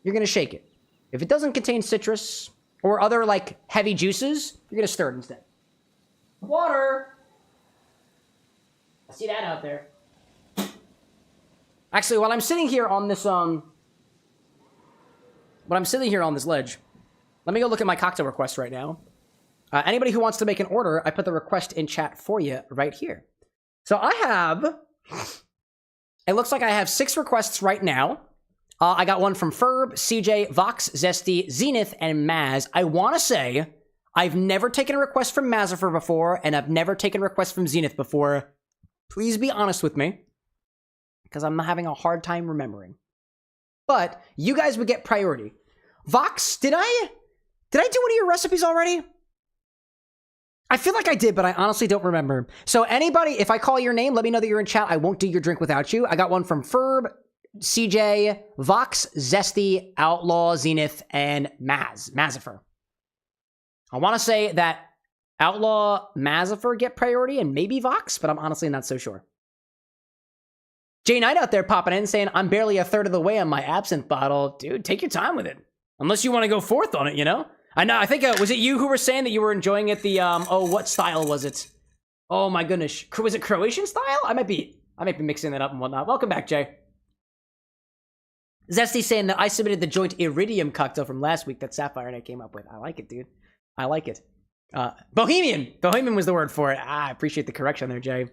you're going to shake it. If it doesn't contain citrus or other, like, heavy juices, you're going to stir it instead. Water! I see that out there. Actually, while I'm sitting here on this, ledge, let me go look at my cocktail requests right now. Anybody who wants to make an order, I put the request in chat for you right here. So I have... It looks like I have 6 requests right now. I got one from Ferb, CJ, Vox, Zesty, Zenith, and Maz. I want to say I've never taken a request from Mazifer before, and I've never taken a request from Zenith before. Please be honest with me, because I'm having a hard time remembering. But you guys would get priority. Vox, did I do one of your recipes already? I feel like I did, but I honestly don't remember. So anybody, if I call your name, let me know that you're in chat. I won't do your drink without you. I got one from Ferb, CJ, Vox, Zesty, Outlaw, Zenith, and Mazifer. I want to say that Outlaw, Mazifer get priority, and maybe Vox, but I'm honestly not so sure. Jay Knight out there popping in saying, I'm barely a third of the way on my absinthe bottle. Dude, take your time with it. Unless you want to go fourth on it, you know? I know, I think, was it you who were saying that you were enjoying it, what style was it? Oh my goodness. Was it Croatian style? I might be I might be mixing that up and whatnot. Welcome back, Jay. Zesty saying that I submitted the joint iridium cocktail from last week that Sapphire and I came up with. I like it, dude. I like it. Bohemian. Bohemian was the word for it. I appreciate the correction there, Jay.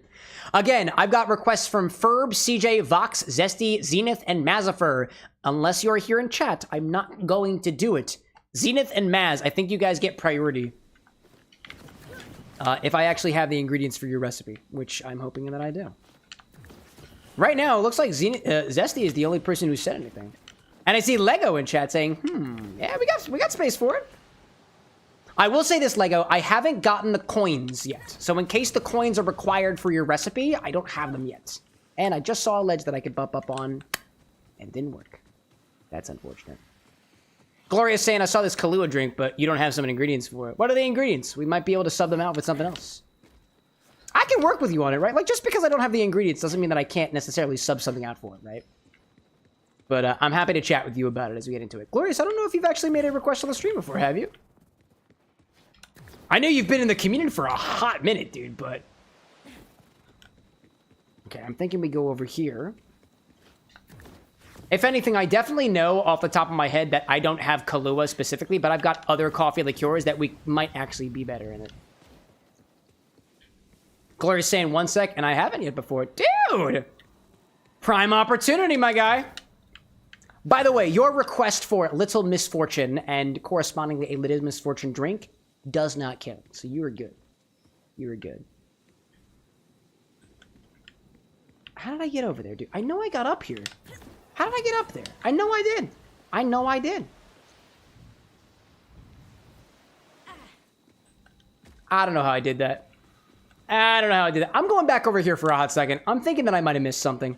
Again, I've got requests from Ferb, CJ, Vox, Zesty, Zenith, and Mazifer. Unless you're here in chat, I'm not going to do it. Zenith and Maz, I think you guys get priority. If I actually have the ingredients for your recipe, which I'm hoping that I do. Right now, it looks like Zesty is the only person who said anything. And I see Lego in chat saying, yeah, we got space for it. I will say this, Lego, I haven't gotten the coins yet. So in case the coins are required for your recipe, I don't have them yet. And I just saw a ledge that I could bump up on and didn't work. That's unfortunate. Gloria's saying, I saw this Kahlua drink, but you don't have some ingredients for it. What are the ingredients? We might be able to sub them out with something else. I can work with you on it, right? Like, just because I don't have the ingredients doesn't mean that I can't necessarily sub something out for it, right? But I'm happy to chat with you about it as we get into it. Glorious, I don't know if you've actually made a request on the stream before, have you? I know you've been in the community for a hot minute, dude, but... Okay, I'm thinking we go over here. If anything, I definitely know off the top of my head that I don't have Kahlua specifically, but I've got other coffee liqueurs that we might actually be better in it. Gloria's saying 1 sec, and I haven't yet before. Dude! Prime opportunity, my guy. By the way, your request for Little Misfortune and correspondingly a Little Misfortune drink does not count. So you are good. You are good. How did I get over there, dude? I know I got up here. How did I get up there? I know I did. I know I did. I don't know how I did that. I don't know how I did that. I'm going back over here for a hot second. I'm thinking that I might have missed something.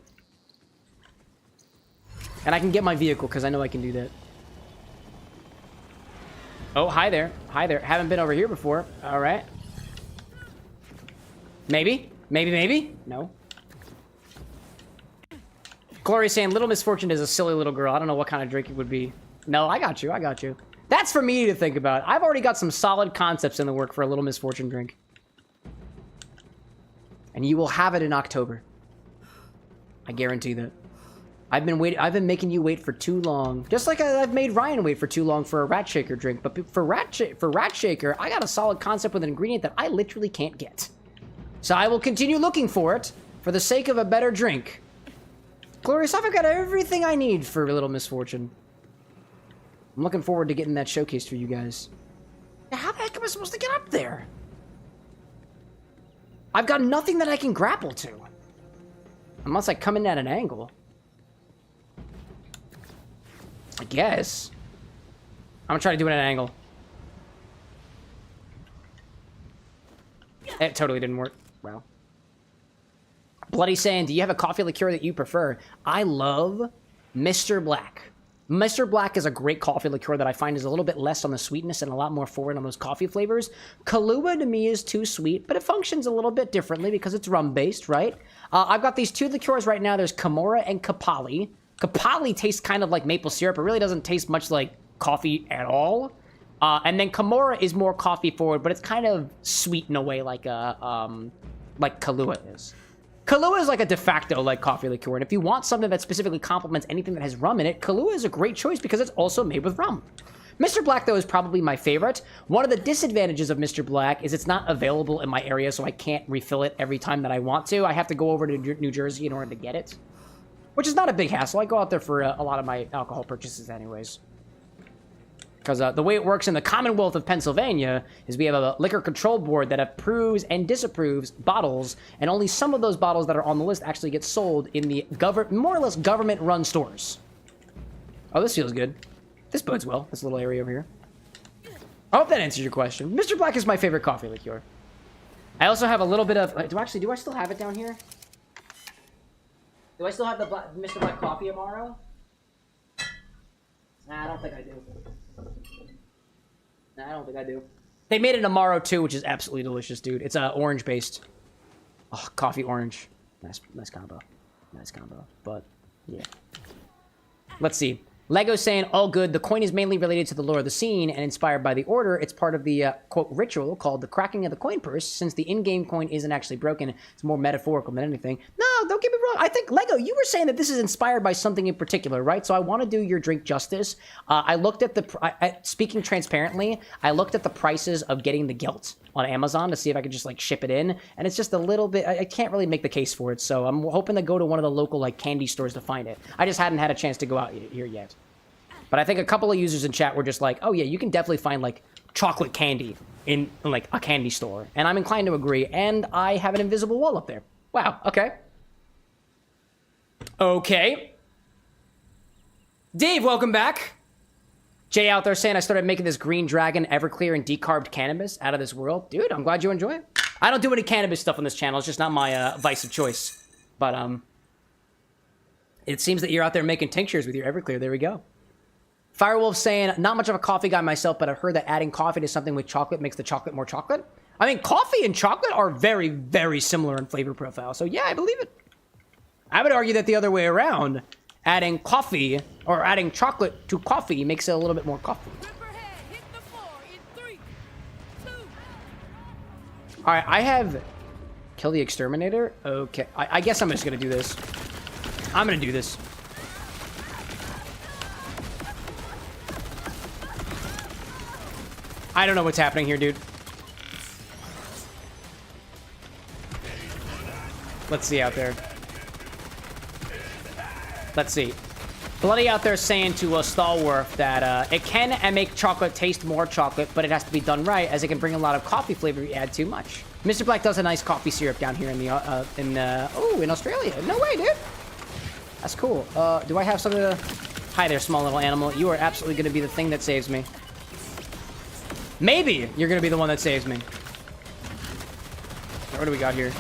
And I can get my vehicle because I know I can do that. Oh, hi there. Hi there. Haven't been over here before. All right. Maybe. Maybe, maybe. No. Glory's saying Little Misfortune is a silly little girl. I don't know what kind of drink it would be. No, I got you. I got you. That's for me to think about. I've already got some solid concepts in the work for a Little Misfortune drink. And you will have it in October. I guarantee that. I've been making you wait for too long. Just like I've made Ryan wait for too long for a Rat Shaker drink. But for Rat Shaker, I got a solid concept with an ingredient that I literally can't get. So I will continue looking for it for the sake of a better drink. Glorious, I've got everything I need for Little Misfortune. I'm looking forward to getting that showcased for you guys. How the heck am I supposed to get up there? I've got nothing that I can grapple to. Unless I come in at an angle. I guess. I'm gonna try to do it at an angle. It totally didn't work. Wow. Bloody saying, do you have a coffee liqueur that you prefer? I love Mr. Black. Mr. Black is a great coffee liqueur that I find is a little bit less on the sweetness and a lot more forward on those coffee flavors. Kahlua to me is too sweet, but it functions a little bit differently because it's rum-based, right? I've got these two liqueurs right now. There's Kimura and Kapali. Kapali tastes kind of like maple syrup. It really doesn't taste much like coffee at all. And then Kimura is more coffee forward, but it's kind of sweet in a way like Kahlua is. Kahlua is like a de facto like coffee liqueur, and if you want something that specifically complements anything that has rum in it, Kahlua is a great choice because it's also made with rum. Mr. Black, though, is probably my favorite. One of the disadvantages of Mr. Black is it's not available in my area, so I can't refill it every time that I want to. I have to go over to New Jersey in order to get it, which is not a big hassle. I go out there for a lot of my alcohol purchases anyways. Because the way it works in the Commonwealth of Pennsylvania is we have a liquor control board that approves and disapproves bottles, and only some of those bottles that are on the list actually get sold in the more or less government-run stores. Oh, this feels good. This bodes well, this little area over here. I hope that answers your question. Mr. Black is my favorite coffee liqueur. I also have a little bit of... Do I still have it down here? Do I still have the Mr. Black coffee Amaro? Nah, I don't think I do. Nah, I don't think I do. They made an Amaro too, which is absolutely delicious, dude. It's orange based. Oh, coffee orange. Nice combo. Nice combo. But yeah. Let's see. Lego saying, all good. The coin is mainly related to the lore of the scene and inspired by the order. It's part of the, quote, ritual called the cracking of the coin purse. Since the in-game coin isn't actually broken, it's more metaphorical than anything. No, don't get me wrong. I think, Lego, you were saying that this is inspired by something in particular, right? So I want to do your drink justice. I looked at the, speaking transparently, I looked at the prices of getting the Gilt on Amazon to see if I could just, like, ship it in. And it's just a little bit, I can't really make the case for it. So I'm hoping to go to one of the local, like, candy stores to find it. I just hadn't had a chance to go out here yet. But I think a couple of users in chat were just like, oh yeah, you can definitely find like chocolate candy in like a candy store. And I'm inclined to agree. And I have an invisible wall up there. Wow, okay. Okay. Dave, welcome back. Jay out there saying I started making this green dragon Everclear and decarbed cannabis out of this world. Dude, I'm glad you enjoy it. I don't do any cannabis stuff on this channel. It's just not my vice of choice. But it seems that you're out there making tinctures with your Everclear. There we go. Firewolf saying, not much of a coffee guy myself, but I've heard that adding coffee to something with chocolate makes the chocolate more chocolate. I mean, coffee and chocolate are very, very similar in flavor profile. So yeah, I believe it. I would argue that the other way around, adding coffee or adding chocolate to coffee makes it a little bit more coffee. All right, I have kill the exterminator. Okay, I guess I'm just gonna do this. I'm gonna do this. I don't know what's happening here, dude. Let's see out there. Let's see. Bloody out there saying to Stalworth that it can make chocolate taste more chocolate, but it has to be done right, as it can bring a lot of coffee flavor if you add too much. Mr. Black does a nice coffee syrup down here in the in Australia. No way, dude. That's cool. Do I have something to? Hi there, small little animal. You are absolutely going to be the thing that saves me. Maybe you're gonna be the one that saves me. What do we got here?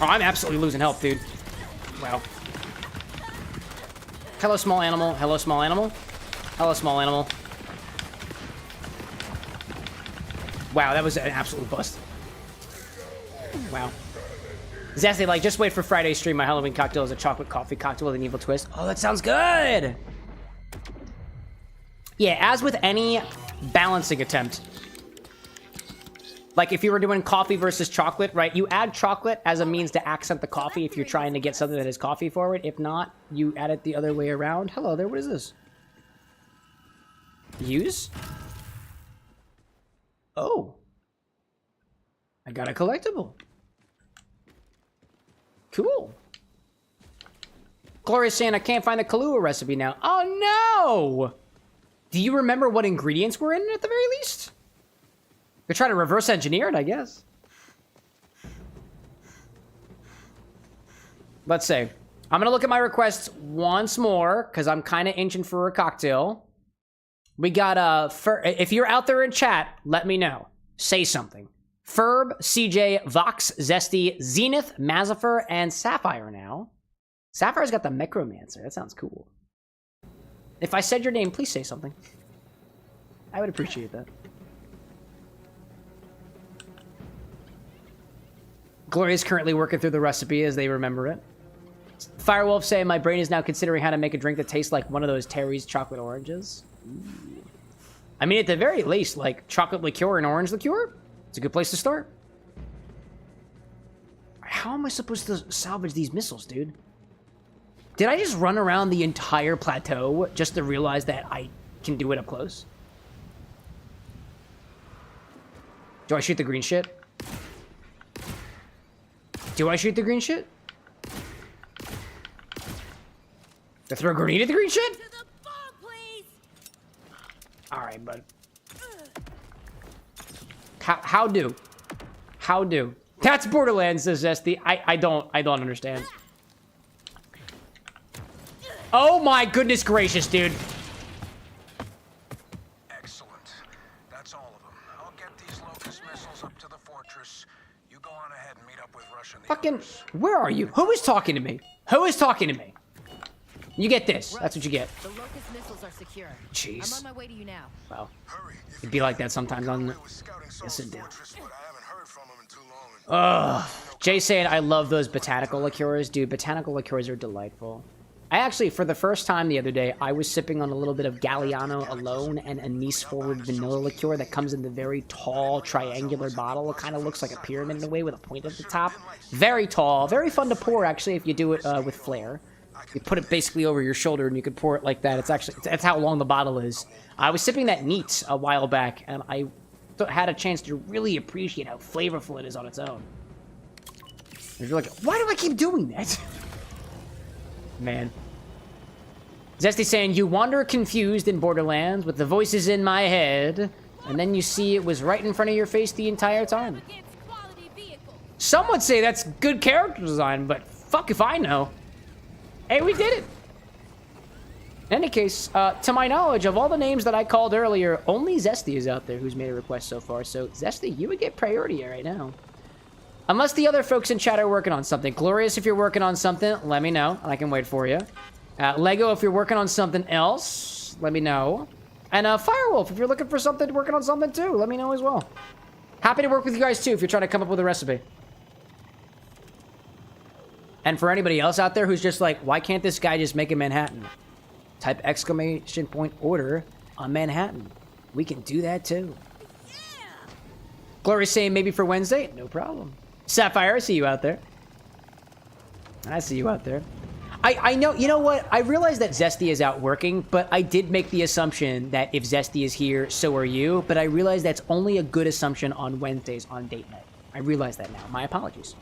Oh, I'm absolutely losing health, dude. Wow. Hello, small animal. Hello, small animal. Hello, small animal. Wow, that was an absolute bust. Wow. Zesty, like, just wait for Friday's stream. My Halloween cocktail is a chocolate coffee cocktail with an evil twist. Oh, that sounds good! Yeah, as with any balancing attempt, like if you were doing coffee versus chocolate, right? You add chocolate as a means to accent the coffee if you're trying to get something that is coffee forward. If not, you add it the other way around. Hello there, what is this? Use? Oh. I got a collectible. Cool. Gloria's saying I can't find the Kahlua recipe now. Oh no! Do you remember what ingredients were in it at the very least? They're trying to reverse engineer it, I guess. Let's see. I'm gonna look at my requests once more, because I'm kind of inching for a cocktail. We got, if you're out there in chat, let me know. Say something. Ferb, CJ, Vox, Zesty, Zenith, Mazifer, and Sapphire now. Sapphire's got the Necromancer. That sounds cool. If I said your name, please say something. I would appreciate that. Gloria's currently working through the recipe as they remember it. Firewolf saying, my brain is now considering how to make a drink that tastes like one of those Terry's chocolate oranges. Ooh. I mean, at the very least, like chocolate liqueur and orange liqueur, it's a good place to start. How am I supposed to salvage these missiles, dude? Did I just run around the entire plateau just to realize that I can do it up close? Do I shoot the green shit? Do I shoot the green shit? Do I throw a grenade at the green shit? Alright, bud. How do? How do? That's Borderlands, says Zesty. I don't understand. Oh my goodness gracious, dude. Excellent. That's all of them. I'll get these locust missiles up to the fortress. You go on ahead and meet up with Russia and the Fucking, others. where are you? Who is talking to me? Who is talking to me? You get this. That's what you get. The locust missiles are secure. Jeez. I'm on my way to you now. Well, it'd be like that sometimes, doesn't it? Yes, it did. Ugh. Jay saying, I love those botanical liqueurs. Dude, botanical liqueurs are delightful. I actually, for the first time the other day, I was sipping on a little bit of Galliano alone and anise forward vanilla liqueur that comes in the very tall triangular bottle. It kind of looks like a pyramid in a way with a point at the top. Very tall, very fun to pour actually if you do it with flair. You put it basically over your shoulder and you could pour it like that. It's actually, that's how long the bottle is. I was sipping that neat a while back and I had a chance to really appreciate how flavorful it is on its own. You're like, why do I keep doing that? Man. Zesty saying, you wander confused in Borderlands with the voices in my head, and then you see it was right in front of your face the entire time. Some would say that's good character design, but fuck if I know. Hey, we did it. In any case, to my knowledge, of all the names that I called earlier, only Zesty is out there who's made a request so far, so Zesty, you would get priority right now. Unless the other folks in chat are working on something. Glorious, if you're working on something, let me know, and I can wait for you. Lego, if you're working on something else, let me know. And Firewolf, if you're looking for something, working on something too, let me know as well. Happy to work with you guys too if you're trying to come up with a recipe. And for anybody else out there who's just like, why can't this guy just make a Manhattan? Type exclamation point order on Manhattan. We can do that too. Yeah. Glory's saying maybe for Wednesday? No problem. Sapphire, I see you out there. I see you out there. I know, you know what? I realize that Zesty is out working, but I did make the assumption that if Zesty is here, so are you. But I realize that's only a good assumption on Wednesdays on date night. I realize that now. My apologies.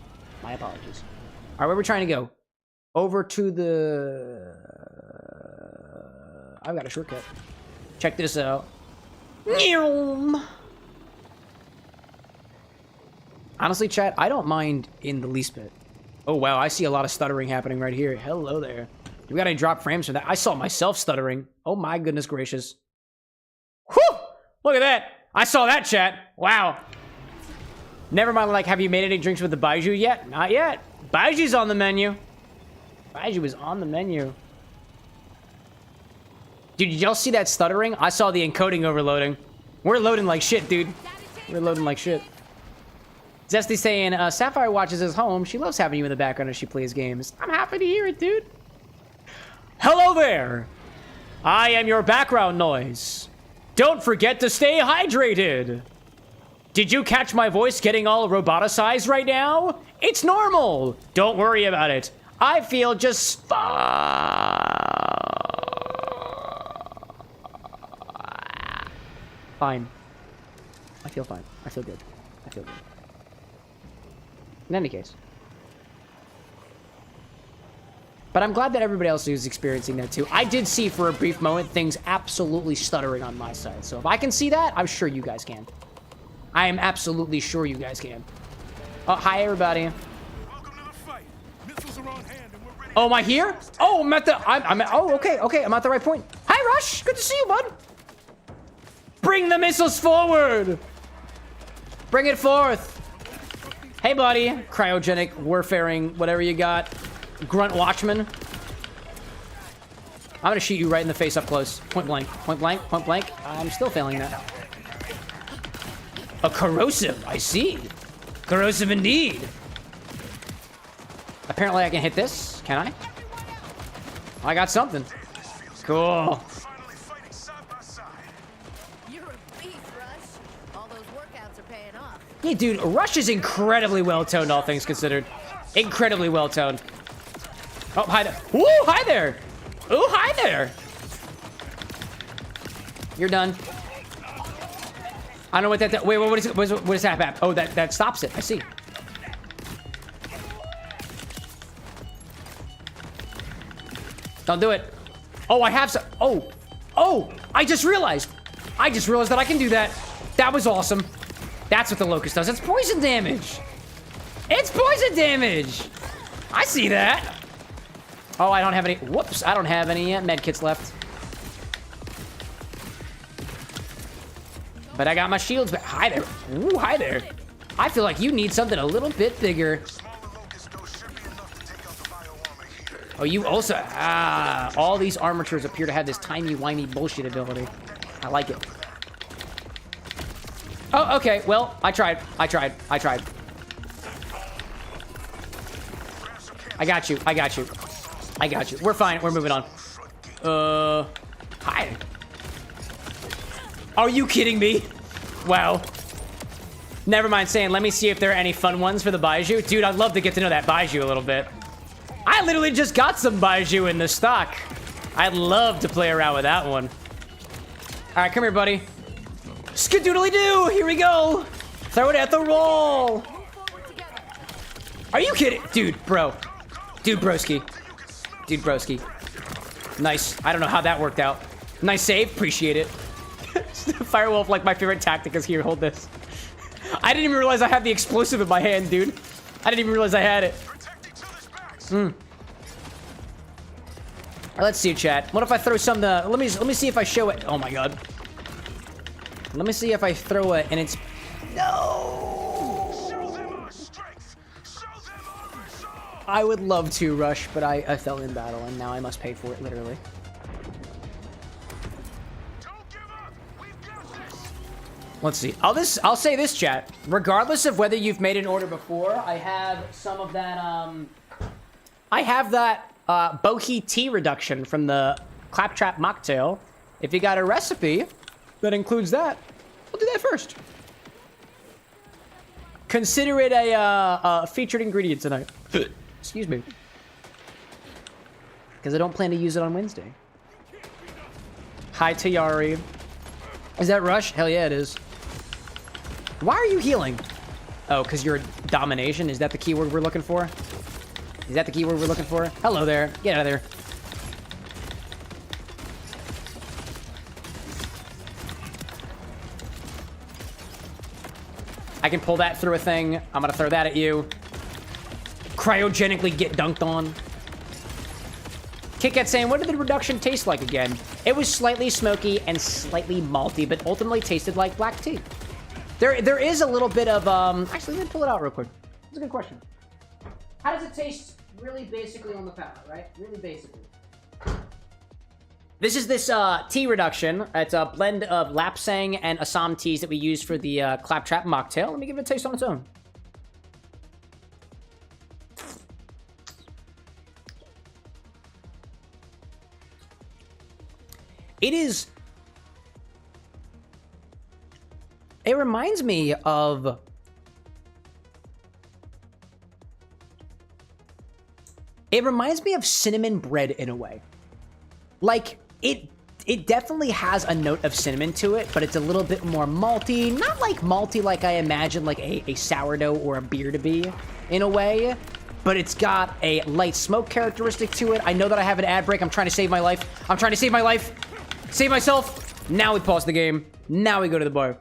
My apologies. All right, where are we trying to go? Over to the... I've got a shortcut. Check this out. Honestly, chat, I don't mind in the least bit. Oh, wow, I see a lot of stuttering happening right here. Hello there. Do we got any drop frames for that? I saw myself stuttering. Oh, my goodness gracious. Whew! Look at that. I saw that, chat. Wow. Never mind, like, have you made any drinks with the Baiju yet? Not yet. Baiju's on the menu. Baiju is on the menu. Dude, did y'all see that stuttering? I saw the encoding overloading. We're loading like shit, dude. We're loading like shit. Zesty saying, Sapphire watches his home. She loves having you in the background as she plays games. I'm happy to hear it, dude. Hello there. I am your background noise. Don't forget to stay hydrated. Did you catch my voice getting all roboticized right now? It's normal. Don't worry about it. I feel just fine. I feel fine. I feel good. I feel good. In any case. But I'm glad that everybody else is experiencing that too. I did see for a brief moment things absolutely stuttering on my side. So if I can see that, I'm sure you guys can. I am absolutely sure you guys can. Oh, hi everybody. Welcome to the fight. Missiles are on hand and we're ready. Oh, am I here? Oh, I'm at the... oh, okay. I'm at the right point. Hi, Rush. Good to see you, bud. Bring the missiles forward. Bring it forth. Hey, buddy. Cryogenic, warfaring, whatever you got. Grunt Watchman. I'm gonna shoot you right in the face up close. Point blank. Point blank. Point blank. I'm still failing that. A corrosive. I see. Corrosive indeed. Apparently I can hit this. Can I? I got something. Cool. You're a beast, Rush. All those workouts are paying off. Yeah, dude, Rush is incredibly well-toned, all things considered. Incredibly well-toned. Oh, hi there. Ooh, hi there. Ooh, hi there. You're done. I don't know what that... Wait, what is that? Oh, that stops it. I see. Don't do it. Oh, I have some... Oh, I just realized that I can do that. That was awesome. That's what the Locust does. It's poison damage. It's poison damage. I see that. Oh, I don't have any... Whoops, I don't have any medkits left. But I got my shields back. Hi there. Ooh, hi there. I feel like you need something a little bit bigger. Oh, you also... all these armatures appear to have this tiny, whiny bullshit ability. I like it. Oh, okay. Well, I tried. I got you. I got you. We're fine. We're moving on. Hi. Are you kidding me? Wow. Never mind saying, let me see if there are any fun ones for the Baiju. Dude, I'd love to get to know that Baiju a little bit. I literally just got some Baiju in the stock. I'd love to play around with that one. All right, come here, buddy. Skadoodly-doo, here we go. Throw it at the wall. Are you kidding? Dude, bro. Dude, broski. Dude, broski. Nice. I don't know how that worked out. Nice save. Appreciate it. Firewolf, like, my favorite tactic is here. Hold this. I didn't even realize I had the explosive in my hand, dude. I didn't even realize I had it. Alright, let's see, chat. What if I throw some let me see if I show it. Oh my god. Let me see if I throw it and it's no. I would love to rush, but I fell in battle and now I must pay for it literally. Let's see. I'll say this, chat. Regardless of whether you've made an order before, I have some of that I have that Bohea tea reduction from the Claptrap Mocktail. If you got a recipe that includes that, we'll do that first. Consider it a featured ingredient tonight. Excuse me. Because I don't plan to use it on Wednesday. Hi, Tayari. Is that Rush? Hell yeah, it is. Why are you healing? Oh, because you're domination? Is that the keyword we're looking for? Is that the keyword we're looking for? Hello there. Get out of there. I can pull that through a thing. I'm gonna throw that at you. Cryogenically get dunked on. KitKat saying, what did the reduction taste like again? It was slightly smoky and slightly malty, but ultimately tasted like black tea. There is a little bit of, actually, let me pull it out real quick. That's a good question. How does it taste really basically on the palate, right? Really basically. This is this tea reduction. It's a blend of Lapsang and Assam teas that we use for the Claptrap Mocktail. Let me give it a taste on its own. It reminds me of cinnamon bread in a way. Like, it definitely has a note of cinnamon to it, but it's a little bit more malty. Not like malty like I imagine like a sourdough or a beer to be in a way, but it's got a light smoke characteristic to it. I know that I have an ad break. I'm trying to save my life. I'm trying to save my life. Save myself. Now we pause the game. Now we go to the bar.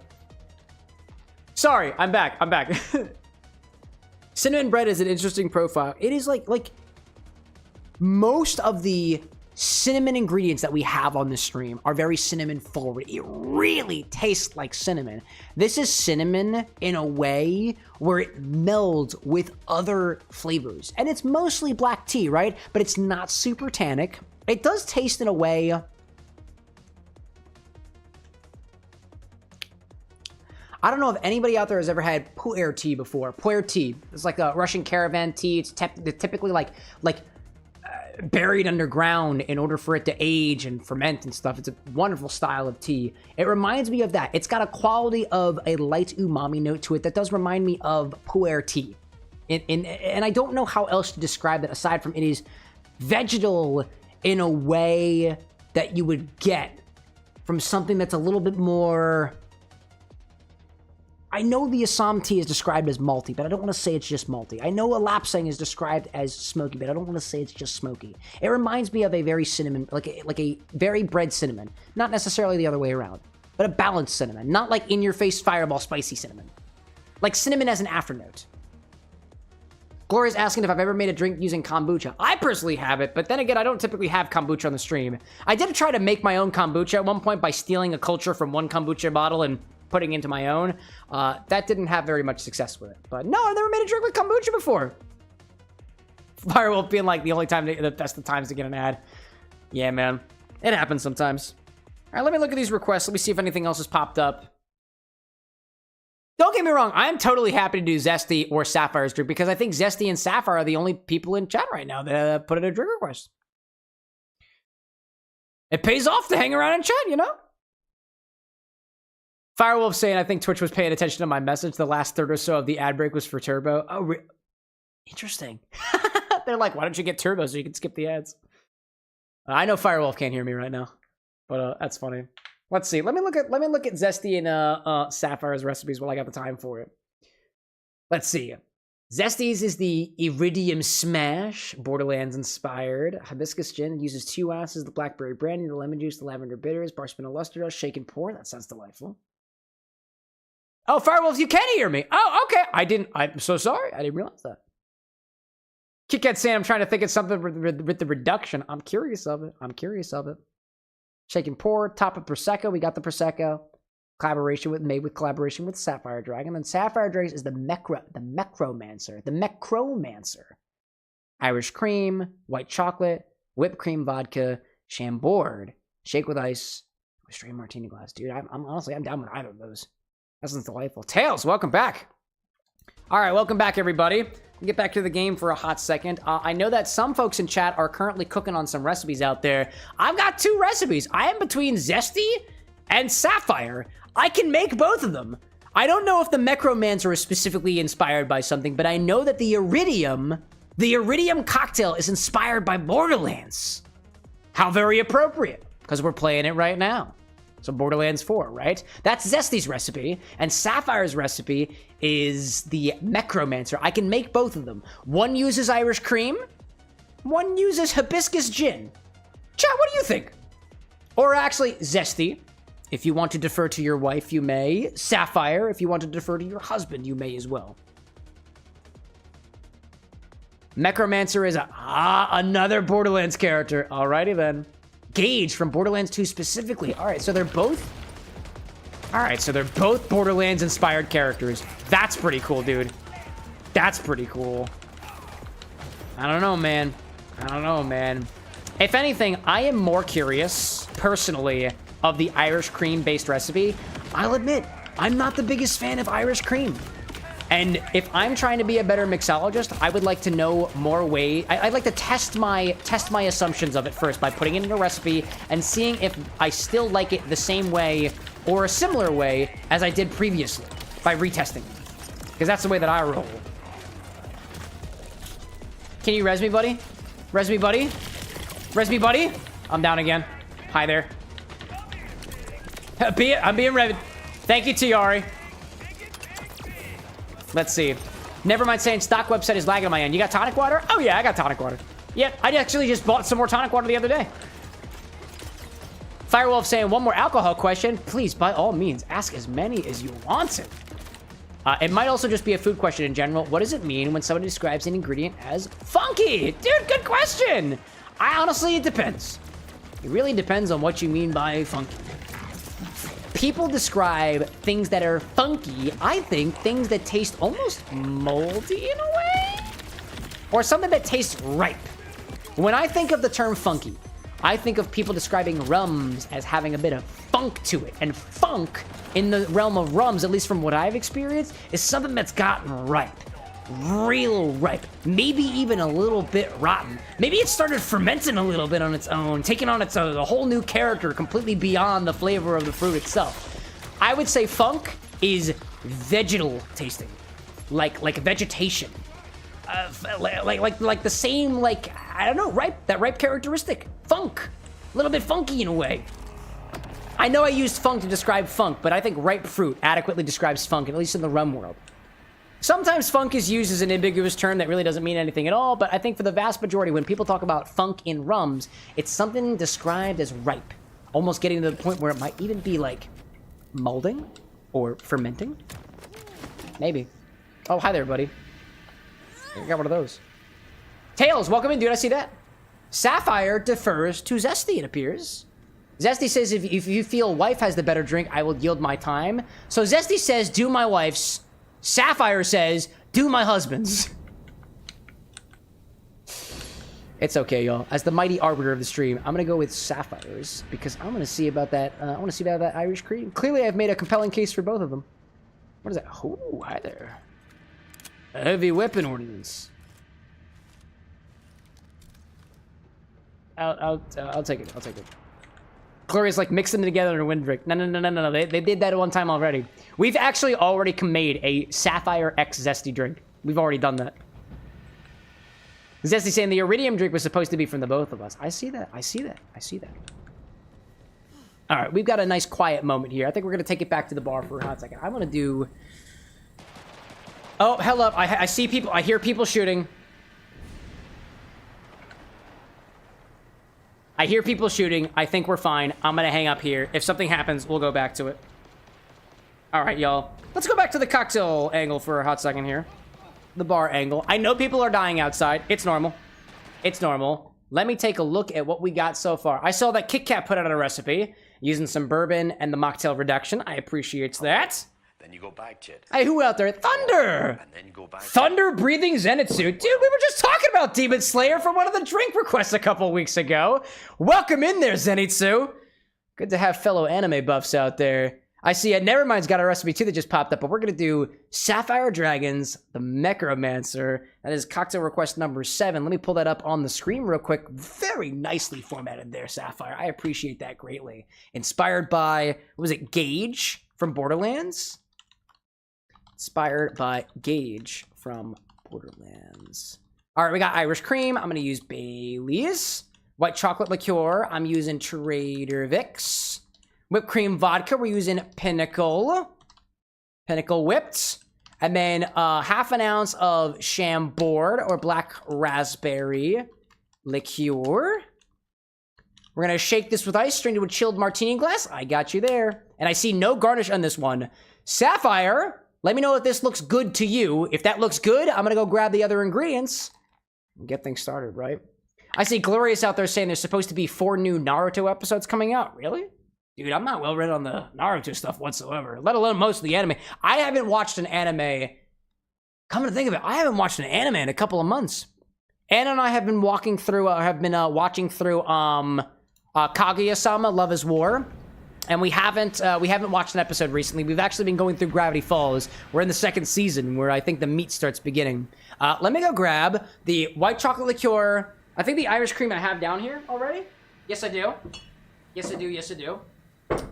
Sorry, I'm back. I'm back. Cinnamon bread is an interesting profile. It is like most of the cinnamon ingredients that we have on this stream are very cinnamon forward. It really tastes like cinnamon. This is cinnamon in a way where it melds with other flavors. And it's mostly black tea, right? But it's not super tannic. It does taste in a way... I don't know if anybody out there has ever had pu'er tea before. Pu'er tea. It's like a Russian caravan tea. It's typically like buried underground in order for it to age and ferment and stuff. It's a wonderful style of tea. It reminds me of that. It's got a quality of a light umami note to it that does remind me of pu'er tea. And I don't know how else to describe it aside from it is vegetal in a way that you would get from something that's a little bit more... I know the Assam tea is described as malty, but I don't want to say it's just malty. I know a Lapsang is described as smoky, but I don't want to say it's just smoky. It reminds me of a very cinnamon, like a very bred cinnamon. Not necessarily the other way around, but a balanced cinnamon. Not like in-your-face fireball spicy cinnamon. Like cinnamon as an afternote. Gloria's asking if I've ever made a drink using kombucha. I personally have it, but then again, I don't typically have kombucha on the stream. I did try to make my own kombucha at one point by stealing a culture from one kombucha bottle and putting into my own. That didn't have very much success with it. But no, I've never made a drink with kombucha before. Firewolf being like the only time, the best of times to get an ad. Yeah, man. It happens sometimes. All right, let me look at these requests. Let me see if anything else has popped up. Don't get me wrong. I am totally happy to do Zesty or Sapphire's drink because I think Zesty and Sapphire are the only people in chat right now that put in a drink request. It pays off to hang around and chat, you know? Firewolf saying, I think Twitch was paying attention to my message. The last third or so of the ad break was for Turbo. Oh, interesting. They're like, why don't you get Turbo so you can skip the ads? I know Firewolf can't hear me right now, but that's funny. Let's see. Let me look at Zesty and Sapphire's recipes while I got the time for it. Let's see. Zesty's is the Iridium Smash, Borderlands inspired. Hibiscus gin uses 2 ounces of the blackberry brandy, the lemon juice, the lavender bitters, bar spin luster dust, shake and pour. That sounds delightful. Oh, Firewolves, you can hear me. Oh, okay. I'm so sorry. I didn't realize that. Kit Kat saying I'm trying to think of something with the reduction. I'm curious of it. Shake and pour, top of Prosecco. We got the Prosecco. Made with collaboration with Sapphire Dragon. Then Sapphire Dragon is the Necromancer. Irish cream, white chocolate, whipped cream vodka, Chambord, shake with ice, straight martini glass. Dude, I'm honestly down with either of those. That sounds delightful. Tails, welcome back. All right, welcome back, everybody. We'll get back to the game for a hot second. I know that some folks in chat are currently cooking on some recipes out there. I've got 2 recipes. I am between Zesty and Sapphire. I can make both of them. I don't know if the Necromancer is specifically inspired by something, but I know that the Iridium cocktail is inspired by Borderlands. How very appropriate, because we're playing it right now. So Borderlands 4, right? That's Zesty's recipe, and Sapphire's recipe is the Necromancer. I can make both of them. One uses Irish cream, one uses hibiscus gin. Chat, what do you think? Or actually, Zesty, if you want to defer to your wife, you may. Sapphire, if you want to defer to your husband, you may as well. Necromancer is another Borderlands character. Alrighty then. Gage from Borderlands 2 specifically. Alright, so they're both Borderlands inspired characters. That's pretty cool, dude. That's pretty cool. I don't know, man. If anything, I am more curious, personally, of the Irish cream based recipe. I'll admit, I'm not the biggest fan of Irish cream. And if I'm trying to be a better mixologist, I would like to know more ways. I'd like to test my assumptions of it first by putting it in a recipe and seeing if I still like it the same way or a similar way as I did previously by retesting it. Because that's the way that I roll. Can you res me, buddy? Res me, buddy? Res me, buddy? I'm down again. Hi there. I'm being revved. Thank you, Tiari. Let's see. Never mind saying stock website is lagging on my end. You got tonic water? Oh, yeah, I got tonic water. Yeah, I actually just bought some more tonic water the other day. Firewolf saying, one more alcohol question. Please, by all means, ask as many as you want to. It might also just be a food question in general. What does it mean when somebody describes an ingredient as funky? Dude, good question. Honestly, it depends. It really depends on what you mean by funky. People describe things that are funky, I think, things that taste almost moldy in a way? Or something that tastes ripe. When I think of the term funky, I think of people describing rums as having a bit of funk to it. And funk, in the realm of rums, at least from what I've experienced, is something that's gotten ripe. Real ripe. Maybe even a little bit rotten. Maybe it started fermenting a little bit on its own, taking on its own, a whole new character completely beyond the flavor of the fruit itself. I would say funk is vegetal tasting. Like vegetation. Like the same, like, I don't know, that ripe characteristic. Funk. A little bit funky in a way. I know I used funk to describe funk, but I think ripe fruit adequately describes funk, at least in the rum world. Sometimes funk is used as an ambiguous term that really doesn't mean anything at all, but I think for the vast majority, when people talk about funk in rums, it's something described as ripe. Almost getting to the point where it might even be like molding or fermenting. Maybe. Oh, hi there, buddy. I got one of those. Tails, welcome in, dude. I see that. Sapphire defers to Zesty, it appears. Zesty says, if you feel wife has the better drink, I will yield my time. So Zesty says, do my wife's. Sapphire says, do my husband's. It's okay, y'all. As the mighty arbiter of the stream, I'm gonna go with Sapphire's because I'm gonna see about that. I want to see about that Irish cream. Clearly, I've made a compelling case for both of them. What is that? Oh, hi there. A heavy weapon ordnance. I'll take it. I'll take it. Gloria's like mixing them together in a wind drink. No. They did that one time already. We've actually already made a Sapphire X Zesty drink. We've already done that. Zesty saying the Iridium drink was supposed to be from the both of us. I see that. All right, we've got a nice quiet moment here. I think we're going to take it back to the bar for a hot second. I want to do... Oh, hell up. I see people. I hear people shooting. I hear people shooting. I think we're fine. I'm going to hang up here. If something happens, we'll go back to it. All right, y'all. Let's go back to the cocktail angle for a hot second here. The bar angle. I know people are dying outside. It's normal. It's normal. Let me take a look at what we got so far. I saw that Kit Kat put out a recipe using some bourbon and the mocktail reduction. I appreciate that. Then you go back to it. Hey, who out there? Thunder! And then you go back Thunder breathing Zenitsu. Dude, we were just talking about Demon Slayer for one of the drink requests a couple weeks ago. Welcome in there, Zenitsu. Good to have fellow anime buffs out there. I see Nevermind's got a recipe too that just popped up, but we're going to do Sapphire Dragons, the Necromancer. That is cocktail request number 7. Let me pull that up on the screen real quick. Very nicely formatted there, Sapphire. I appreciate that greatly. Inspired by, what was it, Gage from Borderlands? Inspired by Gage from Borderlands. All right, we got Irish cream. I'm going to use Bailey's. White chocolate liqueur. I'm using Trader Vic's. Whipped cream vodka. We're using Pinnacle. Pinnacle whipped. And then half an ounce of Chambord or black raspberry liqueur. We're going to shake this with ice, strain to a chilled martini glass. I got you there. And I see no garnish on this one. Sapphire, let me know if this looks good to you. If that looks good, I'm going to go grab the other ingredients and get things started, right? I see Glorious out there saying there's supposed to be 4 new Naruto episodes coming out. Really? Dude, I'm not well read on the Naruto stuff whatsoever, let alone most of the anime. I haven't watched an anime. Come to think of it, I haven't watched an anime in a couple of months. Anna and I have been watching through Kaguya-sama, Love is War. And we haven't watched an episode recently. We've actually been going through Gravity Falls. We're in the 2nd season where I think the meat starts beginning. Let me go grab the white chocolate liqueur. I think the Irish cream I have down here already. Yes, I do. Yes, I do.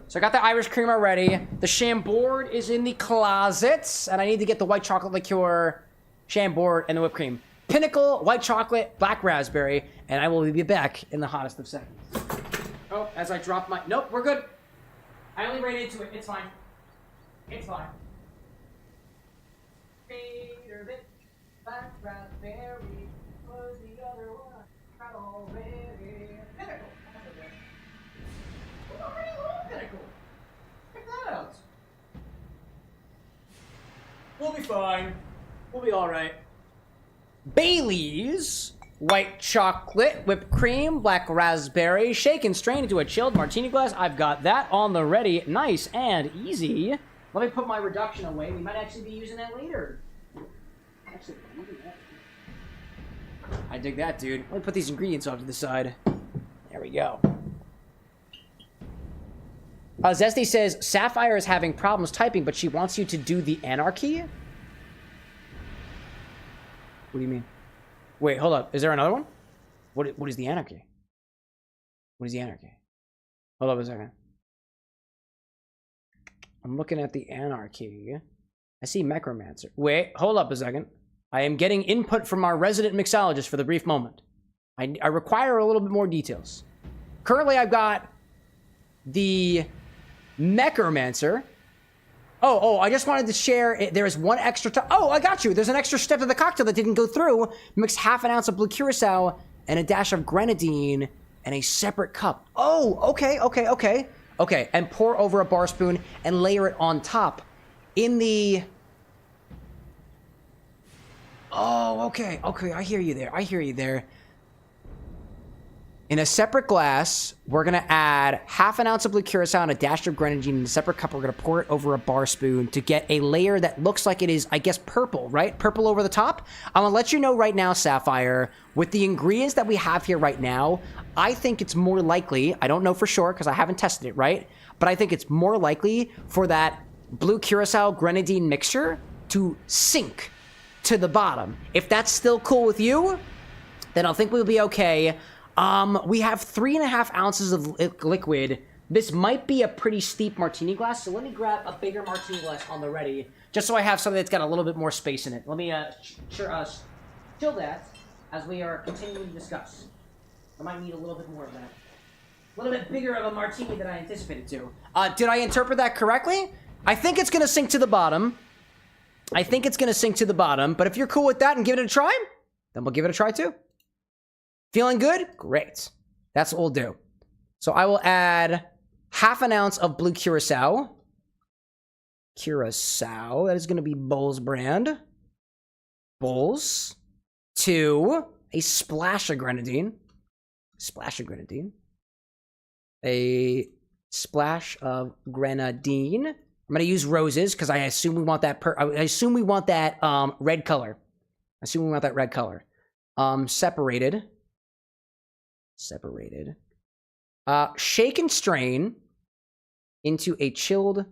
So I got the Irish cream already. The Chambord is in the closet. And I need to get the white chocolate liqueur, Chambord, and the whipped cream. Pinnacle, white chocolate, black raspberry. And I will be back in the hottest of seconds. Oh, as I drop my... Nope, we're good. I only ran into it. It's fine. It's fine. Black raspberry was the other one. Got already. Pinnacle. We're already on Pinnacle. Check that out. We'll be fine. We'll be alright. Bailey's. White chocolate, whipped cream, black raspberry, shake and strain into a chilled martini glass. I've got that on the ready. Nice and easy. Let me put my reduction away. We might actually be using that later. I dig that, dude. Let me put these ingredients off to the side. There we go. Zesty says, Sapphire is having problems typing, but she wants you to do the anarchy? What do you mean? Wait, hold up. Is there another one? What is the anarchy? What is the anarchy? Hold up a second. I'm looking at the anarchy. I see Necromancer. Wait, hold up a second. I am getting input from our resident mixologist for the brief moment. I require a little bit more details. Currently, I've got the Necromancer. Oh, I just wanted to share, there is one extra, oh, I got you. There's an extra step of the cocktail that didn't go through. Mix half an ounce of blue Curaçao and a dash of grenadine in a separate cup. Oh, okay. Okay, and pour over a bar spoon and layer it on top in the... Oh, okay, I hear you there. In a separate glass, we're going to add half an ounce of blue Curaçao and a dash of grenadine in a separate cup. We're going to pour it over a bar spoon to get a layer that looks like it is, I guess, purple, right? Purple over the top. I'm going to let you know right now, Sapphire, with the ingredients that we have here right now, I think it's more likely, I don't know for sure because I haven't tested it, right? But I think it's more likely for that blue Curaçao grenadine mixture to sink to the bottom. If that's still cool with you, then I think we'll be okay. We have 3.5 ounces of liquid This might be a pretty steep martini glass, so let me grab a bigger martini glass on the ready, just so I have something that's got a little bit more space in it. Let me chill that as we are continuing to discuss. I might need a little bit more of that. A little bit bigger of a martini than I anticipated to. Did I interpret that correctly? I think it's gonna sink to the bottom. I think it's gonna sink to the bottom, but if you're cool with that and give it a try, then we'll give it a try too. Feeling good? Great. That's what we'll do. So I will add half an ounce of blue Curaçao. Curaçao, that is gonna be Bowls brand. Bowls. To a splash of grenadine. Splash of grenadine. A splash of grenadine. I'm gonna use roses because I assume we want that. I assume we want that red color. I assume we want that red color. Separated. Separated. Shake and strain into a chilled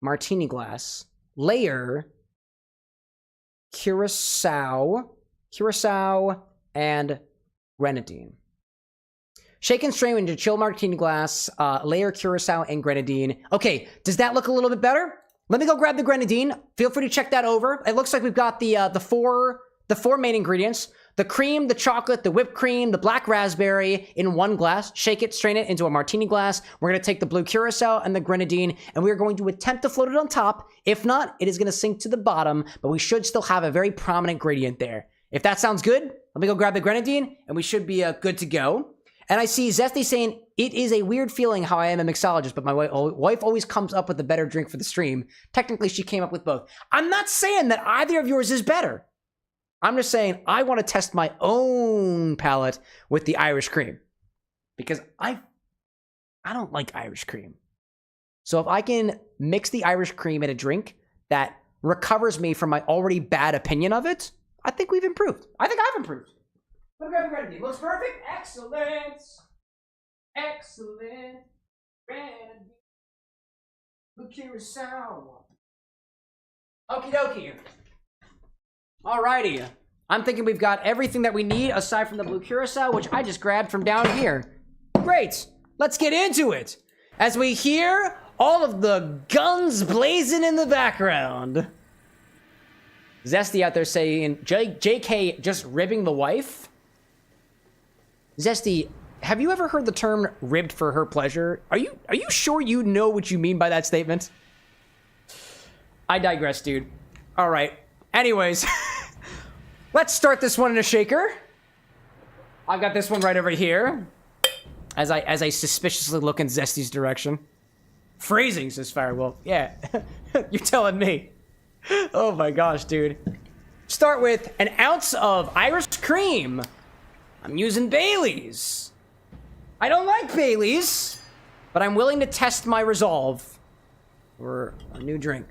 martini glass. Layer Curaçao and grenadine. Shake and strain into chill martini glass, layer Curaçao and grenadine. Okay, does that look a little bit better? Let me go grab the grenadine. Feel free to check that over. It looks like we've got the four main ingredients: the cream, the chocolate, the whipped cream, the black raspberry in one glass. Shake it, strain it into a martini glass. We're gonna take the blue Curaçao and the grenadine, and we're going to attempt to float it on top. If not, it is gonna sink to the bottom, but we should still have a very prominent gradient there. If that sounds good, let me go grab the grenadine, and we should be good to go. And I see Zesty saying, it is a weird feeling how I am a mixologist, but my wife always comes up with a better drink for the stream. Technically, she came up with both. I'm not saying that either of yours is better. I'm just saying I want to test my own palate with the Irish cream. Because I don't like Irish cream. So if I can mix the Irish cream in a drink that recovers me from my already bad opinion of it, I think we've improved. I think I've improved. Let me grab the grenadine. Looks perfect. Excellent. Excellent. Grenadine. Blue Curaçao. Okie dokie. Alrighty. I'm thinking we've got everything that we need aside from the blue Curaçao, which I just grabbed from down here. Great. Let's get into it. As we hear all of the guns blazing in the background. Zesty out there saying, JK just ribbing the wife? Zesty, have you ever heard the term ribbed for her pleasure? Are you sure you know what you mean by that statement? I digress, dude. All right. Anyways, let's start this one in a shaker. I've got this one right over here. As I suspiciously look in Zesty's direction. Phrasing, says Firewolf. Yeah, you're telling me. Oh my gosh, dude. Start with an ounce of Irish cream. I'm using Bailey's. I don't like Bailey's, but I'm willing to test my resolve for a new drink.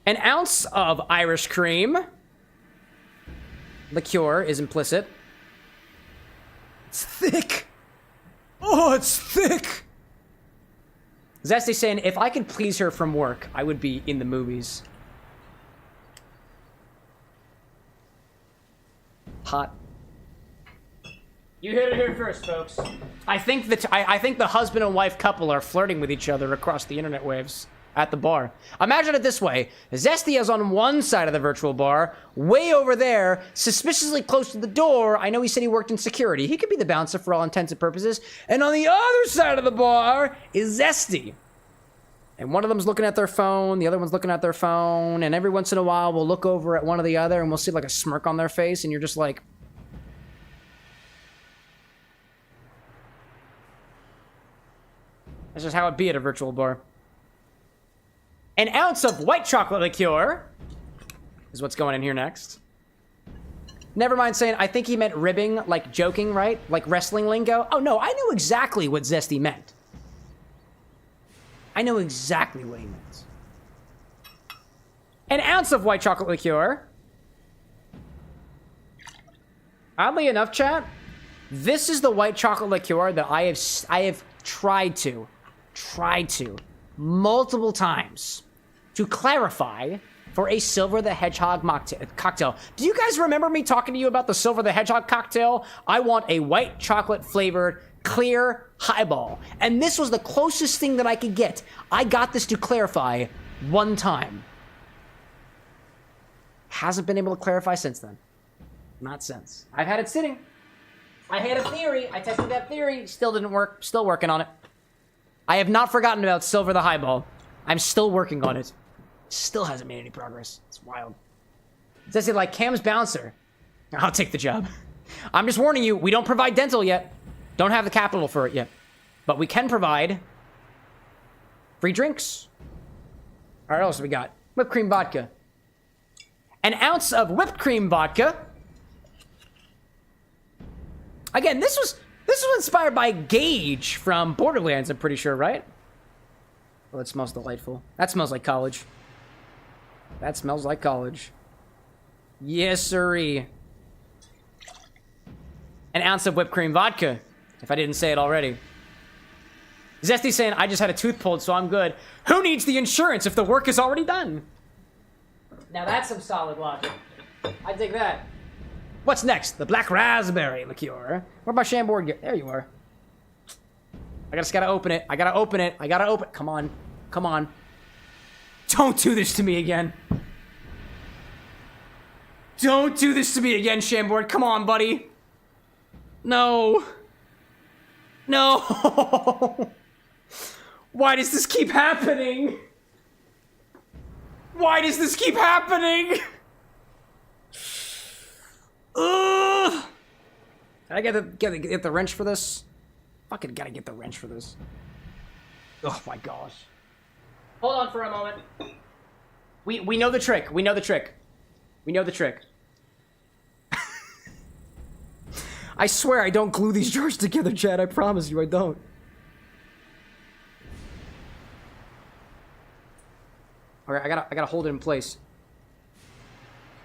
An ounce of Irish cream. Liqueur is implicit. It's thick. Oh, it's thick. Zesty saying, if I could please her from work, I would be in the movies. Hot. You heard it here first, folks. I think the husband and wife couple are flirting with each other across the internet waves at the bar. Imagine it this way. Zesty is on one side of the virtual bar, way over there, suspiciously close to the door. I know he said he worked in security. He could be the bouncer for all intents and purposes. And on the other side of the bar is Zesty. And one of them's looking at their phone, the other one's looking at their phone, and every once in a while we'll look over at one or the other and we'll see like a smirk on their face, and you're just like, that's just how it be at a virtual bar. An ounce of white chocolate liqueur is what's going in here next. Never mind saying, I think he meant ribbing, like joking, right? Like wrestling lingo. Oh no, I knew exactly what Zesty meant. I know exactly what he meant. An ounce of white chocolate liqueur. Oddly enough, chat, this is the white chocolate liqueur that I have tried to multiple times to clarify for a Silver the Hedgehog cocktail. Do you guys remember me talking to you about the Silver the Hedgehog cocktail? I want a white chocolate flavored clear highball. And this was the closest thing that I could get. I got this to clarify one time. Hasn't been able to clarify since then. Not since. I've had it sitting. I had a theory. I tested that theory. Still didn't work. Still working on it. I have not forgotten about Silver the Highball. I'm still working on it. Still hasn't made any progress. It's wild. It says it like Cam's bouncer. I'll take the job. I'm just warning you, we don't provide dental yet. Don't have the capital for it yet. But we can provide free drinks. All right, what else do we got? Whipped cream vodka. An ounce of whipped cream vodka. Again, this was inspired by Gage from Borderlands, I'm pretty sure, right? Well, it smells delightful. That smells like college. That smells like college. Yes, sirree. An ounce of whipped cream vodka, if I didn't say it already. Zesty's saying, I just had a tooth pulled, so I'm good. Who needs the insurance if the work is already done? Now that's some solid logic. I dig that. What's next? The black raspberry liqueur. Where my Chambord get? There you are. I just gotta open it. I gotta open it. I gotta open. Come on. Come on. Don't do this to me again. Don't do this to me again, Chambord. Come on, buddy. No. No. Why does this keep happening? Why does this keep happening? Ugh. I gotta get the wrench for this. Fucking gotta get the wrench for this. Oh my gosh. Hold on for a moment. We know the trick. We know the trick. We know the trick. I swear I don't glue these jars together, Chad. I promise you I don't. Alright, I gotta hold it in place.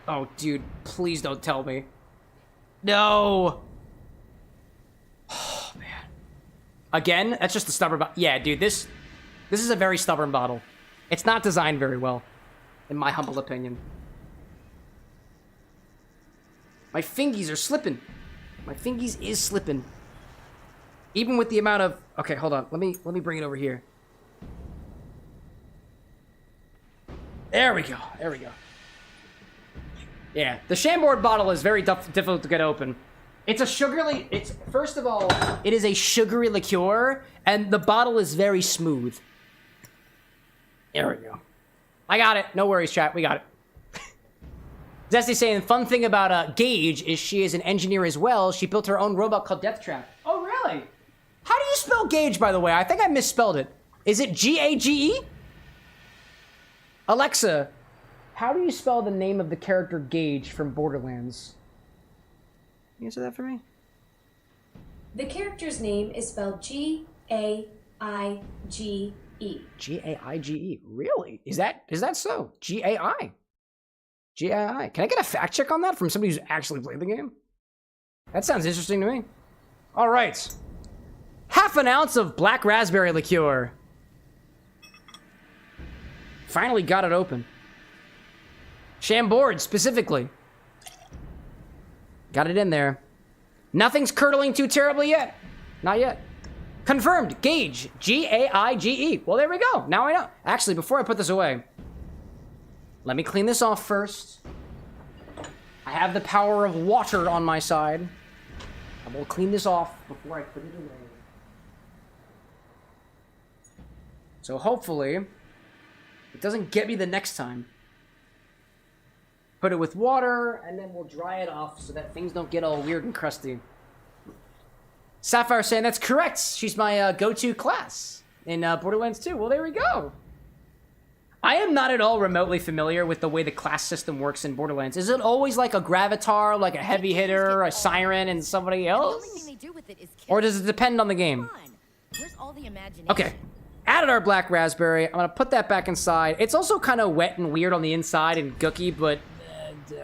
Oh, dude, please don't tell me. No! Oh, man. Again? That's just a stubborn bottle. Yeah, dude, this is a very stubborn bottle. It's not designed very well, in my humble opinion. My fingies are slipping. My fingies is slipping. Even with the amount of... Okay, hold on. Let me bring it over here. There we go. There we go. Yeah, the Chambord bottle is very difficult to get open. It's a sugary... First of all, it is a sugary liqueur, and the bottle is very smooth. There we go. I got it. No worries, chat. We got it. Zesty's saying, the fun thing about Gage is she is an engineer as well. She built her own robot called Deathtrap. Oh, really? How do you spell Gage, by the way? I think I misspelled it. Is it G-A-G-E? Alexa, how do you spell the name of the character Gage from Borderlands? Can you answer that for me? The character's name is spelled G-A-I-G-E. G-A-I-G-E. Really? Is that so? G-A-I. G-A-I. Can I get a fact check on that from somebody who's actually played the game? That sounds interesting to me. All right. Half an ounce of black raspberry liqueur. Finally got it open. Chambord, specifically. Got it in there. Nothing's curdling too terribly yet. Not yet. Confirmed. Gage. G-A-I-G-E. Well, there we go. Now I know. Actually, before I put this away, let me clean this off first. I have the power of water on my side. I will clean this off before I put it away. So hopefully, it doesn't get me the next time. Put it with water, and then we'll dry it off so that things don't get all weird and crusty. Sapphire saying that's correct. She's my go-to class in Borderlands 2. Well, there we go. I am not at all remotely familiar with the way the class system works in Borderlands. Is it always like a Gravatar, like a heavy hitter, a Siren, and somebody else? Or does it depend on the game? Okay. Added our black raspberry. I'm going to put that back inside. It's also kind of wet and weird on the inside and gooky, but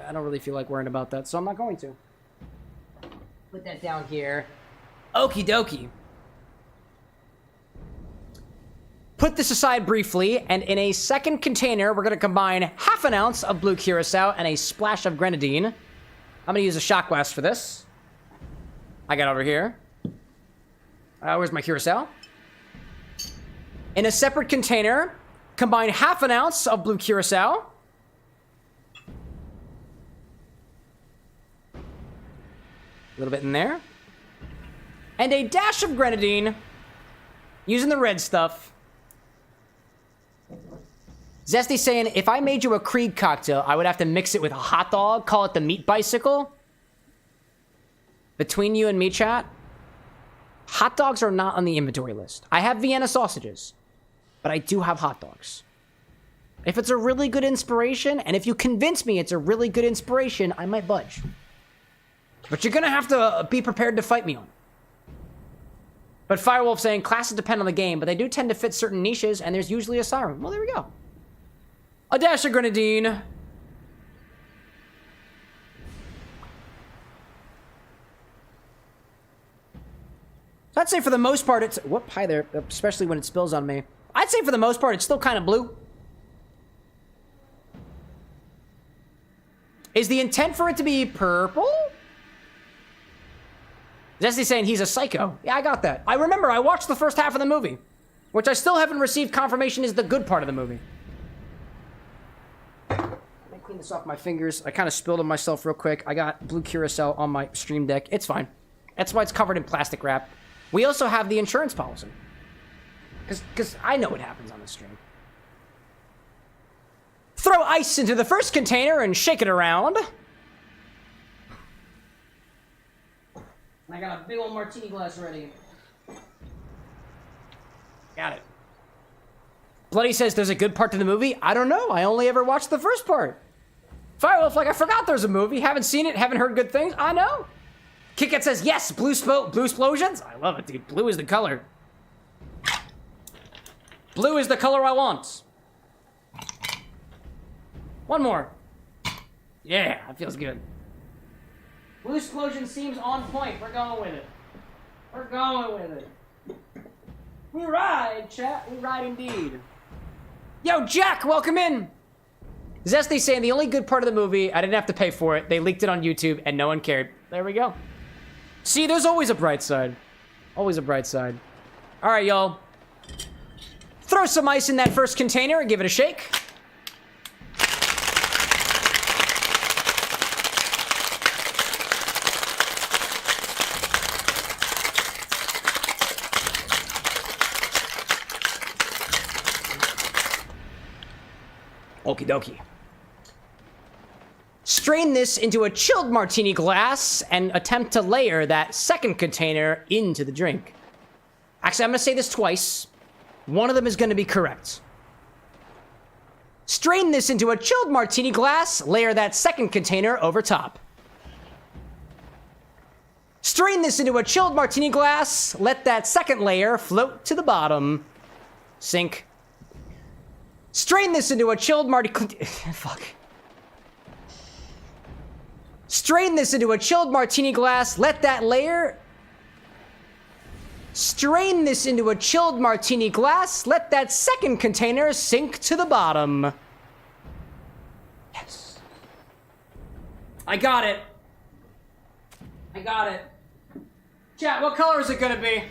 I don't really feel like worrying about that, so I'm not going to. Put that down here. Okie dokie. Put this aside briefly, and in a second container, we're going to combine half an ounce of blue Curaçao and a splash of grenadine. I'm going to use a shot glass for this. I got over here. Where's my Curaçao? In a separate container, combine half an ounce of blue Curaçao. A little bit in there. And a dash of grenadine, using the red stuff. Zesty saying, if I made you a Krieg cocktail, I would have to mix it with a hot dog, call it the meat bicycle. Between you and me, chat, hot dogs are not on the inventory list. I have Vienna sausages, but I do have hot dogs. If it's a really good inspiration, and if you convince me it's a really good inspiration, I might budge. But you're gonna have to be prepared to fight me on. But Firewolf saying, classes depend on the game, but they do tend to fit certain niches, and there's usually a siren. Well, there we go. A dash of grenadine. I'd say for the most part, it's... Whoop, hi there. Especially when it spills on me. I'd say for the most part, it's still kind of blue. Is the intent for it to be purple? Jesse's saying he's a psycho. Yeah, I got that. I remember, I watched the first half of the movie, which I still haven't received confirmation is the good part of the movie. Let me clean this off my fingers. I kind of spilled on myself real quick. I got blue Curaçao on my stream deck. It's fine. That's why it's covered in plastic wrap. We also have the insurance policy. Because I know what happens on the stream. Throw ice into the first container and shake it around. I got a big old martini glass ready. Got it. Bloody says there's a good part to the movie. I don't know. I only ever watched the first part. Firewolf, like, I forgot there's a movie. Haven't seen it. Haven't heard good things. I know. Kickit says, yes, blue explosions. I love it, dude. Blue is the color. Blue is the color I want. One more. Yeah, that feels good. Blue explosion seems on point. We're going with it. We're going with it. We ride, chat. We ride indeed. Yo, Jack, welcome in. Zesty saying the only good part of the movie, I didn't have to pay for it. They leaked it on YouTube and no one cared. There we go. See, there's always a bright side. Always a bright side. All right, y'all. Throw some ice in that first container and give it a shake. Okie dokie. Strain this into a chilled martini glass and attempt to layer that second container into the drink. Actually, I'm going to say this twice. One of them is going to be correct. Strain this into a chilled martini glass, layer that second container over top. Strain this into a chilled martini glass, let that second layer float to the bottom. Sink. Strain this into a chilled Fuck. Strain this into a chilled martini glass. Let that layer... Strain this into a chilled martini glass. Let that second container sink to the bottom. Yes. I got it. I got it. Chat, what color is it gonna be?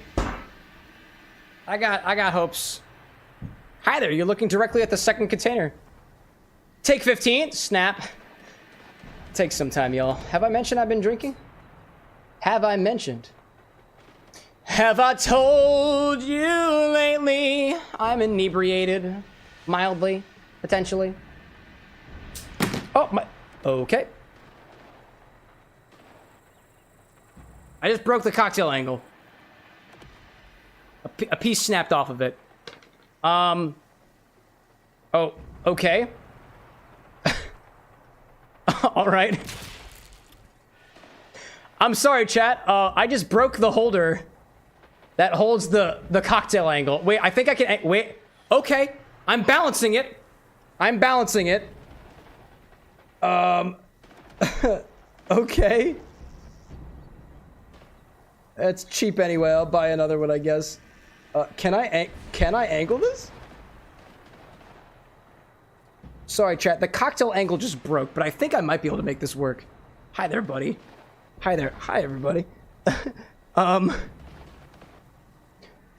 I got hopes. Hi there, you're looking directly at the second container. Take 15, snap. Take some time, y'all. Have I mentioned I've been drinking? Have I mentioned? Have I told you lately I'm inebriated? Mildly, potentially. Oh, my... Okay. I just broke the cocktail angle. A piece snapped off of it. Oh, okay. All right. I'm sorry, chat. I just broke the holder that holds the cocktail angle. Wait, I think I can... Wait. Okay. I'm balancing it. I'm balancing it. Okay. That's cheap anyway. I'll buy another one, I guess. Can I angle this? Sorry, chat. The cocktail angle just broke, but I think I might be able to make this work. Hi there, buddy. Hi there. Hi, everybody.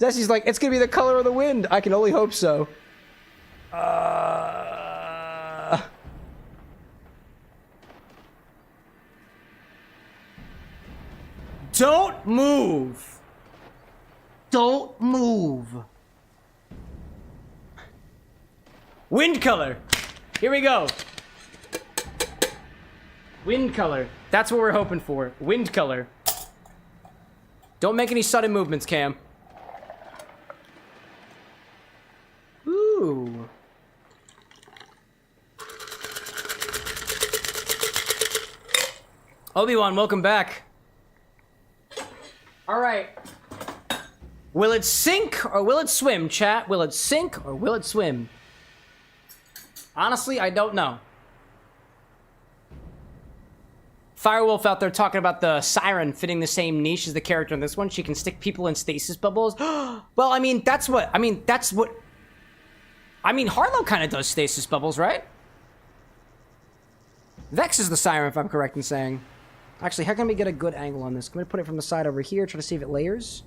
Jesse's like, it's gonna be the color of the wind. I can only hope so. Don't move. Don't move. Wind color. Here we go. Wind color. That's what we're hoping for. Wind color. Don't make any sudden movements, Cam. Ooh. Obi-Wan, welcome back. All right. Will it sink or will it swim, chat? Will it sink or will it swim? Honestly, I don't know. Firewolf out there talking about the siren fitting the same niche as the character in this one. She can stick people in stasis bubbles. Well, I mean, Harlow kind of does stasis bubbles, right? Vex is the siren, if I'm correct in saying. Actually, how can we get a good angle on this? Can we put it from the side over here, try to see if it layers?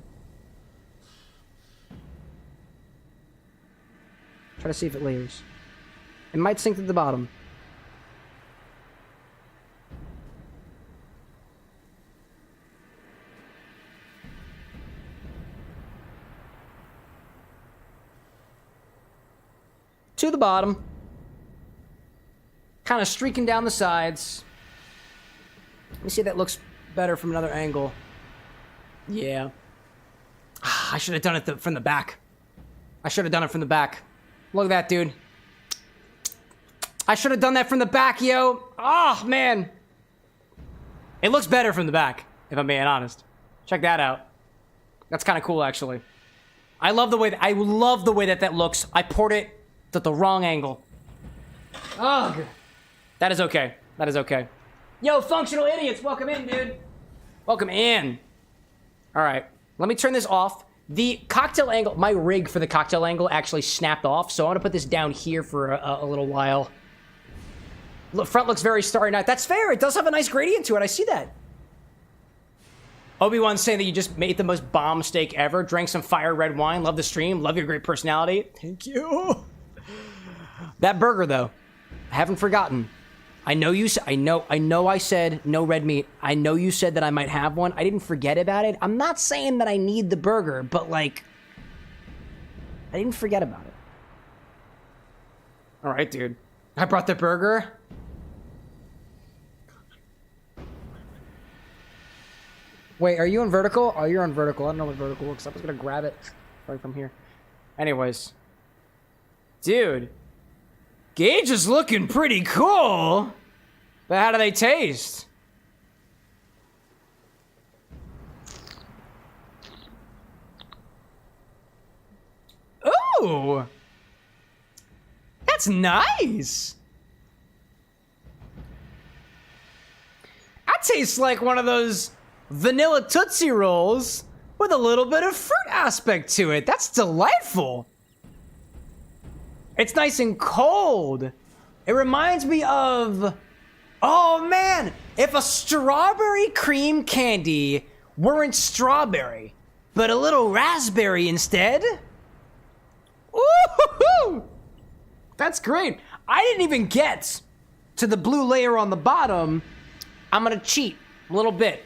Try to see if it layers. It might sink to the bottom. To the bottom. Kind of streaking down the sides. Let me see if that looks better from another angle. Yeah. I should have done it from the back. I should have done it from the back. Look at that, dude. I should have done that from the back, yo. Oh, man. It looks better from the back, if I'm being honest. Check that out. That's kind of cool, actually. I love the way that looks. I poured it at the wrong angle. Ugh. That is okay. That is okay. Yo, functional idiots, welcome in, dude. Welcome in. All right, let me turn this off. The cocktail angle, my rig for the cocktail angle actually snapped off, so I'm gonna put this down here for a little while. Look, front looks very Starry Night. That's fair, it does have a nice gradient to it, I see that. Obi-Wan's saying that you just made the most bomb steak ever, drank some fire red wine, love the stream, love your great personality. Thank you. That burger, though, I haven't forgotten. I know I said no red meat. I know you said that I might have one. I didn't forget about it. I'm not saying that I need the burger, but like, I didn't forget about it. All right, dude. I brought the burger. Wait, are you in vertical? Oh, you're on vertical. I don't know what vertical looks like. I was gonna grab it right from here. Anyways. Dude. Gage is looking pretty cool. But how do they taste? Ooh. That's nice. That tastes like one of those vanilla Tootsie Rolls with a little bit of fruit aspect to it. That's delightful. It's nice and cold. It reminds me of, oh man, if a strawberry cream candy weren't strawberry, but a little raspberry instead. Ooh, that's great. I didn't even get to the blue layer on the bottom. I'm gonna cheat a little bit.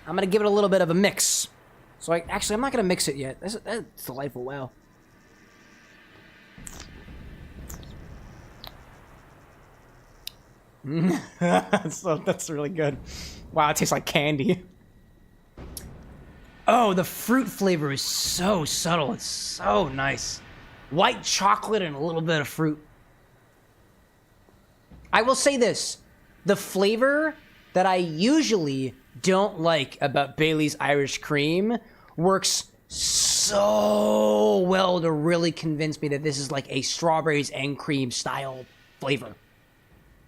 I'm gonna give it a little bit of a mix. So I'm not gonna mix it yet. That's delightful, wow. That's really good. Wow, it tastes like candy. Oh, the fruit flavor is so subtle. It's so nice. White chocolate and a little bit of fruit. I will say this. The flavor that I usually don't like about Bailey's Irish Cream works so well to really convince me that this is like a strawberries and cream style flavor.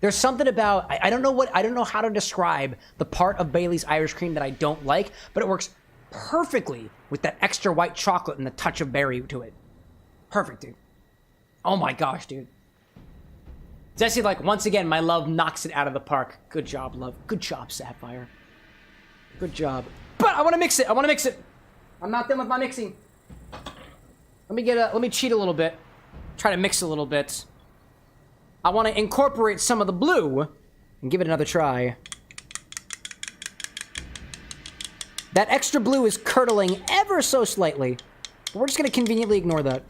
There's something about, I don't know how to describe the part of Bailey's Irish Cream that I don't like, but it works perfectly with that extra white chocolate and the touch of berry to it. Perfect, dude. Oh my gosh, dude. Jesse, like, once again, my love knocks it out of the park. Good job, love. Good job, Sapphire. Good job. But I want to mix it. I'm not done with my mixing. Let me cheat a little bit. Try to mix a little bit. I want to incorporate some of the blue and give it another try. That extra blue is curdling ever so slightly. But we're just going to conveniently ignore that.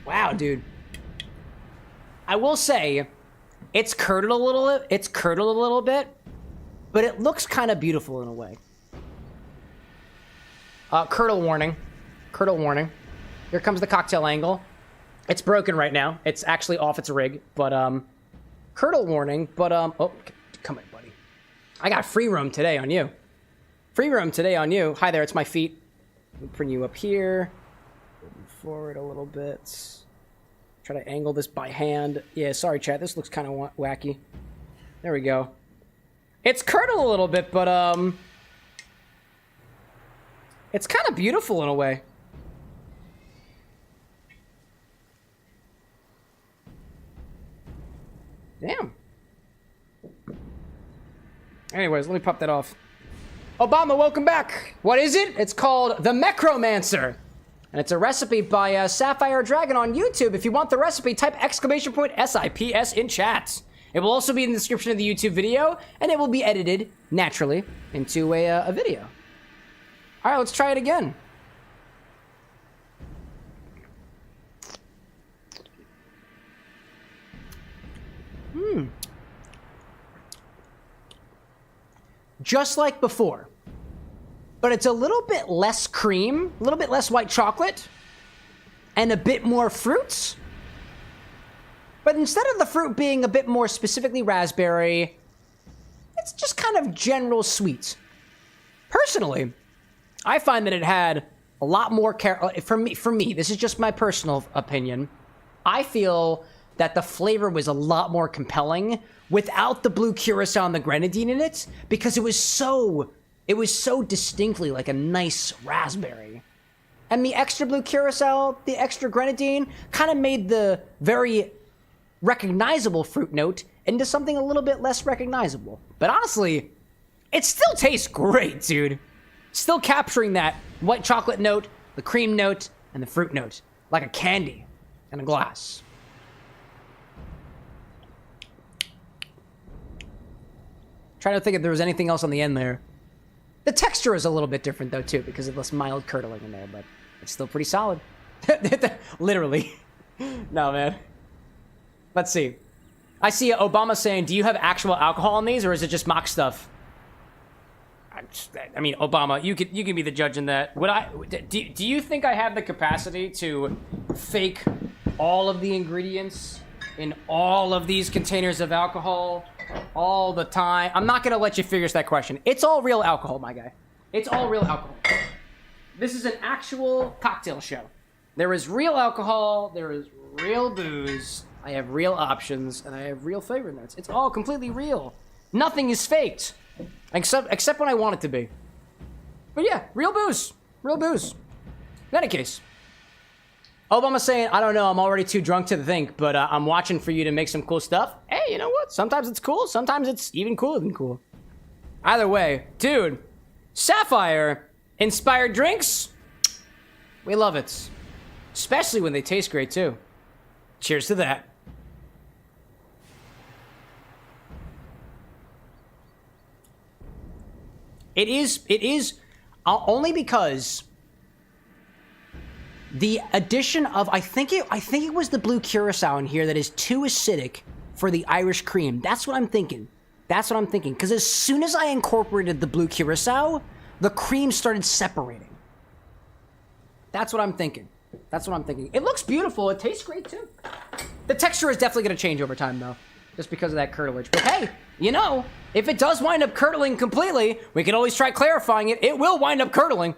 Wow, dude. I will say, it's curdled a little bit, but it looks kind of beautiful in a way. Curdle warning. Curdle warning. Here comes the cocktail angle. It's broken right now. It's actually off its rig, but, curdle warning, but, oh, come here, buddy. I got free roam today on you. Free roam today on you. Hi there, it's my feet. Let me bring you up here. Move forward a little bit. Try to angle this by hand. Yeah, sorry, chat. This looks kind of wacky. There we go. It's curdled a little bit, but, it's kind of beautiful in a way. Damn. Anyways, let me pop that off. Obama, welcome back. What is it? It's called the Mechromancer. And it's a recipe by Sapphire Dragon on YouTube. If you want the recipe, type !SIPS in chat. It will also be in the description of the YouTube video, and it will be edited, naturally, into a video. All right, let's try it again. Just like before. But it's a little bit less cream, a little bit less white chocolate, and a bit more fruits. But instead of the fruit being a bit more specifically raspberry, it's just kind of general sweet. Personally, I find that it had a lot more for me, this is just my personal opinion. I feel that the flavor was a lot more compelling without the blue curacao and the grenadine in it, because it was so distinctly like a nice raspberry. And the extra blue curacao, the extra grenadine, kind of made the very recognizable fruit note into something a little bit less recognizable. But honestly, it still tastes great, dude. Still capturing that white chocolate note, the cream note, and the fruit note, like a candy in a glass. Trying to think if there was anything else on the end there. The texture is a little bit different, though, too, because of this mild curdling in there, but it's still pretty solid. Literally. No, man. Let's see. I see Obama saying, do you have actual alcohol in these, or is it just mock stuff? I mean, Obama, you can be the judge in that. Do you think I have the capacity to fake all of the ingredients in all of these containers of alcohol all the time? I'm not gonna let you figure that question. It's all real alcohol, my guy. It's all real alcohol. This is an actual cocktail show. There is real alcohol, there is real booze, I have real options, and I have real flavor notes. It's all completely real. Nothing is faked. Except when I want it to be. But yeah, real booze. Real booze. In any case. Obama's saying, I don't know, I'm already too drunk to think, but I'm watching for you to make some cool stuff. Hey, you know what? Sometimes it's cool, sometimes it's even cooler than cool. Either way, dude, Sapphire-inspired drinks, we love it. Especially when they taste great, too. Cheers to that. It is only because the addition of, I think it was the blue curacao in here that is too acidic for the Irish cream. That's what I'm thinking. That's what I'm thinking. Because as soon as I incorporated the blue curacao, the cream started separating. That's what I'm thinking. That's what I'm thinking. It looks beautiful. It tastes great, too. The texture is definitely going to change over time, though. Just because of that curdlage. But hey, you know, if it does wind up curdling completely, we can always try clarifying it. It will wind up curdling.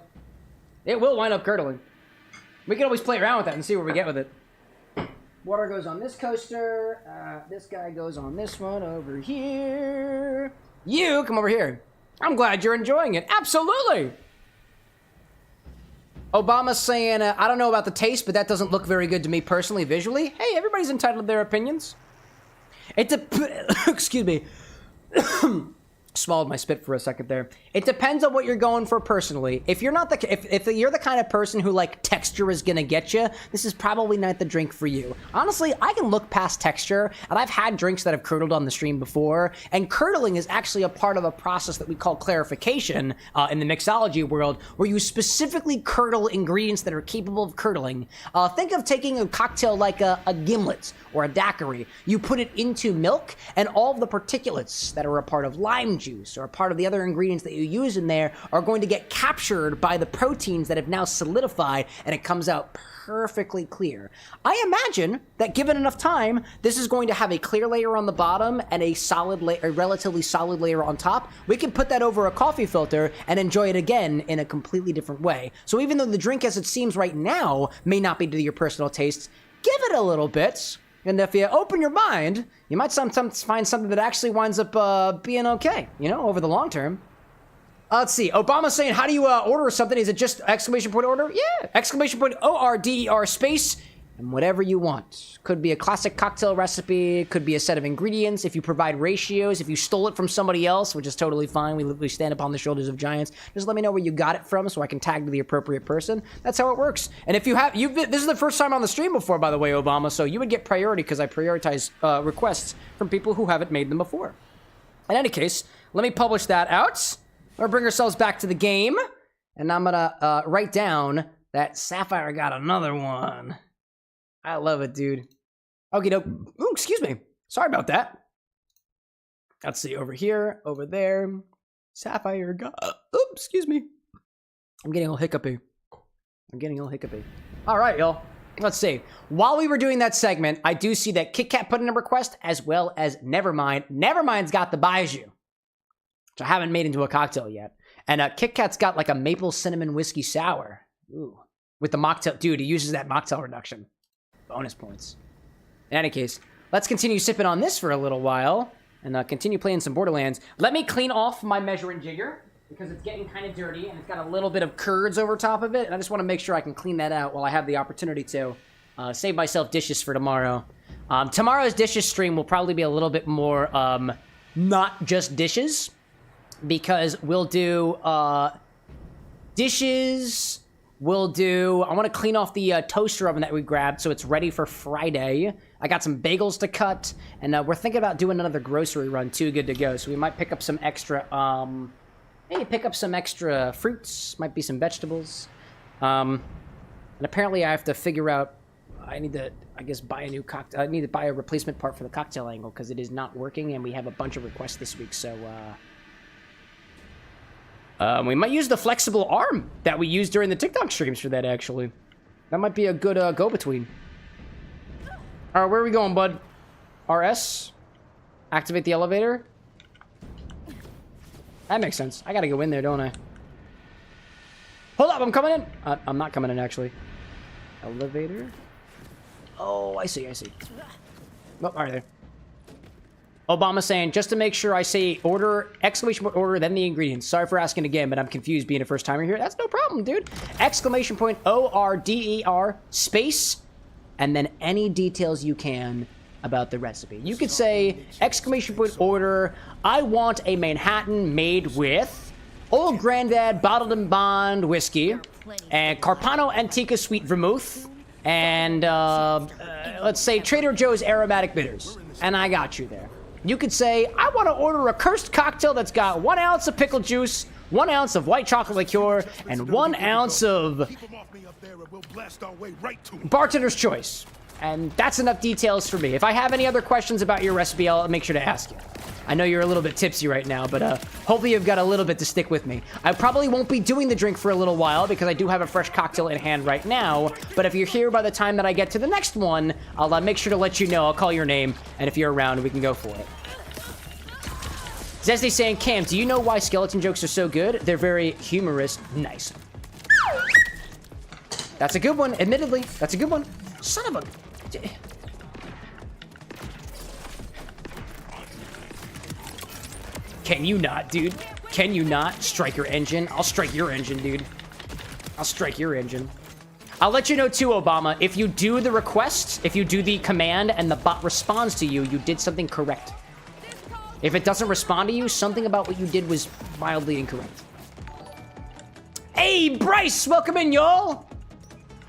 It will wind up curdling. We can always play around with that and see where we get with it. Water goes on this coaster. This guy goes on this one over here. You, come over here. I'm glad you're enjoying it. Absolutely. Obama's saying, I don't know about the taste, but that doesn't look very good to me personally, visually. Hey, everybody's entitled to their opinions. Excuse me. Swallowed my spit for a second there. It depends on what you're going for personally. If you're not the if you're the kind of person who like texture is gonna get you, this is probably not the drink for you. Honestly, I can look past texture, and I've had drinks that have curdled on the stream before. And curdling is actually a part of a process that we call clarification in the mixology world, where you specifically curdle ingredients that are capable of curdling. Think of taking a cocktail like a gimlet or a daiquiri. You put it into milk, and all of the particulates that are a part of lime juice or a part of the other ingredients that you use in there are going to get captured by the proteins that have now solidified, and it comes out perfectly clear. I imagine that given enough time, this is going to have a clear layer on the bottom and a relatively solid layer on top. We can put that over a coffee filter and enjoy it again in a completely different way. So even though the drink as it seems right now may not be to your personal tastes, give it a little bit. And if you open your mind, you might sometimes find something that actually winds up being okay, you know, over the long term. Let's see. Obama's saying, how do you order something? Is it just exclamation point order? Yeah. Exclamation point ORDER space and whatever you want. Could be a classic cocktail recipe. Could be a set of ingredients. If you provide ratios, if you stole it from somebody else, which is totally fine. We stand upon the shoulders of giants. Just let me know where you got it from so I can tag to the appropriate person. That's how it works. And if you have, this is the first time on the stream before, by the way, Obama. So you would get priority because I prioritize requests from people who haven't made them before. In any case, let me publish that out. We're gonna bring ourselves back to the game, and I'm gonna write down that Sapphire got another one. I love it, dude. Okay, doke. Ooh, excuse me. Sorry about that. Let's see, over here, over there. Sapphire got. Oops, excuse me. I'm getting a little hiccupy. All right, y'all. Let's see. While we were doing that segment, I do see that Kit Kat put in a request, as well as Nevermind. Nevermind's got the Baijiu, which I haven't made into a cocktail yet. And Kit Kat's got like a maple cinnamon whiskey sour. Ooh. With the mocktail. Dude, he uses that mocktail reduction. Bonus points. In any case, let's continue sipping on this for a little while and continue playing some Borderlands. Let me clean off my measuring jigger because it's getting kind of dirty and it's got a little bit of curds over top of it. And I just want to make sure I can clean that out while I have the opportunity to save myself dishes for tomorrow. Tomorrow's dishes stream will probably be a little bit more not just dishes, because we'll do dishes. I want to clean off the toaster oven that we grabbed so it's ready for Friday. I got some bagels to cut, and we're thinking about doing another grocery run too. Good to go. So we might pick up some extra, maybe pick up some extra fruits, might be some vegetables. And apparently I have to figure out, I need to, I guess, buy a new cocktail. I need to buy a replacement part for the cocktail angle because it is not working, and we have a bunch of requests this week, so we might use the flexible arm that we used during the TikTok streams for that, actually. That might be a good go-between. All right, where are we going, bud? RS? Activate the elevator? That makes sense. I gotta go in there, don't I? Hold up, I'm coming in. I'm not coming in, actually. Elevator? Oh, I see. Oh, all right, there. Obama saying, just to make sure I say order, exclamation point order, then the ingredients. Sorry for asking again, but I'm confused being a first timer here. That's no problem, dude. Exclamation point ORDER space, and then any details you can about the recipe. You could say, exclamation point order, I want a Manhattan made with Old Grandad Bottled and Bond whiskey, and Carpano Antica Sweet Vermouth, and let's say Trader Joe's aromatic bitters. And I got you there. You could say, I want to order a cursed cocktail that's got 1 ounce of pickle juice, 1 ounce of white chocolate liqueur, and 1 ounce of bartender's choice. And that's enough details for me. If I have any other questions about your recipe, I'll make sure to ask you. I know you're a little bit tipsy right now, but hopefully you've got a little bit to stick with me. I probably won't be doing the drink for a little while because I do have a fresh cocktail in hand right now. But if you're here by the time that I get to the next one, I'll make sure to let you know. I'll call your name, and if you're around, we can go for it. Zesty saying, Cam, do you know why skeleton jokes are so good? They're very humorous. Nice. That's a good one, admittedly. That's a good one. Son of a... Can you not, dude? Can you not strike your engine? I'll strike your engine, dude. I'll strike your engine. I'll let you know too, Obama, if you do the request, if you do the command and the bot responds to you, you did something correct. If it doesn't respond to you, something about what you did was mildly incorrect. Hey, Bryce! Welcome in, y'all!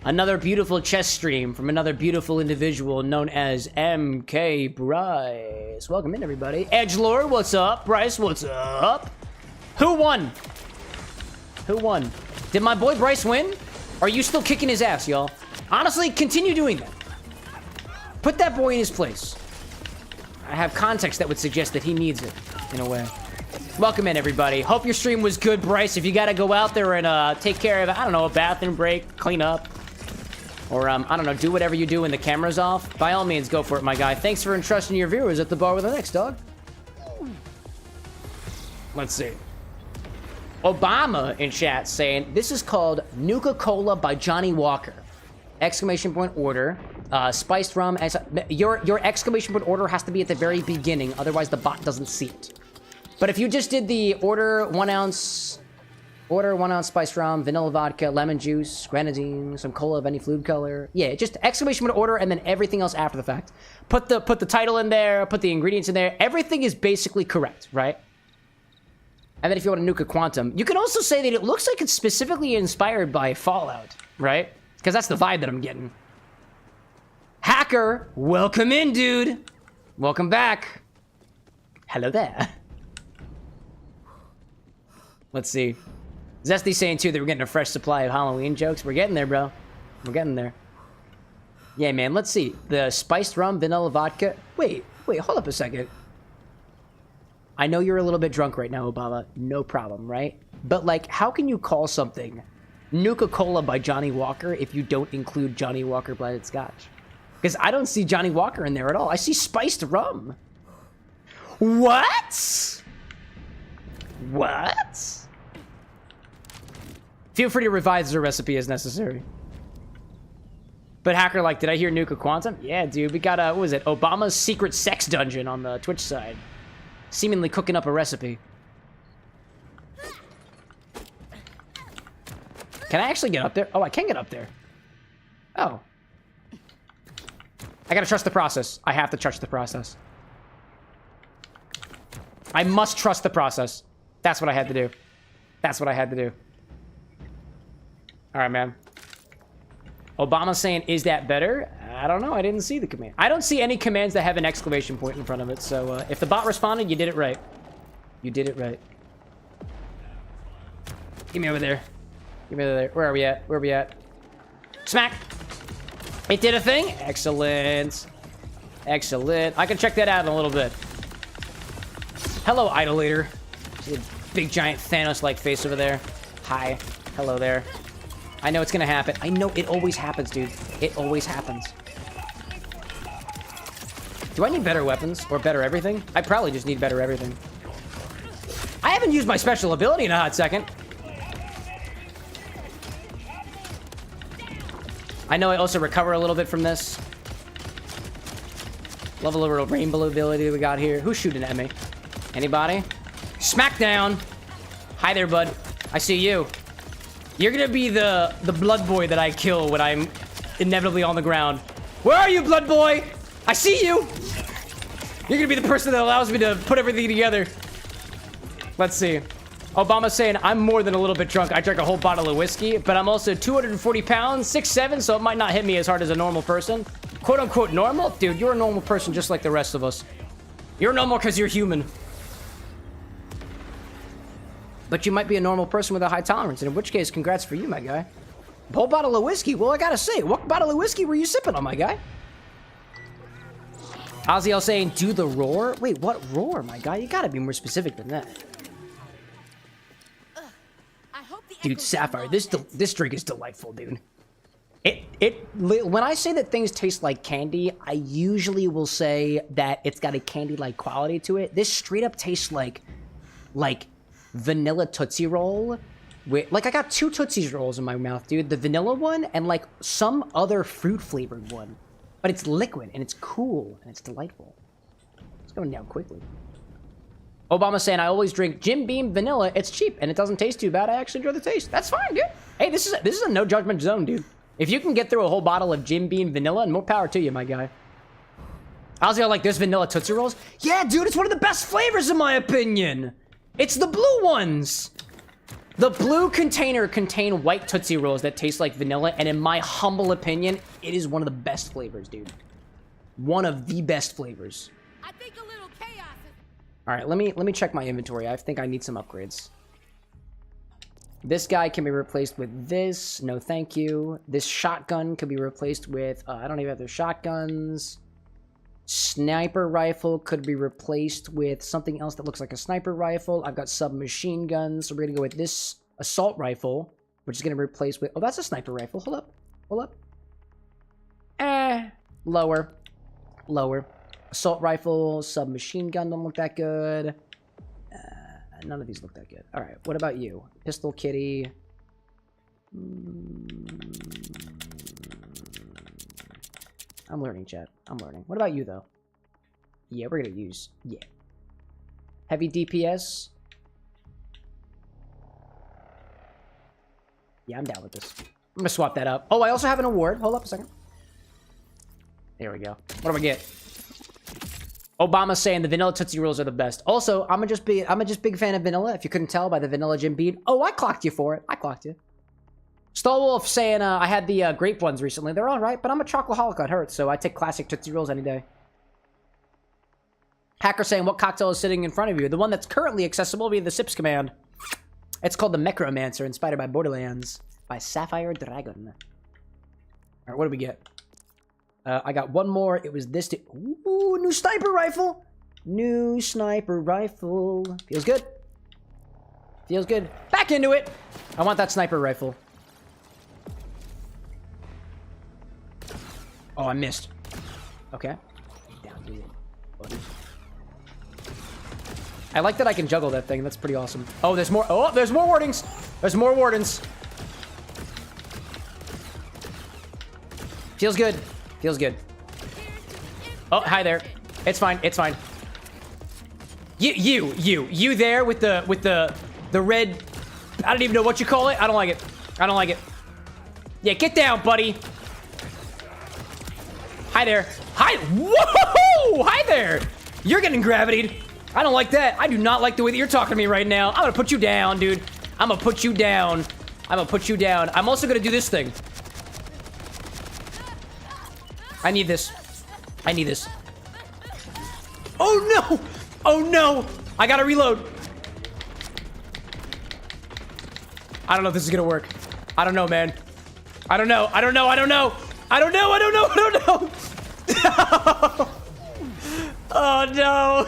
Another beautiful chess stream from another beautiful individual known as MK Bryce. Welcome in, everybody. Edgelord, what's up? Bryce, what's up? Who won? Who won? Did my boy Bryce win? Or are you still kicking his ass, y'all? Honestly, continue doing that. Put that boy in his place. I have context that would suggest that he needs it, in a way. Welcome in, everybody. Hope your stream was good, Bryce. If you gotta go out there and take care of, I don't know, a bathroom break, clean up, or, I don't know, do whatever you do when the camera's off, by all means, go for it, my guy. Thanks for entrusting your viewers at the bar with the next, dog. Let's see. Obama in chat saying, this is called Nuka-Cola by Johnny Walker. Exclamation point order. Spiced rum. Your exclamation point order has to be at the very beginning, otherwise the bot doesn't see it. But if you just did the order 1 ounce spiced rum, vanilla vodka, lemon juice, grenadine, some cola of any fluid color. Yeah, just exclamation point order and then everything else after the fact. Put the title in there, put the ingredients in there. Everything is basically correct, right? And then if you want a Nuka Quantum, you can also say that it looks like it's specifically inspired by Fallout, right? Because that's the vibe that I'm getting. Hacker, welcome in, dude. Welcome back. Hello there. Let's see. Zesty's saying, too, that we're getting a fresh supply of Halloween jokes. We're getting there, bro. We're getting there. Yeah, man, let's see. The spiced rum, vanilla vodka. Wait, hold up a second. I know you're a little bit drunk right now, Obama. No problem, right? But, like, how can you call something Nuka-Cola by Johnny Walker if you don't include Johnny Walker blended scotch? Because I don't see Johnny Walker in there at all. I see spiced rum. What? What? Feel free to revise the recipe as necessary. But Hacker, like, did I hear Nuka Quantum? Yeah, dude. We got, what was it? Obama's secret sex dungeon on the Twitch side. Seemingly cooking up a recipe. Can I actually get up there? Oh, I can get up there. Oh. I gotta trust the process. I have to trust the process. I must trust the process. That's what I had to do. That's what I had to do. Alright, man. Obama's saying, is that better? I don't know. I didn't see the command. I don't see any commands that have an exclamation point in front of it. So, if the bot responded, you did it right. You did it right. Give me over there. Give me over there. Where are we at? Where are we at? Smack! It did a thing? Excellent. Excellent. I can check that out in a little bit. Hello, Idolator. See a big, giant Thanos-like face over there. Hi. Hello there. I know it's gonna happen. I know it always happens, dude. It always happens. Do I need better weapons or better everything? I probably just need better everything. I haven't used my special ability in a hot second. I know I also recover a little bit from this. Love a little rainbow ability we got here. Who's shooting at me? Anybody? Smackdown. Hi there, bud. I see you. You're gonna be the blood boy that I kill when I'm inevitably on the ground. Where are you, blood boy? I see you. You're gonna be the person that allows me to put everything together. Let's see. Obama's saying, I'm more than a little bit drunk. I drank a whole bottle of whiskey, but I'm also 240 pounds, 6'7", so it might not hit me as hard as a normal person. Quote unquote normal? Dude, you're a normal person just like the rest of us. You're normal because you're human. But you might be a normal person with a high tolerance, and in which case, congrats for you, my guy. A whole bottle of whiskey? Well, I gotta say, what bottle of whiskey were you sipping on, my guy? Ozzy saying, do the roar? Wait, what roar, my guy? You gotta be more specific than that. Dude, Sapphire, this drink is delightful, dude. When I say that things taste like candy, I usually will say that it's got a candy-like quality to it. This straight up tastes like vanilla Tootsie Roll. Like, I got 2 Tootsie Rolls in my mouth, dude. The vanilla one and, like, some other fruit-flavored one. But it's liquid, and it's cool, and it's delightful. It's going down quickly. Obama saying, I always drink Jim Beam vanilla. It's cheap, and it doesn't taste too bad. I actually enjoy the taste. That's fine, dude. Hey, this is a no-judgment zone, dude. If you can get through a whole bottle of Jim Beam vanilla, and more power to you, my guy. I was gonna like, there's vanilla Tootsie Rolls. Yeah, dude, it's one of the best flavors in my opinion. It's the blue ones. The blue container contain white Tootsie Rolls that taste like vanilla, and in my humble opinion, it is one of the best flavors, dude. One of the best flavors. I think a little chaos is... All right, let me check my inventory. I think I need some upgrades. This guy can be replaced with this. No, thank you. This shotgun can be replaced with... I don't even have their shotguns. Sniper rifle could be replaced with something else that looks like a sniper rifle. I've got submachine guns, so we're gonna go with this assault rifle, which is gonna replace with... Oh, that's a sniper rifle. Hold up. Hold up. Lower. Lower. Assault rifle, submachine gun don't look that good. None of these look that good. All right, what about you? Pistol kitty. I'm learning, chat. I'm learning. What about you, though? Yeah, we're gonna use... Yeah. Heavy DPS. Yeah, I'm down with this. I'm gonna swap that up. Oh, I also have an award. Hold up a second. There we go. What do I get? Obama's saying the vanilla Tootsie Rolls are the best. Also, I'm a just big fan of vanilla. If you couldn't tell by the vanilla Jim Bean. Oh, I clocked you for it. I clocked you. Stallwolf saying I had the grape ones recently. They're all right, but I'm a chocoholic. It hurts, so I take classic Tootsie Rolls any day. Hacker saying, what cocktail is sitting in front of you? The one that's currently accessible via the SIPS command. It's called the Necromancer, inspired by Borderlands, by Sapphire Dragon. All right, what do we get? I got one more. It was this. Ooh, new sniper rifle. New sniper rifle. Feels good. Feels good. Back into it. I want that sniper rifle. Oh, I missed. Okay. Down to it, buddy. I like that I can juggle that thing. That's pretty awesome. Oh, there's more. Oh, there's more wardings. There's more wardens. Feels good. Feels good. Oh, hi there. It's fine. It's fine. You there with the red. I don't even know what you call it. I don't like it. I don't like it. Yeah, get down, buddy. Hi there. Hi. Whoa! Hi there. You're getting gravitied. I don't like that. I do not like the way that you're talking to me right now. I'm gonna put you down, dude. I'm gonna put you down. I'm gonna put you down. I'm also gonna do this thing. I need this. I need this. Oh no! Oh no! I gotta reload. I don't know if this is gonna work. I don't know, man. I don't know. I don't know. I don't know. I don't know. I don't know. I don't know. Oh no.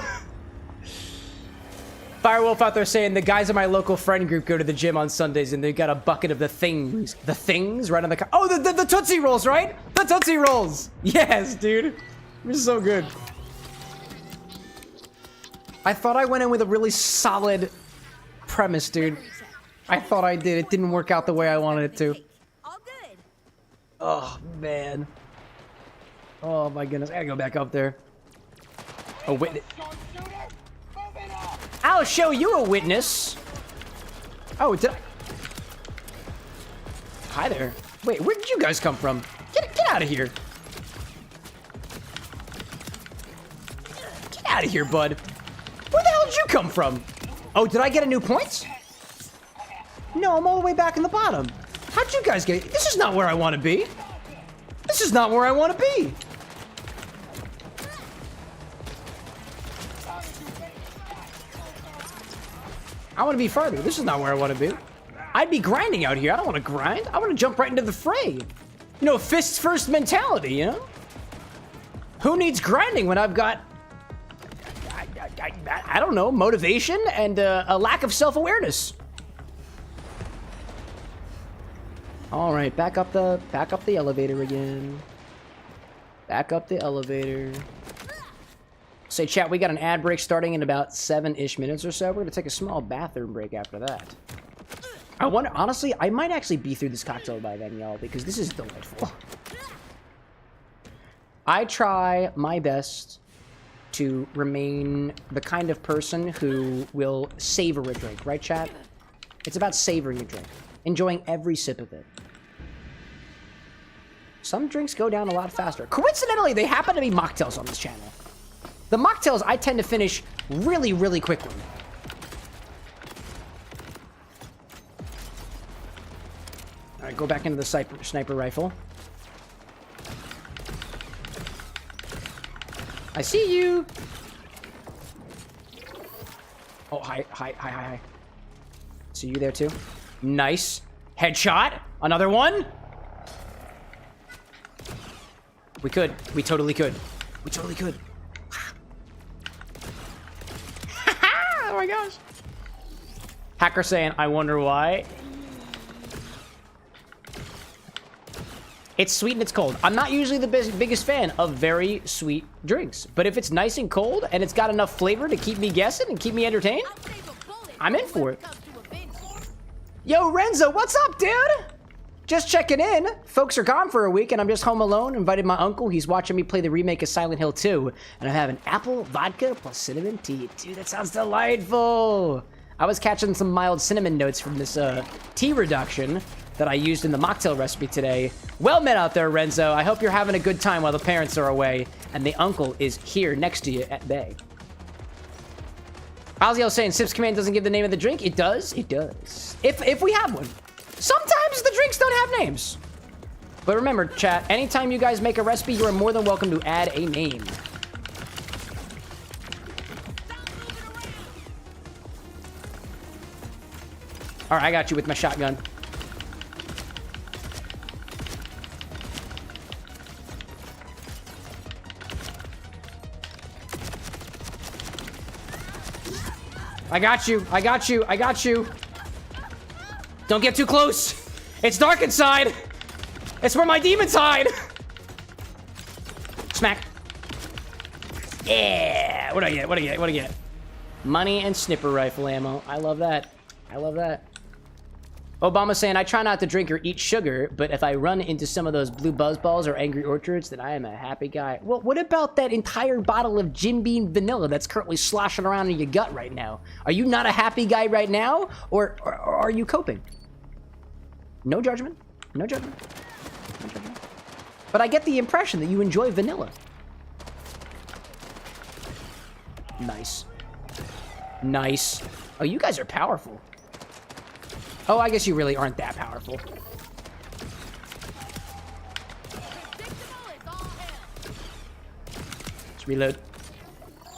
Firewolf out there saying the guys in my local friend group go to the gym on Sundays and they got a bucket of the things. The things right on the... Oh, the Tootsie Rolls, right? The Tootsie Rolls. Yes, dude. This is so good. I thought I went in with a really solid premise, dude. I thought I did. It didn't work out the way I wanted it to. Oh, man. Oh, my goodness. I gotta go back up there. A witness. I'll show you a witness. Oh, did I... Hi there. Wait, where did you guys come from? Get out of here. Get out of here, bud. Where the hell did you come from? Oh, did I get a new point? No, I'm all the way back in the bottom. How'd you guys get... This is not where I want to be. This is not where I want to be. I want to be further. This is not where I want to be. I'd be grinding out here. I don't want to grind. I want to jump right into the fray. You know, fists first mentality, you know? Who needs grinding when I've got... I don't know, motivation and a lack of self-awareness. All right, back up the elevator again. Back up the elevator. Say, chat, we got an ad break starting in about 7-ish minutes or so. We're gonna take a small bathroom break after that. I wonder, honestly, I might actually be through this cocktail by then, y'all, because this is delightful. I try my best to remain the kind of person who will savor a drink, right, chat? It's about savoring a drink, enjoying every sip of it. Some drinks go down a lot faster. Coincidentally, they happen to be mocktails on this channel. The mocktails I tend to finish really, really quickly. All right, go back into the sniper rifle. I see you. Oh, hi. See you there too. Nice. Headshot. Another one. We could. We totally could. We totally could. Oh my gosh. Hacker saying, I wonder why. It's sweet and it's cold. I'm not usually the biggest fan of very sweet drinks, but if it's nice and cold and it's got enough flavor to keep me guessing and keep me entertained, I'm in for it. Yo, Renzo, what's up, dude? Just checking in. Folks are gone for a week and I'm just home alone. Invited my uncle. He's watching me play the remake of Silent Hill 2. And I'm having apple vodka plus cinnamon tea. Dude, that sounds delightful. I was catching some mild cinnamon notes from this tea reduction that I used in the mocktail recipe today. Well met out there, Renzo. I hope you're having a good time while the parents are away and the uncle is here next to you at bay. Ozzy saying Sips Command doesn't give the name of the drink. It does. It does. If we have one. Sometimes the drinks don't have names. But remember, chat, anytime you guys make a recipe, you are more than welcome to add a name. All right, I got you with my shotgun. I got you. I got you. I got you. Don't get too close. It's dark inside. It's where my demons hide. Smack. Yeah. What do I get? What do I get? What do I get? Money and snipper rifle ammo. I love that. I love that. Obama saying, I try not to drink or eat sugar, but if I run into some of those blue buzzballs or angry orchards, then I am a happy guy. Well, what about that entire bottle of Jim Beam vanilla that's currently sloshing around in your gut right now? Are you not a happy guy right now, or are you coping? No judgment. No judgment. No judgment. But I get the impression that you enjoy vanilla. Nice. Nice. Oh, you guys are powerful. Oh, I guess you really aren't that powerful. Let's reload.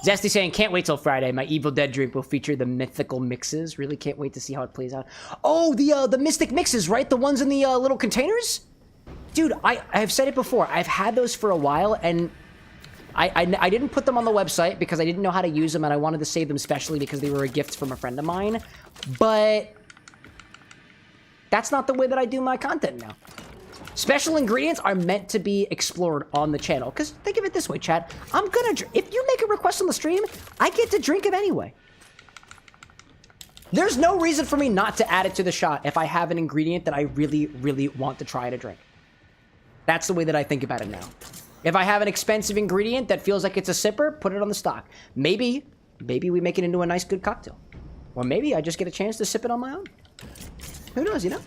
Zesty saying, can't wait till Friday. My Evil Dead drink will feature the mythical mixes. Really can't wait to see how it plays out. Oh, the mystic mixes, right? The ones in the little containers? Dude, I have said it before. I've had those for a while, and I didn't put them on the website because I didn't know how to use them, and I wanted to save them specially because they were a gift from a friend of mine. But that's not the way that I do my content now. Special ingredients are meant to be explored on the channel. Because think of it this way, chat. I'm gonna, if you make a request on the stream, I get to drink it anyway. There's no reason for me not to add it to the shot if I have an ingredient that I really, really want to try to drink. That's the way that I think about it now. If I have an expensive ingredient that feels like it's a sipper, put it on the stock. Maybe we make it into a nice, good cocktail. Or maybe I just get a chance to sip it on my own. Who knows, you know?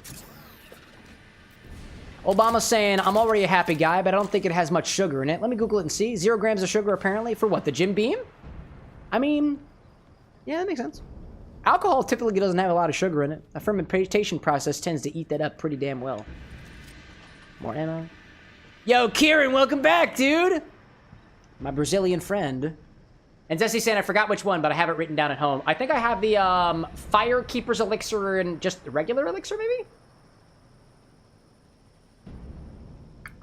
Obama's saying, I'm already a happy guy, but I don't think it has much sugar in it. Let me Google it and see. 0 grams of sugar, apparently. For what, the Jim Beam? I mean, yeah, that makes sense. Alcohol typically doesn't have a lot of sugar in it. A fermentation process tends to eat that up pretty damn well. More ammo. Yo, Kieran, welcome back, dude! My Brazilian friend. And Zesty saying, I forgot which one, but I have it written down at home. I think I have the Firekeeper's Elixir and just the regular Elixir, maybe?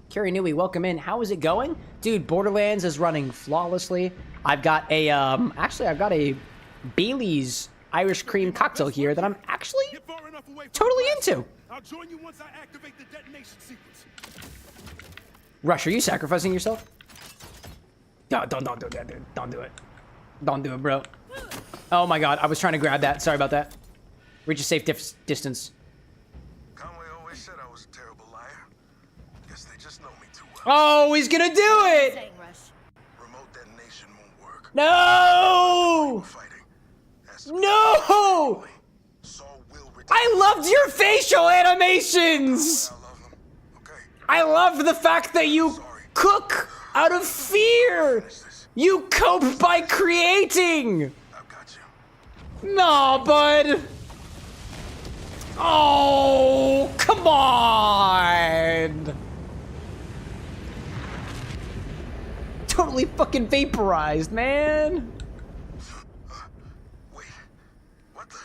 Carrie Newey, welcome in. How is it going? Dude, Borderlands is running flawlessly. I've got a, actually, I've got a Bailey's Irish cream cocktail here that I'm actually totally into. I'll join you once I activate the detonation sequence. Rush, are you sacrificing yourself? No, don't do that, dude. Don't do it. Don't do it, bro. Oh my god, I was trying to grab that. Sorry about that. Reach a safe distance. Conway always said I was a terrible liar. Guess they just know me too well. Oh, he's gonna do it! Remote detonation won't work. No! No! I loved your facial animations! I love the fact that you cook out of fear. You cope by creating. I've got you. No, bud. Oh, come on. Totally fucking vaporized, man. Wait. What the?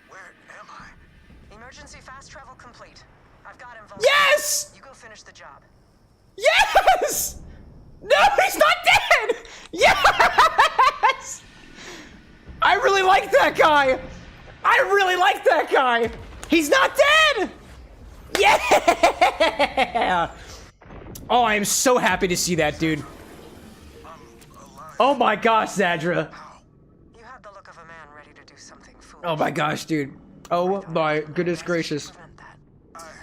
Where am I? Emergency fast travel complete. I've got him. Yes! You go finish the job. Yes! No, he's not dead! Yes! I really like that guy. I really like that guy. He's not dead! Yeah! Oh, I am so happy to see that, dude. Oh my gosh, Zadra. You had the look of a man ready to do something foolish. Oh my gosh, dude. Oh my goodness gracious.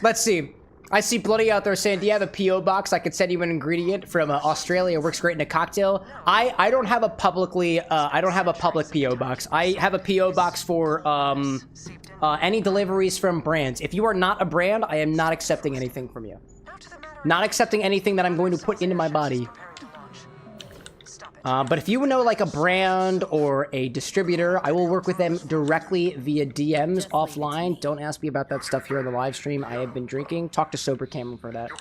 Let's see. I see Bloody out there saying, do you have a P.O. box? I could send you an ingredient from Australia. It works great in a cocktail. I don't have a publicly, I don't have a public P.O. box. I have a P.O. box for any deliveries from brands. If you are not a brand, I am not accepting anything from you. Not accepting anything that I'm going to put into my body. But if you know like a brand or a distributor, I will work with them directly via DMs offline. Don't ask me about that stuff here on the live stream. I have been drinking. Talk to Sober Cameron for that.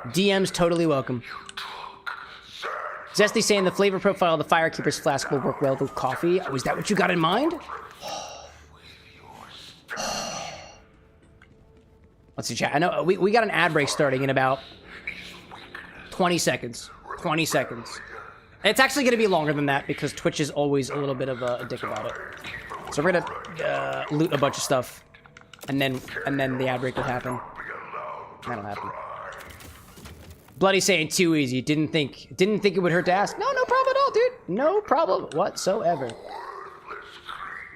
DMs totally welcome. Zesty saying the flavor profile of the Firekeeper's flask will work well with coffee. Was that what you got in mind? Let's see, chat. I know we got an ad break starting in about 20 seconds. 20 seconds. It's actually going to be longer than that because Twitch is always a little bit of a dick about it. So we're gonna loot a bunch of stuff, and then the ad break will happen. That'll happen. Bloody saying too easy. Didn't think it would hurt to ask. No problem at all, dude. No problem whatsoever.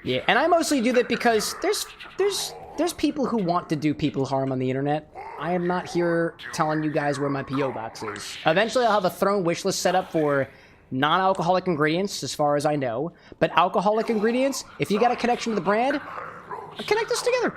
Yeah, and I mostly do that because there's people who want to do people harm on the internet. I am not here telling you guys where my P.O. box is. Eventually, I'll have a throne wishlist set up for non-alcoholic ingredients, as far as I know. But alcoholic ingredients, if you got a connection to the brand, connect us together.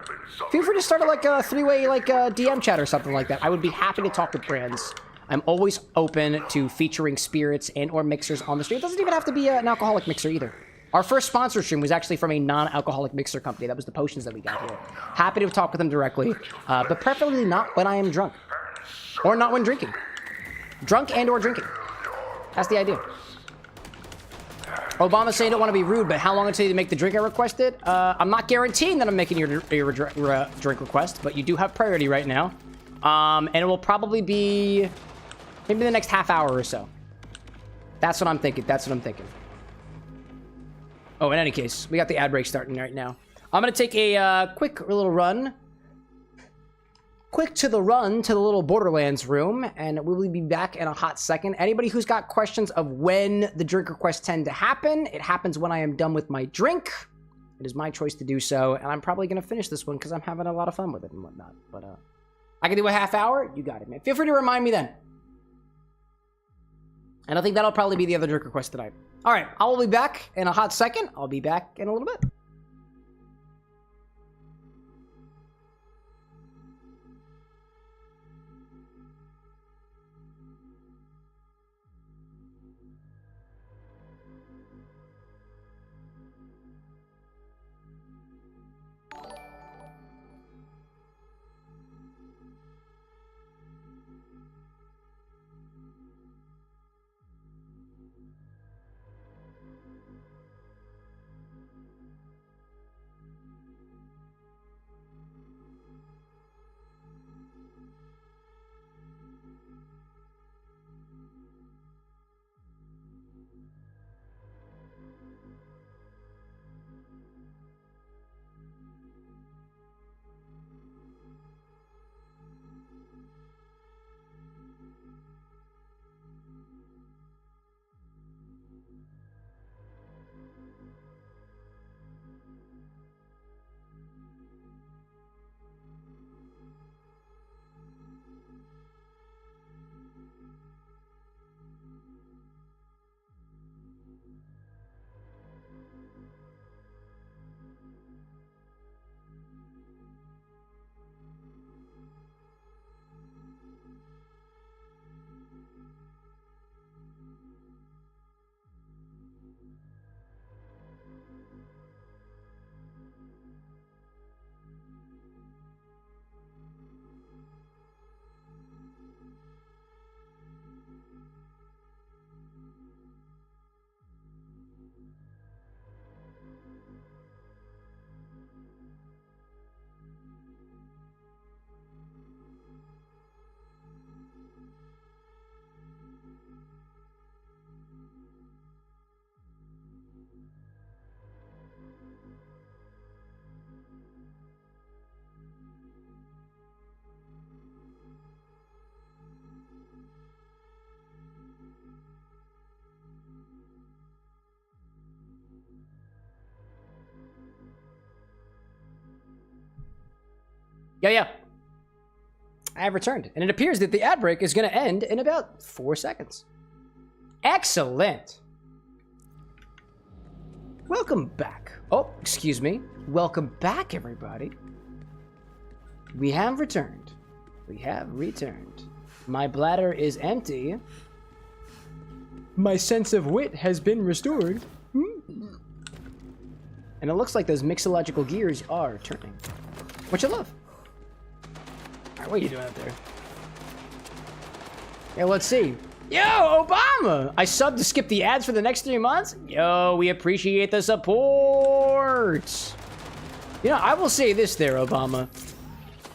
Feel free to start like a three-way DM chat or something like that. I would be happy to talk with brands. I'm always open to featuring spirits and or mixers on the stream. It doesn't even have to be an alcoholic mixer either. Our first sponsor stream was actually from a non-alcoholic mixer company. That was the potions that we got here. Happy to talk with them directly, but preferably not when I am drunk. Or not when drinking. Drunk and or drinking. That's the idea. Obama's saying don't want to be rude, but how long until you make the drink I requested? I'm not guaranteeing that I'm making your drink request, but you do have priority right now. And it will probably be maybe the next half hour or so. That's what I'm thinking. That's what I'm thinking. Oh, in any case, we got the ad break starting right now. I'm going to take a quick little run. Quick to the little Borderlands room, and we will be back in a hot second. Anybody who's got questions of when the drink requests tend to happen, it happens when I am done with my drink. It is my choice to do so, and I'm probably going to finish this one because I'm having a lot of fun with it and whatnot. But I can do a half hour. You got it, man. Feel free to remind me then. And I think that'll probably be the other drink request tonight. All right, I will be back in a hot second. I'll be back in a little bit. Yeah. I have returned, and it appears that the ad break is going to end in about 4 seconds. Excellent. Welcome back. Oh, excuse me. Welcome back, everybody. We have returned. We have returned. My bladder is empty. My sense of wit has been restored. And it looks like those mixological gears are turning, which I love. All right, what are you doing out there? Yeah, let's see. Yo, Obama! I subbed to skip the ads for the next 3 months? Yo, we appreciate the support! You know, I will say this there, Obama.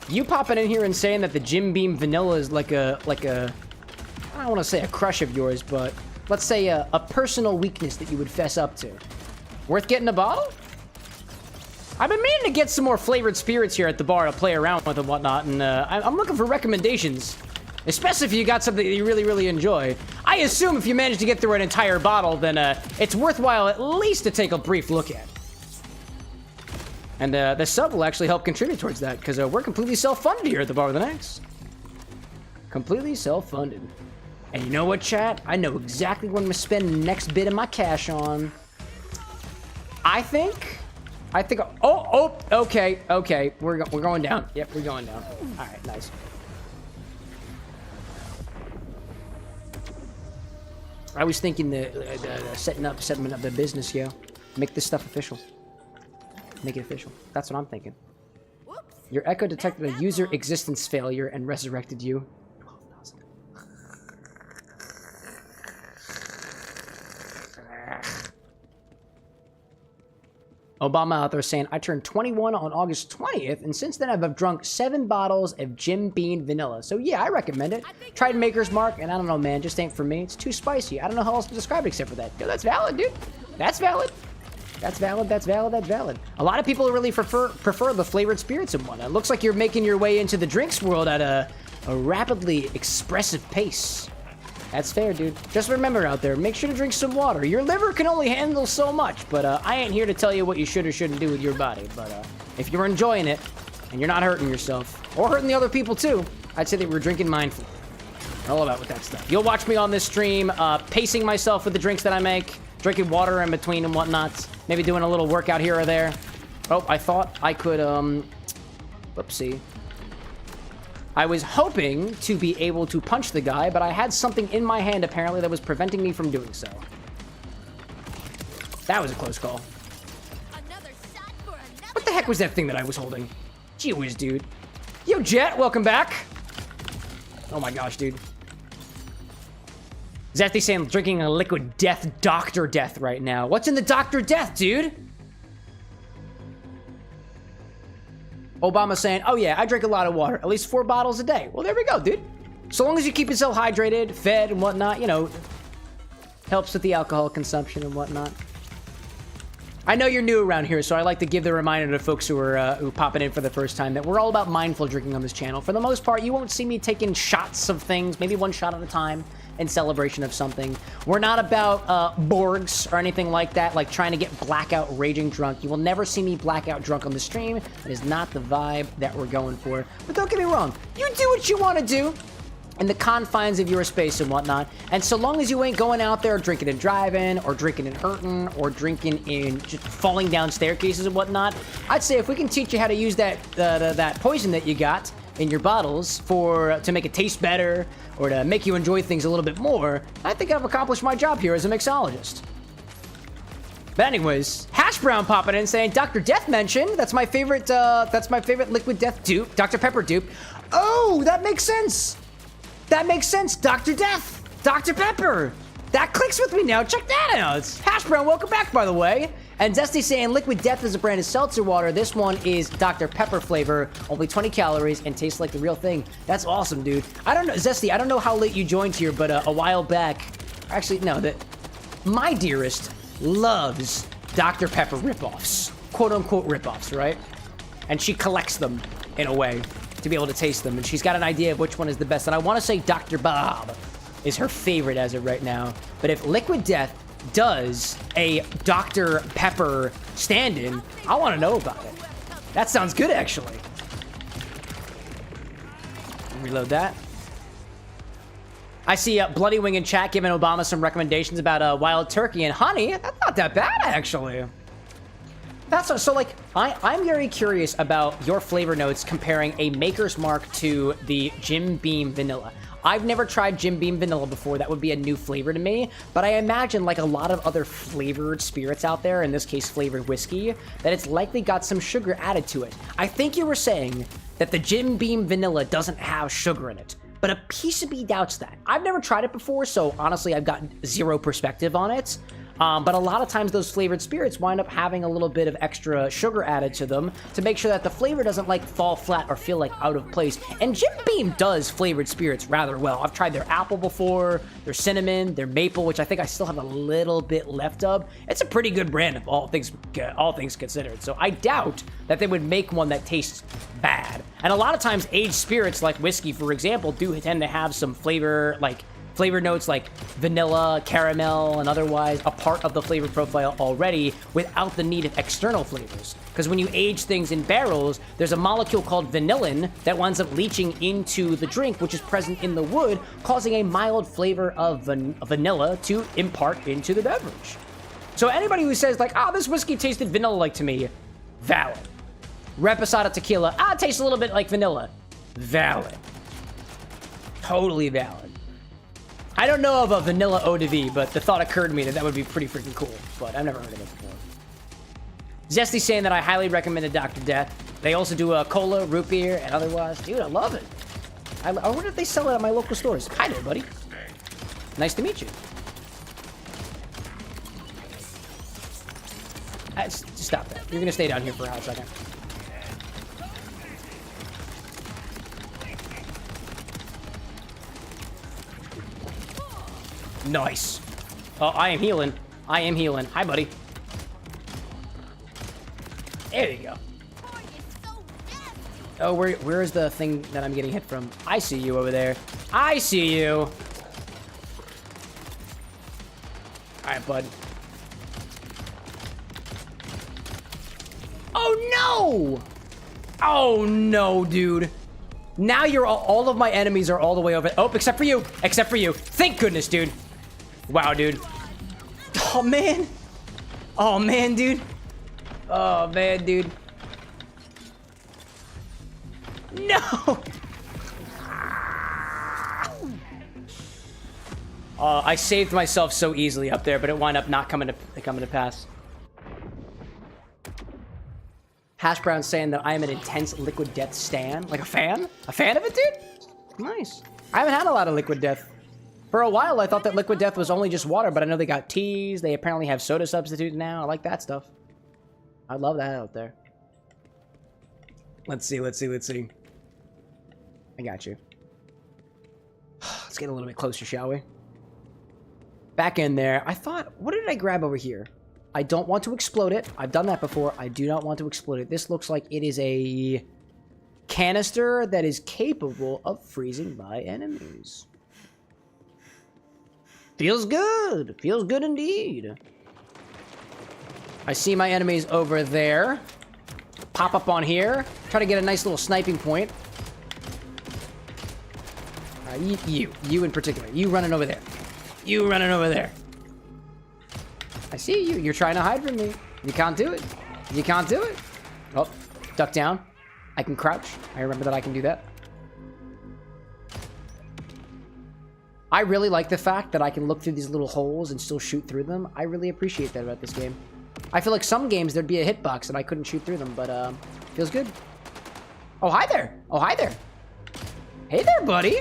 You popping in here and saying that the Jim Beam Vanilla is like a, I don't want to say a crush of yours, but let's say a personal weakness that you would fess up to. Worth getting a bottle? I've been meaning to get some more flavored spirits here at the bar to play around with and whatnot, and I'm looking for recommendations. Especially if you got something that you really, really enjoy. I assume if you manage to get through an entire bottle, then it's worthwhile at least to take a brief look at. And the sub will actually help contribute towards that, because we're completely self-funded here at the Bar with an X. Completely self-funded. And you know what, chat? I know exactly what I'm going to spend the next bit of my cash on. I think, okay, we're going down. Yep, we're going down. All right, nice. I was thinking setting up the business, yo. Make this stuff official. Make it official. That's what I'm thinking. Your Echo detected a user existence failure and resurrected you. 12,000. Obama out there saying, I turned 21 on August 20th, and since then I've drunk 7 bottles of Jim Beam Vanilla. So yeah, I recommend it. Tried Maker's Mark, and I don't know, man, just ain't for me. It's too spicy. I don't know how else to describe it except for that. Yo, that's valid, dude. That's valid. That's valid, that's valid, that's valid. A lot of people really prefer the flavored spirits and whatnot. It looks like you're making your way into the drinks world at a rapidly expressive pace. That's fair, dude. Just remember out there, make sure to drink some water. Your liver can only handle so much, but I ain't here to tell you what you should or shouldn't do with your body. But if you're enjoying it, and you're not hurting yourself, or hurting the other people too, I'd say that we're drinking mindfully. All about with that stuff. You'll watch me on this stream, pacing myself with the drinks that I make, drinking water in between and whatnot, maybe doing a little workout here or there. Oh, I thought I could, whoopsie. I was hoping to be able to punch the guy, but I had something in my hand apparently that was preventing me from doing so. That was a close call. What the heck was that thing that I was holding? Gee whiz, dude. Yo, Jet, welcome back. Oh my gosh, dude. Zesty saying drinking a liquid death, Dr. Death right now. What's in the Dr. Death, dude? Obama saying, oh yeah, I drink a lot of water, at least 4 bottles a day. Well, there we go, dude. So long as you keep yourself hydrated, fed, and whatnot, you know, helps with the alcohol consumption and whatnot. I know you're new around here, so I like to give the reminder to folks who are who popping in for the first time that we're all about mindful drinking on this channel. For the most part, you won't see me taking shots of things, maybe 1 shot at a time in celebration of something. We're not about Borgs or anything like that, like trying to get blackout raging drunk. You will never see me blackout drunk on the stream. That is not the vibe that we're going for. But don't get me wrong, you do what you want to do in the confines of your space and whatnot. And so long as you ain't going out there drinking and driving, or drinking and hurting, or drinking and just falling down staircases and whatnot, I'd say if we can teach you how to use that that poison that you got in your bottles to make it taste better, or to make you enjoy things a little bit more, I think I've accomplished my job here as a mixologist. But anyways, Hash Brown popping in saying, Dr. Death mentioned, that's my favorite liquid death dupe, Dr. Pepper dupe. Oh, that makes sense. That makes sense, Dr. Death, Dr. Pepper. That clicks with me now, check that out. Hash Brown, welcome back, by the way. And Zesty saying Liquid Death is a brand of seltzer water. This one is Dr. Pepper flavor, only 20 calories, and tastes like the real thing. That's awesome, dude. I don't know, Zesty, I don't know how late you joined here, but a while back, actually, no, my dearest loves Dr. Pepper ripoffs, quote-unquote ripoffs, right? And she collects them in a way to be able to taste them, and she's got an idea of which one is the best. And I want to say Dr. Bob is her favorite as of right now. But if Liquid Death does a Dr. Pepper stand-in, I want to know about it. That sounds good, actually. Reload that. I see Bloody Wing in chat giving Obama some recommendations about wild turkey and honey. That's not that bad, actually. That's so like I'm very curious about your flavor notes comparing a Maker's Mark to the Jim Beam Vanilla. I've never tried Jim Beam Vanilla before. That would be a new flavor to me. But I imagine, like a lot of other flavored spirits out there, in this case flavored whiskey, that it's likely got some sugar added to it. I think you were saying that the Jim Beam Vanilla doesn't have sugar in it. But a piece of me doubts that. I've never tried it before, so honestly, I've got zero perspective on it. But a lot of times those flavored spirits wind up having a little bit of extra sugar added to them to make sure that the flavor doesn't like fall flat or feel like out of place. And Jim Beam does flavored spirits rather well. I've tried their apple before, their cinnamon, their maple, which I think I still have a little bit left of. It's a pretty good brand of all things considered. So I doubt that they would make one that tastes bad. And a lot of times aged spirits like whiskey, for example, do tend to have some flavor notes like vanilla, caramel, and otherwise a part of the flavor profile already without the need of external flavors. Because when you age things in barrels, there's a molecule called vanillin that winds up leaching into the drink, which is present in the wood, causing a mild flavor of vanilla to impart into the beverage. So anybody who says like, oh, this whiskey tasted vanilla-like to me, valid. Reposado tequila, it tastes a little bit like vanilla, valid. Totally valid. I don't know of a vanilla eau de vie, but the thought occurred to me that that would be pretty freaking cool. But I've never heard of it before. Zesty's saying that I highly recommended Dr. Death. They also do a cola, root beer, and otherwise. Dude, I love it. I wonder if they sell it at my local stores. Hi there, buddy. Nice to meet you. Just stop that. You're going to stay down here for a hot second. Nice. Oh, I am healing. I am healing. Hi, buddy. There you go. Oh, where is the thing that I'm getting hit from? I see you over there. I see you. All right, bud. Oh, no. Oh, no, dude. Now you're all of my enemies are all the way over. Oh, except for you. Except for you. Thank goodness, dude. Wow, dude. Oh, man. Oh, man, dude. Oh, man, dude. No. I saved myself so easily up there, but it wound up not coming to pass. Hash Brown saying that I am an intense Liquid Death stan. Like a fan? A fan of it, dude? Nice. I haven't had a lot of Liquid Death. For a while, I thought that Liquid Death was only just water, but I know they got teas. They apparently have soda substitutes now. I like that stuff. I love that out there. Let's see. I got you. Let's get a little bit closer, shall we? Back in there. I thought, what did I grab over here? I don't want to explode it. I've done that before. I do not want to explode it. This looks like it is a canister that is capable of freezing my enemies. Feels good. Feels good indeed. I see my enemies over there. Pop up on here. Try to get a nice little sniping point. You in particular. You running over there. You running over there. I see you. You're trying to hide from me. You can't do it. You can't do it. Oh, duck down. I can crouch. I remember that I can do that. I really like the fact that I can look through these little holes and still shoot through them. I really appreciate that about this game. I feel like some games there'd be a hitbox and I couldn't shoot through them, but feels good. Oh, hi there. Oh, hi there. Hey there, buddy.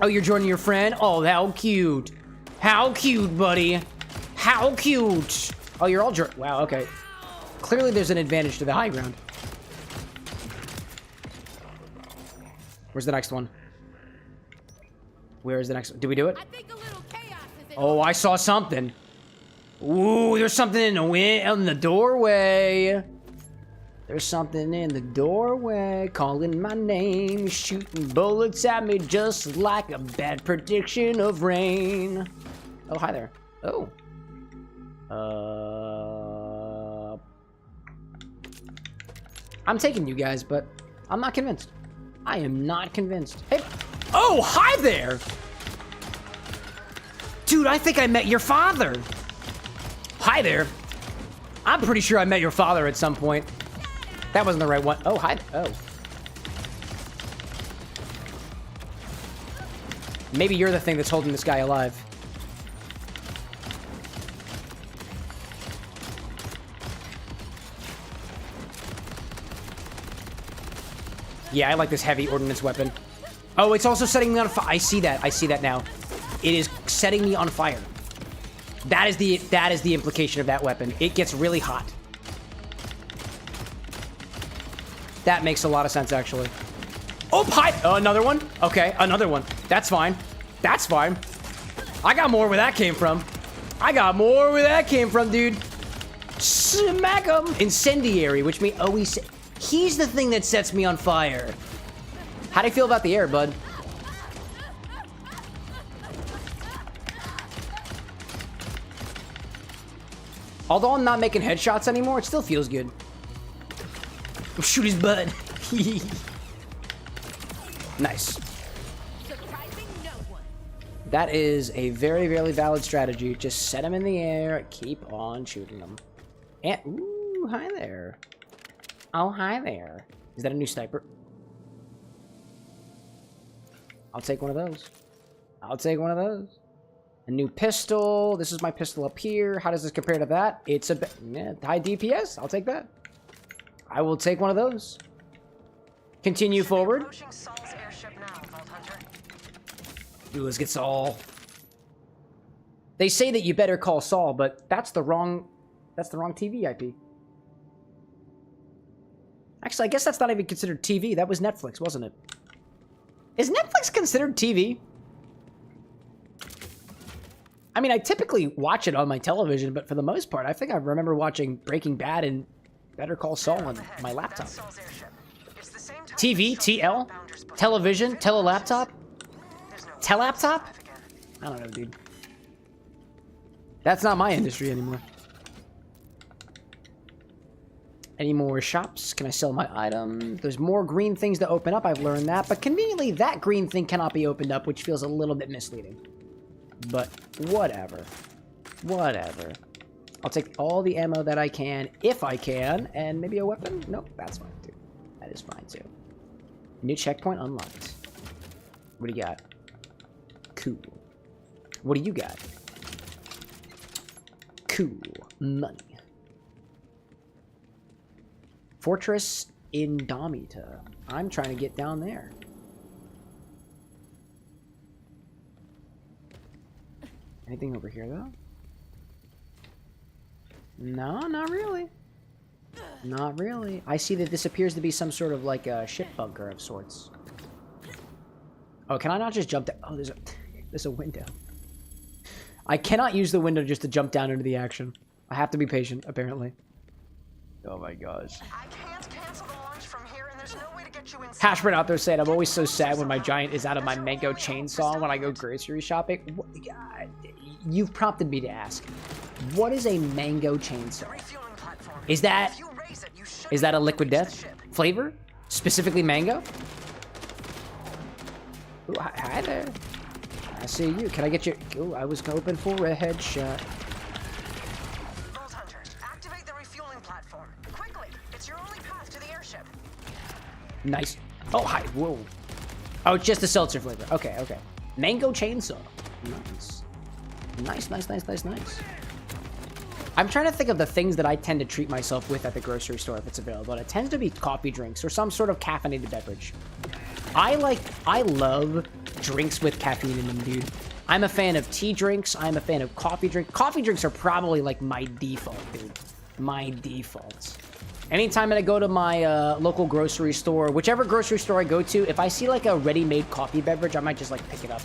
Oh, you're joining your friend? Oh, how cute. How cute, buddy. How cute. Oh, you're all wow, okay. Clearly there's an advantage to the high ground. Where's the next one? Where is the next one? Did we do it? Oh, I saw something. Ooh, there's something in the doorway. There's something in the doorway calling my name, shooting bullets at me just like a bad prediction of rain. Oh, hi there. Oh. I'm taking you guys, but I'm not convinced. I am not convinced. Hey. Oh, hi there! Dude, I think I met your father. Hi there. I'm pretty sure I met your father at some point. That wasn't the right one. Oh, hi. Oh. Maybe you're the thing that's holding this guy alive. Yeah, I like this heavy ordnance weapon. Oh, it's also setting me on fire. I see that. I see that now. It is setting me on fire. That is the implication of that weapon. It gets really hot. That makes a lot of sense, actually. Oh, hi! Oh, another one? Okay, another one. That's fine. That's fine. I got more where that came from. I got more where that came from, dude. Smack him! Incendiary, which means... Oh, he's the thing that sets me on fire. How do you feel about the air, bud? Although I'm not making headshots anymore, it still feels good. Shoot his butt. Nice. That is a very, very valid strategy. Just set him in the air, keep on shooting them. And, ooh, hi there. Oh, hi there. Is that a new sniper? I'll take one of those. I'll take one of those. A new pistol. This is my pistol up here. How does this compare to that? It's a high DPS. I'll take that. I will take one of those. Continue forward. Ooh, let's get Saul. They say that you better call Saul, but that's the wrong TV IP. Actually, I guess that's not even considered TV. That was Netflix, wasn't it? Is Netflix considered TV? I mean, I typically watch it on my television, but for the most part, I think I remember watching Breaking Bad and Better Call Saul on my laptop. TV? TL? Television? Telelaptop? Telaptop? I don't know, dude. That's not my industry anymore. Any more shops? Can I sell my item? There's more green things to open up. I've learned that. But conveniently, that green thing cannot be opened up, which feels a little bit misleading. But whatever. Whatever. I'll take all the ammo that I can, if I can. And maybe a weapon? Nope, that's fine, too. That is fine, too. New checkpoint unlocked. What do you got? Cool. What do you got? Cool. Money. Fortress Indomita. I'm trying to get down there. Anything over here, though? No, not really. Not really. I see that this appears to be some sort of like a ship bunker of sorts. Oh, can I not just jump down? Oh, there's a window. I cannot use the window just to jump down into the action. I have to be patient, apparently. Oh my gosh. I can't cancel the launch from here, and there's no way to get you inside. Hashburn out there saying, I'm always so sad when my giant is out of my mango chainsaw when I go grocery shopping. What, you've prompted me to ask. What is a mango chainsaw? Is that a liquid death flavor? Specifically mango? Ooh, hi there. I see you. Can I get you? Ooh, I was hoping for a headshot. Activate the refueling platform. Quickly. It's your only path to the airship. Nice. Oh, hi. Whoa. Oh, it's just a seltzer flavor. Okay, okay. Mango chainsaw. Nice. Nice, nice, nice, nice, nice. I'm trying to think of the things that I tend to treat myself with at the grocery store if it's available. It tends to be coffee drinks or some sort of caffeinated beverage. I love drinks with caffeine in them, dude. I'm a fan of tea drinks. I'm a fan of coffee drinks. Coffee drinks are probably like my default, dude. My default. Anytime that I go to my local grocery store, whichever grocery store I go to, if I see like a ready-made coffee beverage, I might just like pick it up.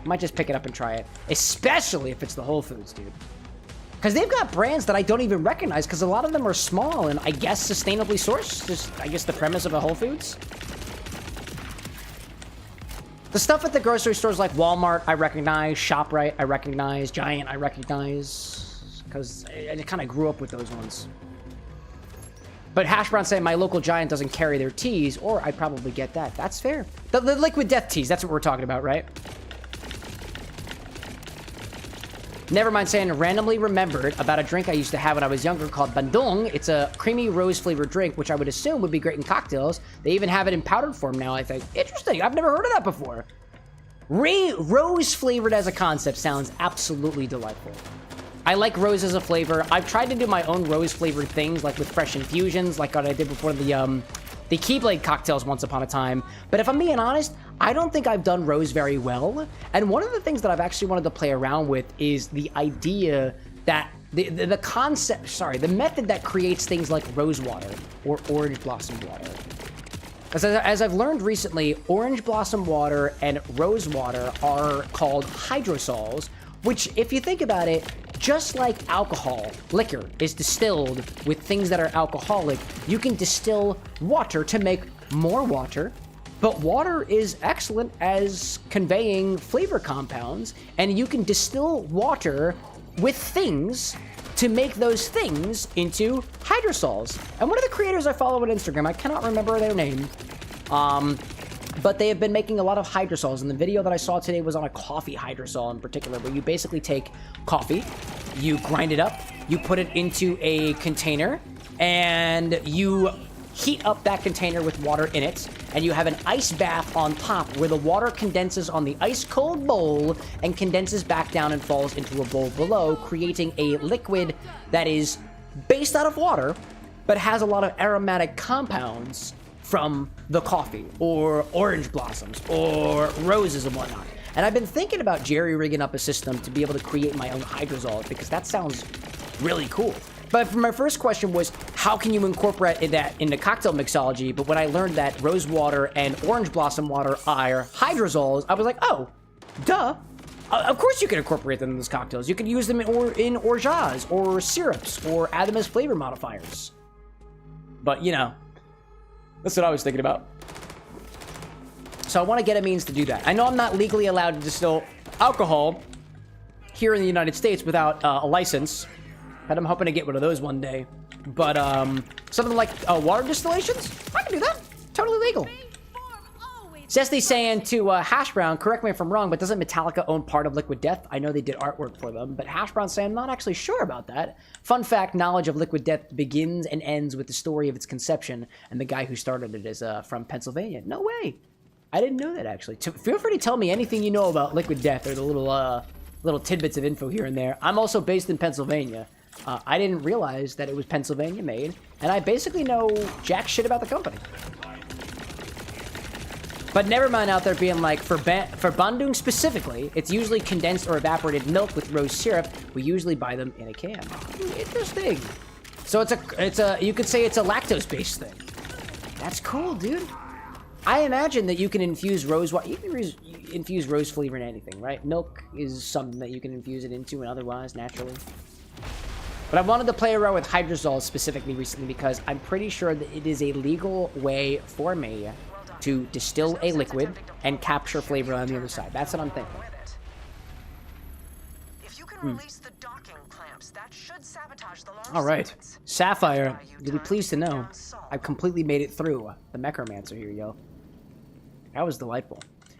I might just pick it up and try it. Especially if it's the Whole Foods, dude. Because they've got brands that I don't even recognize because a lot of them are small and I guess sustainably sourced. Just, I guess, the premise of a Whole Foods. The stuff at the grocery stores like Walmart, I recognize. ShopRite, I recognize. Giant, I recognize. Because I kind of grew up with those ones. But Hash Brown saying my local giant doesn't carry their teas, or I'd probably get that. That's fair. The liquid death teas, that's what we're talking about, right? Nevermind saying randomly remembered about a drink I used to have when I was younger called Bandung. It's a creamy rose flavored drink, which I would assume would be great in cocktails. They even have it in powdered form now, I think. Interesting. I've never heard of that before. Rose flavored as a concept sounds absolutely delightful. I like rose as a flavor. I've tried to do my own rose flavored things, like with fresh infusions, like what I did before the Keyblade cocktails once upon a time. But if I'm being honest, I don't think I've done rose very well. And one of the things that I've actually wanted to play around with is the idea that the concept, sorry, the method that creates things like rose water or orange blossom water. As I've learned recently, orange blossom water and rose water are called hydrosols, which, if you think about it, just like alcohol, liquor is distilled with things that are alcoholic, you can distill water to make more water, but water is excellent as conveying flavor compounds, and you can distill water with things to make those things into hydrosols. And one of the creators I follow on Instagram, I cannot remember their name, but they have been making a lot of hydrosols, and the video that I saw today was on a coffee hydrosol in particular, where you basically take coffee, you grind it up, you put it into a container, and you heat up that container with water in it, and you have an ice bath on top where the water condenses on the ice cold bowl and condenses back down and falls into a bowl below, creating a liquid that is based out of water, but has a lot of aromatic compounds from the coffee, or orange blossoms, or roses and whatnot. And I've been thinking about jerry-rigging up a system to be able to create my own hydrosols, because that sounds really cool. But my first question was, how can you incorporate that into cocktail mixology? But when I learned that rose water and orange blossom water are hydrosols, I was like, oh, duh. Of course you can incorporate them in those cocktails. You can use them in orgeats, or syrups, or add them as flavor modifiers. But, you know, that's what I was thinking about. So I want to get a means to do that. I know I'm not legally allowed to distill alcohol here in the United States without a license, and I'm hoping to get one of those one day. But something like water distillations, I can do that. Totally legal. Cecily saying to Hash Brown, correct me if I'm wrong, but doesn't Metallica own part of Liquid Death? I know they did artwork for them, but Hash Brown saying, I'm not actually sure about that. Fun fact, knowledge of Liquid Death begins and ends with the story of its conception, and the guy who started it is from Pennsylvania. No way. I didn't know that, actually. Feel free to tell me anything you know about Liquid Death, or the little tidbits of info here and there. I'm also based in Pennsylvania. I didn't realize that it was Pennsylvania made, and I basically know jack shit about the company. But never mind out there being like, for Bandung specifically, it's usually condensed or evaporated milk with rose syrup. We usually buy them in a can. Interesting. So it's a you could say it's a lactose-based thing. That's cool, dude. I imagine that you can infuse rose water. You can infuse rose flavor in anything, right? Milk is something that you can infuse it into, and otherwise naturally. But I wanted to play around with hydrosols specifically recently because I'm pretty sure that it is a legal way for me to distill a liquid and capture flavor on the other side. That's what I'm thinking. If you can release the docking clamps, that should sabotage the long All right. sequence. Sapphire, you'll be pleased to know I've completely made it through the Mecharomancer here, yo. That was delightful.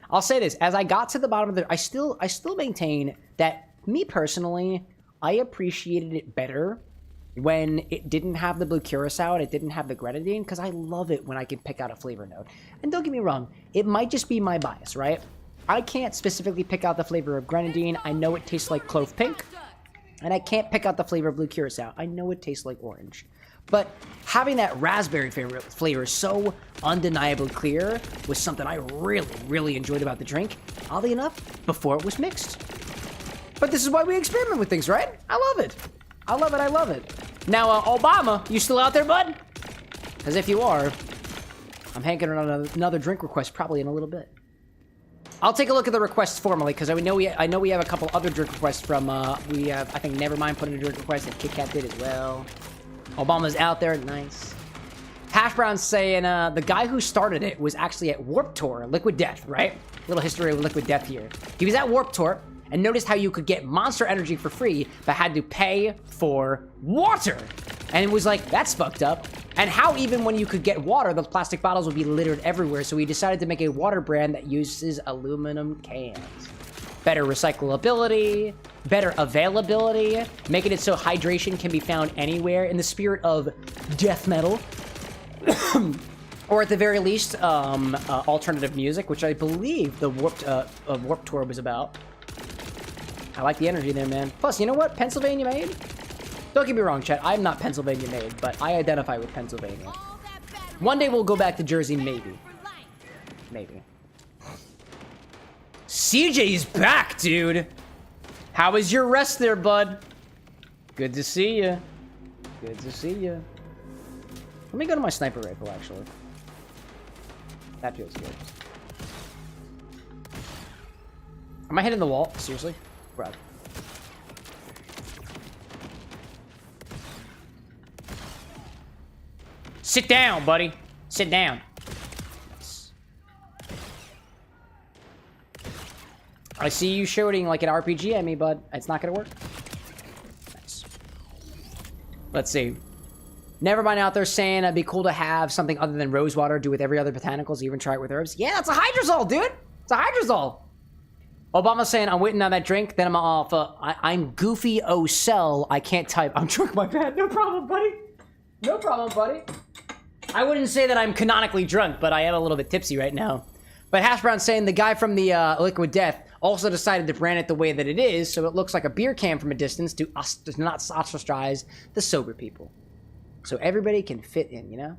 I'll say this, as I got to the bottom of the... I still maintain that, me personally, I appreciated it better when it didn't have the blue Curaçao and it didn't have the grenadine, because I love it when I can pick out a flavor note. And don't get me wrong, it might just be my bias, right? I can't specifically pick out the flavor of grenadine. I know it tastes like clove pink. And I can't pick out the flavor of blue Curaçao. I know it tastes like orange. But having that raspberry flavor so undeniably clear was something I really, really enjoyed about the drink. Oddly enough, before it was mixed. But this is why we experiment with things, right? I love it. I love it, I love it. Now, Obama, you still out there, bud? Because if you are, I'm hanging on another drink request probably in a little bit. I'll take a look at the requests formally, because I know we have a couple other drink requests from, I think Nevermind put in a drink request, and Kit Kat did as well. Obama's out there, nice. Hash Brown's saying, the guy who started it was actually at Warped Tour, Liquid Death, right? Little history of Liquid Death here. He was at Warped Tour, and noticed how you could get Monster Energy for free, but had to pay for water. And it was like, that's fucked up. And how even when you could get water, those plastic bottles would be littered everywhere. So we decided to make a water brand that uses aluminum cans. Better recyclability, better availability, making it so hydration can be found anywhere in the spirit of death metal. Or at the very least, alternative music, which I believe the Warped Tour was about. I like the energy there, man. Plus, you know what? Pennsylvania made? Don't get me wrong, Chet. I'm not Pennsylvania made, but I identify with Pennsylvania. One day we'll go back to Jersey, maybe. Maybe. CJ's back, dude. How was your rest there, bud? Good to see you. Good to see you. Let me go to my sniper rifle, actually. That feels good. Am I hitting the wall? Seriously? Bro. Sit down, buddy. Sit down. Nice. I see you shooting like an RPG at me, bud. It's not gonna work. Nice. Let's see. Never mind out there saying it'd be cool to have something other than rose water do with every other botanicals, even try it with herbs. Yeah, it's a hydrosol, dude. It's a hydrosol. Obama saying I'm waiting on that drink, then I'm off. I'm Goofy O'Sell. I can't type. I'm drunk, my bad. No problem, buddy. No problem, buddy. I wouldn't say that I'm canonically drunk, but I am a little bit tipsy right now. But Hash Brown saying the guy from the Liquid Death also decided to brand it the way that it is, so it looks like a beer can from a distance to not ostracize the sober people. So everybody can fit in, you know?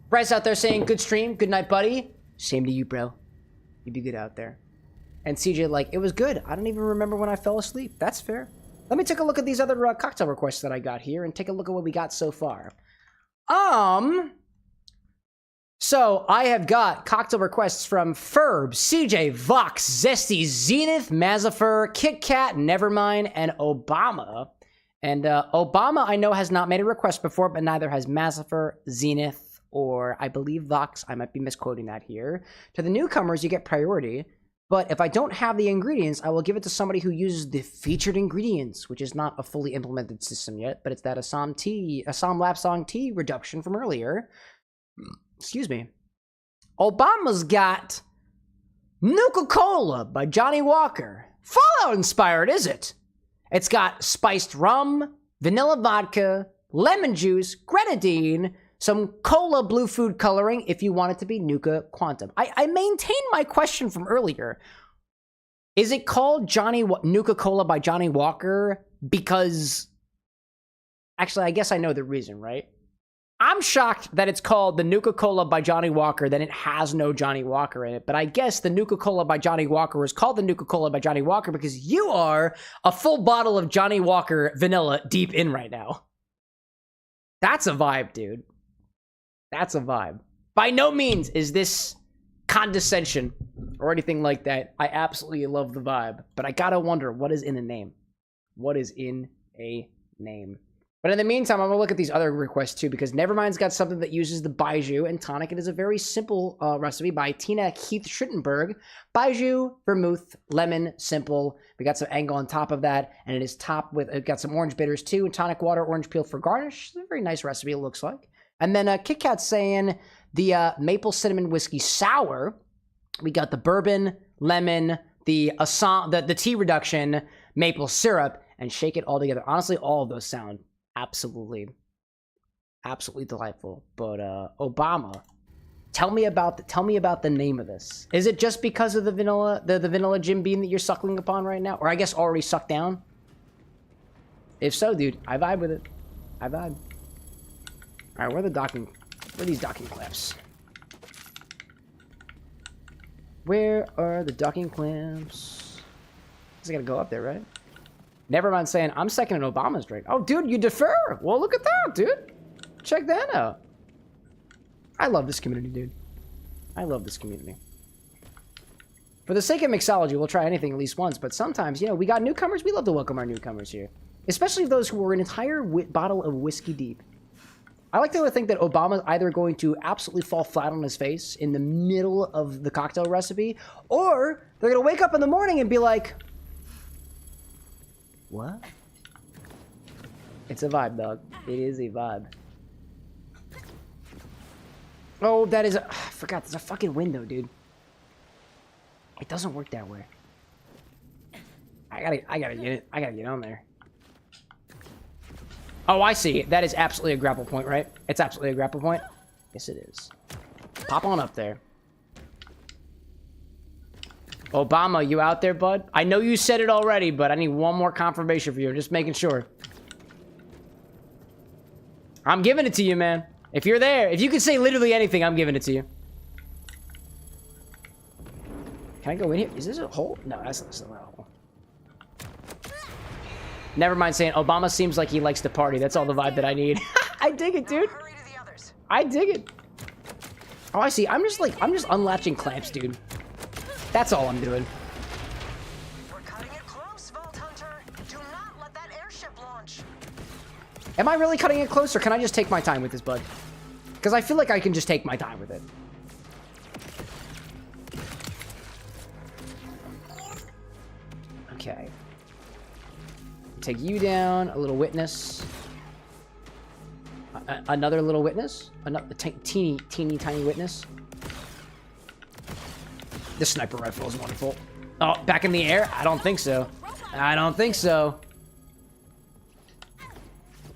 Bryce out there saying, good stream, good night, buddy. Same to you, bro. You be good out there. And CJ like, it was good. I don't even remember when I fell asleep. That's fair. Let me take a look at these other cocktail requests that I got here and take a look at what we got so far. So I have got cocktail requests from Ferb, CJ, Vox, Zesty, Zenith, Mazifer, Kit Kat, Nevermind, and Obama. And Obama, I know, has not made a request before, but neither has Mazifer, Zenith, or I believe Vox. I might be misquoting that here. To the newcomers, you get priority. But if I don't have the ingredients, I will give it to somebody who uses the featured ingredients, which is not a fully implemented system yet, but it's that Assam Lapsang tea reduction from earlier. Excuse me. Obama's got Nuka-Cola by Johnny Walker. Fallout inspired, is it? It's got spiced rum, vanilla vodka, lemon juice, grenadine, some cola blue food coloring if you want it to be Nuka Quantum. I maintain my question from earlier. Is it called Nuka-Cola by Johnny Walker because... Actually, I guess I know the reason, right? I'm shocked that it's called the Nuka-Cola by Johnny Walker, that it has no Johnny Walker in it. But I guess the Nuka-Cola by Johnny Walker is called the Nuka-Cola by Johnny Walker because you are a full bottle of Johnny Walker vanilla deep in right now. That's a vibe, dude. That's a vibe. By no means is this condescension or anything like that. I absolutely love the vibe. But I gotta wonder, what is in a name? What is in a name? But in the meantime, I'm going to look at these other requests too, because Nevermind's got something that uses the Baijiu and tonic. It is a very simple recipe by Tina Keith Schrittenberg. Baijiu, vermouth, lemon, simple. We got some angle on top of that, and it is topped with, it got some orange bitters too, and tonic water, orange peel for garnish. It's a very nice recipe, it looks like. And then Kit Kat's saying the maple cinnamon whiskey sour. We got the bourbon, lemon, the tea reduction, maple syrup, and shake it all together. Honestly, all of those sound absolutely delightful. But Obama, tell me about the name of this. Is it just because of the vanilla Jim Beam that you're suckling upon right now, or I guess already sucked down? If so, dude, I vibe with it. I vibe. All right, where are these docking clamps? Where are the docking clamps? It's gotta go up there, right? Nevermind saying, I'm seconding Obama's drink. Oh, dude, you defer. Well, look at that, dude. Check that out. I love this community, dude. I love this community. For the sake of mixology, we'll try anything at least once, but sometimes, you know, we got newcomers. We love to welcome our newcomers here. Especially those who are an entire bottle of whiskey deep. I like to think that Obama's either going to absolutely fall flat on his face in the middle of the cocktail recipe, or they're going to wake up in the morning and be like... What? It's a vibe, dog. It is a vibe. Oh, that is a... I forgot, there's a fucking window, dude. It doesn't work that way. I gotta get it. I gotta get on there. Oh, I see. That is absolutely a grapple point, right? It's absolutely a grapple point? Yes, it is. Pop on up there. Obama, you out there, bud? I know you said it already, but I need one more confirmation for you. Just making sure. I'm giving it to you, man. If you're there, if you can say literally anything, I'm giving it to you. Can I go in here? Is this a hole? No, that's not a hole. Never mind saying Obama seems like he likes to party. That's all the vibe that I need. I dig it, dude. I dig it. Oh, I see. I'm just unlatching clamps, dude. That's all I'm doing. We're cutting it close, Vault Hunter. Do not let that airship launch. Am I really cutting it close, or can I just take my time with this, bud? Because I feel like I can just take my time with it. Okay. Take you down. A little witness. Another little witness. Another teeny tiny witness. This sniper rifle is wonderful. Oh, back in the air? I don't think so. I don't think so.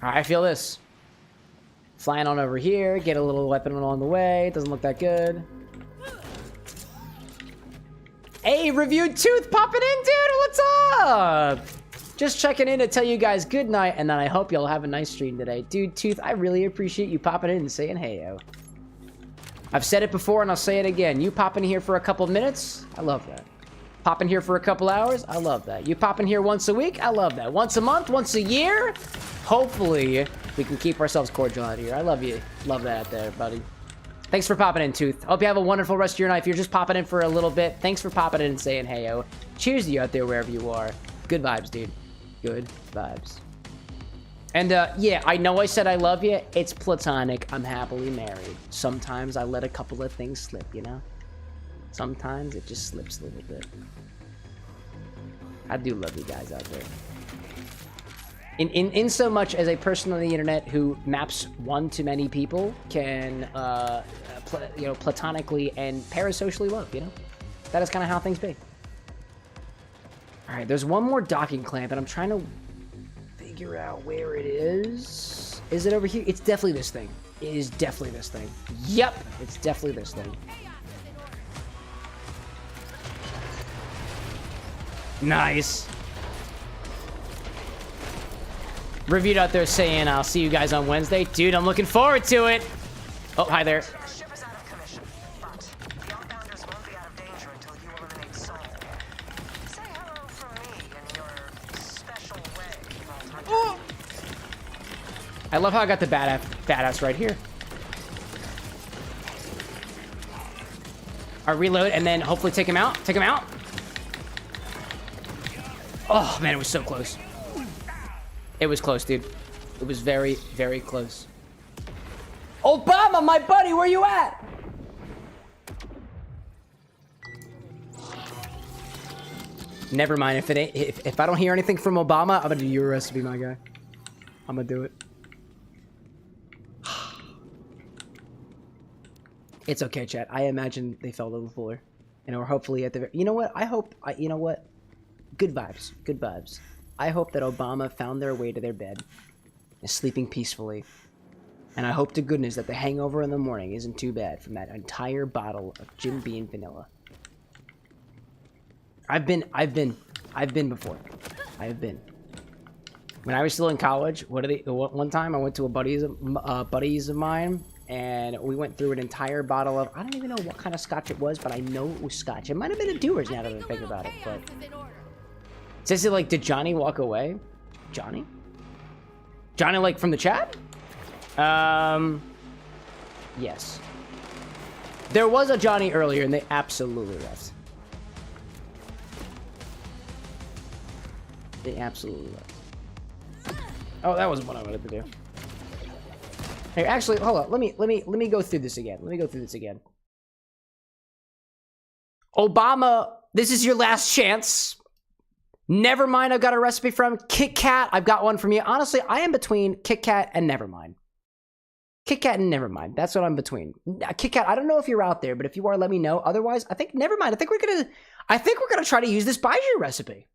Alright, I feel this. Flying on over here. Get a little weapon along the way. Doesn't look that good. Hey, Reviewed Tooth popping in, dude! What's up? Just checking in to tell you guys good night, and then I hope y'all have a nice stream today. Dude, Tooth, I really appreciate you popping in and saying hey-o. I've said it before, and I'll say it again. You pop in here for a couple of minutes, I love that. Pop in here for a couple hours, I love that. You pop in here once a week, I love that. Once a month, once a year, hopefully we can keep ourselves cordial out here. I love you. Love that out there, buddy. Thanks for popping in, Tooth. Hope you have a wonderful rest of your night. If you're just popping in for a little bit, thanks for popping in and saying hey-o. Cheers to you out there wherever you are. Good vibes, dude. Good vibes. And, yeah, I know I said I love you. It's platonic. I'm happily married. Sometimes I let a couple of things slip, you know? Sometimes it just slips a little bit. I do love you guys out there. In so much as a person on the internet who maps one to many people can, you know, platonically and parasocially love, you know? That is kind of how things be. Alright, there's one more docking clamp, and I'm trying to figure out where it is. Is it over here? It's definitely this thing. It is definitely this thing. Yep, it's definitely this thing. Nice. Reviewed out there saying, I'll see you guys on Wednesday. Dude, I'm looking forward to it. Oh, hi there. The ship is out of commission, but the outbounders won't be out of danger until you eliminate Saul. Say hello from me in your special way, Vault Hunter. Oh. I love how I got the badass right here. I reload and then hopefully take him out. Take him out. Oh, man, it was so close. It was close, dude. It was very, very close. Obama, my buddy, where you at? Never mind. If I don't hear anything from Obama, I'm gonna do your recipe, my guy. I'm gonna do it. It's okay, chat. I imagine they felt a little fuller, and we're hopefully at the. You know what? I hope. You know what? Good vibes. Good vibes. I hope that Obama found their way to their bed, is sleeping peacefully, and I hope to goodness that the hangover in the morning isn't too bad from that entire bottle of Jim Beam vanilla. I've been before. I have been. When I was still in college, one time I went to a buddies of mine, and we went through an entire bottle of, I don't even know what kind of scotch it was, but I know it was scotch. It might have been a Dewar's now that I think about it, but. Says it like, did Johnny walk away? Johnny? Johnny, like, from the chat? Yes. There was a Johnny earlier, and they absolutely left. They absolutely left. Oh, that wasn't what I wanted to do. Hey, actually, hold on. Let me go through this again. Let me go through this again. Obama, this is your last chance. Nevermind, I've got a recipe from. Kit Kat, I've got one from you. Honestly, I am between Kit Kat and Nevermind. Kit Kat and Nevermind. That's what I'm between. Kit Kat, I don't know if you're out there, but if you are, let me know. Otherwise, I think Nevermind. I think we're gonna try to use this Baijiu recipe.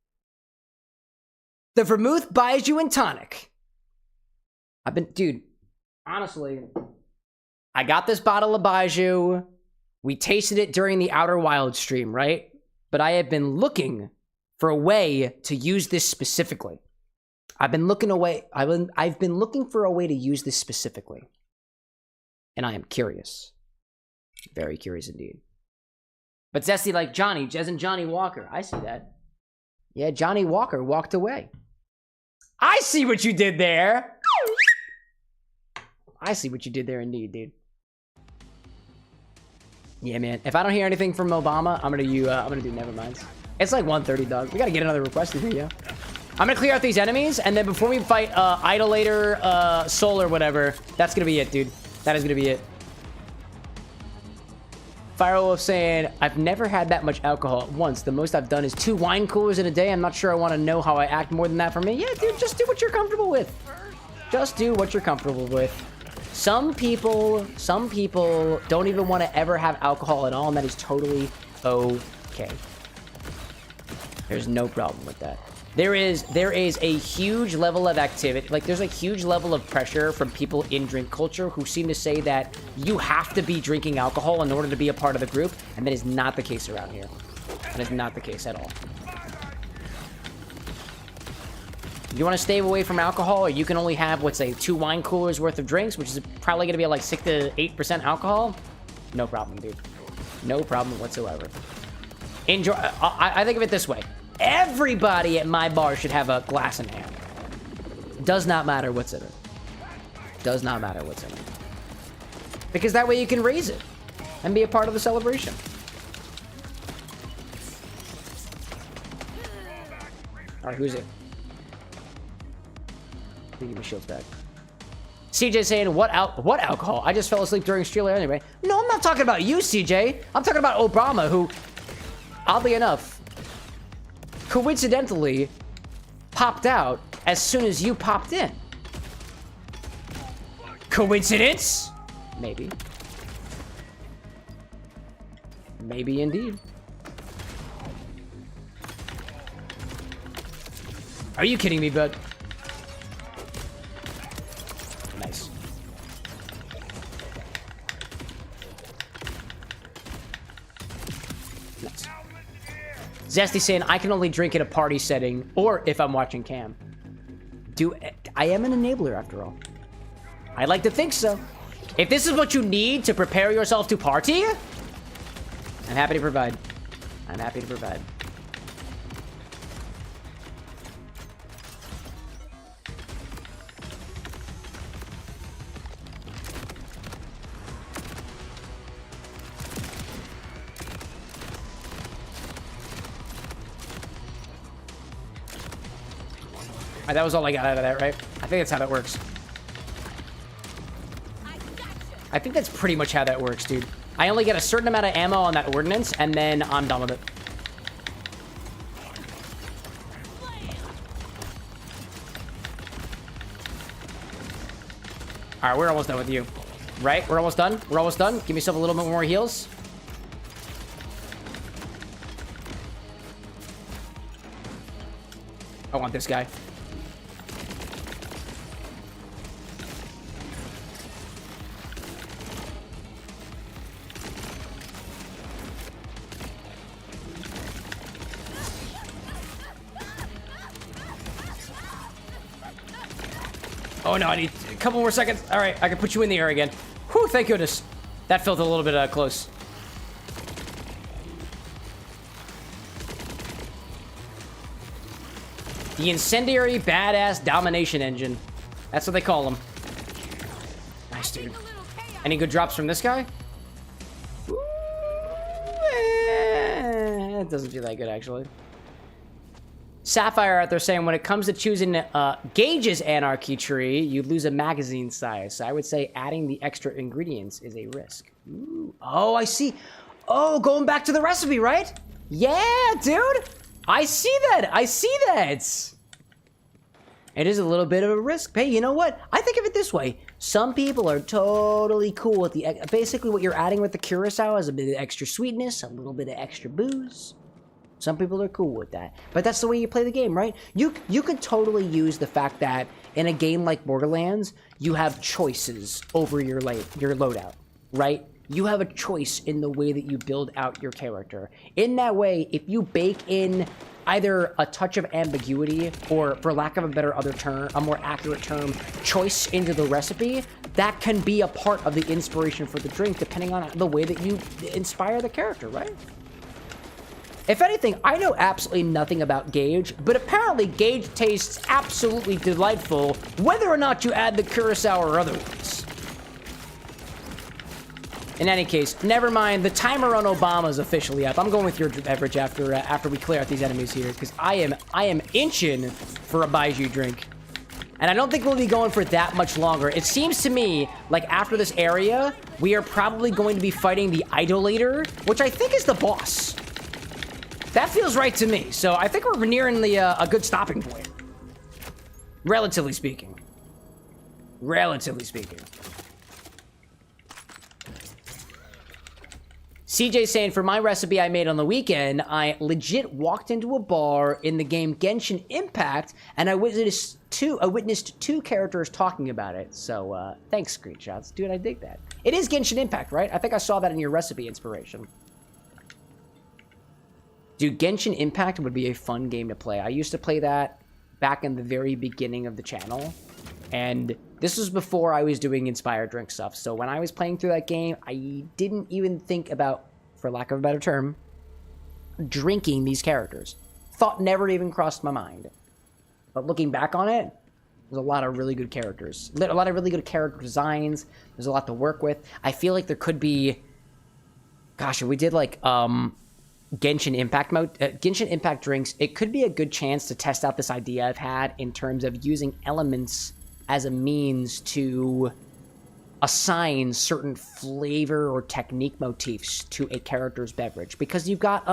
The vermouth Baijiu and tonic. Dude, honestly, I got this bottle of Baijiu. We tasted it during the Outer Wilds stream, right? But I have been looking for a way to use this specifically. I've been looking for a way to use this specifically. And I am curious. Very curious indeed. But Zesty like Johnny, Jez and Johnny Walker. I see that. Yeah, Johnny Walker walked away. I see what you did there. I see what you did there indeed, dude. Yeah, man. If I don't hear anything from Obama, I'm gonna do Neverminds. It's like 1:30, dog. We gotta get another request in here, yo. I'm gonna clear out these enemies, and then before we fight Idolator, Soul or whatever, that's gonna be it, dude. That is gonna be it. Firewolf saying, I've never had that much alcohol at once. The most I've done is 2 wine coolers in a day. I'm not sure I want to know how I act more than that for me. Yeah, dude, just do what you're comfortable with. Just do what you're comfortable with. Some people don't even want to ever have alcohol at all, and that is totally okay. There's no problem with that. There is a huge level of activity, like there's a huge level of pressure from people in drink culture who seem to say that you have to be drinking alcohol in order to be a part of the group, and that is not the case around here. That is not the case at all. You want to stay away from alcohol, or you can only have, what's say, 2 wine coolers worth of drinks, which is probably going to be like 6 to 8% alcohol. No problem, dude. No problem whatsoever. Enjoy. I think of it this way. Everybody at my bar should have a glass in hand. Does not matter what's in it. Does not matter what's in it. Because that way you can raise it and be a part of the celebration. All right, who's it? Give me shields back. CJ saying, what alcohol? I just fell asleep during stream anyway. No, I'm not talking about you, CJ. I'm talking about Obama, who, oddly enough, coincidentally popped out as soon as you popped in. Coincidence? Maybe. Maybe indeed. Are you kidding me, bud? Nice. Nice. Zesty saying, I can only drink in a party setting or if I'm watching cam. I am an enabler after all. I like to think so. If this is what you need to prepare yourself to party, I'm happy to provide. I'm happy to provide. Alright, that was all I got out of that, right? I think that's how that works. I think that's pretty much how that works, dude. I only get a certain amount of ammo on that ordnance, and then I'm done with it. Alright, we're almost done with you. Right? We're almost done? We're almost done? Give yourself a little bit more heals. I want this guy. Oh no, I need a couple more seconds. All right, I can put you in the air again. Whew, thank goodness. That felt a little bit close. The Incendiary Badass Domination Engine. That's what they call them. Nice, dude. Any good drops from this guy? Ooh, it doesn't feel that good, actually. Sapphire out there saying, when it comes to choosing Gage's Anarchy tree, you lose a magazine size. So I would say adding the extra ingredients is a risk. Ooh. Oh, I see. Oh, going back to the recipe, right? Yeah, dude. I see that. I see that. It is a little bit of a risk. Hey, you know what? I think of it this way. Some people are totally cool with the... Basically, what you're adding with the Curaçao is a bit of extra sweetness, a little bit of extra booze. Some people are cool with that. But that's the way you play the game, right? You could totally use the fact that in a game like Borderlands, you have choices over your loadout, right? You have a choice in the way that you build out your character. In that way, if you bake in either a touch of ambiguity or, for lack of a better other term, a more accurate term, choice into the recipe, that can be a part of the inspiration for the drink, depending on the way that you inspire the character, right? If anything, I know absolutely nothing about Gage, but apparently Gage tastes absolutely delightful, whether or not you add the Curaçao or otherwise. In any case, never mind. The timer on Obama is officially up. I'm going with your beverage after we clear out these enemies here, because I am inching for a Baiju drink, and I don't think we'll be going for that much longer. It seems to me like after this area, we are probably going to be fighting the Idolator, which I think is the boss. That feels right to me. So I think we're nearing the a good stopping point, relatively speaking. Relatively speaking. CJ saying, for my recipe I made on the weekend, I legit walked into a bar in the game Genshin Impact, and I witnessed two characters talking about it. So, thanks, screenshots. Dude, I dig that. It is Genshin Impact, right? I think I saw that in your recipe inspiration. Dude, Genshin Impact would be a fun game to play. I used to play that back in the very beginning of the channel, and this was before I was doing Inspired Drink stuff. So when I was playing through that game, I didn't even think about, for lack of a better term, drinking these characters. Thought never even crossed my mind. But looking back on it, there's a lot of really good characters. A lot of really good character designs. There's a lot to work with. I feel like there could be... Gosh, if we did like Genshin Impact mode, Genshin Impact drinks, it could be a good chance to test out this idea I've had in terms of using elements as a means to assign certain flavor or technique motifs to a character's beverage, because you've got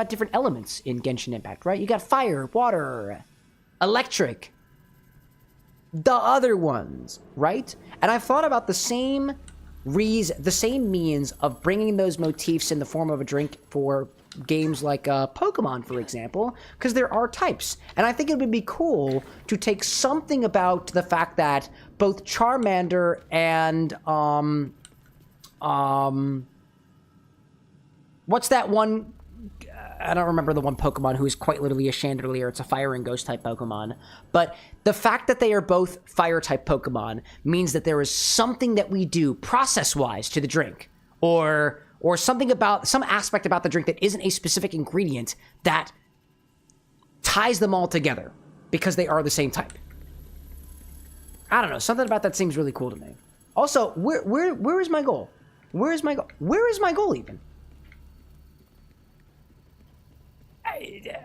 different elements in Genshin Impact, right? You got fire, water, electric, the other ones, right? And I've thought about the same means of bringing those motifs in the form of a drink for games like Pokemon, for example, because there are types. And I think it would be cool to take something about the fact that both Charmander and what's that one? I don't remember the one Pokemon who is quite literally a Chandelier. It's a fire and ghost type Pokemon. But the fact that they are both fire type Pokemon means that there is something that we do process-wise to the drink, or something about some aspect about the drink that isn't a specific ingredient that ties them all together because they are the same type. I don't know. Something about that seems really cool to me. Also, where is my goal? Where is my goal? Where is my goal even?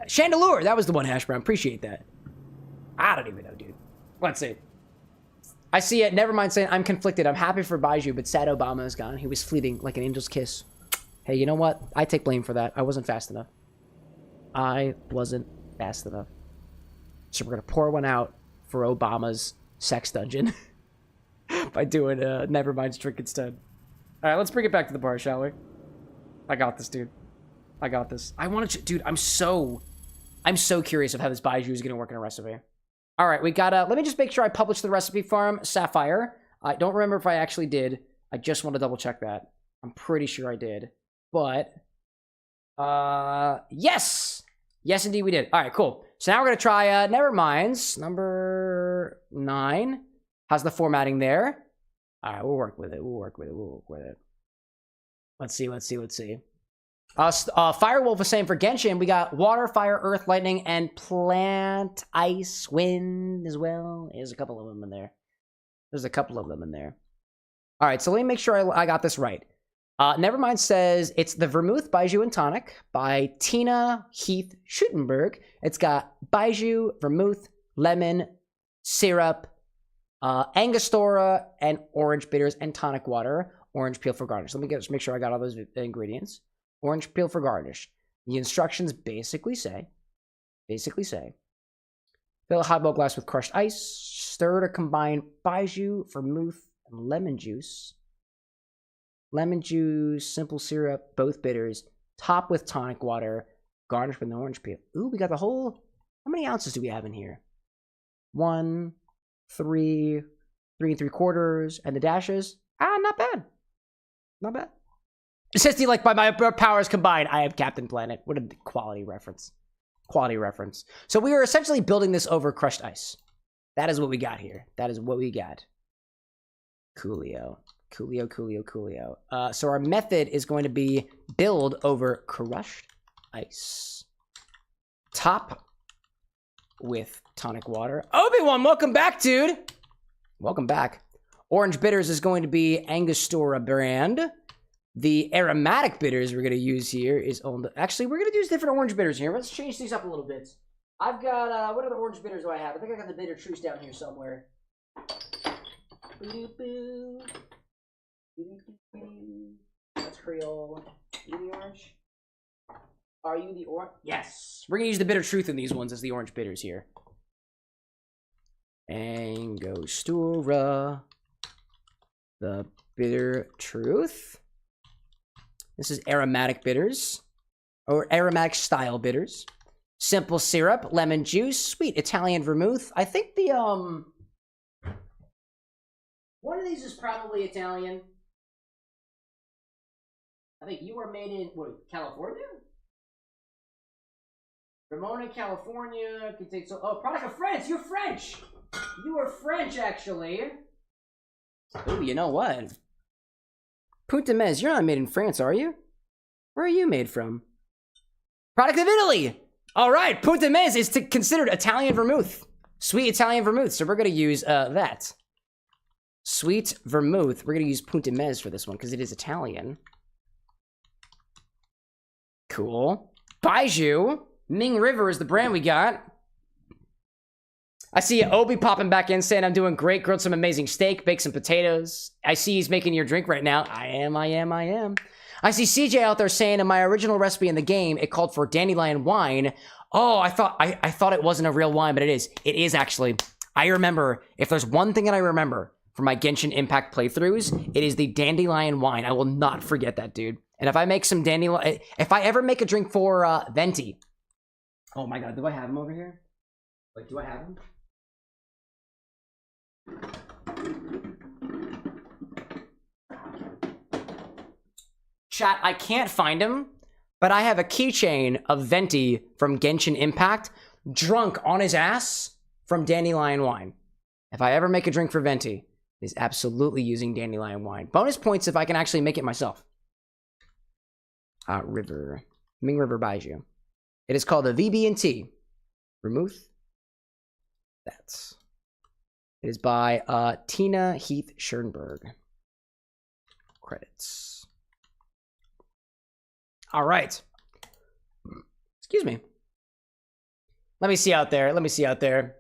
Chandelure, that was the one, Hash Brown. Appreciate that. I don't even know, dude. Let's see. I see it. Never mind saying I'm conflicted. I'm happy for Baiju, but sad Obama is gone. He was fleeting like an angel's kiss. Hey, you know what? I take blame for that. I wasn't fast enough. I wasn't fast enough. So we're going to pour one out for Obama's sex dungeon by doing a Nevermind's trick instead. All right, let's bring it back to the bar, shall we? I got this, dude. I got this. I wanted to, dude. I'm so curious of how this Baiju is gonna work in a recipe. All right, we got let me just make sure I published the recipe for him. Sapphire. I don't remember if I actually did. I just want to double check that. I'm pretty sure I did, but yes, indeed we did. All right, cool. So now we're gonna try Nevermind's number 9. How's the formatting there? All right, we'll work with it. Let's see. Firewolf was saying for Genshin, we got water, fire, earth, lightning, and plant, ice, wind as well. There's a couple of them in there. All right, so let me make sure I got this right. Nevermind says it's the Vermouth Baiju and Tonic by Tina Heath Schuttenberg. It's got Baiju, Vermouth, lemon, syrup, Angostura, and orange bitters, and tonic water. Orange peel for garnish. Let me just make sure I got all those ingredients. Orange peel for garnish. The instructions basically say basically say, fill a highball glass with crushed ice, stir to combine baijiu, vermouth, and lemon juice. Lemon juice, simple syrup, both bitters, top with tonic water, garnish with an orange peel. Ooh, we got the whole... How many ounces do we have in here? 1, 3, 3 3/4, and the dashes. Not bad. Not bad. It says, like, by my powers combined, I am Captain Planet. What a quality reference. Quality reference. So we are essentially building this over crushed ice. That is what we got here. That is what we got. Coolio. Coolio, coolio, coolio. So our method is going to be build over crushed ice. Top with tonic water. Obi-Wan, welcome back, dude. Welcome back. Orange bitters is going to be Angostura brand. The aromatic bitters we're going to use here is on the... Actually, we're going to use different orange bitters here. Let's change these up a little bit. I've got... what other orange bitters do I have? I think I got the bitter truce down here somewhere. That's Creole. You the orange? Are you the orange? Yes. We're going to use the bitter truth in these ones as the orange bitters here. Angostura. The bitter truth. This is aromatic bitters. Or aromatic style bitters. Simple syrup, lemon juice, sweet Italian vermouth. I think the, one of these is probably Italian. I think you are made in, what, California? Ramona, California. Can take so. Oh, product of France. You're French. You are French, actually. Oh, you know what? Punta Mez, you're not made in France, are you? Where are you made from? Product of Italy. All right, Punta Mez is considered Italian vermouth. Sweet Italian vermouth. So we're gonna use that. Sweet vermouth. We're gonna use Punta Mez for this one because it is Italian. Cool. Baijiu. Ming River is the brand we got. I see Obi popping back in saying I'm doing great. Grilled some amazing steak, baked some potatoes. I see he's making your drink right now. I am. I see CJ out there saying in my original recipe in the game, it called for dandelion wine. Oh, I thought it wasn't a real wine, but it is. It is actually. I remember, if there's one thing that I remember from my Genshin Impact playthroughs, it is the dandelion wine. I will not forget that, dude. And if I make some dandelion, if I ever make a drink for Venti. Oh my god, do I have him over here? Wait, do I have him? Chat, I can't find him, but I have a keychain of Venti from Genshin Impact, drunk on his ass from dandelion wine. If I ever make a drink for Venti, it is absolutely using dandelion wine. Bonus points if I can actually make it myself. River. Ming River Baijiu. It is called a VB&T. Vermouth. That's... It is by Tina Heath Schoenberg. Credits. All right. Excuse me. Let me see out there.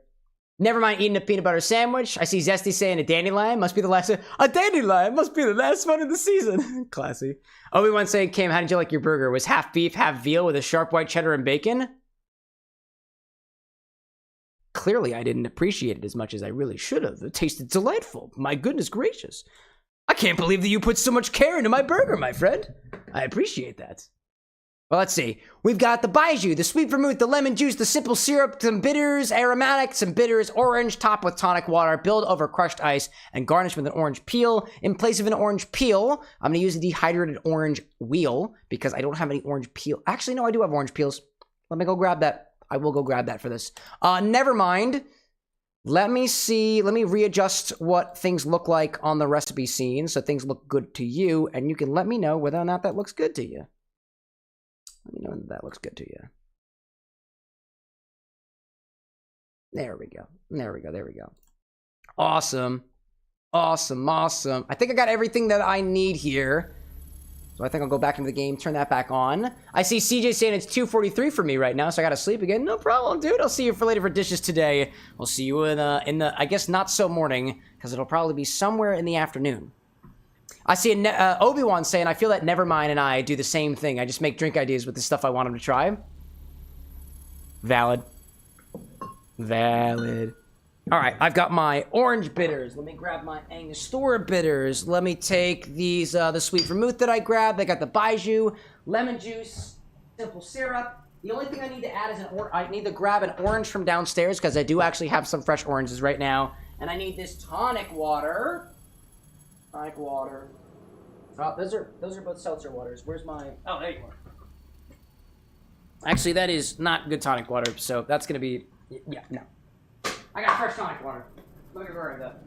Never mind eating a peanut butter sandwich. I see Zesty saying a dandelion must be the last. A dandelion must be the last one of the season. Classy. Obi-Wan saying, Cam, how did you like your burger? Was half beef, half veal with a sharp white cheddar and bacon? Clearly, I didn't appreciate it as much as I really should have. It tasted delightful. My goodness gracious. I can't believe that you put so much care into my burger, my friend. I appreciate that. Well, let's see. We've got the baijiu, the sweet vermouth, the lemon juice, the simple syrup, some bitters, aromatic, some bitters, orange, top with tonic water, build over crushed ice, and garnish with an orange peel. In place of an orange peel, I'm going to use a dehydrated orange wheel because I don't have any orange peel. Actually, no, I do have orange peels. Let me go grab that. I will go grab that for this. Never mind. Let me see. Let me readjust what things look like on the recipe scene so things look good to you, and you can let me know whether or not that looks good to you. Let me know that looks good to you. There we go. There we go. Awesome. I think I got everything that I need here. So I think I'll go back into the game, turn that back on. I see CJ saying it's 2:43 for me right now, so I gotta sleep again. No problem, dude. I'll see you for later for dishes today. We'll see you in the I guess not so morning, because it'll probably be somewhere in the afternoon. I see Obi-Wan saying, I feel that Nevermind and I do the same thing. I just make drink ideas with the stuff I want him to try. Valid. Valid. All right, I've got my orange bitters. Let me grab my Angostura bitters. Let me take these, the sweet vermouth that I grabbed. I got the Baijiu, lemon juice, simple syrup. The only thing I need to add is I need to grab an orange from downstairs because I do actually have some fresh oranges right now. And I need this tonic water. Tonic water. Oh, those are both seltzer waters. Where's my... Oh, there you are. Actually, that is not good tonic water, so that's going to be... Yeah, no. I got fresh tonic water. Let me grab that.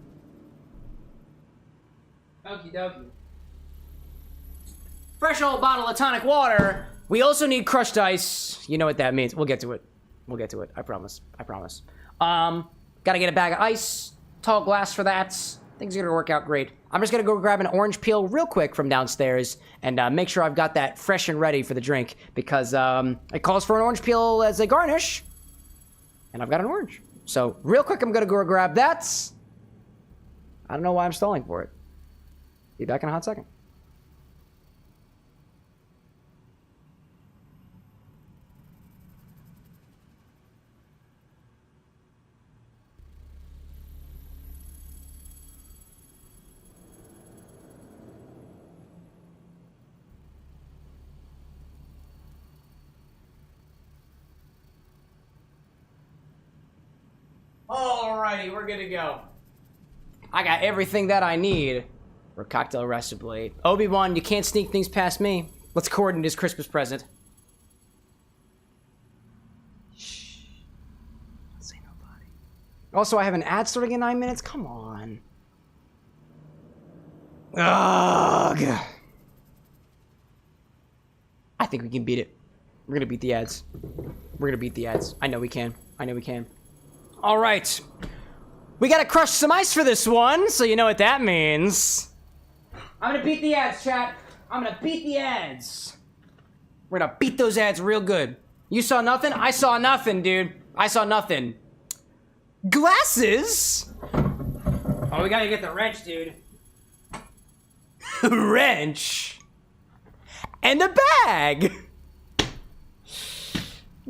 Okie dokie. Fresh old bottle of tonic water. We also need crushed ice. You know what that means. We'll get to it. We'll get to it. I promise. I promise. Gotta get a bag of ice. Tall glass for that. Things are gonna work out great. I'm just gonna go grab an orange peel real quick from downstairs and make sure I've got that fresh and ready for the drink because it calls for an orange peel as a garnish. And I've got an orange. So real quick, I'm gonna go grab that. I don't know why I'm stalling for it. Be back in a hot second. Alrighty, we're good to go. I got everything that I need for cocktail recipe. Obi-Wan, you can't sneak things past me. Let's coordinate his Christmas present. Shh. Don't say nobody. Also, I have an ad starting in 9 minutes? Come on. Ugh. I think we can beat it. We're gonna beat the ads. We're gonna beat the ads. I know we can. I know we can. All right. We gotta crush some ice for this one, so you know what that means. I'm gonna beat the ads, chat. I'm gonna beat the ads. We're gonna beat those ads real good. You saw nothing? I saw nothing, dude. I saw nothing. Glasses? Oh, we gotta get the wrench, dude. Wrench. And a bag.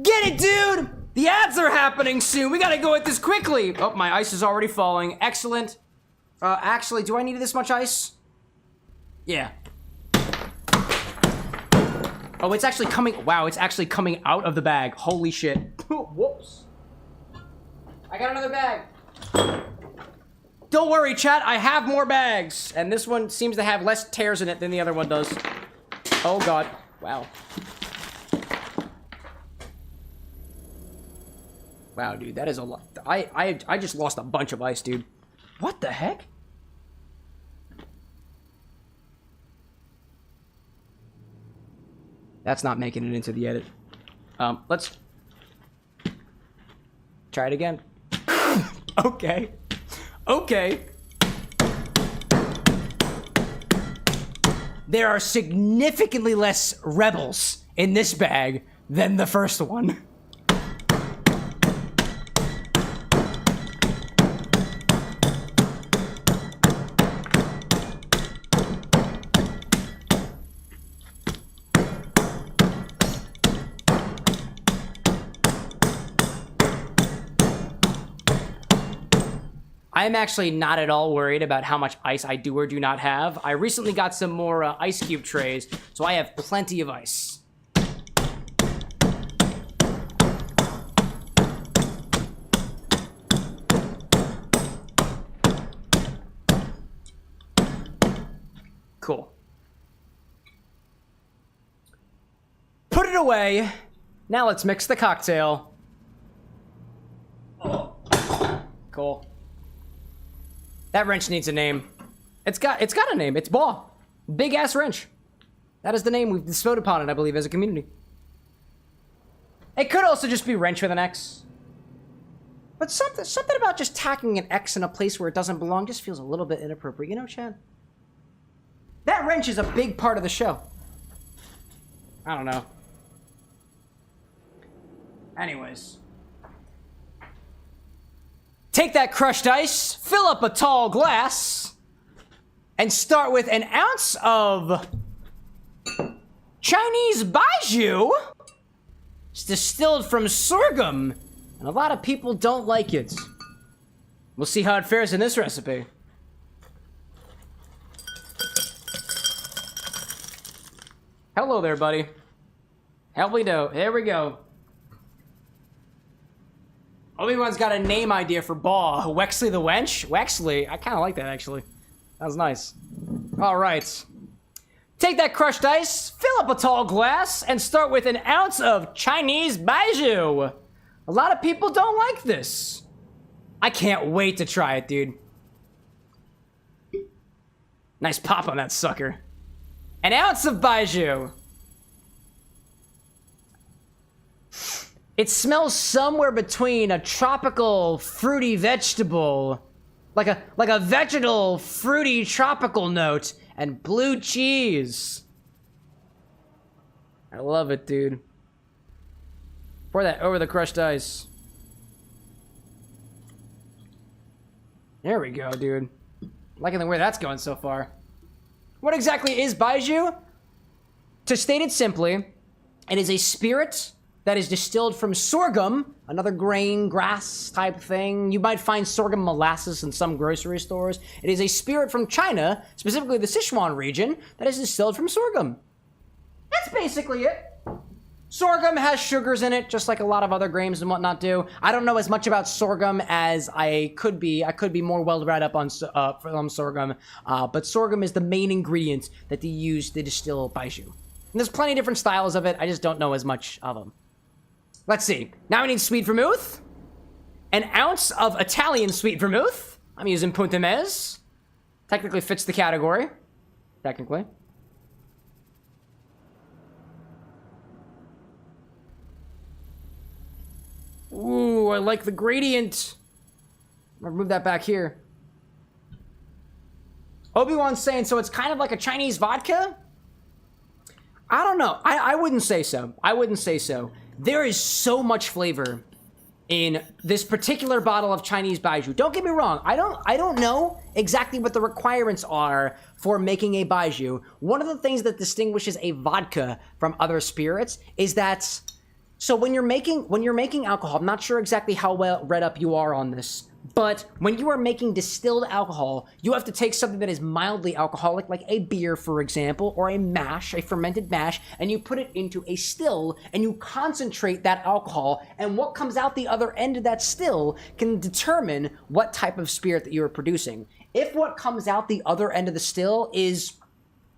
Get it, dude! The ads are happening soon. We gotta go at this quickly. Oh, my ice is already falling. Excellent. Actually, do I need this much ice? Yeah. Oh, it's actually coming. Wow, it's actually coming out of the bag. Holy shit. Whoops. I got another bag. Don't worry, chat. I have more bags. And this one seems to have less tears in it than the other one does. Oh, God. Wow. Wow, dude, that is a lot. I just lost a bunch of ice, dude. What the heck? That's not making it into the edit. Let's try it again. Okay. Okay. There are significantly less rebels in this bag than the first one. I'm actually not at all worried about how much ice I do or do not have. I recently got some more ice cube trays, so I have plenty of ice. Cool. Put it away. Now let's mix the cocktail. Cool. That wrench needs a name. It's got a name. It's Bohea. Big ass wrench. That is the name we've bestowed upon it, I believe, as a community. It could also just be wrench with an X. But something about just tacking an X in a place where it doesn't belong just feels a little bit inappropriate, you know, Chad? That wrench is a big part of the show. I don't know. Anyways. Take that crushed ice, fill up a tall glass, and start with an ounce of Chinese Baijiu. It's distilled from sorghum And a lot of people don't like it. We'll see how it fares in this recipe. Hello there, buddy. How we do? There we go. Obi-Wan's got a name idea for Baw. Wexley the Wench? Wexley? I kind of like that, actually. That was nice. All right. Take that crushed ice, fill up a tall glass, and start with an ounce of Chinese baijiu. A lot of people don't like this. I can't wait to try it, dude. Nice pop on that sucker. An ounce of baijiu. It smells somewhere between a tropical fruity vegetable, like a vegetal fruity tropical note, and blue cheese. I love it, dude. Pour that over the crushed ice. There we go, dude. Liking the way that's going so far. What exactly is baijiu? To state it simply, it is a spirit that is distilled from sorghum, another grain, grass type thing. You might find sorghum molasses in some grocery stores. It is a spirit from China, specifically the Sichuan region, that is distilled from sorghum. That's basically it. Sorghum has sugars in it, just like a lot of other grains and whatnot do. I don't know as much about sorghum as I could be. I could be more well read up on sorghum, but sorghum is the main ingredient that they use to distill baijiu. And there's plenty of different styles of it. I just don't know as much of them. Let's see. Now we need sweet vermouth. An ounce of Italian sweet vermouth. I'm using Punta Mez. Technically fits the category. Technically. Ooh, I like the gradient. I'll move that back here. Obi-Wan's saying, so it's kind of like a Chinese vodka? I don't know. I wouldn't say so. I wouldn't say so. There is so much flavor in this particular bottle of Chinese baijiu. Don't get me wrong. I don't know exactly what the requirements are for making a baijiu. One of the things that distinguishes a vodka from other spirits is that, so when you're making alcohol, I'm not sure exactly how well read up you are on this, but when you are making distilled alcohol, you have to take something that is mildly alcoholic, like a beer, for example, or a mash, a fermented mash, and you put it into a still, and you concentrate that alcohol, and what comes out the other end of that still can determine what type of spirit that you are producing. If what comes out the other end of the still is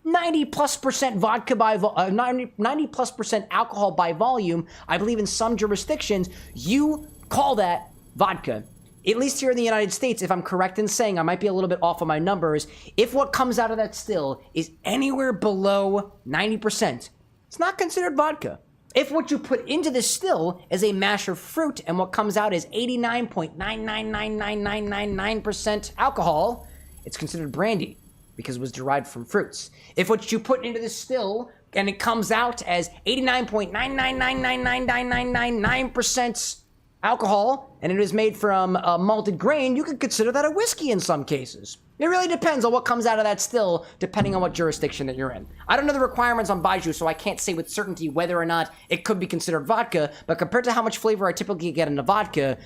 90+% vodka by 90+% alcohol by volume, I believe in some jurisdictions, you call that vodka. At least here in the United States, if I'm correct in saying, I might be a little bit off on my numbers, if what comes out of that still is anywhere below 90%, it's not considered vodka. If what you put into the still is a mash of fruit and what comes out is 89.999999% alcohol, it's considered brandy because it was derived from fruits. If what you put into the still and it comes out as 89.9999999% alcohol, and it is made from malted grain, you could consider that a whiskey in some cases. It really depends on what comes out of that still, depending on what jurisdiction that you're in. I don't know the requirements on baijiu, so I can't say with certainty whether or not it could be considered vodka, but compared to how much flavor I typically get in a vodka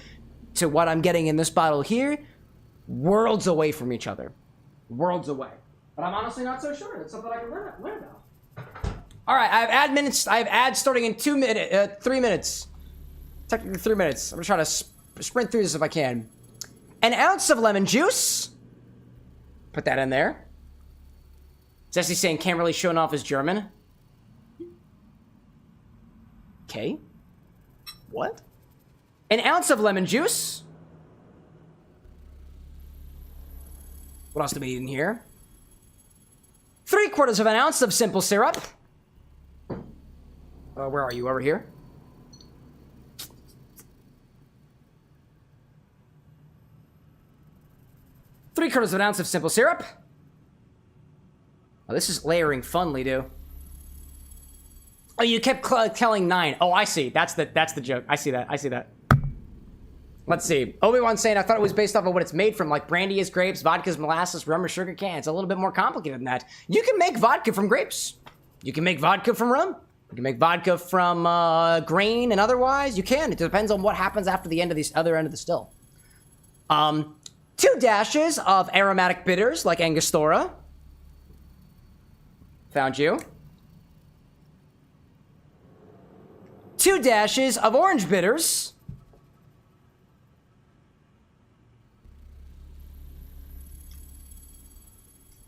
to what I'm getting in this bottle here, worlds away from each other. Worlds away. But I'm honestly not so sure. That's something I can learn about. All right, I have ads starting in 3 minutes. Technically 3 minutes. I'm gonna try to sprint through this if I can. An ounce of lemon juice. Put that in there. Jesse's saying can't really showing off his German. Okay. What? An ounce of lemon juice. What else do we need in here? 3/4 of an ounce of simple syrup. Where are you? Over here? Three-quarters of an ounce of simple syrup. Oh, this is layering funly, dude. Oh, you kept telling 9. Oh, I see. That's the joke. I see that. Let's see. Obi-Wan's saying, I thought it was based off of what it's made from, like brandy is grapes, vodka is molasses, rum or sugar cane. It's a little bit more complicated than that. You can make vodka from grapes. You can make vodka from rum. You can make vodka from grain and otherwise. You can. It depends on what happens after the end of the other end of the still. 2 dashes of aromatic bitters like Angostura. Found you. 2 dashes of orange bitters.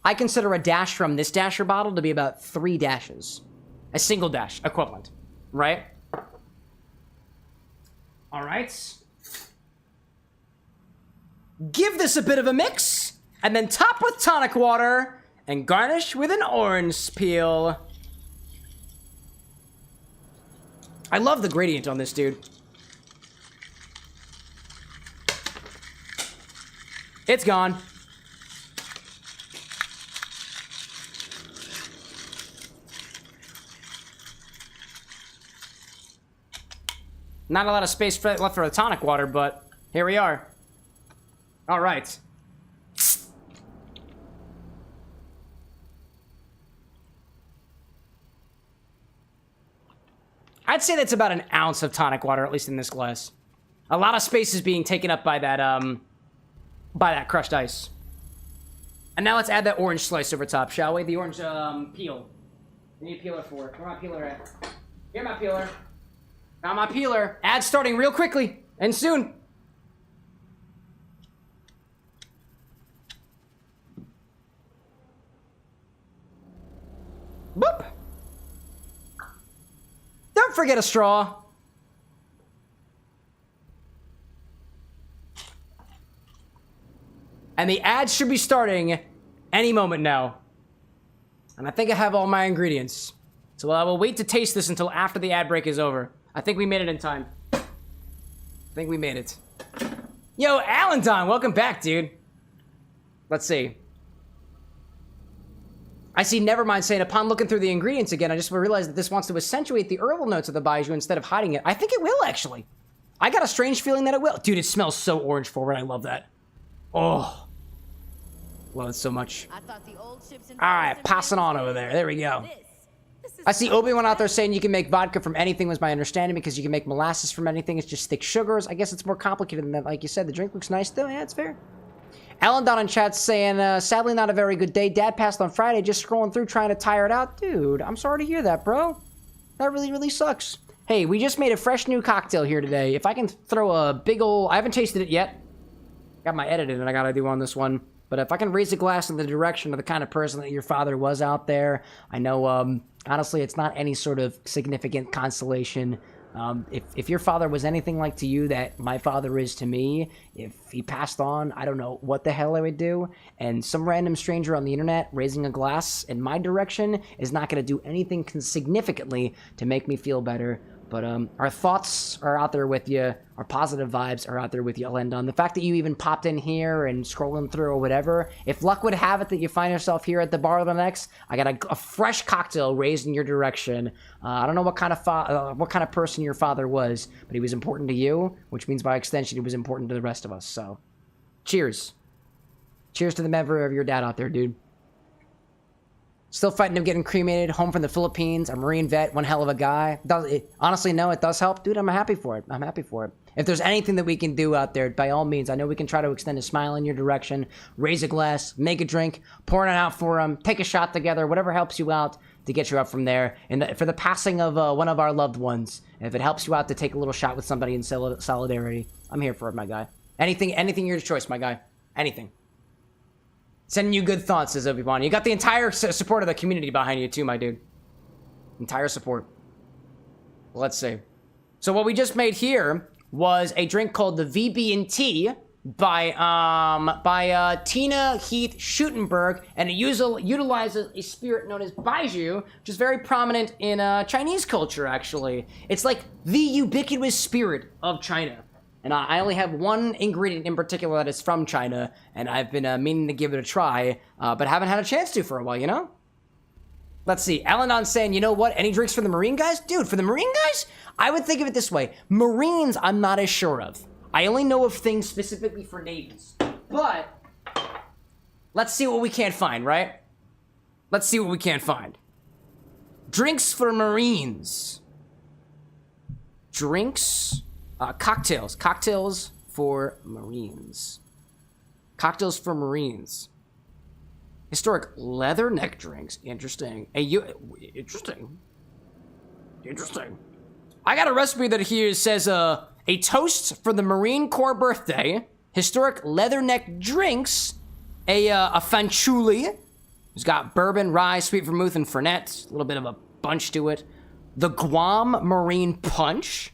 I consider a dash from this dasher bottle to be about 3 dashes. A single dash equivalent, right? All right. Give this a bit of a mix, and then top with tonic water, and garnish with an orange peel. I love the gradient on this, dude. It's gone. Not a lot of space left for the tonic water, but here we are. All right. I'd say that's about an ounce of tonic water, at least in this glass. A lot of space is being taken up by that crushed ice. And now let's add that orange slice over top, shall we? The orange peel. We need a peeler for it. Where's my peeler at? Here, my peeler. Got my peeler. Ad starting real quickly and soon. Boop. Don't forget a straw. And the ad should be starting any moment now. And I think I have all my ingredients. So I will wait to taste this until after the ad break is over. I think we made it in time. I think we made it. Yo, Allenton, welcome back, dude. Let's see. I see Nevermind saying, upon looking through the ingredients again, I just realized that this wants to accentuate the herbal notes of the baijiu instead of hiding it. I think it will, actually. I got a strange feeling that it will. Dude, it smells so orange forward. I love that. Oh. Love it so much. Alright, passing on over there. There we go. I see Obi-Wan out there saying you can make vodka from anything, was my understanding, because you can make molasses from anything. It's just thick sugars. I guess it's more complicated than that. Like you said, the drink looks nice, though. Yeah, it's fair. Alan Don in chat saying, sadly not a very good day. Dad passed on Friday, just scrolling through trying to tire it out. Dude, I'm sorry to hear that, bro. That really, really sucks. Hey, we just made a fresh new cocktail here today. If I can throw a big ol'... I haven't tasted it yet. Got my editing that I gotta do on this one. But if I can raise a glass in the direction of the kind of person that your father was out there, I know, honestly, it's not any sort of significant consolation. If your father was anything like to you that my father is to me, if he passed on, I don't know what the hell I would do. And some random stranger on the internet raising a glass in my direction is not going to do anything significantly to make me feel better. But our thoughts are out there with you. Our positive vibes are out there with you, Alendon. The fact that you even popped in here and scrolling through or whatever, if luck would have it that you find yourself here at the CameroxnWithAnX, I got a fresh cocktail raised in your direction. I don't know what kind of person your father was, but he was important to you, which means by extension he was important to the rest of us. So, cheers. Cheers to the memory of your dad out there, dude. Still fighting him getting cremated, home from the Philippines, a Marine vet, one hell of a guy. Honestly, no, it does help. Dude, I'm happy for it. I'm happy for it. If there's anything that we can do out there, by all means, I know we can try to extend a smile in your direction, raise a glass, make a drink, pour it out for him, take a shot together, whatever helps you out to get you up from there. And for the passing of one of our loved ones, if it helps you out to take a little shot with somebody in solidarity, I'm here for it, my guy. Anything your choice, my guy. Anything. Sending you good thoughts, says Obi-Wan. You got the entire support of the community behind you, too, my dude. Entire support. Let's see. So what we just made here was a drink called the VB&T by Tina Heath Schutenberg, and it utilizes a spirit known as baijiu, which is very prominent in Chinese culture, actually. It's like the ubiquitous spirit of China. And I only have one ingredient in particular that is from China, and I've been meaning to give it a try, but haven't had a chance to for a while, you know? Let's see. Alanon's saying, you know what? Any drinks for the Marine guys? Dude, for the Marine guys? I would think of it this way. Marines, I'm not as sure of. I only know of things specifically for navies. But, let's see what we can't find, right? Let's see what we can't find. Drinks for Marines. Drinks, cocktails. Cocktails for Marines. Cocktails for Marines. Historic leather neck drinks. Interesting. Interesting. Interesting. I got a recipe that here says a toast for the Marine Corps birthday. Historic leather neck drinks. A fanchuli. It's got bourbon, rye, sweet vermouth, and fernet. A little bit of a bunch to it. The Guam Marine Punch.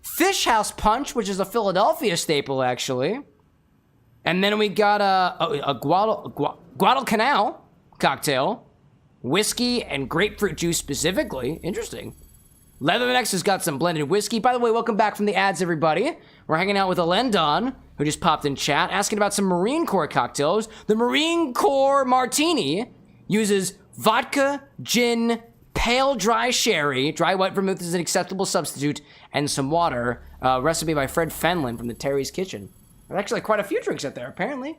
Fish House Punch, which is a Philadelphia staple, actually. And then we got a Guadalcanal cocktail. Whiskey and grapefruit juice specifically. Interesting. Leathernecks has got some blended whiskey. By the way, welcome back from the ads, everybody. We're hanging out with Alendon, who just popped in chat, asking about some Marine Corps cocktails. The Marine Corps Martini uses vodka, gin, pale dry sherry, dry white vermouth is an acceptable substitute, and some water. Recipe by Fred Fenlon from the Terry's Kitchen. There's actually quite a few drinks out there, apparently.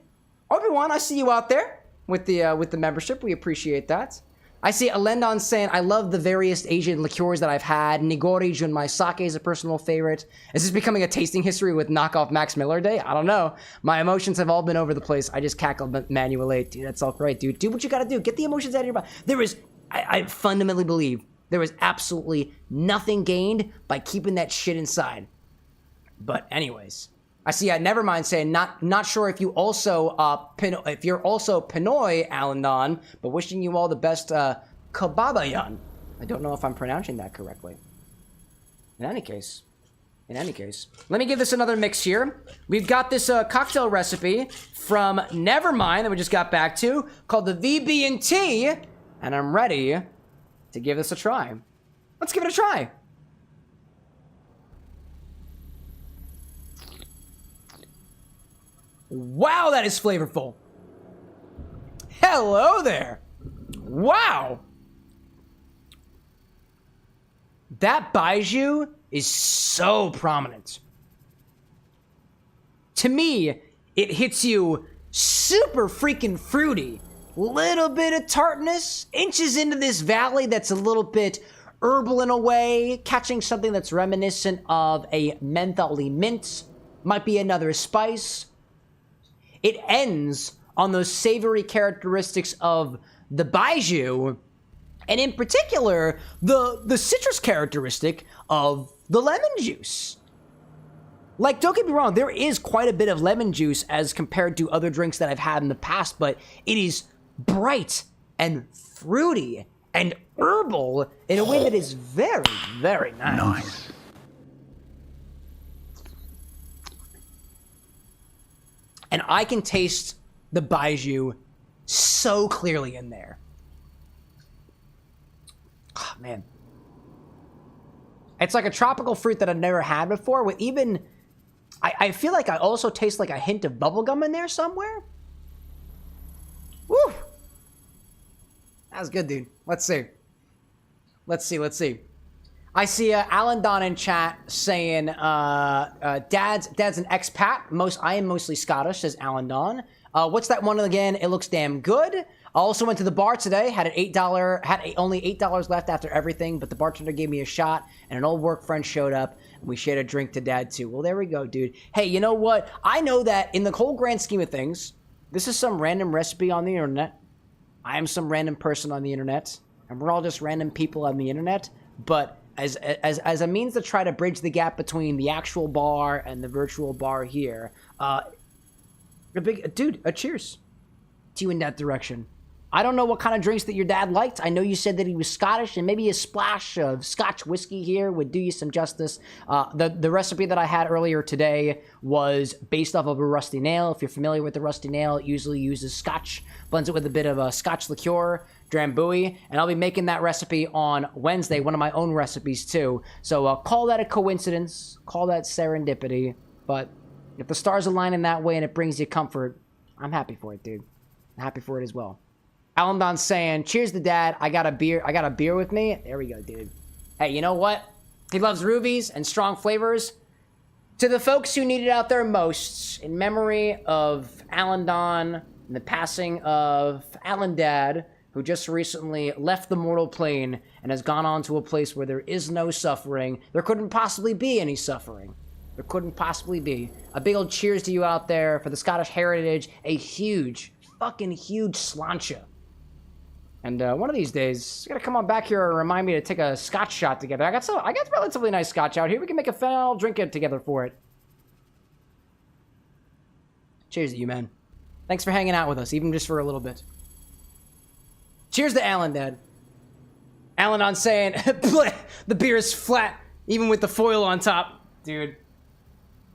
Obi-Wan, I see you out there with the membership. We appreciate that. I see Alendon saying, I love the various Asian liqueurs that I've had. Nigori Junmai Sake is a personal favorite. Is this becoming a tasting history with knockoff Max Miller Day? I don't know. My emotions have all been over the place. I just cackled manually. Dude, that's all right, dude. Do what you gotta do. Get the emotions out of your body. I fundamentally believe there is absolutely nothing gained by keeping that shit inside. But anyways, I see Nevermind saying, not sure if you also, if you're also Pinoy, Alendon, but wishing you all the best, Kababayan. I don't know if I'm pronouncing that correctly. In any case, let me give this another mix here. We've got this cocktail recipe from Nevermind that we just got back to, called the VB&T, and I'm ready to give this a try. Let's give it a try. Wow, that is flavorful. Hello there. Wow. That baijiu is so prominent. To me, it hits you super freaking fruity. Little bit of tartness, inches into this valley that's a little bit herbal in a way, catching something that's reminiscent of a mentholy mint. Might be another spice. It ends on those savory characteristics of the baijiu, and in particular, the citrus characteristic of the lemon juice. Like, don't get me wrong, there is quite a bit of lemon juice as compared to other drinks that I've had in the past, but it is bright and fruity and herbal in a way that is very, very nice. And I can taste the baijiu so clearly in there. Oh, man. It's like a tropical fruit that I've never had before. With even, I feel like I also taste like a hint of bubblegum in there somewhere. Woo! That was good, dude. Let's see. I see Alan Don in chat saying, Dad's an expat. I am mostly Scottish, says Alan Don. What's that one again? It looks damn good. I also went to the bar today, had only $8 left after everything, but the bartender gave me a shot, and an old work friend showed up, and we shared a drink to Dad too. Well, there we go, dude. Hey, you know what? I know that in the whole grand scheme of things, this is some random recipe on the internet. I am some random person on the internet, and we're all just random people on the internet, but as a means to try to bridge the gap between the actual bar and the virtual bar here, a cheers to you in that direction. I don't know what kind of drinks that your dad liked. I know you said that he was Scottish, and maybe a splash of Scotch whiskey here would do you some justice. The recipe that I had earlier today was based off of a rusty nail. If you're familiar with the rusty nail, it usually uses Scotch, blends it with a bit of a Scotch liqueur, Drambuie, and I'll be making that recipe on Wednesday, one of my own recipes too. So call that a coincidence, call that serendipity, but if the stars align in that way and it brings you comfort, I'm happy for it, dude. I'm happy for it as well. Alan Don's saying, cheers to Dad. I got a beer with me. There we go, dude. Hey, you know what? He loves rubies and strong flavors. To the folks who need it out there most, in memory of Alan Don and the passing of Alan Dad, who just recently left the mortal plane and has gone on to a place where there is no suffering. There couldn't possibly be any suffering. There couldn't possibly be. A big old cheers to you out there for the Scottish heritage. A huge, fucking huge sláinte. And one of these days, you're gonna come on back here and remind me to take a scotch shot together. I got relatively nice scotch out here. We can make a final drink it together for it. Cheers to you, man. Thanks for hanging out with us, even just for a little bit. Cheers to Alan, Dad. Alan on saying, the beer is flat, even with the foil on top. Dude.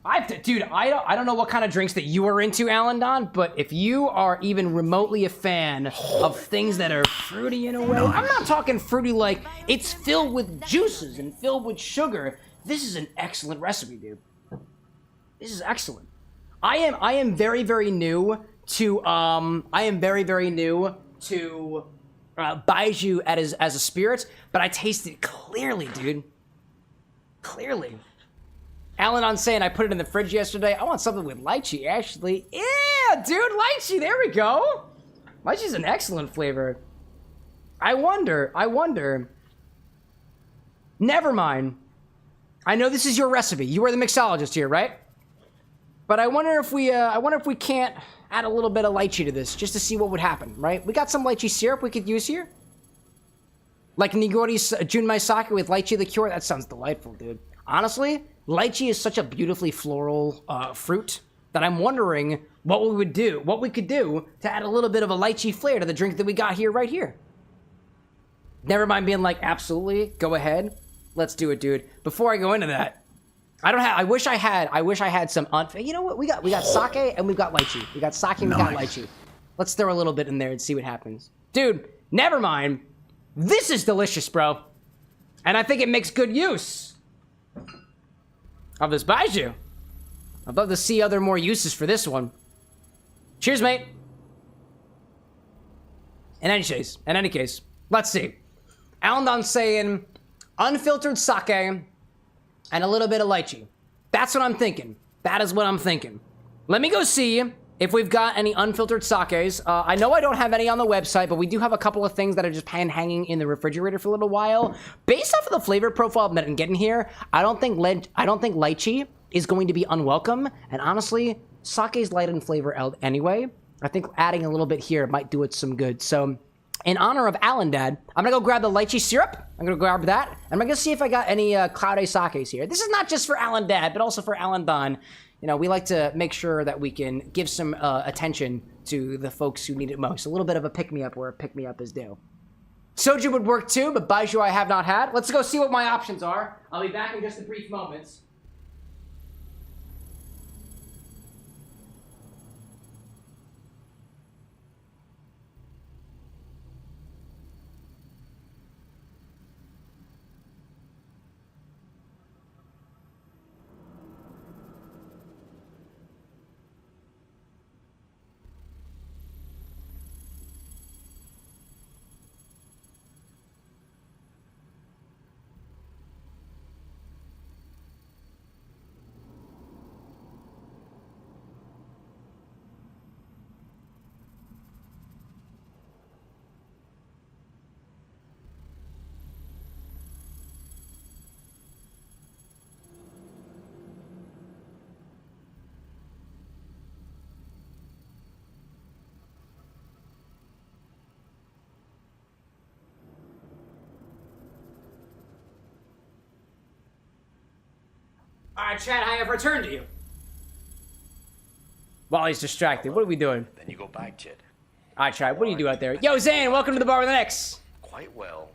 I don't know what kind of drinks that you are into, Alan Don, but if you are even remotely a fan of things that are fruity in a way, I'm not talking fruity like it's filled with juices and filled with sugar. This is an excellent recipe, dude. This is excellent. I am very, very new to Baijiu as a spirit, but I taste it clearly, dude. Clearly. Alan on saying I put it in the fridge yesterday. I want something with lychee, actually. Yeah, dude, lychee, there we go. Lychee's an excellent flavor. I wonder. Never mind. I know this is your recipe. You are the mixologist here, right? But I wonder if we can't add a little bit of lychee to this, just to see what would happen, right? We got some lychee syrup we could use here. Like Nigori's Junmai sake with lychee liqueur. That sounds delightful, dude. Honestly, lychee is such a beautifully floral fruit that I'm wondering what we could do to add a little bit of a lychee flair to the drink that we got here, right here. Never mind being like, absolutely, go ahead. Let's do it, dude. Before I go into that, I wish I had some, you know what, we got sake and we've got lychee. We got sake and we got lychee. Let's throw a little bit in there and see what happens. Dude, never mind. This is delicious, bro. And I think it makes good use of this baijiu. I'd love to see more uses for this one. Cheers, mate. In any case, let's see. Alan saying unfiltered sake and a little bit of lychee. That's what I'm thinking. That is what I'm thinking. Let me go see if we've got any unfiltered sakes. I know I don't have any on the website, but we do have a couple of things that are just hanging in the refrigerator for a little while. Based off of the flavor profile that I'm getting here, I don't think lychee is going to be unwelcome. And honestly, sake is light in flavor anyway. I think adding a little bit here might do it some good. So, in honor of Alan Dad, I'm gonna go grab the lychee syrup. I'm gonna grab that. And I'm gonna see if I got any cloudy sakes here. This is not just for Alan Dad, but also for Alan Don. You know, we like to make sure that we can give some attention to the folks who need it most. A little bit of a pick-me-up where a pick-me-up is due. Soju would work too, but baijiu I have not had. Let's go see what my options are. I'll be back in just a brief moment. Alright, Chad, I have returned to you. While he's distracted, what are we doing? Then you go back, Chad. Alright, Chad, what do you do out there? Yo, Zane, welcome to the bar with an X. Quite well.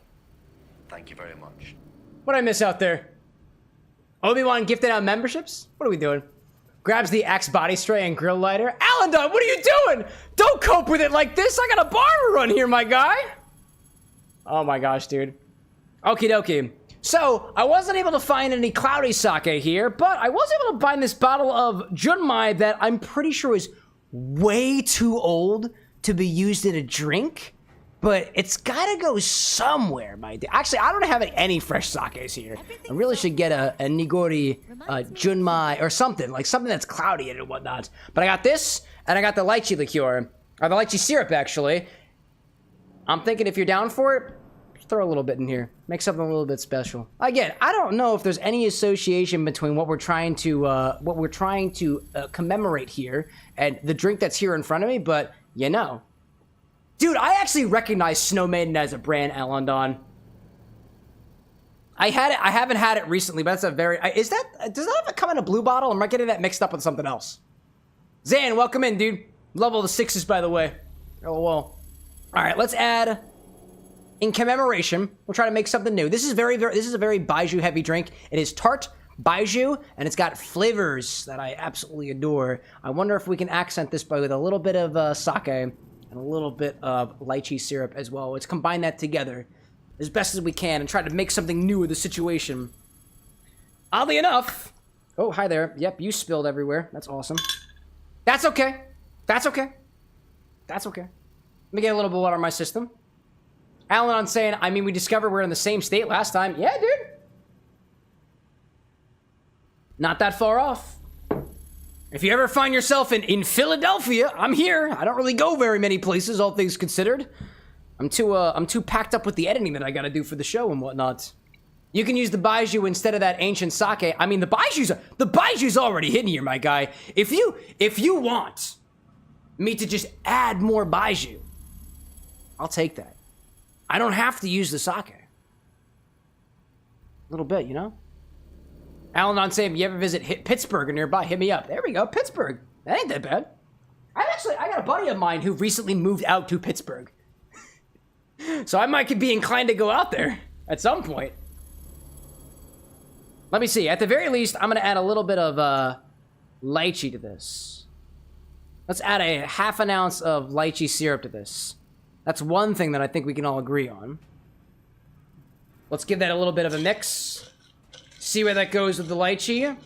Thank you very much. What did I miss out there? Obi-Wan gifted out memberships? What are we doing? Grabs the Axe body spray and grill lighter. Alan, what are you doing? Don't cope with it like this. I got a bar to run here, my guy. Oh my gosh, dude. Okie dokie. So, I wasn't able to find any cloudy sake here, but I was able to find this bottle of Junmai that I'm pretty sure is way too old to be used in a drink, but it's gotta go somewhere, my dude. Actually, I don't have any fresh sakes here. I really should get a Nigori Junmai or something that's cloudy and whatnot. But I got this, and I got the lychee liqueur, or the lychee syrup, actually. I'm thinking if you're down for it, just throw a little bit in here. Make something a little bit special. Again, I don't know if there's any association between what we're trying to commemorate here and the drink that's here in front of me, but you know. Dude, I actually recognize Snow Maiden as a brand, Alondon. I haven't had it recently, but that's a very... does that have come in a blue bottle? Or am I getting that mixed up with something else? Zan, welcome in, dude. Love all the sixes, by the way. Oh, well. All right, let's add... In commemoration, we'll try to make something new. This is this is a very baijiu heavy drink. It is tart baijiu, and it's got flavors that I absolutely adore. I wonder if we can accent this with a little bit of sake and a little bit of lychee syrup as well. Let's combine that together as best as we can and try to make something new with the situation. Oddly enough... Oh, hi there. Yep, you spilled everywhere. That's awesome. That's okay. That's okay. That's okay. Let me get a little bit of water in my system. Alan on saying, I mean, we discovered we're in the same state last time. Yeah, dude. Not that far off. If you ever find yourself in Philadelphia, I'm here. I don't really go very many places, all things considered. I'm too packed up with the editing that I gotta do for the show and whatnot. You can use the baijiu instead of that ancient sake. I mean, the baijiu's already hidden here, my guy. If you want me to just add more baijiu, I'll take that. I don't have to use the sake. A little bit, you know? Alan on saying, if you ever visit Pittsburgh or nearby, hit me up. There we go, Pittsburgh. That ain't that bad. I got a buddy of mine who recently moved out to Pittsburgh. So I might be inclined to go out there at some point. Let me see. At the very least, I'm going to add a little bit of lychee to this. Let's add a half an ounce of lychee syrup to this. That's one thing that I think we can all agree on. Let's give that a little bit of a mix. See where that goes with the lychee.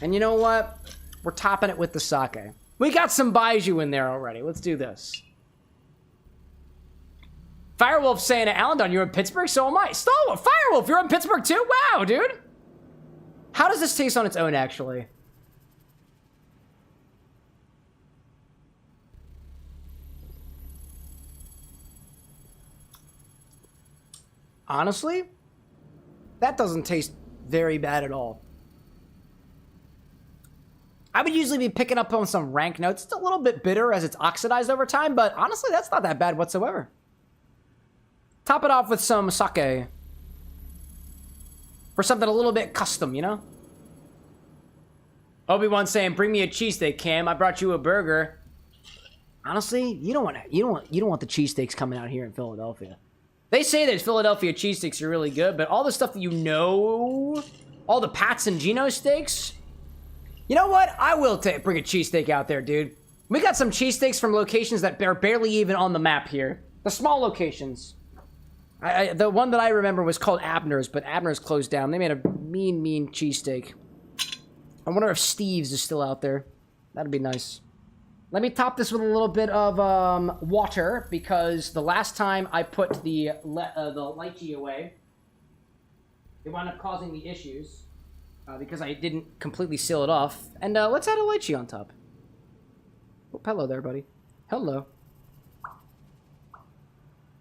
And you know what? We're topping it with the sake. We got some baijiu in there already. Let's do this. Firewolf saying, Alondon, you're in Pittsburgh? So am I. Stalwart, Firewolf, you're in Pittsburgh too? Wow, dude. How does this taste on its own, actually? Honestly, that doesn't taste very bad at all. I would usually be picking up on some rank notes. It's a little bit bitter as it's oxidized over time, but honestly, that's not that bad whatsoever. Top it off with some sake. For something a little bit custom, you know? Obi-Wan saying, bring me a cheesesteak, Cam. I brought you a burger. Honestly, you don't want the cheesesteaks coming out here in Philadelphia. They say that Philadelphia cheesesteaks are really good, but all the stuff that you know, all the Pats and Gino steaks, you know what? I will bring a cheesesteak out there, dude. We got some cheesesteaks from locations that are barely even on the map here. The small locations. The one that I remember was called Abner's, but Abner's closed down. They made a mean cheesesteak. I wonder if Steve's is still out there. That'd be nice. Let me top this with a little bit of water, because the last time I put the lychee away, it wound up causing me issues, because I didn't completely seal it off. And let's add a lychee on top. Oh, hello there, buddy. Hello.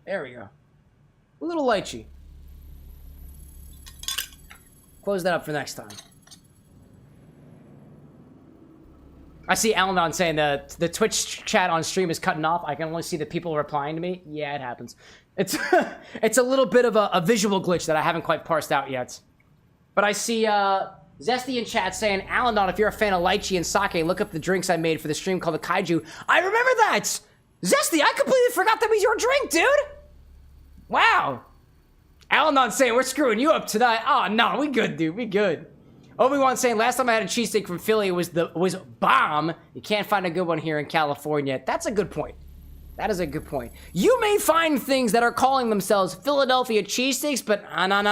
There we go. A little lychee. Close that up for next time. I see Alondon saying that the Twitch chat on stream is cutting off. I can only see the people replying to me. Yeah, it happens. It's it's a little bit of a visual glitch that I haven't quite parsed out yet. But I see Zesty in chat saying, Alondon, if you're a fan of lychee and sake, look up the drinks I made for the stream called the Kaiju. I remember that! Zesty, I completely forgot that was your drink, dude! Wow. Alondon saying, we're screwing you up tonight. Oh, no, we good, dude. We good. Obi-Wan saying, last time I had a cheesesteak from Philly was bomb. You can't find a good one here in California. That's a good point. That is a good point. You may find things that are calling themselves Philadelphia cheesesteaks, but no.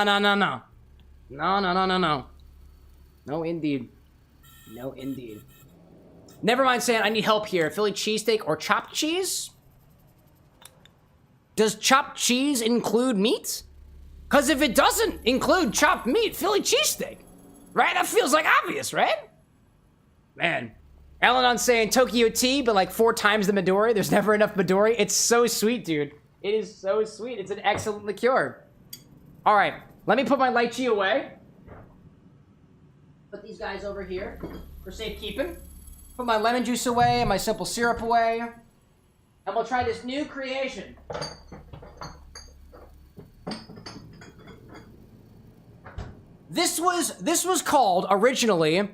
No. No, indeed. No, indeed. Never mind saying, I need help here. Philly cheesesteak or chopped cheese? Does chopped cheese include meat? Because if it doesn't include chopped meat, Philly cheesesteak. Right? That feels like obvious, right? Man. Alanon's saying Tokyo tea, but like 4 times the Midori. There's never enough Midori. It's so sweet, dude. It is so sweet. It's an excellent liqueur. All right, let me put my lychee away. Put these guys over here for safekeeping. Put my lemon juice away and my simple syrup away. And we'll try this new creation. This was called originally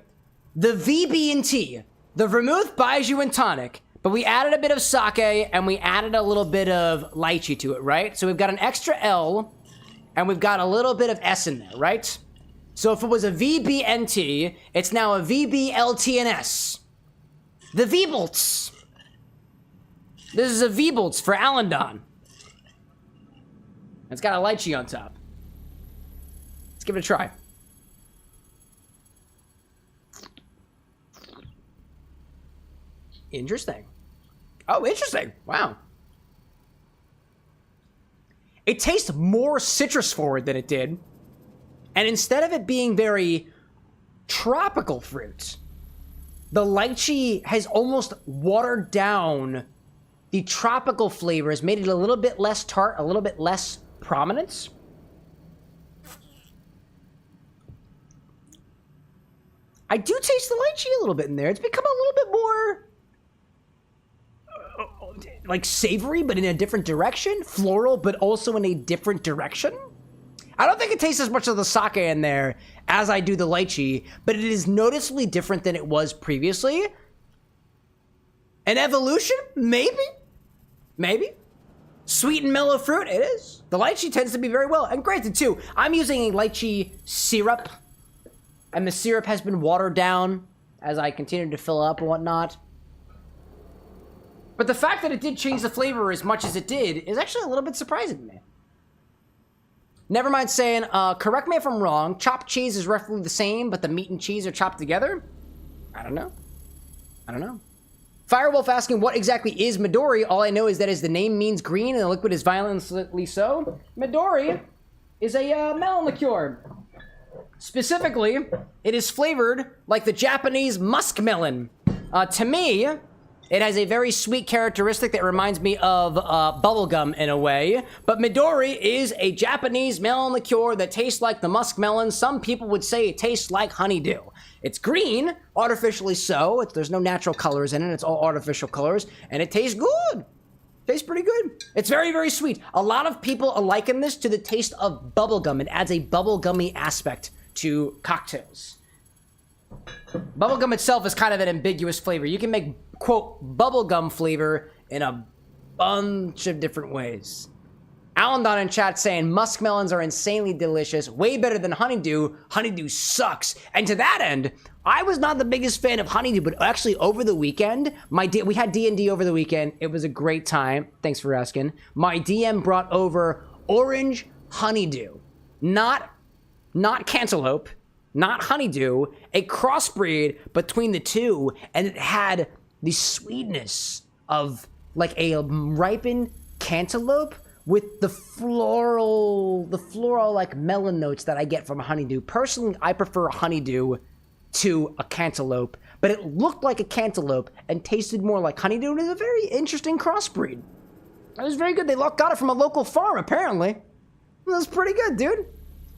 the VB&T, the Vermouth Baijiu and Tonic, but we added a bit of sake and we added a little bit of lychee to it, right? So we've got an extra L and we've got a little bit of S in there, right? So if it was a VB&T, it's now a VBLTNS. The V-Bolts. This is a V-Bolts for Allendon. It's got a lychee on top. Let's give it a try. Interesting. Oh, interesting. Wow. It tastes more citrus forward than it did. And instead of it being very tropical fruit, the lychee has almost watered down the tropical flavors, made it a little bit less tart, a little bit less prominence. I do taste the lychee a little bit in there. It's become a little bit more like savory, but in a different direction. Floral, but also in a different direction. I don't think it tastes as much of the sake in there as I do the lychee, but it is noticeably different than it was previously. An evolution? Maybe. Maybe. Sweet and mellow fruit? It is. The lychee tends to be very well. And granted, too, I'm using a lychee syrup, and the syrup has been watered down as I continue to fill up and whatnot. But the fact that it did change the flavor as much as it did is actually a little bit surprising to me. Never mind saying, correct me if I'm wrong, chopped cheese is roughly the same, but the meat and cheese are chopped together? I don't know. I don't know. Firewolf asking, what exactly is Midori? All I know is that the name means green and the liquid is violently so. Midori is a melon liqueur. Specifically, it is flavored like the Japanese muskmelon. To me, it has a very sweet characteristic that reminds me of bubblegum in a way. But Midori is a Japanese melon liqueur that tastes like the muskmelon. Some people would say it tastes like honeydew. It's green, artificially so. There's no natural colors in it. It's all artificial colors. And it tastes good. Tastes pretty good. It's very, very sweet. A lot of people liken this to the taste of bubblegum. It adds a bubblegummy aspect to cocktails. Bubblegum itself is kind of an ambiguous flavor. You can make, quote, bubblegum flavor in a bunch of different ways. Allendon in chat saying, muskmelons are insanely delicious, way better than honeydew. Honeydew sucks. And to that end, I was not the biggest fan of honeydew, but actually over the weekend, we had D&D over the weekend. It was a great time. Thanks for asking. My DM brought over orange honeydew. Not cantaloupe, not honeydew, a crossbreed between the two, and it had the sweetness of like a ripened cantaloupe with the floral like melon notes that I get from a honeydew. Personally, I prefer honeydew to a cantaloupe, but it looked like a cantaloupe and tasted more like honeydew. It is a very interesting crossbreed. It was very good. They got it from a local farm, apparently. It was pretty good, dude.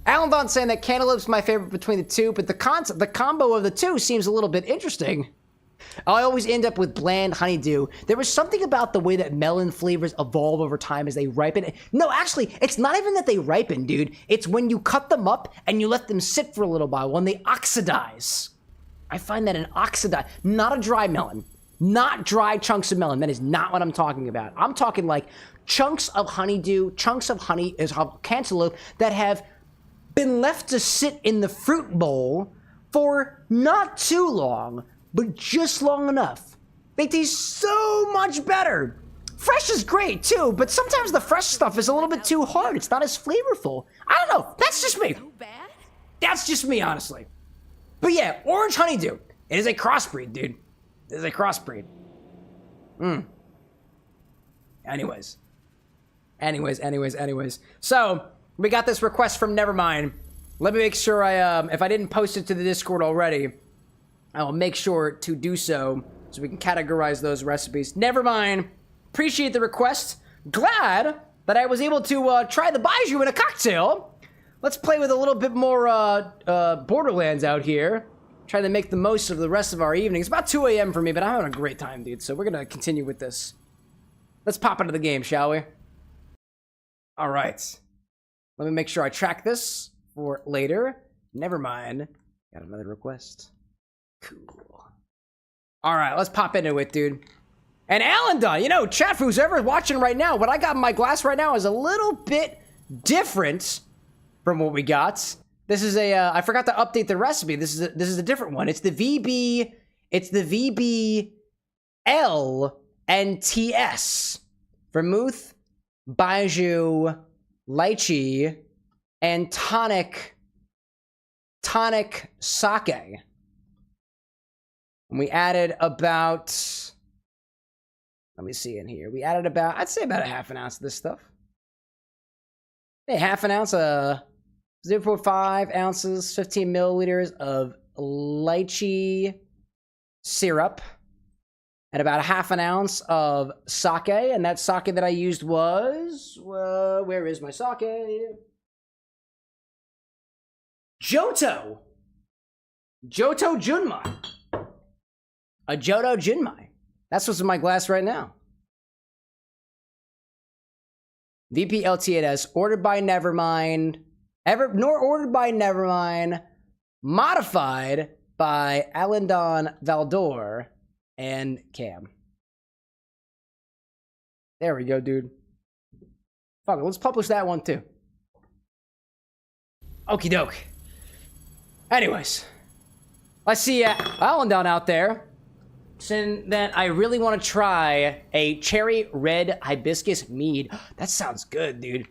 Allendon saying that cantaloupe's my favorite between the two, but the combo of the two seems a little bit interesting. I always end up with bland honeydew. There was something about the way that melon flavors evolve over time as they ripen. No, actually, it's not even that they ripen, dude. It's when you cut them up and you let them sit for a little while, when they oxidize. I find that an oxidize, not a dry melon, not dry chunks of melon. That is not what I'm talking about. I'm talking like chunks of honeydew, chunks of cantaloupe that have been left to sit in the fruit bowl for not too long, but just long enough. They taste so much better. Fresh is great too, but sometimes the fresh stuff is a little bit too hard. It's not as flavorful. I don't know. That's just me. That's just me, honestly. But yeah, orange honeydew. It is a crossbreed, dude. It is a crossbreed. Anyways. So, we got this request from Nevermind. Let me make sure if I didn't post it to the Discord already, I will make sure to do so we can categorize those recipes. Nevermind. Appreciate the request. Glad that I was able to try the Baijiu in a cocktail. Let's play with a little bit more Borderlands out here. Trying to make the most of the rest of our evening. It's about 2 a.m. for me, but I'm having a great time, dude. So we're going to continue with this. Let's pop into the game, shall we? All right. Let me make sure I track this for later. Never mind. Got another request. Cool. All right, let's pop into it, dude. And Alan, you know, chat for who's ever watching right now, what I got in my glass right now is a little bit different from what we got. This is a, I forgot to update the recipe. This is a different one. It's the VB, L and TS. Vermouth, Baijiu, lychee, and tonic sake. And we added about, let me see in here. We added about, I'd say about a half an ounce of this stuff. Hey, half an ounce of 0.5 ounces, 15 milliliters of lychee syrup. And about a half an ounce of sake. And that sake that I used was, where is my sake? Johto Junmai. A Johto Junmai. That's what's in my glass right now. VP LTS, ordered by Nevermind. Ordered by Nevermind. Modified by Alendon Valdor and Cam. There we go, dude. Fuck it, let's publish that one too. Okie doke. Anyways, I see Alendon out there saying that I really want to try a cherry red hibiscus mead. That sounds good, dude.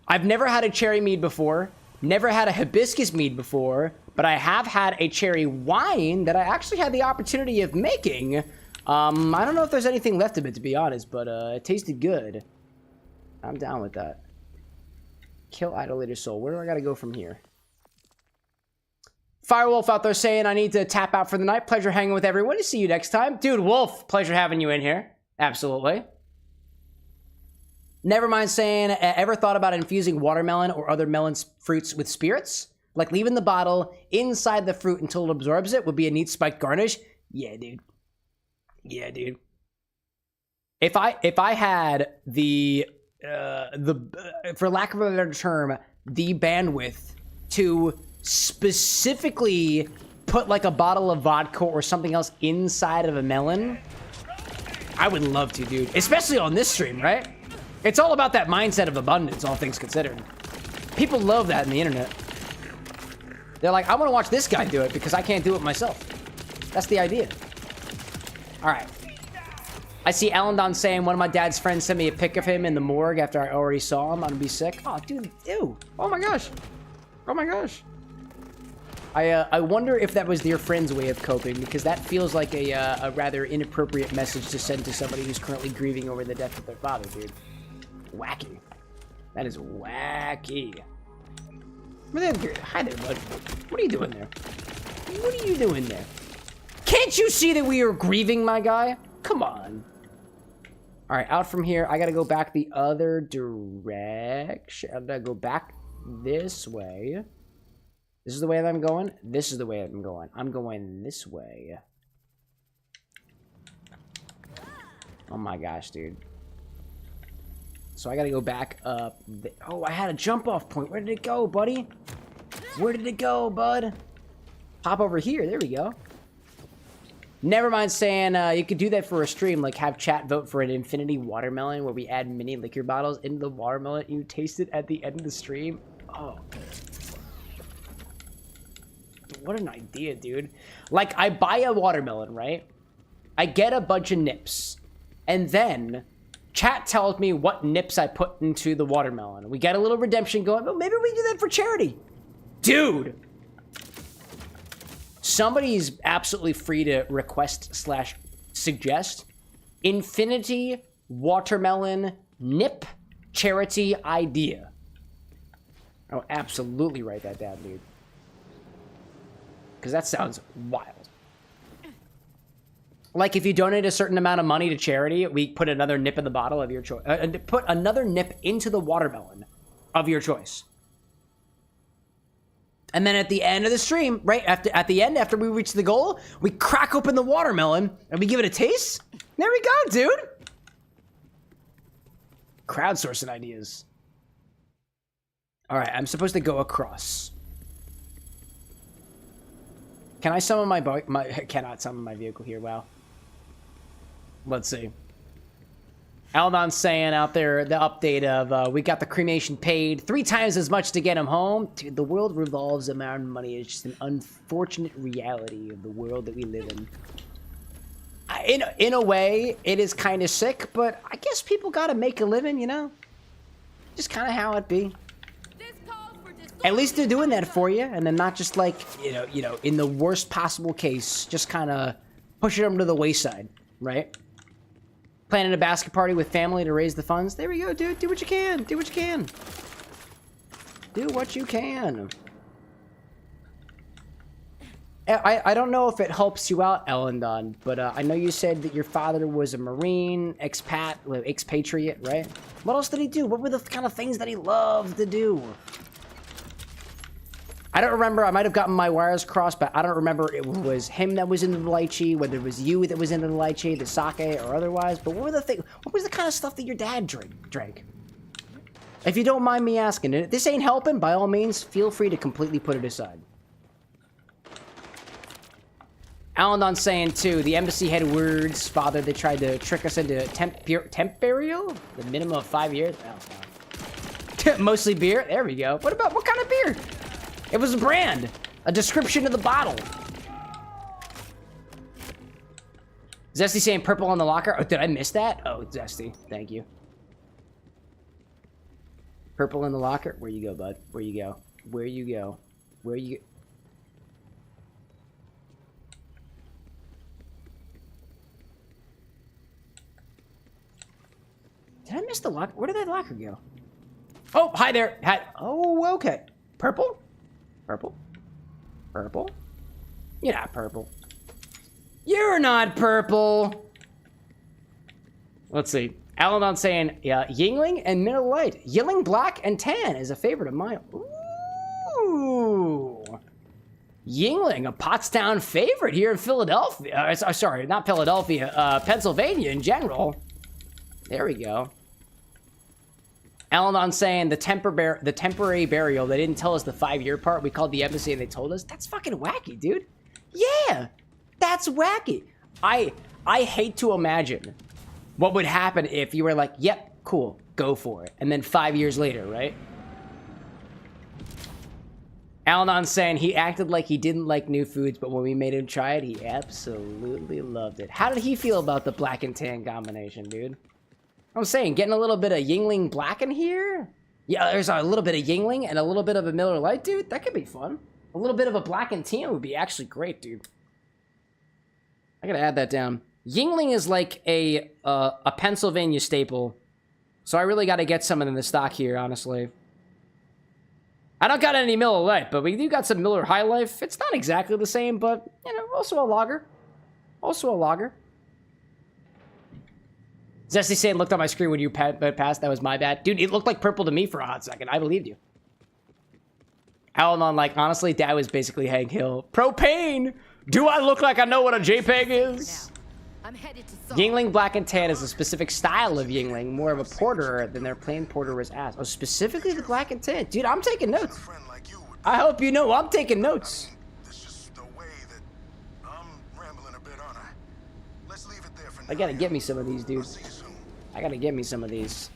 I've never had a cherry mead before, never had a hibiscus mead before, but I have had a cherry wine that I actually had the opportunity of making. I don't know if there's anything left of it, to be honest, but it tasted good. I'm down with that. Kill Idolator Soul. Where do I gotta go from here? Firewolf out there saying I need to tap out for the night. Pleasure hanging with everyone. See you next time. Dude, Wolf, pleasure having you in here. Absolutely. Nevermind saying, ever thought about infusing watermelon or other melon fruits with spirits? Like leaving the bottle inside the fruit until it absorbs it would be a neat spiked garnish. Yeah, dude. Yeah, dude. If I had the for lack of a better term, the bandwidth to specifically put like a bottle of vodka or something else inside of a melon, I would love to, dude. Especially on this stream, right? It's all about that mindset of abundance, all things considered. People love that in the internet. They're like, I want to watch this guy do it because I can't do it myself. That's the idea. All right. I see Alendon saying one of my dad's friends sent me a pic of him in the morgue after I already saw him. I'm gonna be sick. Oh, dude, ew. Oh my gosh. Oh my gosh. I wonder if that was your friend's way of coping, because that feels like a rather inappropriate message to send to somebody who's currently grieving over the death of their father, dude. Wacky. That is wacky. Hi there, bud. What are you doing there? What are you doing there? Can't you see that we are grieving, my guy? Come on. All right, out from here. I gotta go back the other direction. I gotta go back this way. This is the way that I'm going. This is the way I'm going. I'm going this way. Oh my gosh, dude. So I gotta go back up. Oh, I had a jump off point. Where did it go, buddy? Where did it go, bud? Hop over here. There we go. Never mind saying you could do that for a stream, like have chat vote for an infinity watermelon where we add mini liquor bottles into the watermelon and you taste it at the end of the stream. Oh. What an idea, dude. Like, I buy a watermelon, right? I get a bunch of nips. And then chat tells me what nips I put into the watermelon. We get a little redemption going. Oh, maybe we do that for charity. Dude. Somebody's absolutely free to request / suggest infinity watermelon nip charity idea. I'll absolutely write that down, dude. Because that sounds wild. Like if you donate a certain amount of money to charity, we put another nip in the bottle of your choice. Put another nip into the watermelon of your choice. And then at the end of the stream, right at the end, after we reach the goal, we crack open the watermelon and we give it a taste. There we go, dude. Crowdsourcing ideas. All right, I'm supposed to go across. Can I summon my cannot summon my vehicle here? Wow. Let's see. Aldon's saying out there the update of we got the cremation paid 3 times as much to get him home. Dude, the world revolves around money. It's just an unfortunate reality of the world that we live in. In a way, it is kind of sick, but I guess people gotta make a living, you know? Just kind of how it be. At least they're doing that for you, and then not just like, you know, in the worst possible case, just kind of pushing them to the wayside, right? Planning a basket party with family to raise the funds. There we go, dude. Do what you can. Do what you can. Do what you can. I don't know if it helps you out, Elendon, but I know you said that your father was a Marine, expatriate, right? What else did he do? What were the kind of things that he loved to do? I don't remember. I might have gotten my wires crossed, but I don't remember it was him that was into the lychee, whether it was you that was into the lychee, the sake, or otherwise. But what was the kind of stuff that your dad drank? If you don't mind me asking, if this ain't helping, by all means, feel free to completely put it aside. Alandon's saying, too, the embassy had words. Father, they tried to trick us into temp burial? The minimum of 5 years? Oh, no. Mostly beer? There we go. What kind of beer? It was a brand. A description of the bottle. Zesty saying purple on the locker. Oh, did I miss that? Oh, Zesty. Thank you. Purple in the locker. Where you go, bud? Where you go? Where you go? Where you... Did I miss the locker? Where did that locker go? Oh, hi there. Hi. Oh, okay. Purple? Purple? Purple? You're not purple. You're not purple. Let's see. Aladon saying, yeah, Yingling and Middle Light. Yingling Black and Tan is a favorite of mine. Ooh. Yingling, a Pottstown favorite here in Philadelphia. Sorry, not Philadelphia. Pennsylvania in general. There we go. Alan saying the temporary burial. They didn't tell us the 5-year part. We called the embassy and they told us. That's fucking wacky, dude. Yeah, that's wacky. I hate to imagine what would happen if you were like, yep, cool, go for it. And then 5 years later, right? Alan saying he acted like he didn't like new foods, but when we made him try it, he absolutely loved it. How did he feel about the black and tan combination, dude? I'm saying, getting a little bit of Yingling Black in here? Yeah, there's a little bit of Yingling and a little bit of a Miller Lite, dude. That could be fun. A little bit of a black and tan would be actually great, dude. I gotta add that down. Yingling is like a Pennsylvania staple. So I really gotta get some in the stock here, honestly. I don't got any Miller Lite, but we do got some Miller High Life. It's not exactly the same, but, you know, also a lager. Also a lager. Zesty saying, looked on my screen when you passed. That was my bad. Dude, it looked like purple to me for a hot second. I believed you. Alan, like, honestly, Dad was basically Hank Hill. Propane! Do I look like I know what a JPEG is? Yingling Black and Tan is a specific style of Yingling, more of a porter than their plain porter's ass. Oh, specifically the Black and Tan. Dude, I'm taking notes. I hope you know I'm taking notes. I gotta get me some of these, dude. I gotta get me some of these.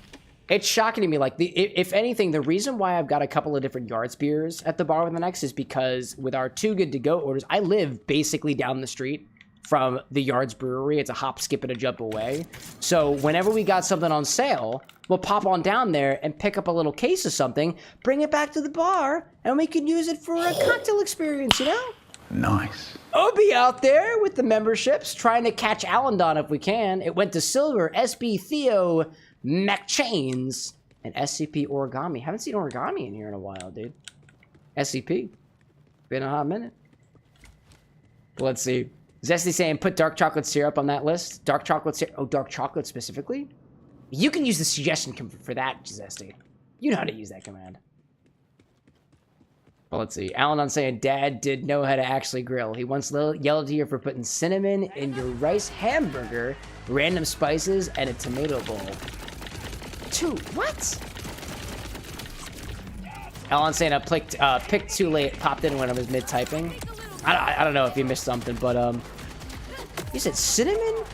It's shocking to me, like, if anything, the reason why I've got a couple of different Yards beers at the bar with an X is because with our 2 good to go orders, I live basically down the street from the Yards Brewery. It's a hop, skip, and a jump away. So whenever we got something on sale, we'll pop on down there and pick up a little case of something, bring it back to the bar, and we can use it for a cocktail experience, you know? Nice. Obi out there with the memberships, trying to catch Alandon if we can. It went to Silver, SB Theo, McChains, and SCP Origami. Haven't seen Origami in here in a while, dude. SCP. Been a hot minute. Let's see. Zesty saying put dark chocolate syrup on that list. Dark chocolate syrup. Oh, dark chocolate specifically? You can use the suggestion for that, Zesty. You know how to use that command. Well, let's see. Alan on saying Dad did know how to actually grill. He once yelled at you for putting cinnamon in your rice hamburger, random spices, and a tomato bowl. Dude, what? Alan saying I picked too late, popped in when I was mid-typing. I don't know if you missed something, but you said cinnamon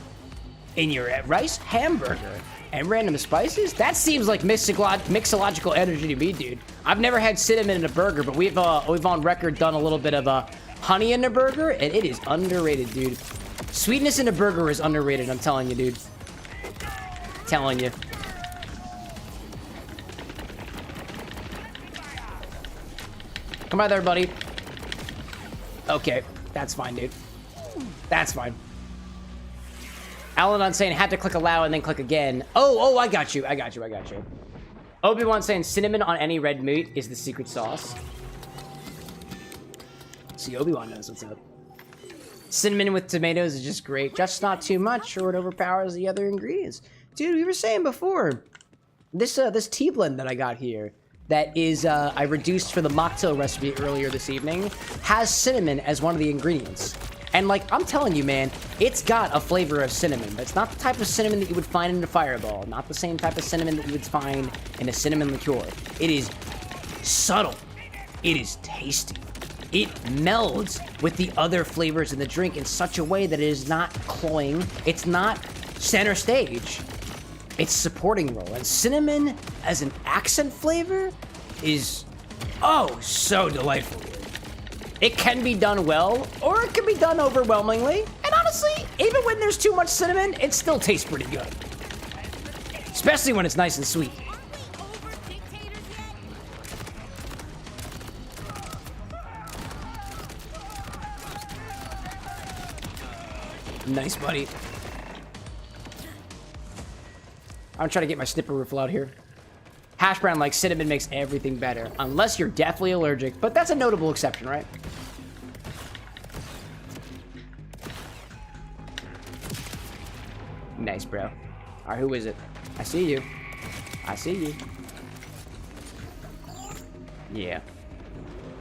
in your rice hamburger and random spices? That seems like mixological energy to me, dude. I've never had cinnamon in a burger, but we've on record done a little bit of honey in a burger, and it is underrated, dude. Sweetness in a burger is underrated, I'm telling you, dude. Telling you. Come by there, buddy. Okay, that's fine, dude. That's fine. Alan on saying had to click allow and then click again. Oh, I got you. Obi-Wan saying cinnamon on any red meat is the secret sauce. See, Obi-Wan knows what's up. Cinnamon with tomatoes is just great. Just not too much or it overpowers the other ingredients. Dude, we were saying before, this tea blend that I got here, that is, I reduced for the mocktail recipe earlier this evening, has cinnamon as one of the ingredients. And, like, I'm telling you, man, it's got a flavor of cinnamon, but it's not the type of cinnamon that you would find in a Fireball, not the same type of cinnamon that you would find in a cinnamon liqueur. It is subtle. It is tasty. It melds with the other flavors in the drink in such a way that it is not cloying. It's not center stage. It's supporting role. And cinnamon as an accent flavor is, oh, so delightful. It can be done well, or it can be done overwhelmingly. And honestly, even when there's too much cinnamon, it still tastes pretty good. Especially when it's nice and sweet. Nice, buddy. I'm trying to get my snipper riffle out here. Hash brown, like cinnamon, makes everything better. Unless you're deathly allergic, but that's a notable exception, right? Nice, bro. All right, who is it? I see you. I see you. Yeah.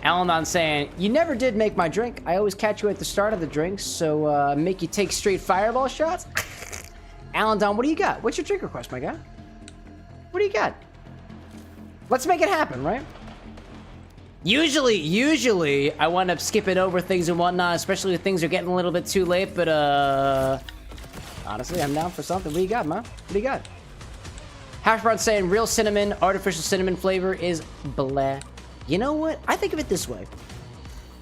Alan saying, you never did make my drink. I always catch you at the start of the drink, so make you take straight fireball shots? Alan Don, what do you got? What's your drink request, my guy? What do you got? Let's make it happen, right? Usually, I wind up skipping over things and whatnot, especially if things are getting a little bit too late, but, honestly, I'm down for something. What do you got, man? What do you got? Hash brown saying, real cinnamon, artificial cinnamon flavor is bleh. You know what? I think of it this way.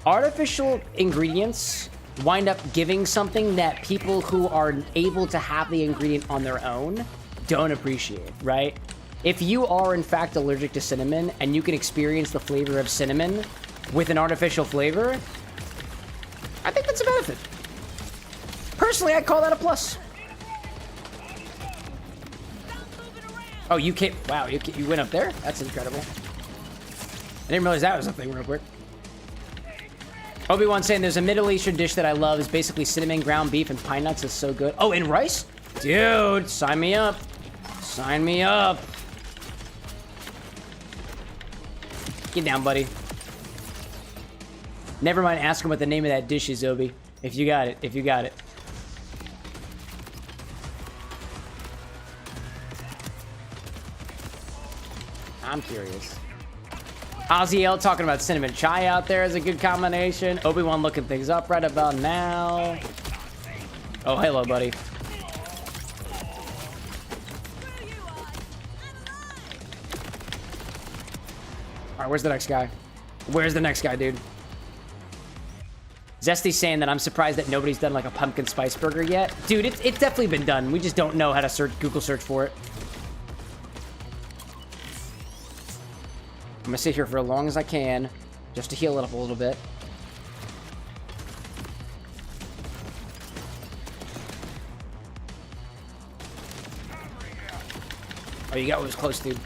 Artificial ingredients wind up giving something that people who are able to have the ingredient on their own don't appreciate, right? If you are, in fact, allergic to cinnamon and you can experience the flavor of cinnamon with an artificial flavor, I think that's a benefit. Personally, I call that a plus. Oh, you can't... Wow, you went up there? That's incredible. I didn't realize that was a thing real quick. Obi-Wan saying there's a Middle Eastern dish that I love. It's basically cinnamon, ground beef, and pine nuts. It's so good. Oh, and rice? Dude, sign me up. Sign me up. Get down, buddy. Never mind asking what the name of that dish is, Obi. If you got it. If you got it. I'm curious. Oziel talking about cinnamon chai out there is a good combination. Obi-Wan looking things up right about now. Oh, hello, buddy. Alright, where's the next guy? Where's the next guy, dude? Zesty's saying that I'm surprised that nobody's done like a pumpkin spice burger yet. Dude, it's definitely been done. We just don't know how to Google search for it. I'm gonna sit here for as long as I can, just to heal it up a little bit. Oh, you got what was close, dude.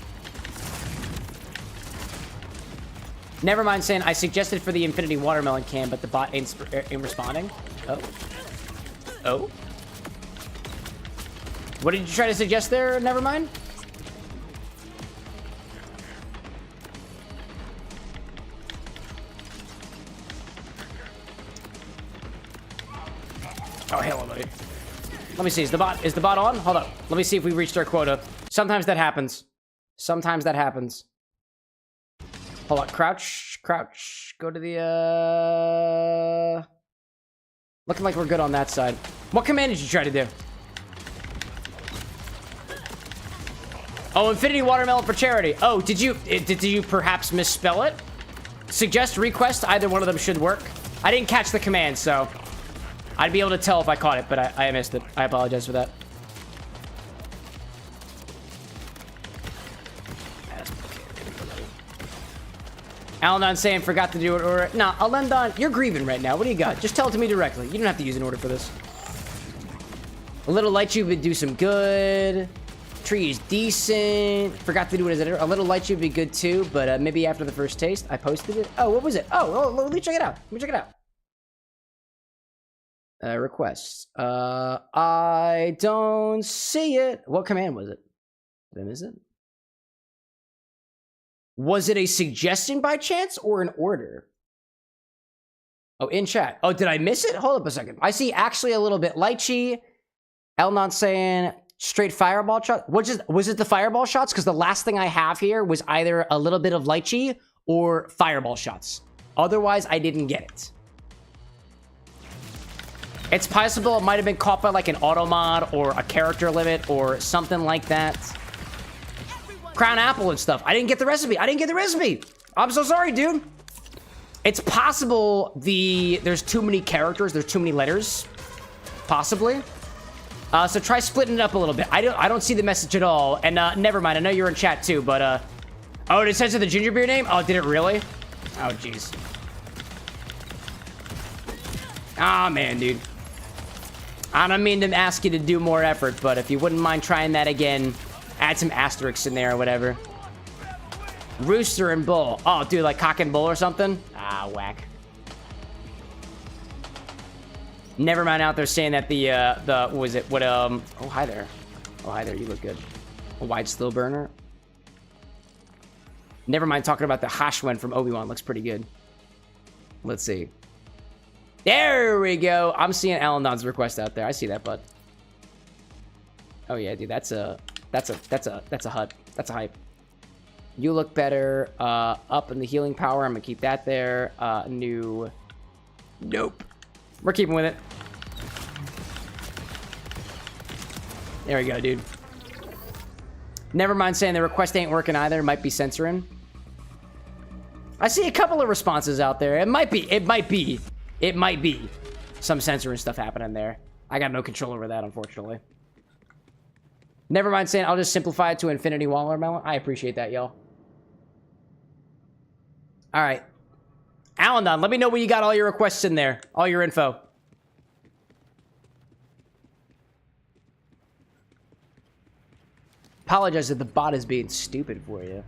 Never mind saying I suggested for the Infinity watermelon can, but the bot ain't responding. Oh. Oh? What did you try to suggest there? Never mind. Oh, hello, buddy. Let me see. Is the bot on? Hold up. Let me see if we reached our quota. Sometimes that happens. Sometimes that happens. Hold on. Crouch. Crouch. Go to the, looking like we're good on that side. What command did you try to do? Oh, Infinity Watermelon for charity. Oh, did you perhaps misspell it? Suggest, request, either one of them should work. I didn't catch the command, so I'd be able to tell if I caught it, but I missed it. I apologize for that. Alan saying forgot to do it order. Nah, Alendon, you're grieving right now. What do you got? Just tell it to me directly. You don't have to use an order for this. A little light tube would do some good. Tree is decent. Forgot to do it as a little light tube would be good too, but maybe after the first taste. I posted it. Oh, what was it? Oh, let me check it out. Let me check it out. Requests. I don't see it. What command was it? Did I miss it? Was it a suggestion by chance or an order? Oh, in chat. Oh, did I miss it? Hold up a second. I see actually a little bit lychee. Elnon saying straight fireball shot. Was it the fireball shots? Because the last thing I have here was either a little bit of lychee or fireball shots. Otherwise, I didn't get it. It's possible it might have been caught by like an auto mod or a character limit or something like that. Crown apple and stuff. I didn't get the recipe. I'm so sorry, dude. It's possible there's too many characters. There's too many letters. Possibly. So try splitting it up a little bit. I don't see the message at all. And never mind. I know you're in chat too, but oh, it says the ginger beer name? Oh, did it really? Oh, jeez. Ah, man, dude. I don't mean to ask you to do more effort, but if you wouldn't mind trying that again, add some asterisks in there or whatever. Rooster and bull. Oh, dude, like cock and bull or something? Ah, whack. Never mind out there saying that what was it? What, oh, hi there. Oh, hi there, you look good. A wide still burner. Never mind talking about the Hashwen from Obi-Wan. Looks pretty good. Let's see. There we go. I'm seeing Alan Don's request out there. I see that, bud. Oh yeah, dude, that's a hut. That's a hype. You look better. Up in the healing power. I'm gonna keep that there. New. Nope. We're keeping with it. There we go, dude. Never mind saying the request ain't working either. Might be censoring. I see a couple of responses out there. It might be some censoring stuff happening there. I got no control over that, unfortunately. Never mind saying I'll just simplify it to Infinity Watermelon. I appreciate that, y'all. All right. Alan, let me know when you got all your requests in there. All your info. Apologize if the bot is being stupid for you.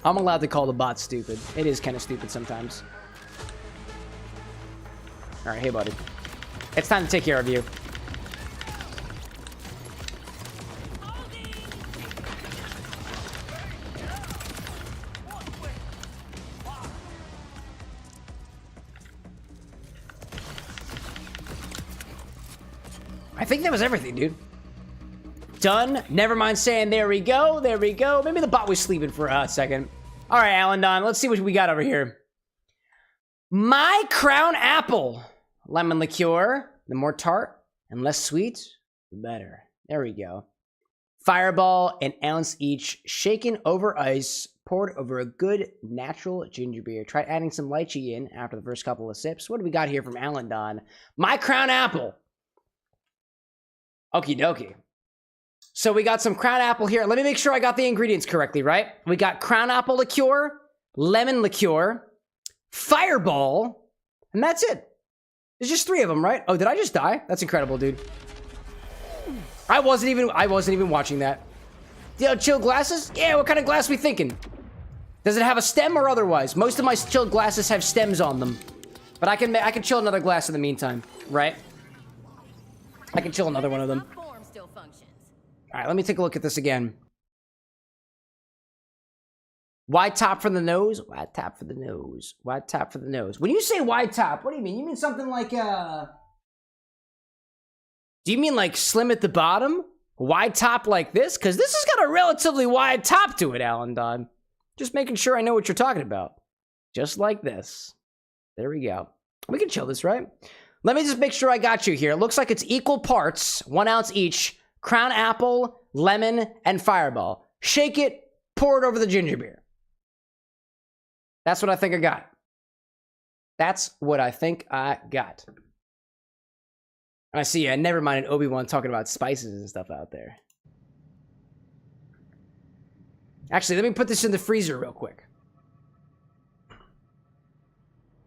I'm allowed to call the bot stupid. It is kind of stupid sometimes. All right, hey, buddy. It's time to take care of you. I think that was everything, dude. Done. Never mind saying there we go. There we go. Maybe the bot was sleeping for a second. All right, Alan Don. Let's see what we got over here. My Crown Apple. Lemon liqueur. The more tart and less sweet, the better. There we go. Fireball, an ounce each. Shaken over ice. Poured over a good natural ginger beer. Try adding some lychee in after the first couple of sips. What do we got here from Alan Don? My Crown Apple. Okie dokie. So we got some Crown Apple here. Let me make sure I got the ingredients correctly, right? We got Crown Apple liqueur, lemon liqueur, Fireball, and that's it. There's just 3 of them, right? Oh, did I just die? That's incredible, dude. I wasn't even watching that. Yo, chill glasses? Yeah, what kind of glass we thinking? Does it have a stem or otherwise? Most of my chilled glasses have stems on them. But I can chill another glass in the meantime, right? I can chill another one of them. Form still functions. All right, let me take a look at this again. Wide top for the nose. Wide top for the nose. Wide top for the nose. When you say wide top, what do you mean? You mean something like do you mean like slim at the bottom? Wide top like this? Because this has got a relatively wide top to it, Alan Don. Just making sure I know what you're talking about. Just like this. There we go. We can chill this, right? Let me just make sure I got you here. It looks like it's equal parts, 1 ounce each, crown apple, lemon, and fireball. Shake it, pour it over the ginger beer. That's what I think I got. That's what I think I got. I see, I never minded Obi-Wan talking about spices and stuff out there. Actually, let me put this in the freezer real quick.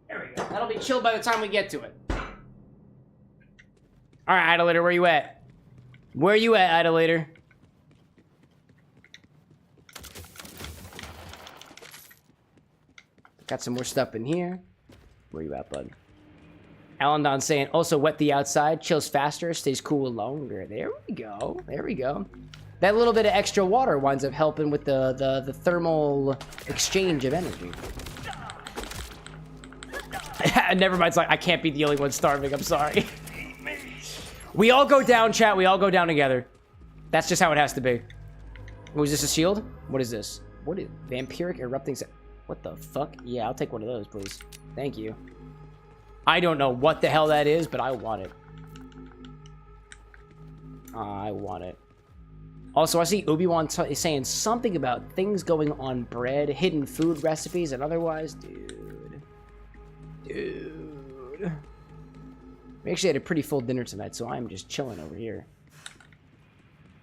There we go. That'll be chilled by the time we get to it. All right, Idolator, where you at? Where you at, Idolator? Got some more stuff in here. Where you at, bud? Alan Don saying, also wet the outside, chills faster, stays cool longer. There we go. There we go. That little bit of extra water winds up helping with the thermal exchange of energy. Never mind, it's like, I can't be the only one starving, I'm sorry. We all go down, chat, we all go down together. That's just how it has to be. Oh, is this a shield? What is this? What is vampiric erupting? What the fuck? Yeah, I'll take one of those, please. Thank you. I don't know what the hell that is, but I want it. I want it. Also, I see Obi-Wan is saying something about things going on bread, hidden food recipes, and otherwise. Dude. We actually had a pretty full dinner tonight, so I'm just chilling over here.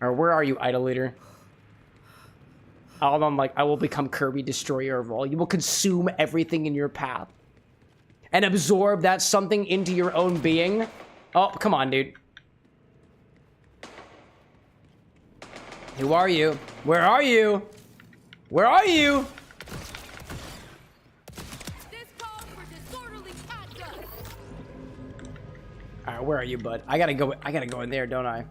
Or where are you, Idolator? I'm like, I will become Kirby, destroyer of all. You will consume everything in your path. And absorb that something into your own being. Oh, come on, dude. Who are you? Where are you? Where are you? This calls for disorderly conduct. All right, where are you, bud? I gotta go in there, don't I?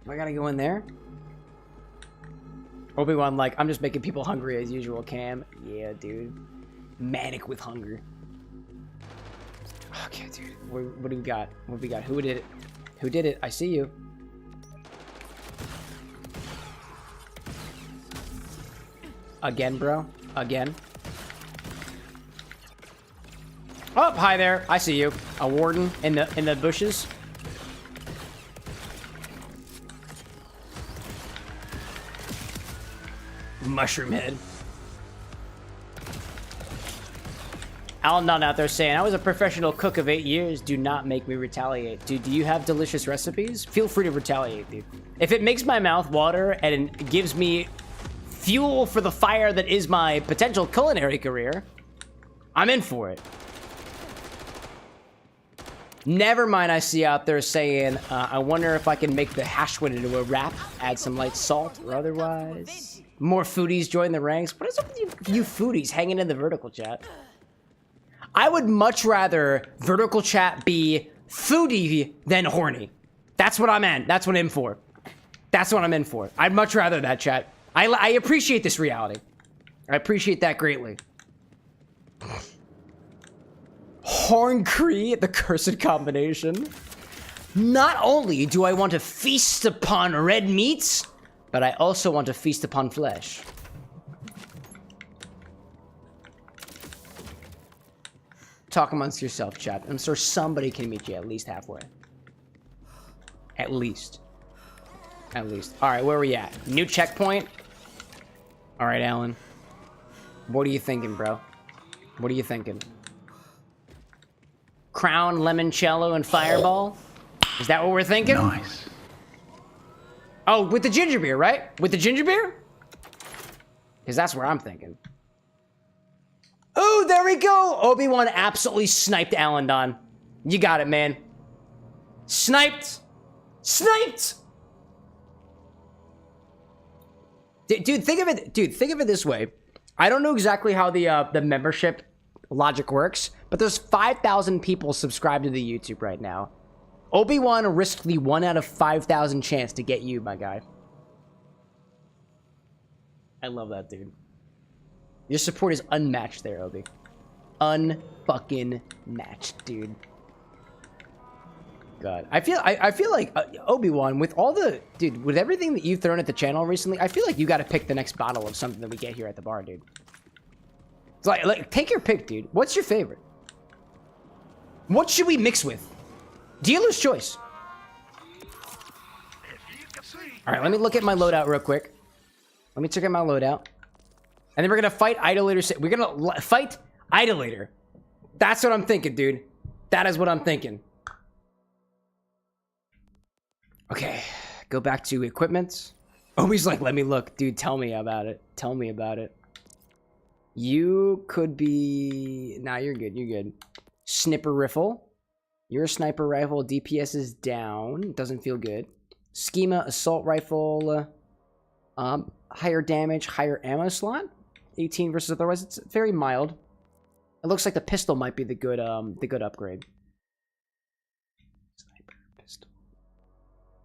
I gotta go in there. Obi-Wan, like, I'm just making people hungry as usual, Cam. Yeah, dude. Manic with hunger. Okay, dude. What do we got? What do we got? Who did it? Who did it? I see you. Again, bro. Again. Oh, hi there. I see you. A warden in the bushes. Mushroom head. Alan Dunn out there saying, I was a professional cook of 8 years. Do not make me retaliate. Dude, do you have delicious recipes? Feel free to retaliate, dude. If it makes my mouth water and gives me fuel for the fire that is my potential culinary career, I'm in for it. Never mind, I see out there saying, I wonder if I can make the hashwin into a wrap, add some light salt or otherwise. More foodies join the ranks. What is up with you foodies hanging in the vertical chat? I would much rather vertical chat be foodie than horny. That's what I'm in. That's what I'm in for. That's what I'm in for. I'd much rather that, chat. I appreciate this reality. I appreciate that greatly. Horncree, the cursed combination. Not only do I want to feast upon red meats, but I also want to feast upon flesh. Talk amongst yourself, chat. I'm sure somebody can meet you at least halfway. At least. At least. All right, where are we at? New checkpoint? All right, Alan. What are you thinking, bro? What are you thinking? Crown, limoncello, and fireball? Is that what we're thinking? Nice. Oh, with the ginger beer, right? With the ginger beer? Because that's where I'm thinking. Oh, there we go. Obi-Wan absolutely sniped Alan Don. You got it, man. Sniped. Sniped. Dude, think of it. Dude, think of it this way. I don't know exactly how the membership logic works, but there's 5,000 people subscribed to the YouTube right now. Obi-Wan risked the 1 out of 5,000 chance to get you, my guy. I love that, dude. Your support is unmatched there, Obi. Unfucking matched, dude. God, I feel like Obi-Wan, with all the dude, with everything that you've thrown at the channel recently, I feel like you got to pick the next bottle of something that we get here at the bar, dude. It's like take your pick, dude. What's your favorite? What should we mix with? Dealer's choice. All right, let me look at my loadout real quick. Let me check out my loadout, and then we're gonna fight Idolator. We're gonna fight Idolator. That's what I'm thinking, dude. That is what I'm thinking. Okay, go back to equipment. Obi's like, let me look. Dude, tell me about it. Tell me about it. You could be... Nah, you're good. You're good. Snipper rifle. Your sniper rifle. DPS is down. Doesn't feel good. Schema assault rifle. Higher damage, higher ammo slot. 18 versus otherwise. It's very mild. It looks like the pistol might be the good upgrade.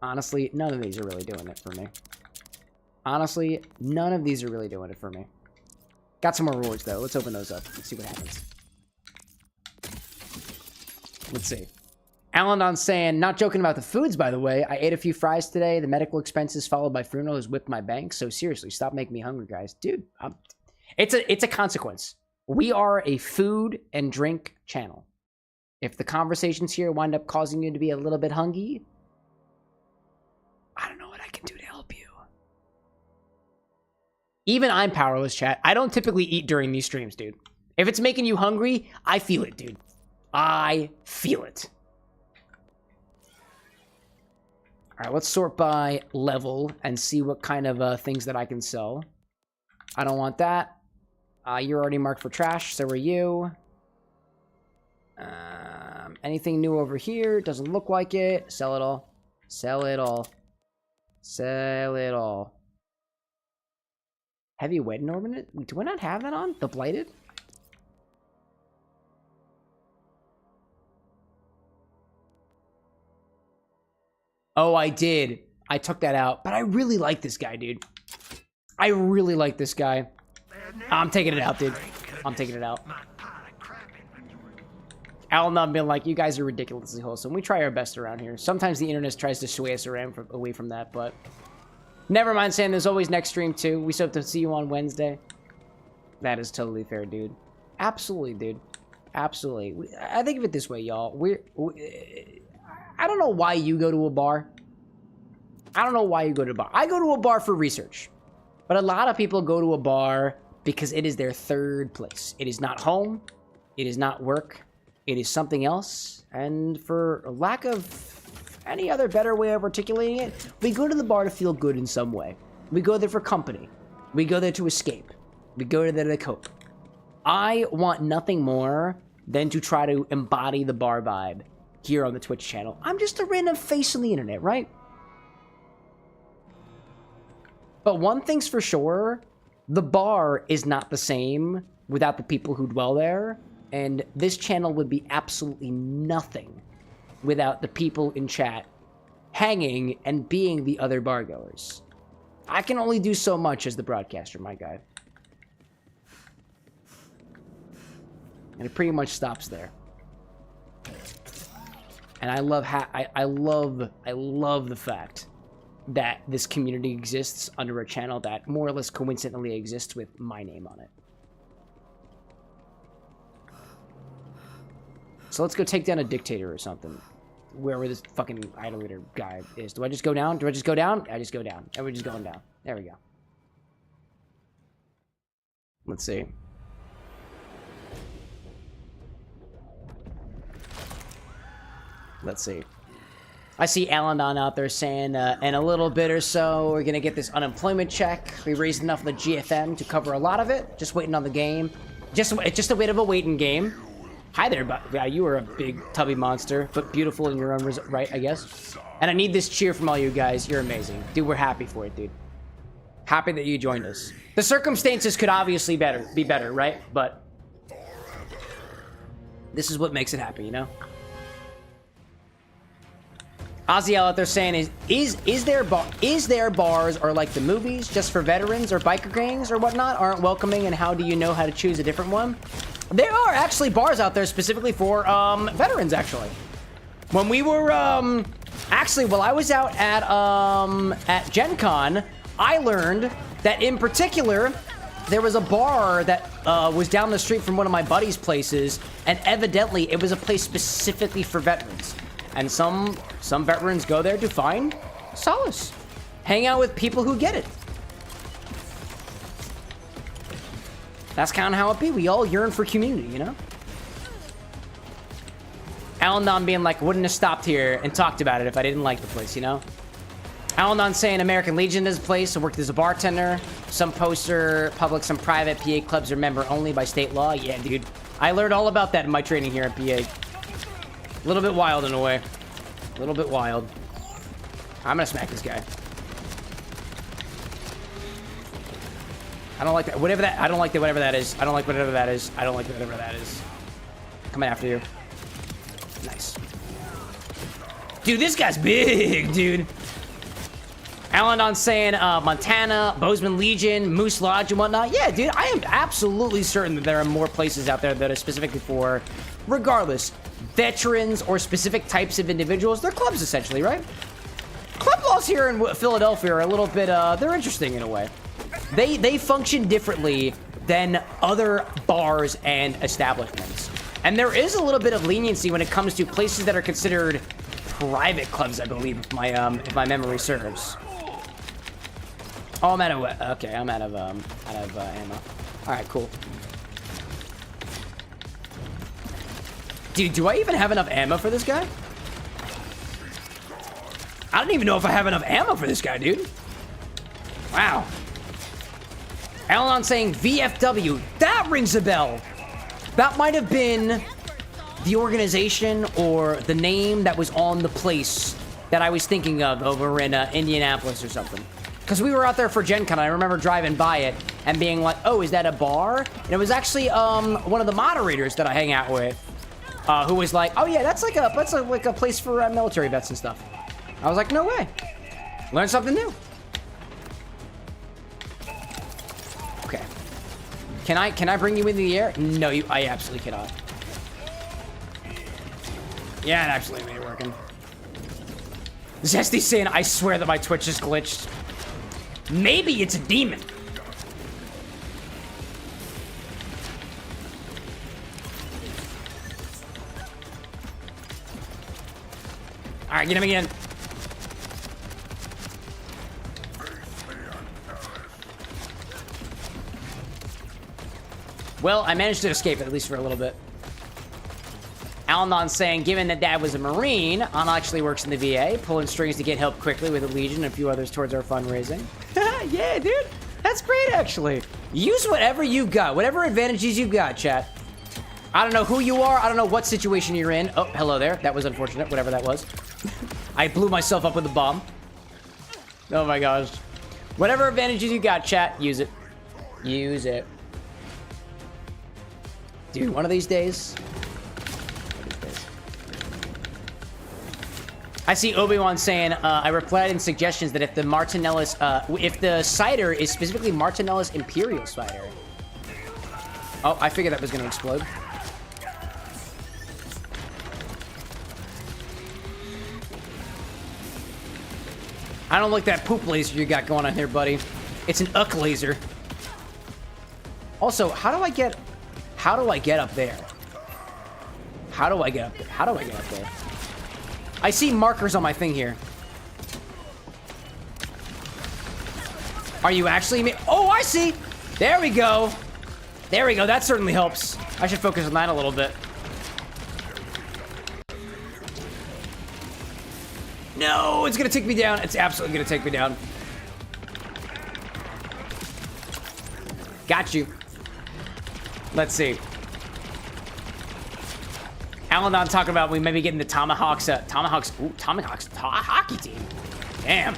Honestly, none of these are really doing it for me. Honestly, none of these are really doing it for me. Got some more rewards, though. Let's open those up. Let's see what happens. Let's see. Alan saying, not joking about the foods, by the way. I ate a few fries today. The medical expenses followed by funerals whipped my bank. So seriously, stop making me hungry, guys. Dude, it's a consequence. We are a food and drink channel. If the conversations here wind up causing you to be a little bit hungry, I don't know what I can do to help you. Even I'm powerless, chat. I don't typically eat during these streams, dude. If it's making you hungry, I feel it, dude. I feel it. All right, let's sort by level and see what kind of things that I can sell. I don't want that. You're already marked for trash, so are you. Anything new over here? Doesn't look like it. Sell it all. Sell it all. Sell it all. Heavy wedding ornament? Do I not have that on? The blighted? Oh, I did. I took that out. But I really like this guy, dude. I really like this guy. I'm taking it out, dude. I'm taking it out. Al not being like, you guys are ridiculously wholesome. We try our best around here. Sometimes the internet tries to sway us around away from that, but... Never mind, Sam. There's always next stream, too. We still have to see you on Wednesday. That is totally fair, dude. Absolutely, dude. Absolutely. I think of it this way, y'all. I don't know why you go to a bar. I don't know why you go to a bar. I go to a bar for research. But a lot of people go to a bar because it is their third place. It is not home. It is not work. It is something else. And for lack of any other better way of articulating it, we go to the bar to feel good in some way. We go there for company. We go there to escape. We go there to cope. I want nothing more than to try to embody the bar vibe here on the Twitch channel. I'm just a random face on the internet, right? But one thing's for sure, the bar is not the same without the people who dwell there, and this channel would be absolutely nothing without the people in chat hanging and being the other bargoers. I can only do so much as the broadcaster, my guy. And it pretty much stops there. And I love I love the fact that this community exists under a channel that more or less coincidentally exists with my name on it. So let's go take down a dictator or something. Wherever this fucking idolater guy is. Do I just go down? Do I just go down? I just go down. And we're just going down. There we go. Let's see. Let's see. I see Alandon out there saying, in a little bit or so, we're gonna get this unemployment check. We raised enough of the GFM to cover a lot of it. Just waiting on the game. Just a bit of a waiting game. Hi there, yeah, you are a big tubby monster, but beautiful in your own right, I guess. And I need this cheer from all you guys. You're amazing. Dude, we're happy for it, dude. Happy that you joined us. The circumstances could obviously be better, right? But this is what makes it happy, you know? Ozzy out there saying is there bars or like the movies just for veterans or biker gangs or whatnot aren't welcoming, and how do you know how to choose a different one? There are actually bars out there specifically for veterans. Actually, when we were while I was out at Gen Con, I learned that in particular there was a bar that was down the street from one of my buddies' places, and evidently it was a place specifically for veterans. And some veterans go there to find solace, hang out with people who get it. That's kind of how it be. We all yearn for community, you know? Alan being like, wouldn't have stopped here and talked about it if I didn't like the place, you know? Alan saying American Legion is a place. I worked as a bartender. Some poster, public, some private. PA clubs are member only by state law. Yeah, dude. I learned all about that in my training here at PA. A little bit wild in a way. A little bit wild. I'm gonna smack this guy. I don't like that. Whatever that. I don't like that. Whatever that is. I don't like whatever that is. I don't like whatever that is. Coming after you. Nice. Dude, this guy's big, dude. Alan saying Montana, Bozeman Legion, Moose Lodge, and whatnot. Yeah, dude, I am absolutely certain that there are more places out there that are specifically for, regardless, veterans or specific types of individuals. They're clubs, essentially, right? Club laws here in Philadelphia are a little bit, they're interesting in a way. They function differently than other bars and establishments. And there is a little bit of leniency when it comes to places that are considered private clubs, I believe, if my memory serves. Oh, I'm out of okay. I'm out of ammo. All right, cool. Dude, do I even have enough ammo for this guy? I don't even know if I have enough ammo for this guy, dude. Wow. Alan saying VFW. That rings a bell. That might have been the organization or the name that was on the place that I was thinking of over in Indianapolis or something. Because we were out there for Gen Con. I remember driving by it and being like, oh, is that a bar? And it was actually one of the moderators that I hang out with who was like, oh, yeah, that's like a place for military vets and stuff. I was like, no way. Learn something new. Okay. Can I bring you into the air? No, I absolutely cannot. Yeah, it actually made it working. Zesty's saying, I swear that my Twitch is glitched. Maybe it's a demon. All right, get him again. Well, I managed to escape at least for a little bit. Alan saying, given that Dad was a Marine, Anna actually works in the VA, pulling strings to get help quickly with the Legion and a few others towards our fundraising. Yeah, dude. That's great, actually. Use whatever you've got. Whatever advantages you've got, chat. I don't know who you are. I don't know what situation you're in. Oh, hello there. That was unfortunate, whatever that was. I blew myself up with a bomb. Oh, my gosh. Whatever advantages you got, chat, use it. Use it. Dude, one of these days... I see Obi-Wan saying, I replied in suggestions that if the Martinellis, if the cider is specifically Martinellis Imperial cider. Oh, I figured that was going to explode. I don't like that poop laser you got going on here, buddy. It's an uck laser. Also, how do I get up there? How do I get up there? How do I get up there? I see markers on my thing here. Are you actually... Oh, I see! There we go. There we go. That certainly helps. I should focus on that a little bit. No, it's going to take me down. It's absolutely going to take me down. Got you. Let's see. Alan talking about we may be getting the Tomahawks hockey team. Damn.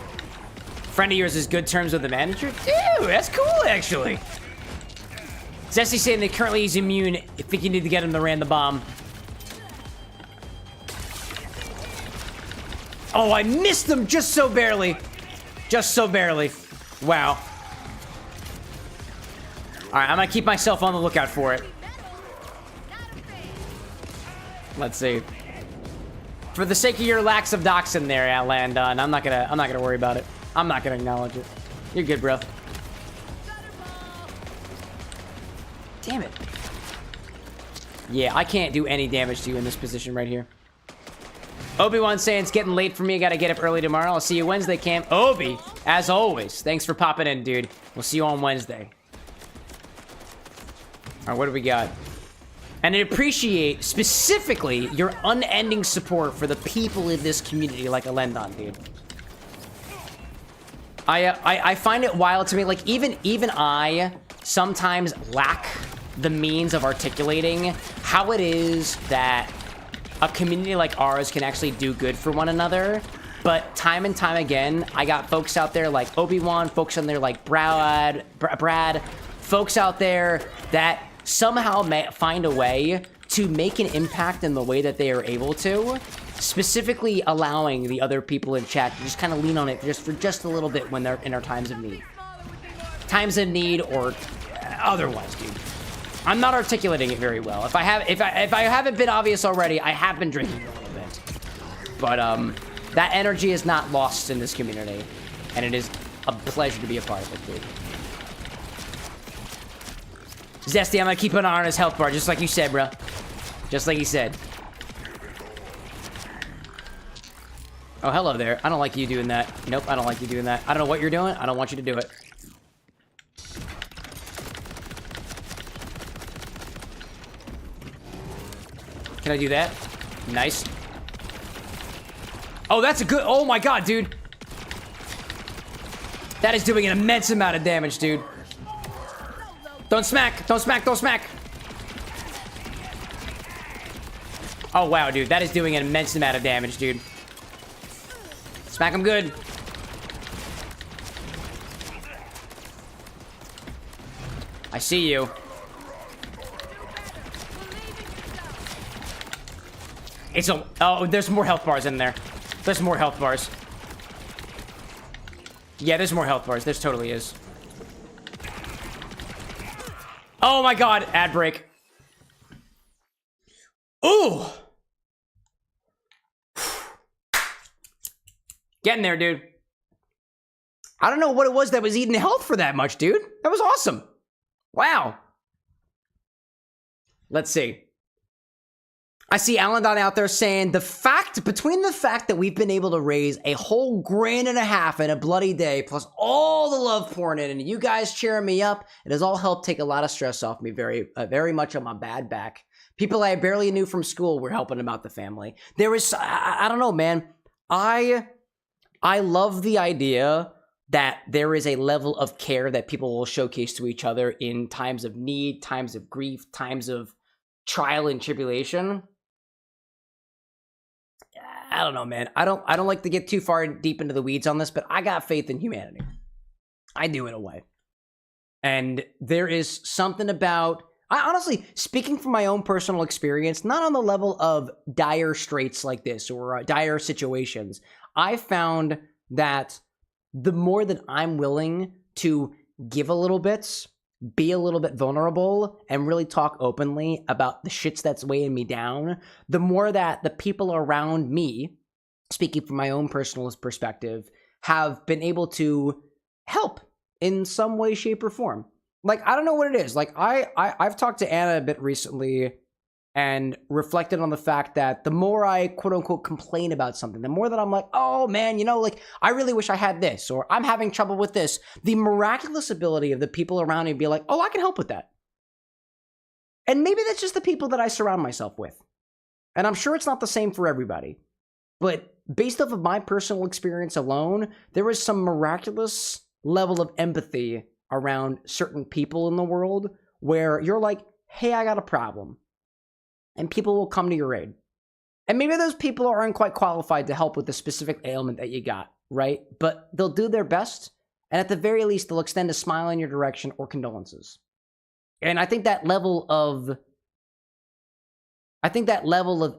Friend of yours is good terms with the manager? Dude, that's cool, actually. Zesty saying that currently he's immune. I think you need to get him to ran the bomb. Oh, I missed them just so barely. Just so barely. Wow. Alright, I'm gonna keep myself on the lookout for it. Let's see. For the sake of your lax of doxin there, Landon, I'm not gonna worry about it. I'm not gonna acknowledge it. You're good, bro. Damn it. Yeah, I can't do any damage to you in this position right here. Obi-Wan saying it's getting late for me. I gotta get up early tomorrow. I'll see you Wednesday, Cam. Obi, as always, thanks for popping in, dude. We'll see you on Wednesday. All right, what do we got? And I appreciate, specifically, your unending support for the people in this community like Alendon, dude. I find it wild to me, like, even I sometimes lack the means of articulating how it is that a community like ours can actually do good for one another. But time and time again, I got folks out there like Obi-Wan, folks out there like Brad, folks out there that somehow find a way to make an impact in the way that they are able to, specifically allowing the other people in chat to just kind of lean on it just for just a little bit when they're in our times of need. Times of need or otherwise, dude. I'm not articulating it very well. If I haven't been obvious already, I have been drinking a little bit. But that energy is not lost in this community, and it is a pleasure to be a part of it, dude. Zesty, I'm gonna keep an eye on his health bar, just like you said, bro. Just like you said. Oh, hello there. I don't like you doing that. Nope, I don't like you doing that. I don't know what you're doing. I don't want you to do it. Can I do that? Nice. Oh, that's a good... Oh, my God, dude. That is doing an immense amount of damage, dude. Don't smack. Don't smack. Don't smack. Oh, wow, dude. That is doing an immense amount of damage, dude. Smack him good. I see you. It's a... Oh, there's more health bars in there. There's more health bars. Yeah, there's more health bars. There totally is. Oh my God, ad break. Ooh. Getting there, dude. I don't know what it was that was eating health for that much, dude. That was awesome. Wow. Let's see. I see Alandon out there saying between the fact that we've been able to raise a whole $1.5 grand in a bloody day, plus all the love pouring in, and you guys cheering me up, it has all helped take a lot of stress off me very much on my bad back. People I barely knew from school were helping about the family. There is, I don't know, man. I love the idea that there is a level of care that people will showcase to each other in times of need, times of grief, times of trial and tribulation. I don't know, man. I don't like to get too far deep into the weeds on this, but I got faith in humanity. I do in a way. And there is something about... I honestly, speaking from my own personal experience, not on the level of dire straits like this or dire situations, I found that the more that I'm willing to give a little bit, be a little bit vulnerable, and really talk openly about the shits that's weighing me down, the more that the people around me, speaking from my own personal perspective, have been able to help in some way, shape, or form. Like, I don't know what it is. Like, I've talked to Anna a bit recently and reflected on the fact that the more I, quote unquote, complain about something, the more that I'm like, oh man, you know, like, I really wish I had this, or I'm having trouble with this. The miraculous ability of the people around me to be like, oh, I can help with that. And maybe that's just the people that I surround myself with. And I'm sure it's not the same for everybody. But based off of my personal experience alone, there is some miraculous level of empathy around certain people in the world where you're like, hey, I got a problem. And people will come to your aid. And maybe those people aren't quite qualified to help with the specific ailment that you got, right? But they'll do their best, and at the very least, they'll extend a smile in your direction or condolences. And I think that level of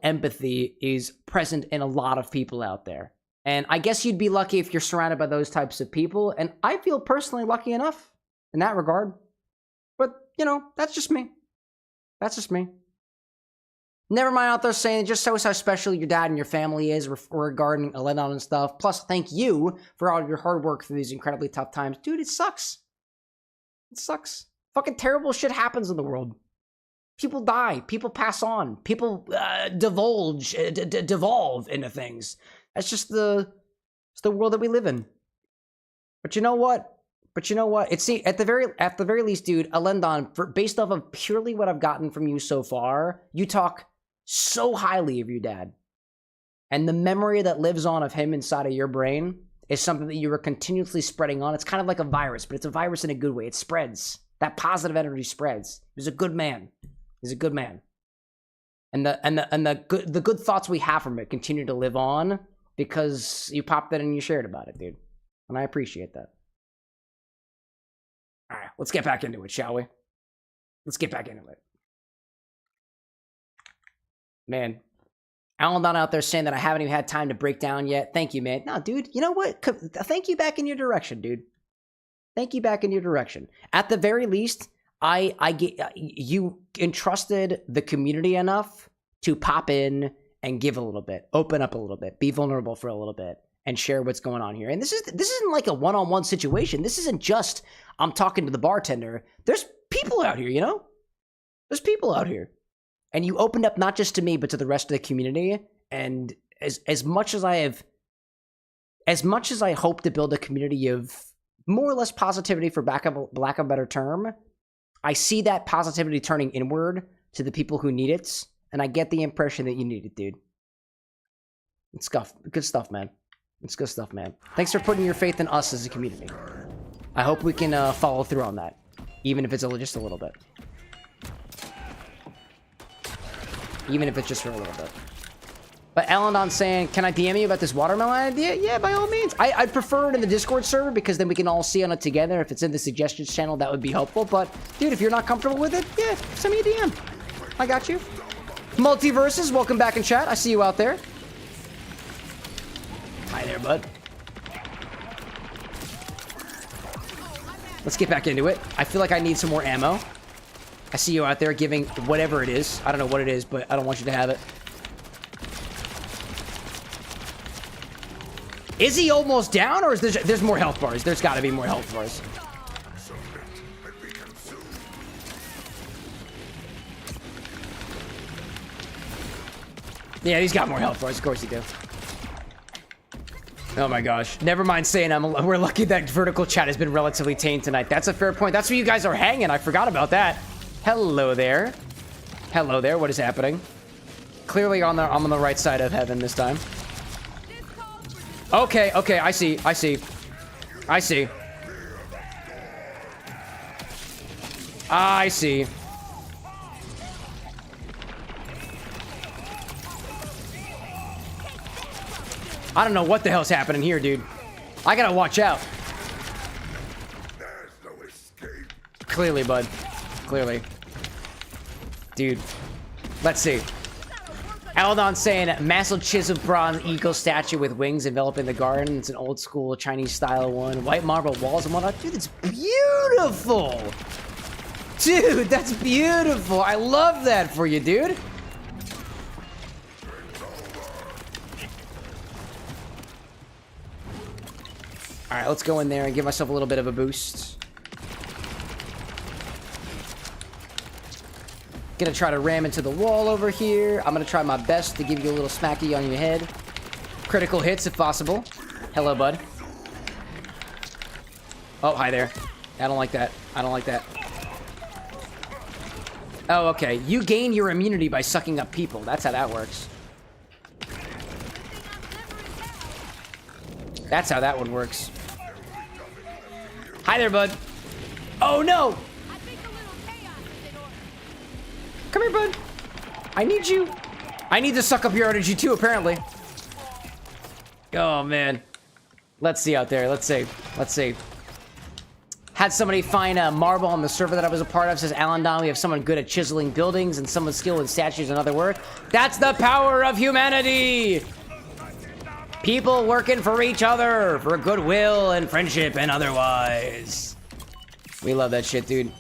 empathy is present in a lot of people out there. And I guess you'd be lucky if you're surrounded by those types of people. And I feel personally lucky enough in that regard. But, you know, that's just me. That's just me. Never mind out there saying it just shows how special your dad and your family is regarding Elendon and stuff. Plus, thank you for all your hard work through these incredibly tough times. Dude, it sucks. It sucks. Fucking terrible shit happens in the world. People die. People pass on. People devolve into things. That's just it's the world that we live in. But you know what? It's at the very least, dude, Elendon, based off of purely what I've gotten from you so far, you talk so highly of your dad. And the memory that lives on of him inside of your brain is something that you are continuously spreading on. It's kind of like a virus, but it's a virus in a good way. It spreads. That positive energy spreads. He's a good man. He's a good man. And the good thoughts we have from it continue to live on because you popped that and you shared about it, dude. And I appreciate that. All right, let's get back into it, shall we? Let's get back into it. Man, Elendon out there saying that I haven't even had time to break down yet. Thank you, man. No, dude, you know what? Thank you back in your direction, dude. Thank you back in your direction. At the very least, I get you entrusted the community enough to pop in and give a little bit, open up a little bit, be vulnerable for a little bit, and share what's going on here. And this isn't like a one-on-one situation. This isn't just I'm talking to the bartender. There's people out here, you know? There's people out here. And you opened up not just to me, but to the rest of the community. And as much as I hope to build a community of more or less positivity, for lack of a better term, I see that positivity turning inward to the people who need it. And I get the impression that you need it, dude. It's good stuff, man. It's good stuff, man. Thanks for putting your faith in us as a community. I hope we can follow through on that, even if it's just a little bit. Even if it's just for a little bit. But Elendon saying, can I DM you about this watermelon idea? Yeah, by all means. I'd prefer it in the Discord server because then we can all see on it together. If it's in the suggestions channel, that would be helpful. But, dude, if you're not comfortable with it, yeah, send me a DM. I got you. Multiverses, welcome back in chat. I see you out there. Hi there, bud. Let's get back into it. I feel like I need some more ammo. I see you out there giving whatever it is. I don't know what it is, but I don't want you to have it. Is he almost down, or is there's more health bars? There's got to be more health bars. Yeah, he's got more health bars. Of course he do. Oh my gosh. Never mind saying we're lucky that vertical chat has been relatively tame tonight. That's a fair point. That's where you guys are hanging. I forgot about that. Hello there. Hello there. What is happening? Clearly I'm on the right side of heaven this time. Okay, okay. I see. I see. I see. I see. I don't know what the hell's happening here, dude. I gotta watch out. Clearly, bud. Clearly. Dude. Let's see. Elendon saying, massive chiseled bronze eagle statue with wings enveloping the garden. It's an old school Chinese style one. White marble walls and whatnot. Dude, it's beautiful. Dude, that's beautiful. I love that for you, dude. Alright, let's go in there and give myself a little bit of a boost. Gonna try to ram into the wall over here. I'm gonna try my best to give you a little smacky on your head. Critical hits if possible. Hello, bud. Oh, hi there. I don't like that. I don't like that. Oh, okay. You gain your immunity by sucking up people. That's how that works. That's how that one works. Hi there, bud. Oh, no! Come here, bud. I need you. I need to suck up your energy, too, apparently. Oh, man. Let's see out there. Let's see. Let's see. Had somebody find a marble on the server that I was a part of. Says Elendon, we have someone good at chiseling buildings and someone skilled in statues and other work. That's the power of humanity! People working for each other, for goodwill and friendship and otherwise. We love that shit, dude.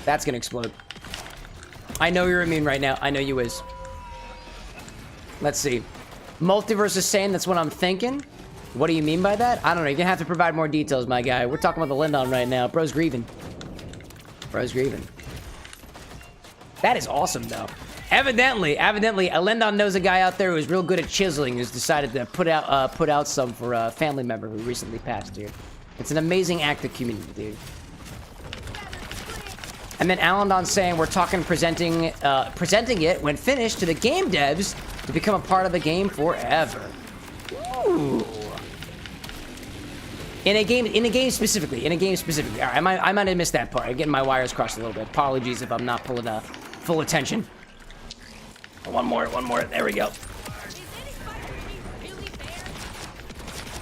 That's gonna explode. I know you're immune right now. I know you is. Let's see. Multiverse is saying that's what I'm thinking. What do you mean by that? I don't know. You're gonna have to provide more details, my guy. We're talking about the Lindon right now. Bro's grieving. Bro's grieving. That is awesome, though. Evidently, a Lindon knows a guy out there who's real good at chiseling, who's decided to put out some for a family member who recently passed, dude. It's an amazing act of community, dude. And then Alendon saying we're talking presenting it when finished to the game devs to become a part of the game forever. Ooh. In a game specifically. All right, I might have missed that part. I'm getting my wires crossed a little bit. Apologies if I'm not pulling full attention. One more. There we go.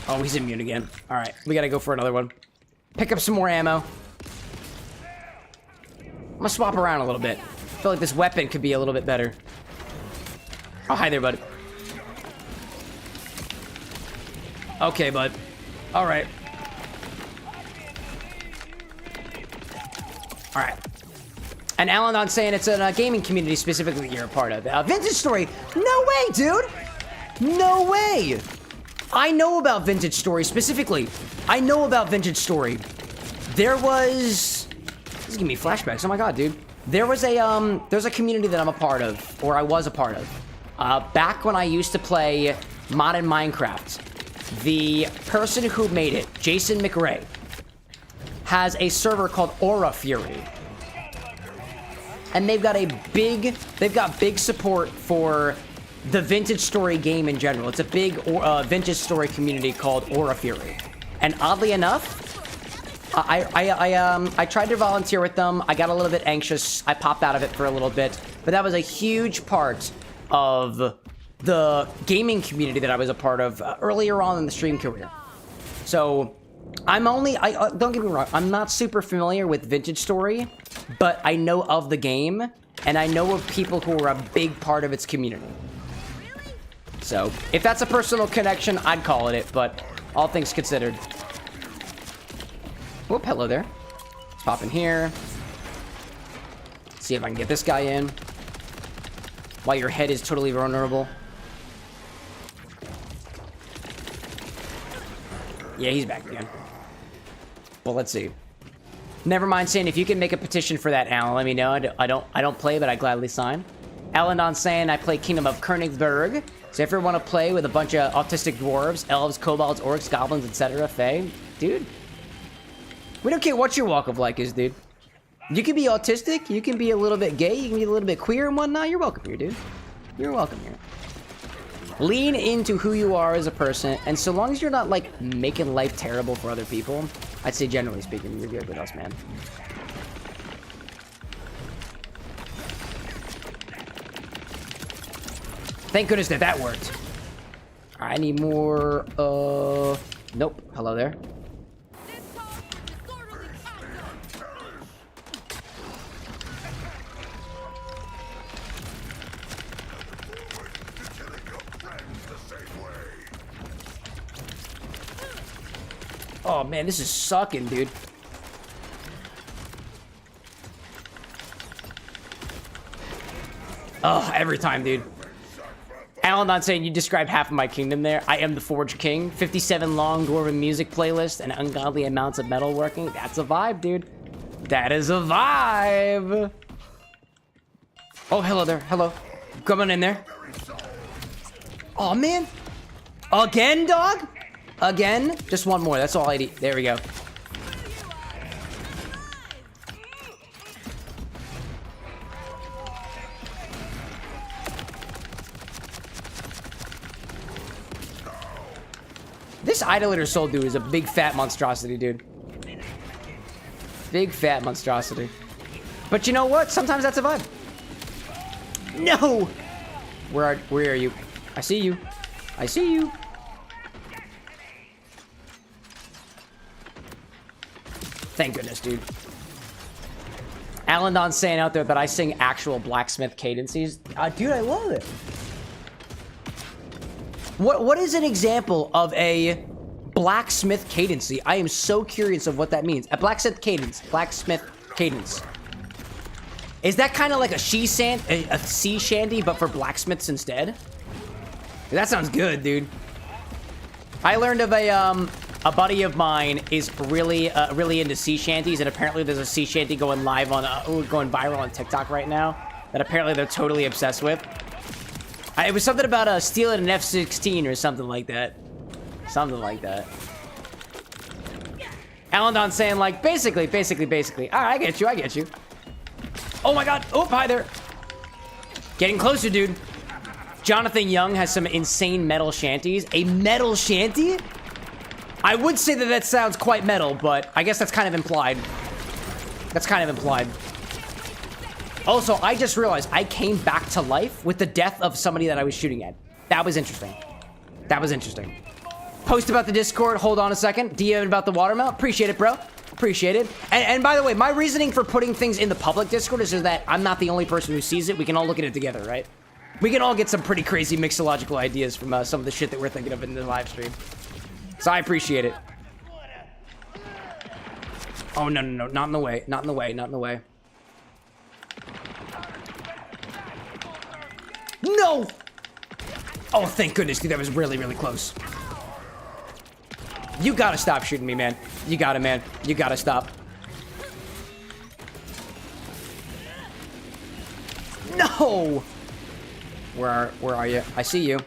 Oh, he's immune again. All right, we gotta go for another one. Pick up some more ammo. I'm gonna swap around a little bit. I feel like this weapon could be a little bit better. Oh, hi there, bud. Okay, bud. All right. All right. And Alan saying it's a gaming community specifically you're a part of. Vintage Story. No way, dude. No way. I know about Vintage Story specifically. I know about Vintage Story. There was... This is giving me flashbacks. Oh my god, dude. There's a community that I'm a part of, or I was a part of. Back when I used to play modded Minecraft, the person who made it, Jason McRae, has a server called Aura Fury. And they've got big support for the Vintage Story game in general. It's a big Vintage Story community called Aura Fury. And oddly enough, I tried to volunteer with them. I got a little bit anxious. I popped out of it for a little bit. But that was a huge part of the gaming community that I was a part of earlier on in the stream career. So don't get me wrong, I'm not super familiar with Vintage Story, but I know of the game, and I know of people who are a big part of its community. So, if that's a personal connection, I'd call it, but all things considered. Whoop, hello there. Let's pop in here. See if I can get this guy in. While your head is totally vulnerable. Yeah, he's back again. But let's see. Never mind saying if you can make a petition for that, Alan, let me know. I don't play, but I gladly sign. Alan saying I play Kingdom of Königsberg. So if you want to play with a bunch of autistic dwarves, elves, kobolds, orcs, goblins, etc., fae, dude. We don't care what your walk of life is, dude. You can be autistic, you can be a little bit gay, you can be a little bit queer and whatnot. You're welcome here, dude. You're welcome here. Lean into who you are as a person, and so long as you're not, like, making life terrible for other people, I'd say generally speaking, you're good with us, man. Thank goodness that worked. I need more, nope. Hello there. Oh man, this is sucking, dude. Oh, every time, dude. Alan not saying you described half of my kingdom there. I am the Forge King. 57 long dwarven music playlist and ungodly amounts of metalworking. That's a vibe, dude. That is a vibe. Oh, hello there. Hello. Come on in there. Oh, man. Again, dog? Again? Just one more. That's all I need. There we go. This Idolator Soul dude is a big fat monstrosity, dude. Big fat monstrosity. But you know what? Sometimes that's a vibe. No! Where are you? I see you. I see you. Thank goodness, dude. Alan Don's saying out there that I sing actual blacksmith cadences. Dude, I love it. What is an example of a blacksmith cadency? I am so curious of what that means. A blacksmith cadence. Blacksmith cadence. Is that kind of like a sea shanty, but for blacksmiths instead? That sounds good, dude. I learned of a buddy of mine is really into sea shanties, and apparently there's a sea shanty going live on going viral on TikTok right now that apparently they're totally obsessed with. It was something about stealing an F-16 or something like that. Something like that. Alan saying like basically. All right, I get you. Oh my God! Oh, hi there. Getting closer, dude. Jonathan Young has some insane metal shanties. A metal shanty? I would say that sounds quite metal, but I guess that's kind of implied. Also, I just realized I came back to life with the death of somebody that I was shooting at. That was interesting. Post about the Discord. Hold on a second. DM about the watermelon. Appreciate it, bro. Appreciate it. And by the way, my reasoning for putting things in the public Discord is that I'm not the only person who sees it. We can all look at it together, right? We can all get some pretty crazy mixological ideas from some of the shit that we're thinking of in the live stream. So I appreciate it. Oh, no. Not in the way. Not in the way. No! Oh, thank goodness, dude. That was really, really close. You gotta stop shooting me, man. You gotta, man. You gotta stop. No! Where are you? I see you.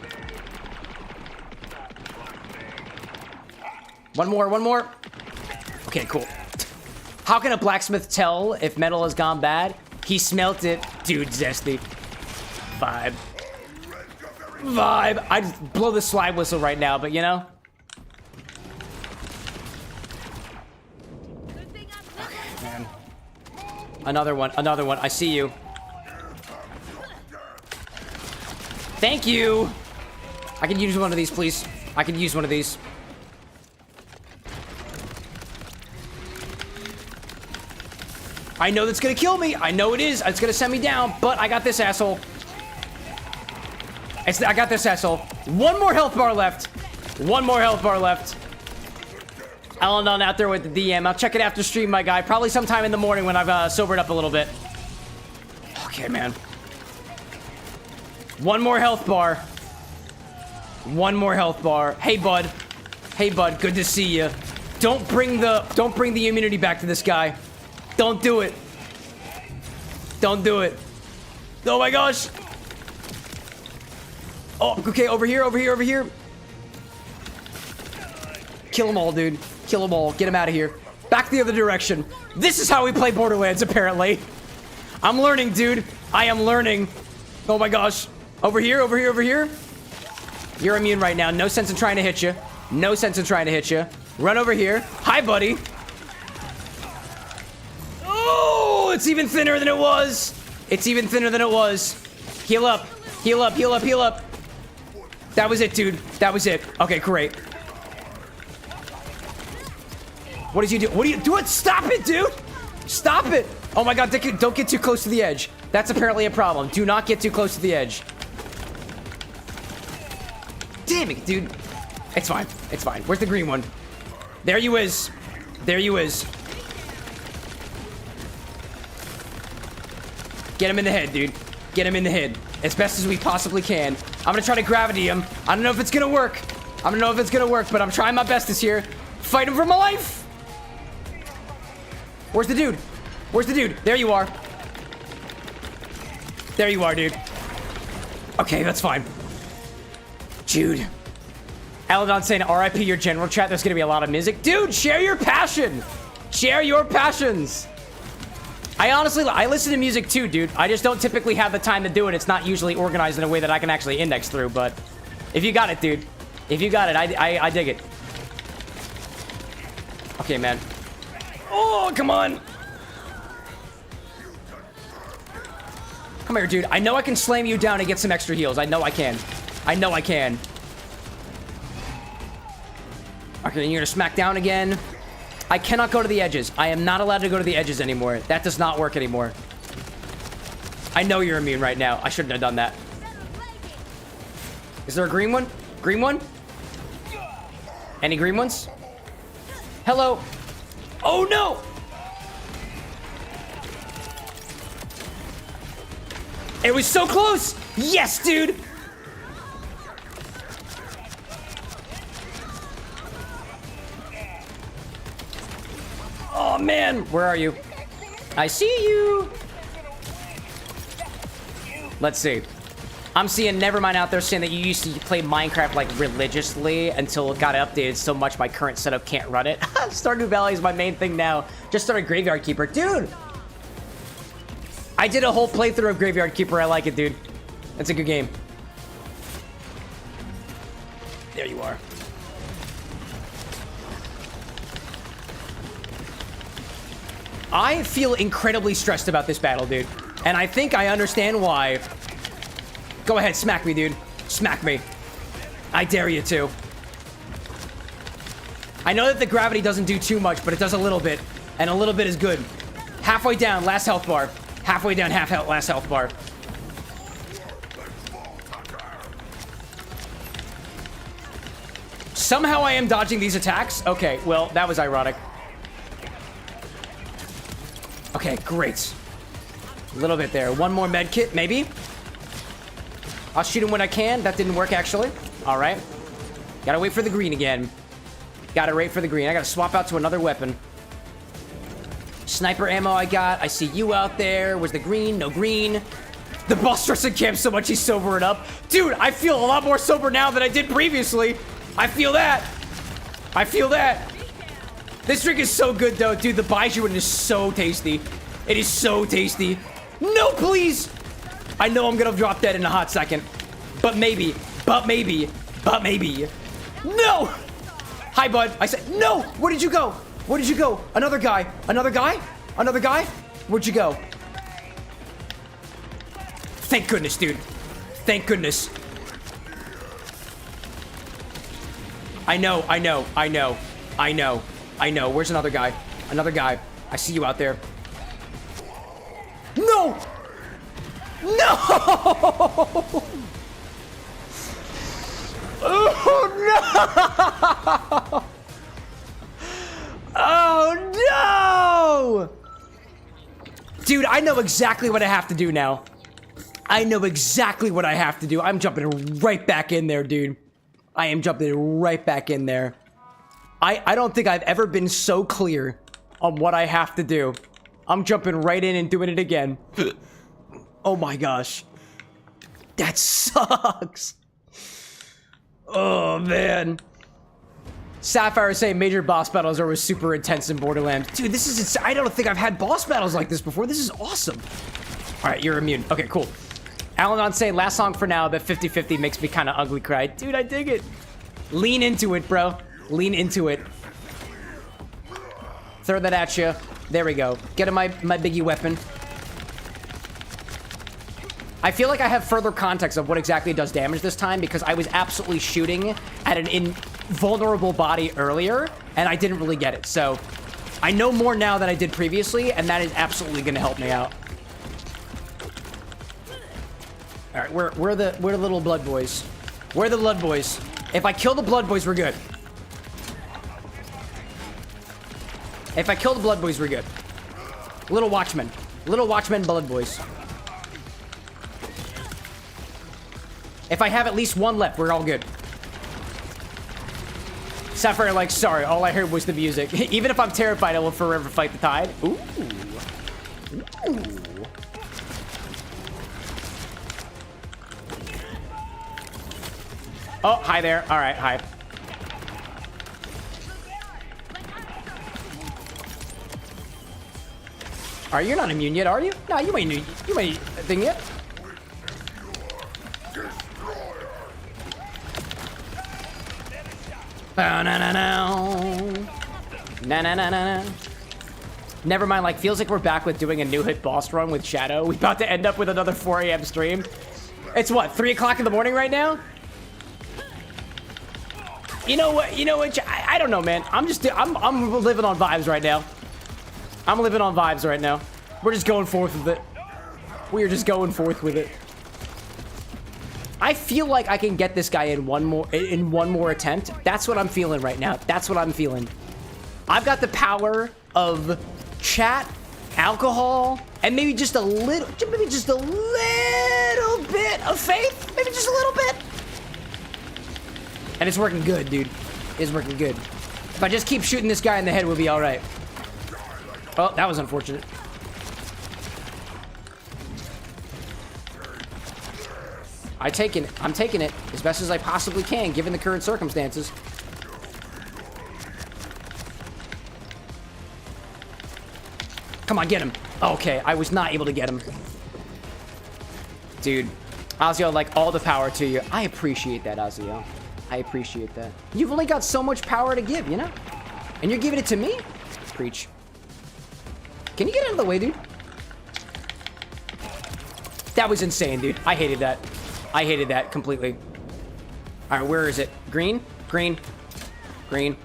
One more. Okay, cool. How can a blacksmith tell if metal has gone bad? He smelt it. Dude, zesty. Vibe. I'd blow the slide whistle right now, but you know? Okay, man. Another one. I see you. Thank you. I can use one of these, please. I can use one of these. I know that's gonna kill me. I know it is. It's gonna send me down, but I got this asshole. I got this asshole. One more health bar left. Alan out there with the DM. I'll check it after stream, my guy. Probably sometime in the morning when I've sobered up a little bit. Okay, man. One more health bar. Hey, bud. Good to see you. Don't bring the immunity back to this guy. Don't do it. Oh my gosh. Oh, okay, over here. Kill them all, dude. Get them out of here. Back the other direction. This is how we play Borderlands, apparently. I'm learning, dude. I am learning. Oh my gosh. Over here. You're immune right now. No sense in trying to hit you. Run over here. Hi, buddy. Oh, it's even thinner than it was. Heal up. That was it, dude. Okay, great. What did you do? Stop it, dude. Stop it. Oh my God, don't get too close to the edge. That's apparently a problem. Do not get too close to the edge. Damn it, dude. It's fine. Where's the green one? There you is. Get him in the head, dude. As best as we possibly can. I'm gonna try to gravity him. I don't know if it's gonna work. But I'm trying my best this year. Fight him for my life. Where's the dude? There you are. Dude. Okay, that's fine. Dude. Aladon saying RIP your general chat. There's gonna be a lot of music. Dude, share your passion. Share your passions. I listen to music too, dude. I just don't typically have the time to do it. It's not usually organized in a way that I can actually index through, but if you got it, dude. I dig it. Okay, man. Oh, come on. Come here, dude. I know I can slam you down and get some extra heals. I know I can. Okay, you're gonna smack down again. I cannot go to the edges. I am not allowed to go to the edges anymore. That does not work anymore. I know you're immune right now. I shouldn't have done that. Is there a green one? Green one? Any green ones? Hello. Oh no! It was so close! Yes, dude! Oh man, where are you? I see you! Let's see. I'm seeing Nevermind out there saying that you used to play Minecraft like religiously until it got updated so much my current setup can't run it. Stardew Valley is my main thing now. Just started Graveyard Keeper. Dude! I did a whole playthrough of Graveyard Keeper. I like it, dude. It's a good game. There you are. I feel incredibly stressed about this battle, dude. And I think I understand why. Go ahead, smack me, dude. Smack me. I dare you to. I know that the gravity doesn't do too much, but it does a little bit. And a little bit is good. Halfway down, last health bar. Halfway down, last health bar. Somehow I am dodging these attacks. Okay, well, that was ironic. Okay, great. A little bit there. One more med kit, maybe. I'll shoot him when I can. That didn't work, actually. All right. Gotta wait for the green again. Gotta wait for the green. I gotta swap out to another weapon. Sniper ammo I got. I see you out there. Where's the green? No green. The boss stressing camp so much he's sobering up. Dude, I feel a lot more sober now than I did previously. I feel that. I feel that. This drink is so good, though. Dude, the Baijiu is so tasty. It is so tasty. No, please. I know I'm gonna drop dead in a hot second. But maybe. But maybe. But maybe. No! Hi, bud. I said, no! Where did you go? Where did you go? Another guy. Another guy? Another guy? Where'd you go? Thank goodness, dude. Thank goodness. I know, I know, I know, I know, I know. Where's another guy? Another guy. I see you out there. No! No! Oh, no! Oh, no! Dude, I know exactly what I have to do now. I know exactly what I have to do. I'm jumping right back in there, dude. I am jumping right back in there. I don't think I've ever been so clear on what I have to do. I'm jumping right in and doing it again. Oh my gosh. That sucks. Oh, man. Sapphire is saying major boss battles are always super intense in Borderlands. Dude, this is... I don't think I've had boss battles like this before. This is awesome. All right, you're immune. Okay, cool. Alan saying last song for now, but 50-50 makes me kind of ugly cry. Dude, I dig it. Lean into it, bro. Lean into it. Throw that at you. There we go. Get him my biggie weapon. I feel like I have further context of what exactly does damage this time because I was absolutely shooting at an invulnerable body earlier, and I didn't really get it. So I know more now than I did previously, and that is absolutely going to help me out. All right, we're the little blood boys. We're the blood boys. If I kill the blood boys, we're good. If I kill the blood boys, we're good. Little watchmen. Little watchmen blood boys. If I have at least one left, we're all good. Sapphire, like, sorry, all I heard was the music. Even if I'm terrified, I will forever fight the tide. Ooh. Ooh. Oh, hi there. All right, hi. All right, you're not immune yet, are you? No, you ain't thing yet. Never mind, like, feels like we're back with doing a new hit boss run with Shadow. We about to end up with another 4 a.m. stream. It's what, 3 o'clock in the morning right now? You know what, I don't know, man. I'm living on vibes right now. I'm living on vibes right now. We're just going forth with it. We are just going forth with it. I feel like I can get this guy in one more attempt. That's what I'm feeling right now. That's what I'm feeling. I've got the power of chat, alcohol, and maybe just a little bit of faith. Maybe just a little bit. And it's working good, dude. It's working good. If I just keep shooting this guy in the head, we'll be all right. Oh, that was unfortunate. I'm taking it as best as I possibly can, given the current circumstances. Come on, get him. Okay, I was not able to get him. Dude, Ozio, like, all the power to you. I appreciate that, Ozio. I appreciate that. You've only got so much power to give, you know? And you're giving it to me? Preach. Can you get out of the way, dude? That was insane, dude. I hated that. I hated that completely. All right, where is it? Green? Green. Green.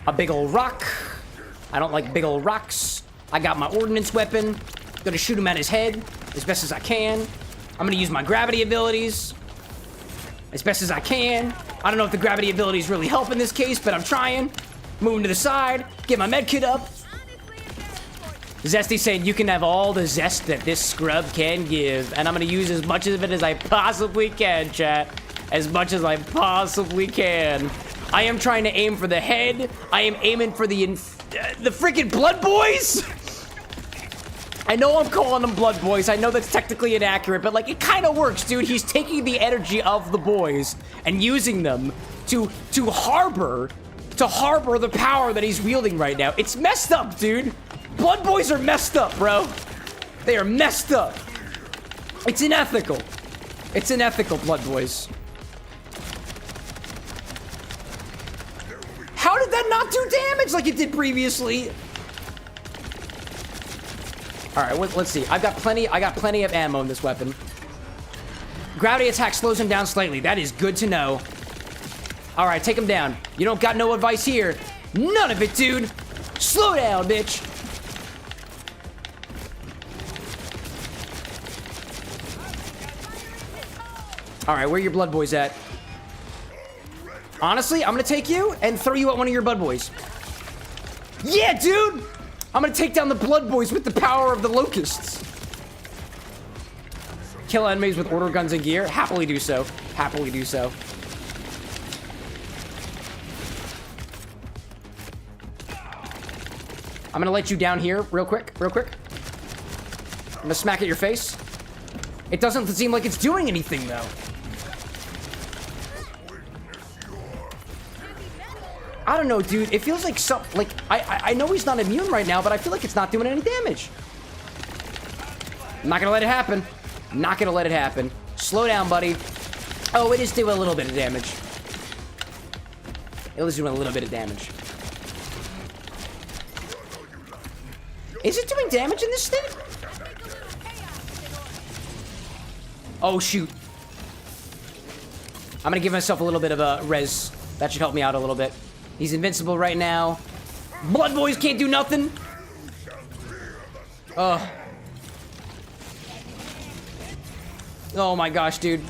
A big old rock. I don't like big old rocks. I got my ordnance weapon. Gonna shoot him at his head as best as I can. I'm gonna use my gravity abilities as best as I can. I don't know if the gravity abilities really help in this case, but I'm trying. Moving to the side. Get my med kit up. Zesty saying you can have all the zest that this scrub can give. And I'm gonna use as much of it as I possibly can, chat. As much as I possibly can. I am trying to aim for the head. I am aiming for the freaking blood boys. I know I'm calling them blood boys. I know that's technically inaccurate, but like it kind of works, dude. He's taking the energy of the boys and using them to harbor the power that he's wielding right now. It's messed up, dude. Blood boys are messed up, bro. They are messed up. It's unethical. It's unethical, blood boys. How did that not do damage like it did previously? All right, let's see. I got plenty of ammo in this weapon. Gravity attack slows him down slightly. That is good to know. All right, take him down. You don't got no advice here. None of it, dude. Slow down, bitch. All right, where are your blood boys at? Honestly, I'm gonna take you and throw you at one of your blood boys. Yeah, dude! I'm gonna take down the blood boys with the power of the locusts. Kill enemies with order guns and gear. Happily do so. Happily do so. I'm gonna let you down here real quick, real quick. I'm gonna smack at your face. It doesn't seem like it's doing anything, though. I don't know, dude. It feels like I know he's not immune right now, but I feel like it's not doing any damage. I'm not gonna let it happen. Not gonna let it happen. Slow down, buddy. Oh, it is doing a little bit of damage. It is doing a little bit of damage. Is it doing damage in this thing? Oh, shoot. I'm gonna give myself a little bit of a res. That should help me out a little bit. He's invincible right now. Blood boys can't do nothing. Oh. Oh my gosh, dude.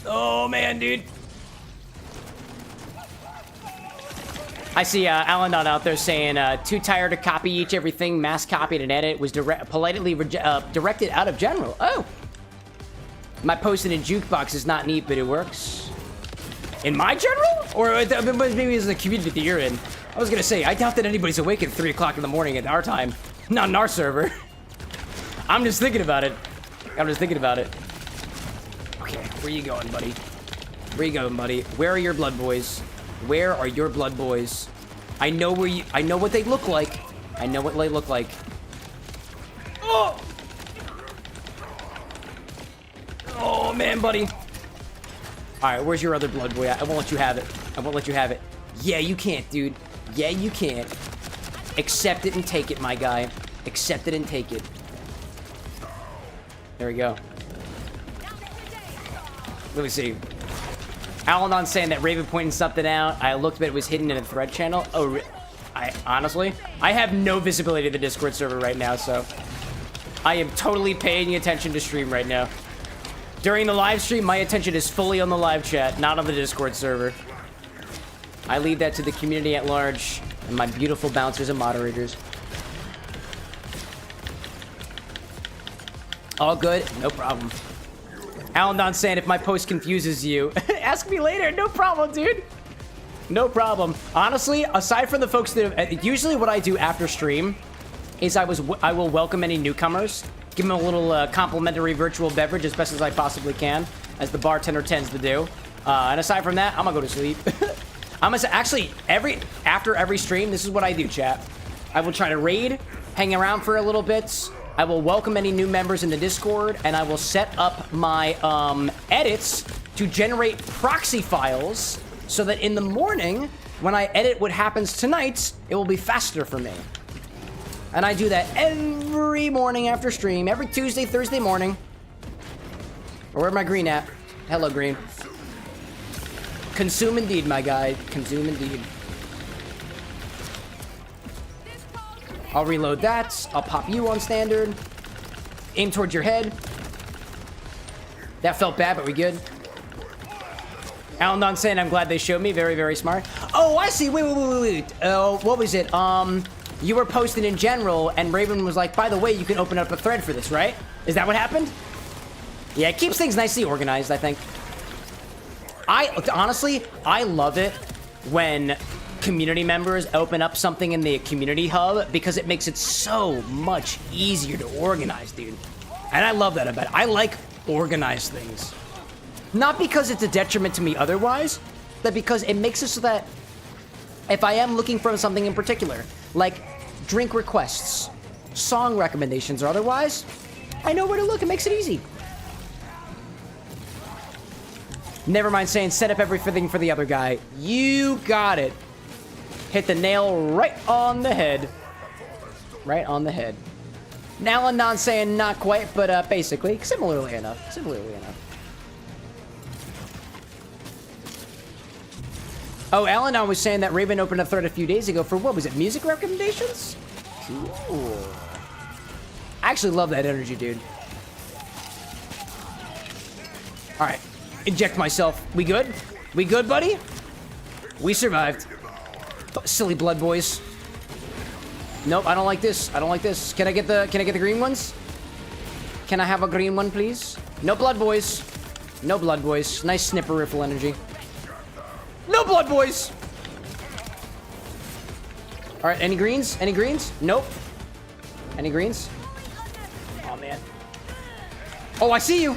Oh man, dude. I see Alan out there saying, too tired to copy each everything, mass copied and edit, was politely directed out of general. Oh. My posted in jukebox is not neat, but it works. In my general? Or maybe it's the community that you're in. I was gonna say, I doubt that anybody's awake at 3 o'clock in the morning at our time. Not in our server. I'm just thinking about it. I'm just thinking about it. Okay, where you going, buddy? Where you going, buddy? Where are your blood boys? Where are your blood boys? I know where you... I know what they look like. I know what they look like. Oh! Oh, man, buddy. Alright, where's your other blood boy at? I won't let you have it. I won't let you have it. Yeah, you can't, dude. Yeah, you can't. Accept it and take it, my guy. Accept it and take it. There we go. Let me see. Alan saying that Raven pointing something out. I looked, but it was hidden in a thread channel. Oh, honestly, I have no visibility to the Discord server right now, so I am totally paying attention to stream right now. During the live stream, my attention is fully on the live chat, not on the Discord server. I leave that to the community at large and my beautiful bouncers and moderators. All good? No problem. Alan saying, if my post confuses you, ask me later. No problem, dude. No problem. Honestly, aside from the folks that usually what I do after stream is I will welcome any newcomers, give them a little complimentary virtual beverage as best as I possibly can, as the bartender tends to do. And aside from that, I'm gonna go to sleep. I'm gonna actually after every stream, this is what I do, chat. I will try to raid, hang around for a little bit. I will welcome any new members in the Discord, and I will set up my edits to generate proxy files so that in the morning, when I edit what happens tonight, it will be faster for me. And I do that every morning after stream, every Tuesday, Thursday morning. Or where's my green at? Hello, green. Consume indeed, my guy. Consume indeed. I'll reload that. I'll pop you on standard. Aim towards your head. That felt bad, but we good. Alan saying, I'm glad they showed me. Very, very smart. Oh, I see. Wait. Oh, what was it? You were posting in general, and Raven was like, by the way, you can open up a thread for this, right? Is that what happened? Yeah, it keeps things nicely organized, I think. Honestly, I love it when community members open up something in the community hub because it makes it so much easier to organize, dude. And I love that about it. I like organized things. Not because it's a detriment to me otherwise, but because it makes it so that if I am looking for something in particular, like drink requests, song recommendations, or otherwise, I know where to look. It makes it easy. Never mind saying set up everything for the other guy. You got it. Hit the nail right on the head. Right on the head. Now I'm not saying not quite, but basically, similarly enough. Similarly enough. Oh, Alan was saying that Raven opened a thread a few days ago for, what was it, music recommendations? Cool. I actually love that energy, dude. Alright. Inject myself. We good? We good, buddy? We survived. Silly blood boys. Nope, I don't like this. I don't like this. Can I get the green ones? Can I have a green one, please? No blood boys. No blood boys. Nice snipper riffle energy. No blood boys! Alright, any greens? Any greens? Nope. Any greens? Oh, man. Oh, I see you!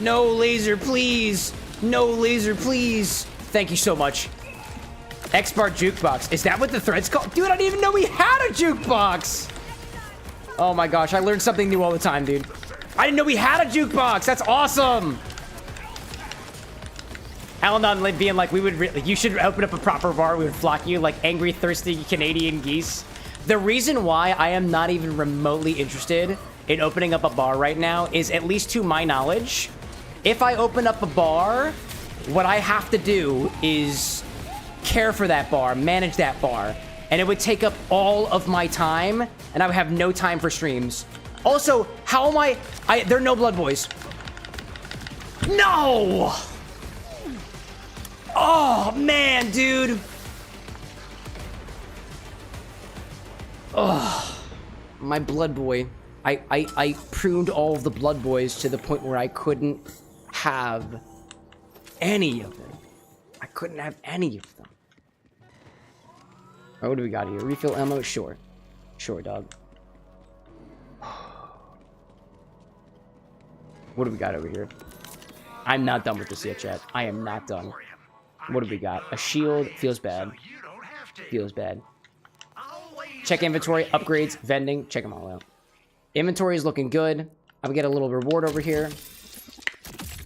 No laser, please! No laser, please! Thank you so much. X-Bar Jukebox. Is that what the thread's called? Dude, I didn't even know we had a jukebox! Oh my gosh, I learn something new all the time, dude. I didn't know we had a jukebox. That's awesome. Alan being like, you should open up a proper bar. We would flock you like angry, thirsty Canadian geese. The reason why I am not even remotely interested in opening up a bar right now is, at least to my knowledge, if I open up a bar, what I have to do is care for that bar, manage that bar, and it would take up all of my time, and I would have no time for streams. Also, how am there are no blood boys. No! Oh, man, dude. Oh, my blood boy. I pruned all of the blood boys to the point where I couldn't have any of them. I couldn't have any of them. Oh, what do we got here? Refill ammo? Sure. Sure, dog. What do we got over here? I'm not done with this yet, chat. I am not done. What do we got? A shield. Feels bad. Feels bad. Check inventory. Upgrades. Vending. Check them all out. Inventory is looking good. I'm gonna get a little reward over here.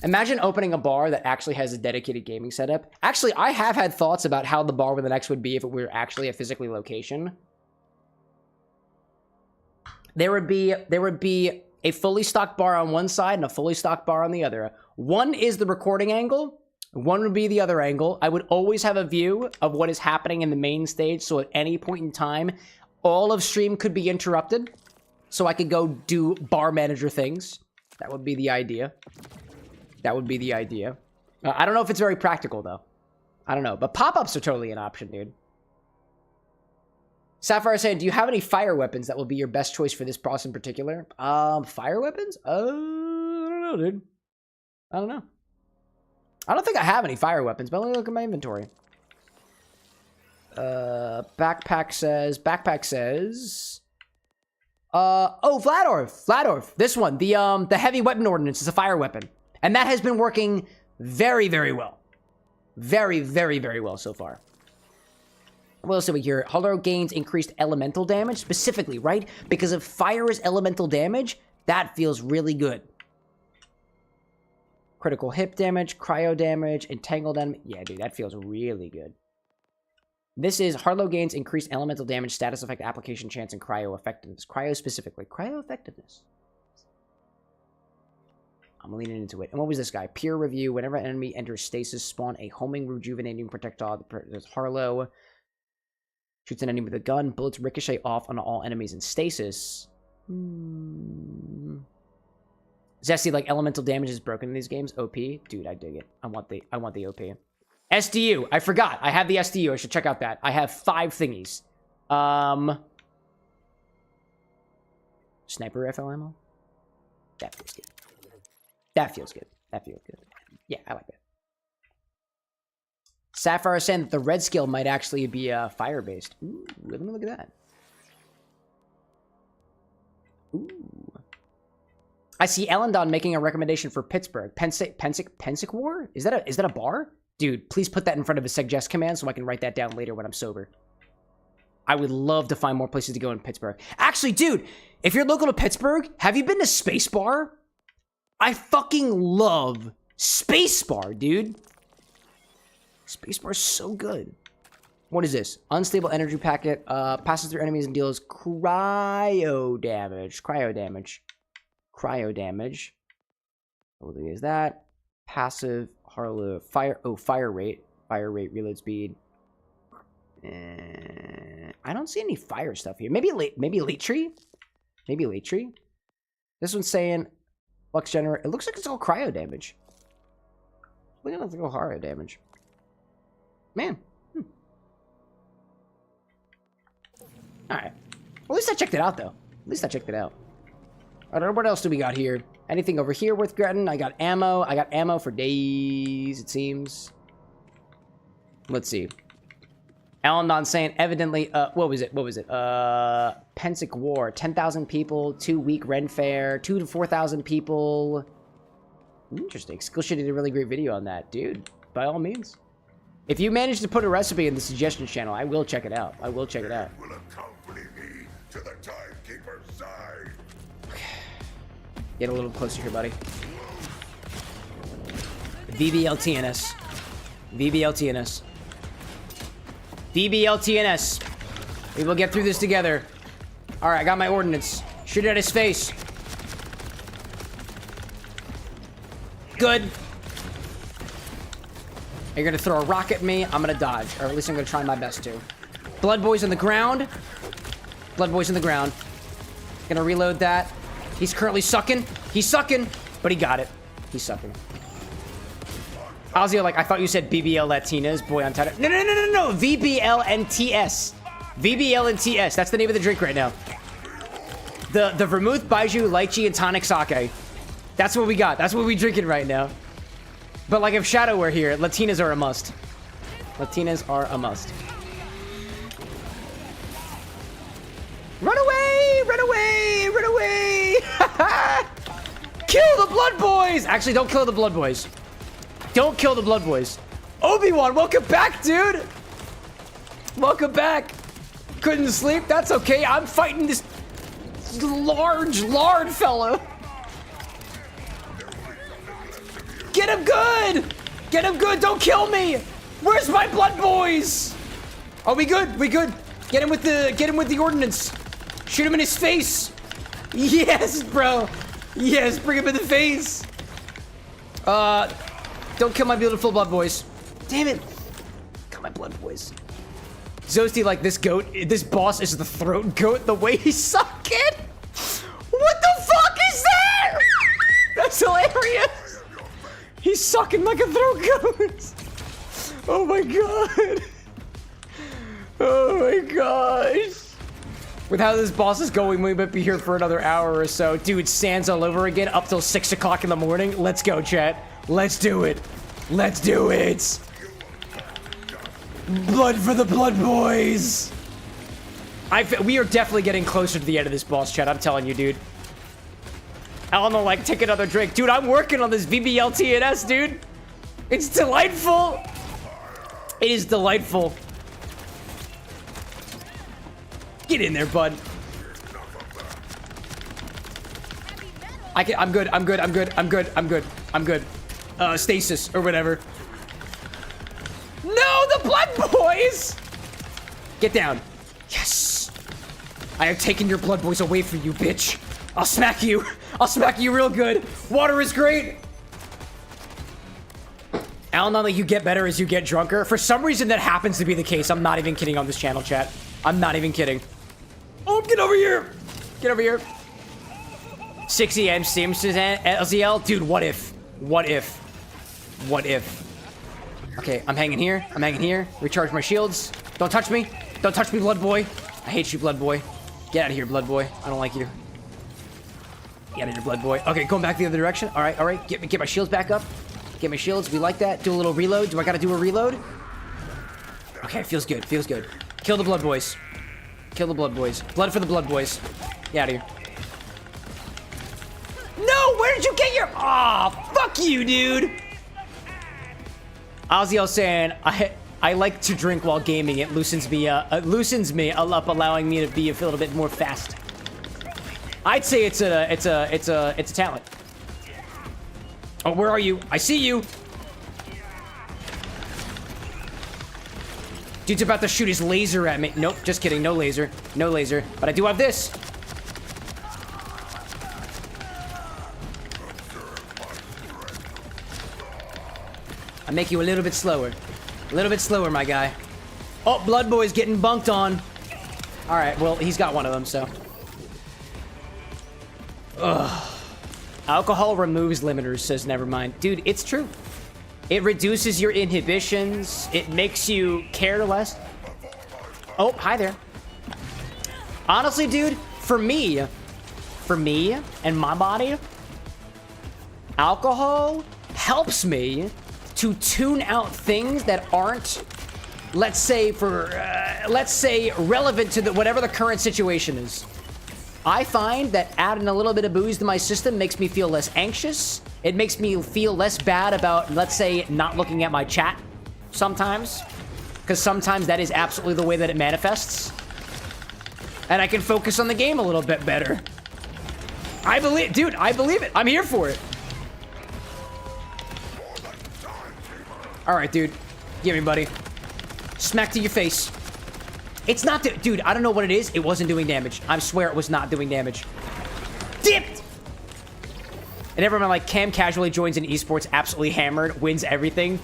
Imagine opening a bar that actually has a dedicated gaming setup. Actually, I have had thoughts about how the bar with an X would be if it were actually a physically location. There would be a fully stocked bar on one side and a fully stocked bar on the other. One is the recording angle. One would be the other angle. I would always have a view of what is happening in the main stage, so at any point in time, all of stream could be interrupted, so I could go do bar manager things. That would be the idea. That would be the idea. I don't know if it's very practical, though. I don't know, but pop-ups are totally an option, dude. Sapphire saying, do you have any fire weapons that will be your best choice for this boss in particular? Fire weapons? I don't know, dude. I don't know. I don't think I have any fire weapons, but let me look at my inventory. Backpack says... oh, Flatorf. This one, the heavy weapon ordnance is a fire weapon. And that has been working very, very well. Very, very, very well so far. What else do we hear? Hollow gains increased elemental damage, specifically, right? Because if fire is elemental damage, that feels really good. Critical hit damage, cryo damage, entangled damage. Yeah, dude, that feels really good. This is Harlow gains increased elemental damage, status effect, application chance, and cryo effectiveness. Cryo specifically. Cryo effectiveness. I'm leaning into it. And what was this guy? Peer review. Whenever an enemy enters stasis, spawn a homing, rejuvenating projectile. There's Harlow. Shoots an enemy with a gun. Bullets ricochet off on all enemies in stasis. Zesty, like, elemental damage is broken in these games. OP. Dude, I dig it. I want the OP. SDU. I forgot. I have the SDU. I should check out that. I have 5 thingies. Sniper rifle ammo? That feels good. That feels good. That feels good. Yeah, I like that. Sapphire saying that the red skill might actually be fire-based. Ooh, let me look at that. Ooh. I see Ellendon making a recommendation for Pittsburgh. Pensic War? Is that a bar? Dude, please put that in front of a suggest command so I can write that down later when I'm sober. I would love to find more places to go in Pittsburgh. Actually, dude, if you're local to Pittsburgh, have you been to Space Bar? I fucking love Space Bar, dude. Space Bar's so good. What is this? Unstable energy packet. Passes through enemies and deals cryo damage. Cryo damage. What is that? Passive Harlow. Fire. Oh, fire rate. Fire rate. Reload speed. I don't see any fire stuff here. Maybe elite tree. Maybe elite tree. This one's saying flux generator. It looks like it's all cryo damage. Look at that, go cryo damage. Man. Alright. Well, at least I checked it out, though. At least I checked it out. Alright, what else do we got here? Anything over here worth getting? I got ammo. I got ammo for days, it seems. Let's see. Ellendon saying, evidently, what was it? Pensic War. 10,000 people, 2-week Ren Fair, 2,000 to 4,000 people. Interesting. Skillshare did a really great video on that. Dude, by all means. If you manage to put a recipe in the suggestions channel, I will check it out. I will check it out. Will accompany me to the timekeeper's side. Get a little closer here, buddy. VBLTNS. VBLTNS. VBLTNS. We will get through this together. Alright, I got my ordnance. Shoot it at his face. Good. You're gonna throw a rock at me. I'm gonna dodge. Or at least I'm gonna try my best to. Blood Boy's on the ground. Blood Boy's on the ground. Gonna reload that. He's currently sucking. He's sucking. But he got it. He's sucking. Ozzy, like, I thought you said BBL Latinas. Boy, I'm tired. No. VBL and TS. VBL and TS. That's the name of the drink right now. The vermouth, baijiu, lychee, and tonic sake. That's what we got. That's what we drinking right now. But, like, if Shadow were here, Latinas are a must. Latinas are a must. Run away! Run away! Run away! Kill the Blood Boys! Actually, don't kill the Blood Boys. Don't kill the Blood Boys. Obi-Wan, welcome back, dude! Welcome back. Couldn't sleep? That's okay. I'm fighting this large fellow. Get him good! Get him good! Don't kill me! Where's my Blood Boys? Are we good? We good? Get him with the ordnance. Shoot him in his face. Yes, bro. Yes, bring him in the face. Don't kill my beautiful blood boys. Damn it. Kill my blood boys. Zosti, like, this goat, this boss is the throat goat, the way he's sucking. What the fuck is that? That's hilarious. He's sucking like a throat goat. Oh my god. Oh my gosh. With how this boss is going, we might be here for another hour or so. Dude, Sans all over again, up till 6 o'clock in the morning. Let's go, chat. Let's do it. Let's do it. Blood for the blood boys. We are definitely getting closer to the end of this boss, chat. I'm telling you, dude. Elena, like, take another drink. Dude, I'm working on this VBLTNS, dude. It's delightful. It is delightful. Get in there, bud. I'm good. Stasis or whatever. No, the blood boys! Get down. Yes. I have taken your blood boys away from you, bitch. I'll smack you. I'll smack you real good. Water is great. Alan, you get better as you get drunker. For some reason, that happens to be the case. I'm not even kidding on this channel, chat. I'm not even kidding. Oh, get over here. Get over here. 6 a.m. Sims LZL. Dude, what if? What if? What if? Okay, I'm hanging here. I'm hanging here. Recharge my shields. Don't touch me. Don't touch me, blood boy. I hate you, blood boy. Get out of here, blood boy. I don't like you. Get out of here, blood boy. Okay, going back the other direction. All right, all right. Get my shields back up. Get my shields. We like that. Do a little reload. Do I gotta do a reload? Okay, feels good. Feels good. Kill the blood boys. Kill the blood boys. Blood for the blood boys. Get out of here. No! Where did you get your... Aw, fuck you, dude! Ozzy saying, I like to drink while gaming. It loosens me up, allowing me to be a little bit more fast. I'd say it's a talent. Oh, where are you? I see you. Dude's about to shoot his laser at me. Nope, just kidding. No laser. No laser. But I do have this. I make you a little bit slower. A little bit slower, my guy. Oh, Blood Boy's getting bunked on. All right, well, he's got one of them, so. Ugh. Alcohol removes limiters, says Nevermind. Dude, it's true. It reduces your inhibitions. It makes you care less. Oh, hi there. Honestly, dude, for me and my body, alcohol helps me to tune out things that aren't, let's say, relevant to whatever the current situation is. I find that adding a little bit of booze to my system makes me feel less anxious. It makes me feel less bad about, let's say, not looking at my chat sometimes. Because sometimes that is absolutely the way that it manifests. And I can focus on the game a little bit better. I believe, dude, I believe it. I'm here for it. All right, dude. Give me, buddy. Smack to your face. It's not, dude, I don't know what it is. It wasn't doing damage. I swear it was not doing damage. Dipped! And everyone, like, Cam casually joins in esports, absolutely hammered, wins everything.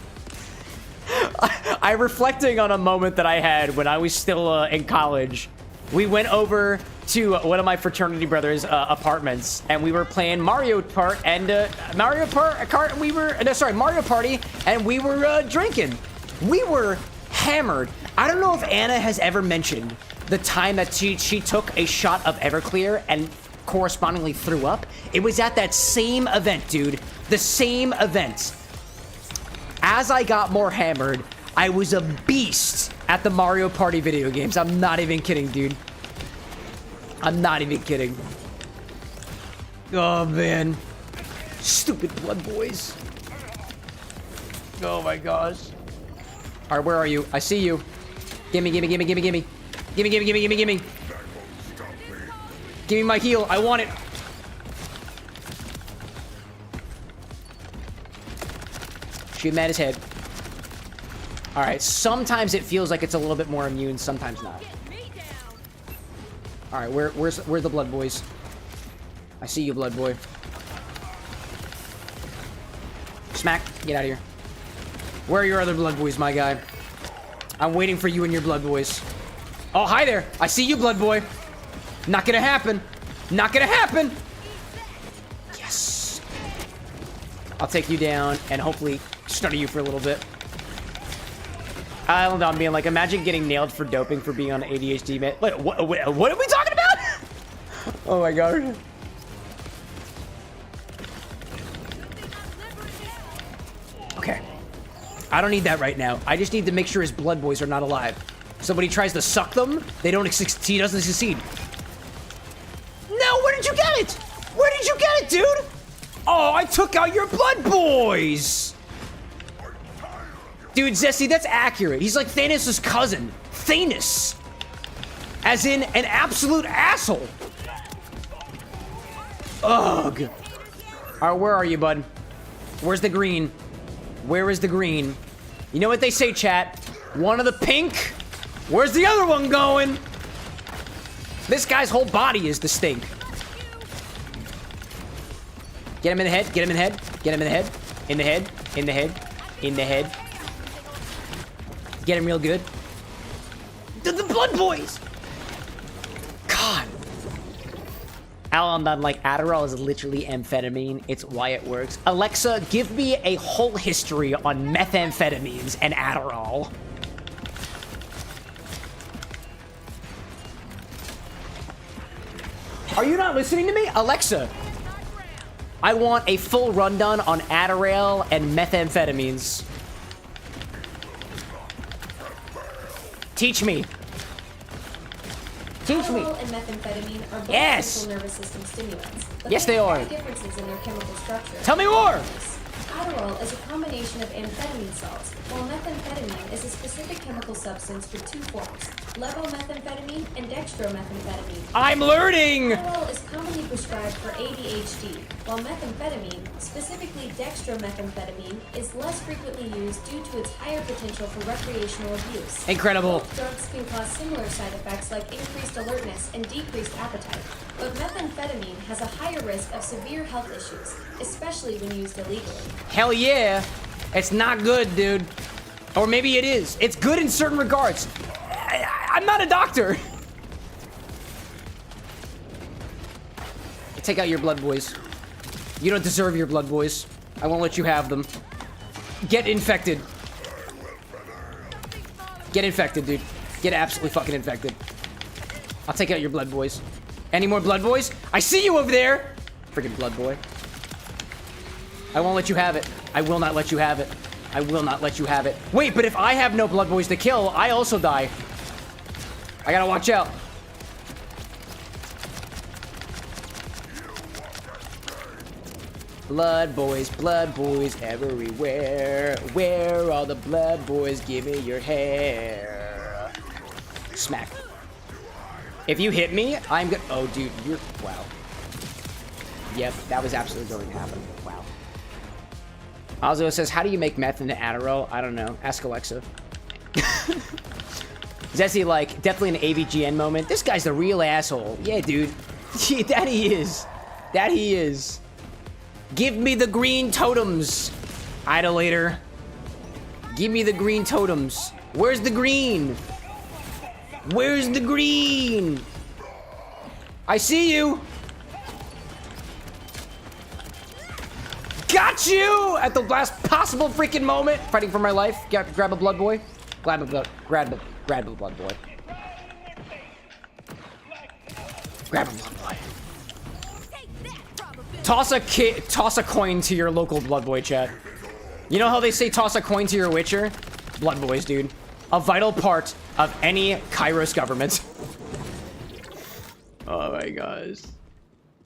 I'm reflecting on a moment that I had when I was still in college. We went over to one of my fraternity brothers' apartments, and we were playing Mario Party, and Mario Party, and we were drinking. We were hammered. I don't know if Anna has ever mentioned the time that she took a shot of Everclear and correspondingly threw up. It was at that same event, dude. The same event. As I got more hammered, I was a beast at the Mario Party video games. I'm not even kidding, dude. I'm not even kidding. Oh, man. Stupid blood boys. Oh, my gosh. All right, where are you? I see you. Gimme, gimme, gimme, gimme, gimme. Gimme, gimme, gimme, gimme, gimme. Give me my heal. I want it. Shoot him at his head. All right, sometimes it feels like it's a little bit more immune, sometimes not. All right, where's the blood boys? I see you, blood boy. Smack. Get out of here. Where are your other blood boys, my guy? I'm waiting for you and your blood boys. Oh, hi there. I see you, blood boy. Not gonna happen. Not gonna happen. Yes. I'll take you down and hopefully study you for a little bit. I don't know, I'm being like, imagine getting nailed for doping for being on ADHD, man. Wait, what are we talking about? Oh my god. Okay. I don't need that right now. I just need to make sure his blood boys are not alive. Somebody tries to suck them, he doesn't succeed. No, where did you get it? Where did you get it, dude? Oh, I took out your blood boys. Dude, Zesty, that's accurate. He's like Thanos' cousin. Thanos. As in an absolute asshole. Ugh. Alright, where are you, bud? Where's the green? Where is the green? You know what they say, chat? One of the pink. Where's the other one going? This guy's whole body is the stink. Get him in the head. Get him in the head. Get him in the head. In the head. In the head. In the head. Get him real good. The blood boys! God. Alan, like, Adderall is literally amphetamine. It's why it works. Alexa, give me a whole history on methamphetamines and Adderall. Are you not listening to me? Alexa, I want a full rundown on Adderall and methamphetamines. Teach me. Teach me. Adderall and methamphetamine are both central nervous system stimulants. But yes, they are. Differences in their chemical structure. Tell me more. Adderall is a combination of amphetamine salts, while methamphetamine is a specific chemical substance with two forms, levomethamphetamine and dextromethamphetamine. I'm learning! Adderall is commonly prescribed for ADHD, while methamphetamine, specifically dextromethamphetamine, is less frequently used due to its higher potential for recreational abuse. Incredible. Both drugs can cause similar side effects like increased alertness and decreased appetite, but methamphetamine has a higher risk of severe health issues, especially when used illegally. Hell yeah. It's not good, dude. Or maybe it is. It's good in certain regards. I'm not a doctor. Take out your blood boys. You don't deserve your blood boys. I won't let you have them. Get infected. Get infected, dude. Get absolutely fucking infected. I'll take out your blood boys. Any more blood boys? I see you over there! Freaking blood boy. I won't let you have it. I will not let you have it. I will not let you have it. Wait, but if I have no blood boys to kill, I also die. I gotta watch out. Blood boys everywhere. Where are the blood boys? Give me your hair. Smack. If you hit me, I'm good. Oh, dude, you're... Wow. Yep, that was absolutely going to happen. Wow. Ozzo says, how do you make meth into Adderall? I don't know. Ask Alexa. Zesty, like, definitely an AVGN moment. This guy's the real asshole. Yeah, dude. That he is. That he is. Give me the green totems, idolater. Give me the green totems. Where's the green? Where's the green? I see you. Got you at the last possible freaking moment. Fighting for my life. Grab a blood boy. Grab a blood boy. Grab a blood boy. Toss a coin to your local blood boy, chat. You know how they say toss a coin to your witcher? Blood boys, dude. A vital part of any Kairos government. Oh my gosh.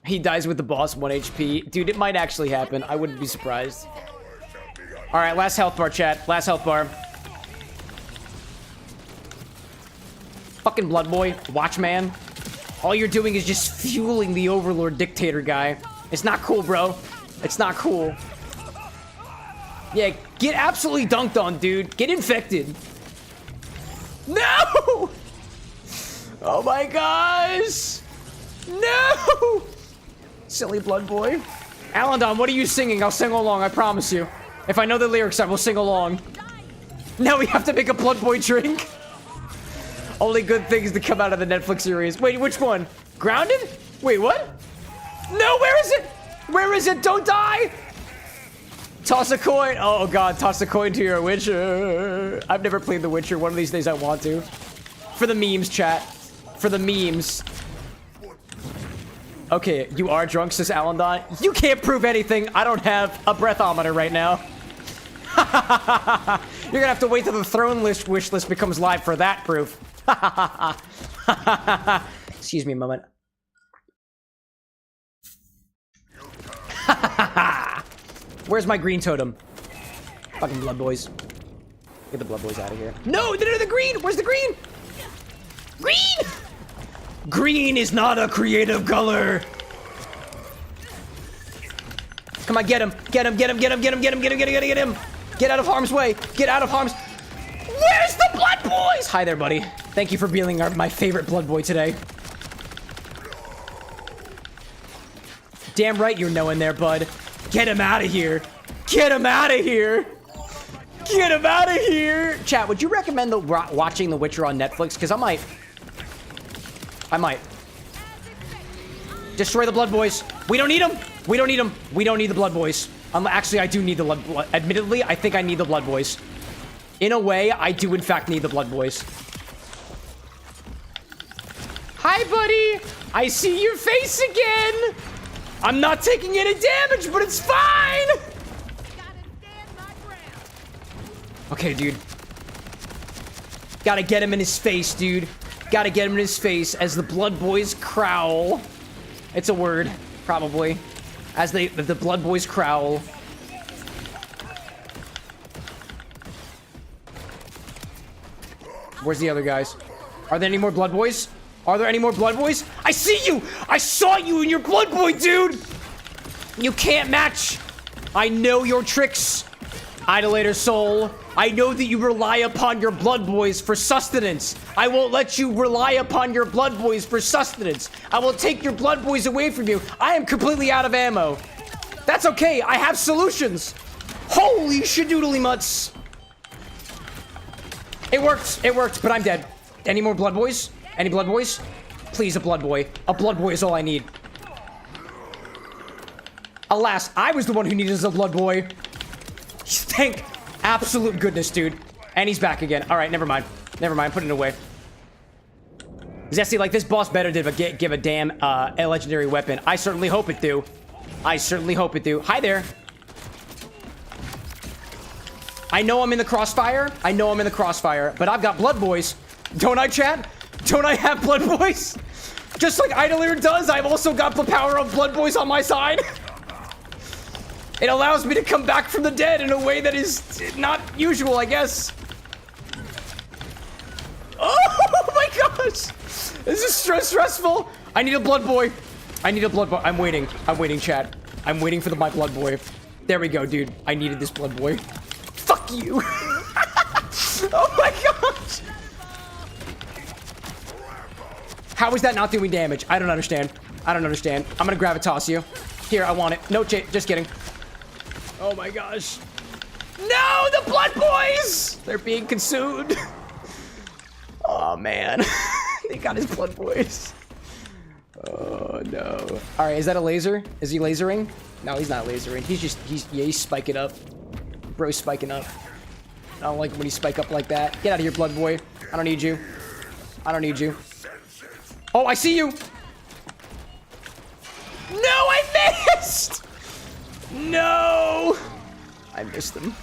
He dies with the boss 1 HP. Dude, it might actually happen. I wouldn't be surprised. Alright, last health bar, chat. Last health bar. Fucking blood boy. Watchman. All you're doing is just fueling the overlord dictator guy. It's not cool, bro. It's not cool. Yeah, get absolutely dunked on, dude. Get infected. No! Oh my gosh! No! Silly blood boy. Alandon, what are you singing? I'll sing along, I promise you. If I know the lyrics, I will sing along. Now we have to make a Blood Boy drink. Only good things to come out of the Netflix series. Wait, which one? Grounded? Wait, what? No, where is it? Where is it? Don't die! Toss a coin. Oh god, toss a coin to your Witcher. I've never played The Witcher. One of these days I want to. For the memes, chat. For the memes. Okay, you are drunk, says Alandon. You can't prove anything. I don't have a breathometer right now. You're gonna have to wait till the throne list wish list becomes live for that proof. Excuse me a moment. Where's my green totem? Fucking blood boys. Get the blood boys out of here. No, the green! Where's the green? Green! Green is not a creative color. Come on, get him. Get him, get him, get him, get him, get him, get him, get him, get him. Get out of harm's way. Get out of harm's... Where's the blood boys? Hi there, buddy. Thank you for being my favorite blood boy today. Damn right you're knowing there, bud. Get him out of here. Get him out of here. Get him out of here. Chat, would you recommend watching The Witcher on Netflix? Because I might. Destroy the blood boys. We don't need them. We don't need them. We don't need the blood boys. Actually, I do need the blood. Admittedly, I think I need the blood boys. In a way, I do in fact need the blood boys. Hi, buddy. I see your face again. I'm not taking any damage, but it's fine. Okay, dude. Gotta get him in his face, dude. Gotta get him in his face as the blood boys growl. It's a word, probably. As the blood boys growl. Where's the other guys? Are there any more blood boys? Are there any more blood boys? I see you! I saw you in your blood boy, dude! You can't match! I know your tricks, Idolator Soul. I know that you rely upon your blood boys for sustenance. I won't let you rely upon your blood boys for sustenance. I will take your blood boys away from you. I am completely out of ammo. That's okay, I have solutions. Holy shadoodly mutts. It worked, but I'm dead. Any more blood boys? Any blood boys? Please, a blood boy. A blood boy is all I need. Alas, I was the one who needed a blood boy. Thank absolute goodness, dude. And he's back again. All right, never mind. Never mind, put it away. Zesty, like, this boss better give a damn a legendary weapon. I certainly hope it do. I certainly hope it do. Hi there. I know I'm in the crossfire. I know I'm in the crossfire, but I've got blood boys. Don't I, chat? Don't I have blood boys? Just like Idolator does, I've also got the power of blood boys on my side. It allows me to come back from the dead in a way that is not usual, I guess. Oh my gosh! This is stressful. I need a blood boy. I need a blood boy. I'm waiting. I'm waiting, chat. I'm waiting for my blood boy. There we go, dude. I needed this blood boy. Fuck you. Oh my gosh. How is that not doing damage? I don't understand. I don't understand. I'm gonna gravitas you. Here, I want it. No, just kidding. Oh my gosh. No, the blood boys! They're being consumed. Oh man. They got his blood boys. Oh no. Alright, is that a laser? Is he lasering? No, he's not lasering. He's spiking up. Bro's spiking up. I don't like when you spike up like that. Get out of here, blood boy. I don't need you. I don't need you. Oh, I see you! No, I missed! No! I missed him.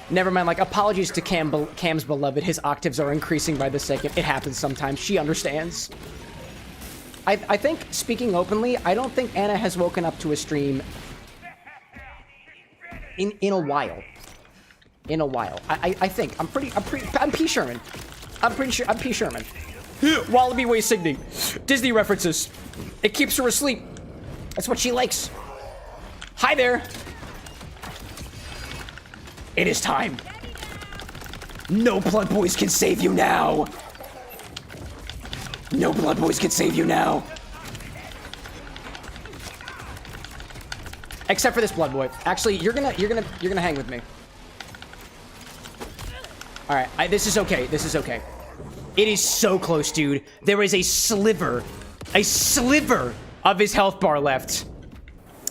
Never mind, like, apologies to Cam's beloved. His octaves are increasing by the second. It happens sometimes. She understands. I think, speaking openly, I don't think Anna has woken up to a stream in a while. In a while. I think. I'm P. Sherman. I'm pretty sure. I'm P. Sherman. Wallaby Way Signy. Disney references. It keeps her asleep. That's what she likes. Hi there. It is time. No blood boys can save you now. No blood boys can save you now. Except for this blood boy. Actually, you're gonna hang with me. All right, this is okay. This is okay. It is so close, dude. There is a sliver of his health bar left.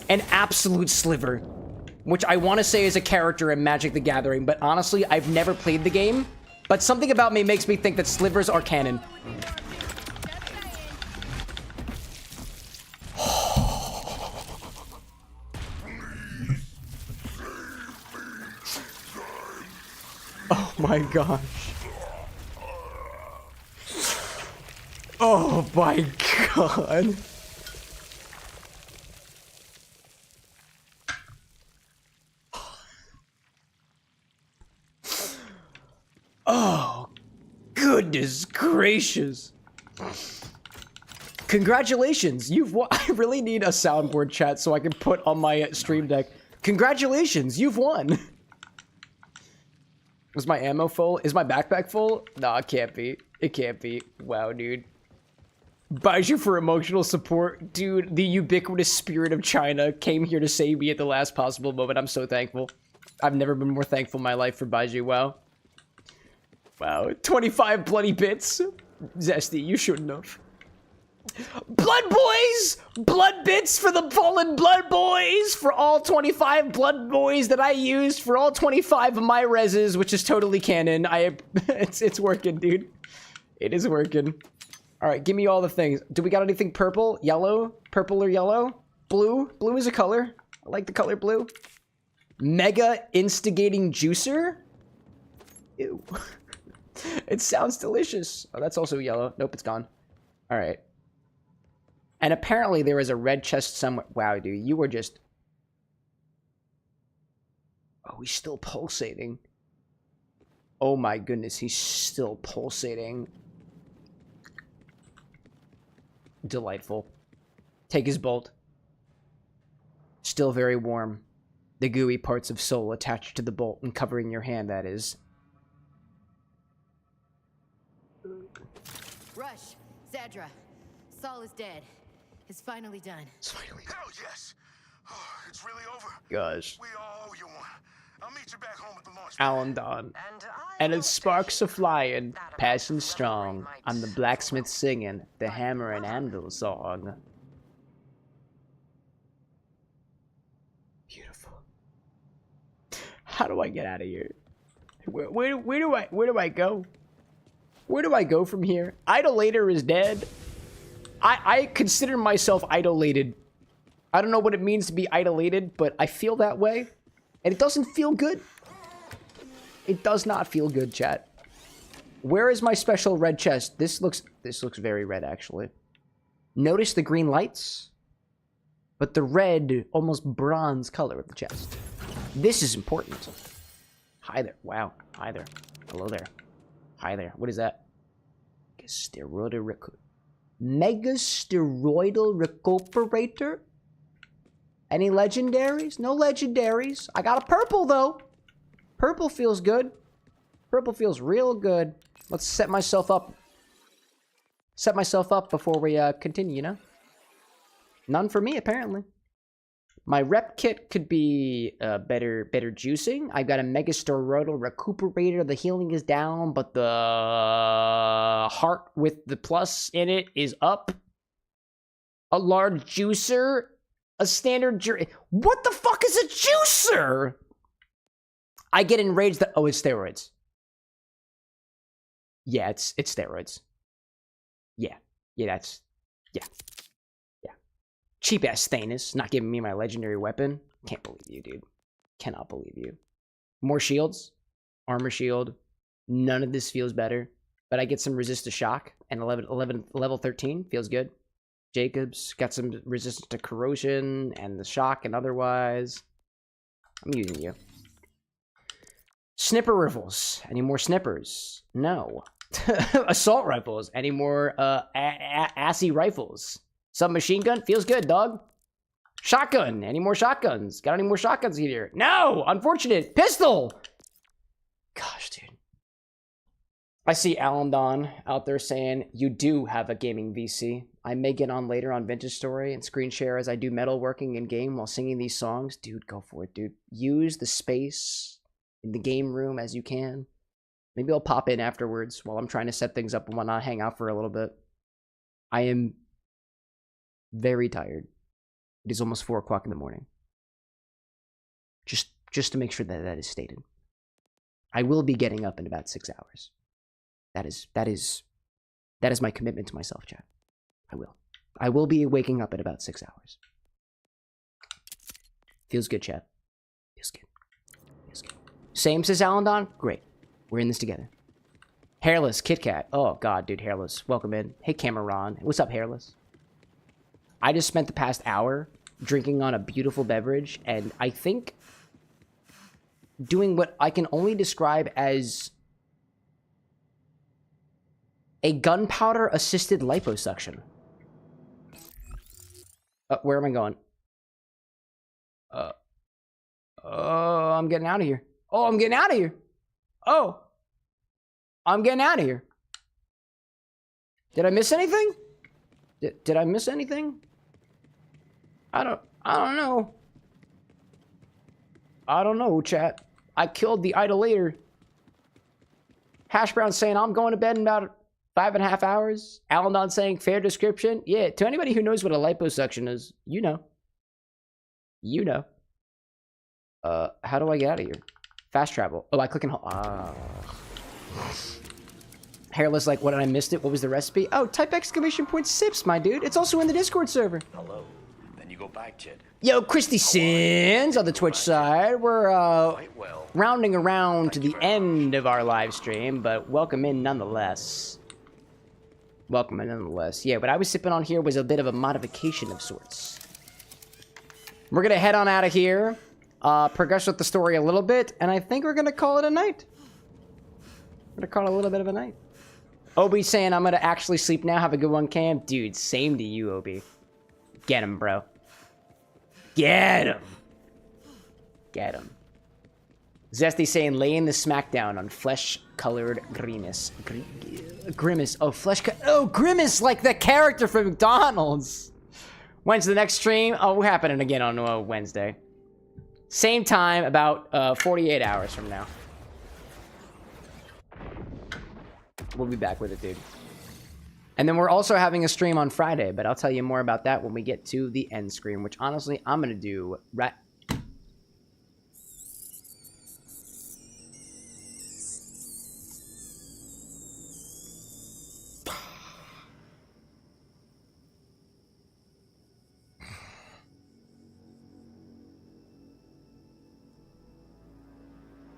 An absolute sliver. Which I want to say is a character in Magic the Gathering, but honestly, I've never played the game. But something about me makes me think that slivers are canon. Oh my gosh. Oh my god. Oh, goodness gracious. Congratulations, you've won. I really need a soundboard chat so I can put on my stream deck. Congratulations, you've won. Was my ammo full? Is my backpack full? Nah, it can't be. It can't be. Wow, dude. Baiju for emotional support. Dude, the ubiquitous spirit of China came here to save me at the last possible moment. I'm so thankful. I've never been more thankful in my life for Baiju. Wow. Wow. 25 bloody bits. Zesty, you shouldn't have. Blood boys! Blood bits for the fallen blood boys! For all 25 blood boys that I used for all 25 of my reses, which is totally canon. It's working, dude. It is working. Alright, give me all the things. Do we got anything purple? Yellow? Purple or yellow? Blue? Blue is a color. I like the color blue. Mega instigating juicer? Ew. It sounds delicious. Oh, that's also yellow. Nope, it's gone. Alright. And apparently there is a red chest somewhere. Wow, dude, you were just... Oh, he's still pulsating. Oh my goodness, he's still pulsating. Delightful. Take his bolt. Still very warm. The gooey parts of soul attached to the bolt and covering your hand, that is. Rush, Zadra. Saul is dead. It's finally done. It's finally done. Hell yes. Oh, it's really over. Gosh. We all owe you one. I'll meet you back home at the launch. Alan and its sparks are flying, passing strong. I'm the blacksmith singing the hammer and anvil song. Beautiful. How do I get out of here? Where do I go? Where do I go from here? Idolator is dead. I consider myself idolated. I don't know what it means to be idolated, but I feel that way. And it doesn't feel good. It does not feel good, chat. Where is my special red chest? This looks very red, actually. Notice the green lights, but the red, almost bronze color of the chest. This is important. Hi there. Wow. Hi there. Hello there. Hi there. What is that? Mega steroidal recuperator? Any legendaries? No legendaries. I got a purple, though. Purple feels good. Purple feels real good. Let's set myself up. Set myself up before we continue, you know? None for me, apparently. My rep kit could be better juicing. I've got a Mega Steroidal Recuperator. The healing is down, but the heart with the plus in it is up. A large juicer. A standard what the fuck is a juicer? I get enraged that... Oh, it's steroids. Yeah, it's steroids. Yeah. Yeah, that's... Yeah. Yeah. Cheap-ass Thanos not giving me my legendary weapon. Can't believe you, dude. Cannot believe you. More shields. Armor shield. None of this feels better. But I get some resist to shock. And level 13 feels good. Jacobs got some resistance to corrosion and the shock and otherwise. I'm using you. Snipper rifles. Any more snippers? No. Assault rifles. Any more assy rifles? Submachine gun? Feels good, dog. Shotgun. Any more shotguns? Got any more shotguns here? No! Unfortunate. Pistol! Gosh, dude. I see Alan Don out there saying, you do have a gaming VC. I may get on later on Vintage Story and screen share as I do metalworking in game while singing these songs. Dude, go for it, dude. Use the space in the game room as you can. Maybe I'll pop in afterwards while I'm trying to set things up and whatnot, hang out for a little bit. I am very tired. It is almost 4 o'clock in the morning. Just to make sure that that is stated. I will be getting up in about 6 hours. That is my commitment to myself, chat. I will be waking up in about 6 hours. Feels good, chat. Feels good. Feels good. Same, says Alan. Great. We're in this together. Hairless, Kit Kat. Oh, God, dude, Hairless. Welcome in. Hey, Cameron. What's up, Hairless? I just spent the past hour drinking on a beautiful beverage, and I think doing what I can only describe as a gunpowder-assisted liposuction. Where am I going? I'm getting out of here. Oh, I'm getting out of here. Oh, I'm getting out of here. Did I miss anything? Did I miss anything? I don't know. I don't know, chat. I killed the idolater. Hash Brown saying I'm going to bed in about 5.5 hours. Alan saying fair description. Yeah, to anybody who knows what a liposuction is, you know. You know. How do I get out of here? Fast travel. Oh, I click and hold. Hairless, like, what did I missed it? What was the recipe? Oh, type exclamation point sips, my dude. It's also in the Discord server. Hello. Then you go back, Jed. Yo, Christy Sins on the Twitch side. We're rounding around to the end of our live stream, but welcome in nonetheless. Welcome in nonetheless. Yeah, what I was sipping on here was a bit of a modification of sorts. We're gonna head on out of here, progress with the story a little bit, and I think we're gonna call it a night. We're gonna call it a little bit of a night. Obi's saying I'm gonna actually sleep now. Have a good one, Cam. Dude, same to you, Obi. Get him, bro. Get him. Get him. Zesty saying laying the smackdown on flesh-colored Grimace. Grimace. Oh, oh, Grimace, like the character from McDonald's. When's the next stream? Oh, we're happening again on Wednesday. Same time, about 48 hours from now. We'll be back with it, dude. And then we're also having a stream on Friday, but I'll tell you more about that when we get to the end screen, which honestly, I'm going to do right...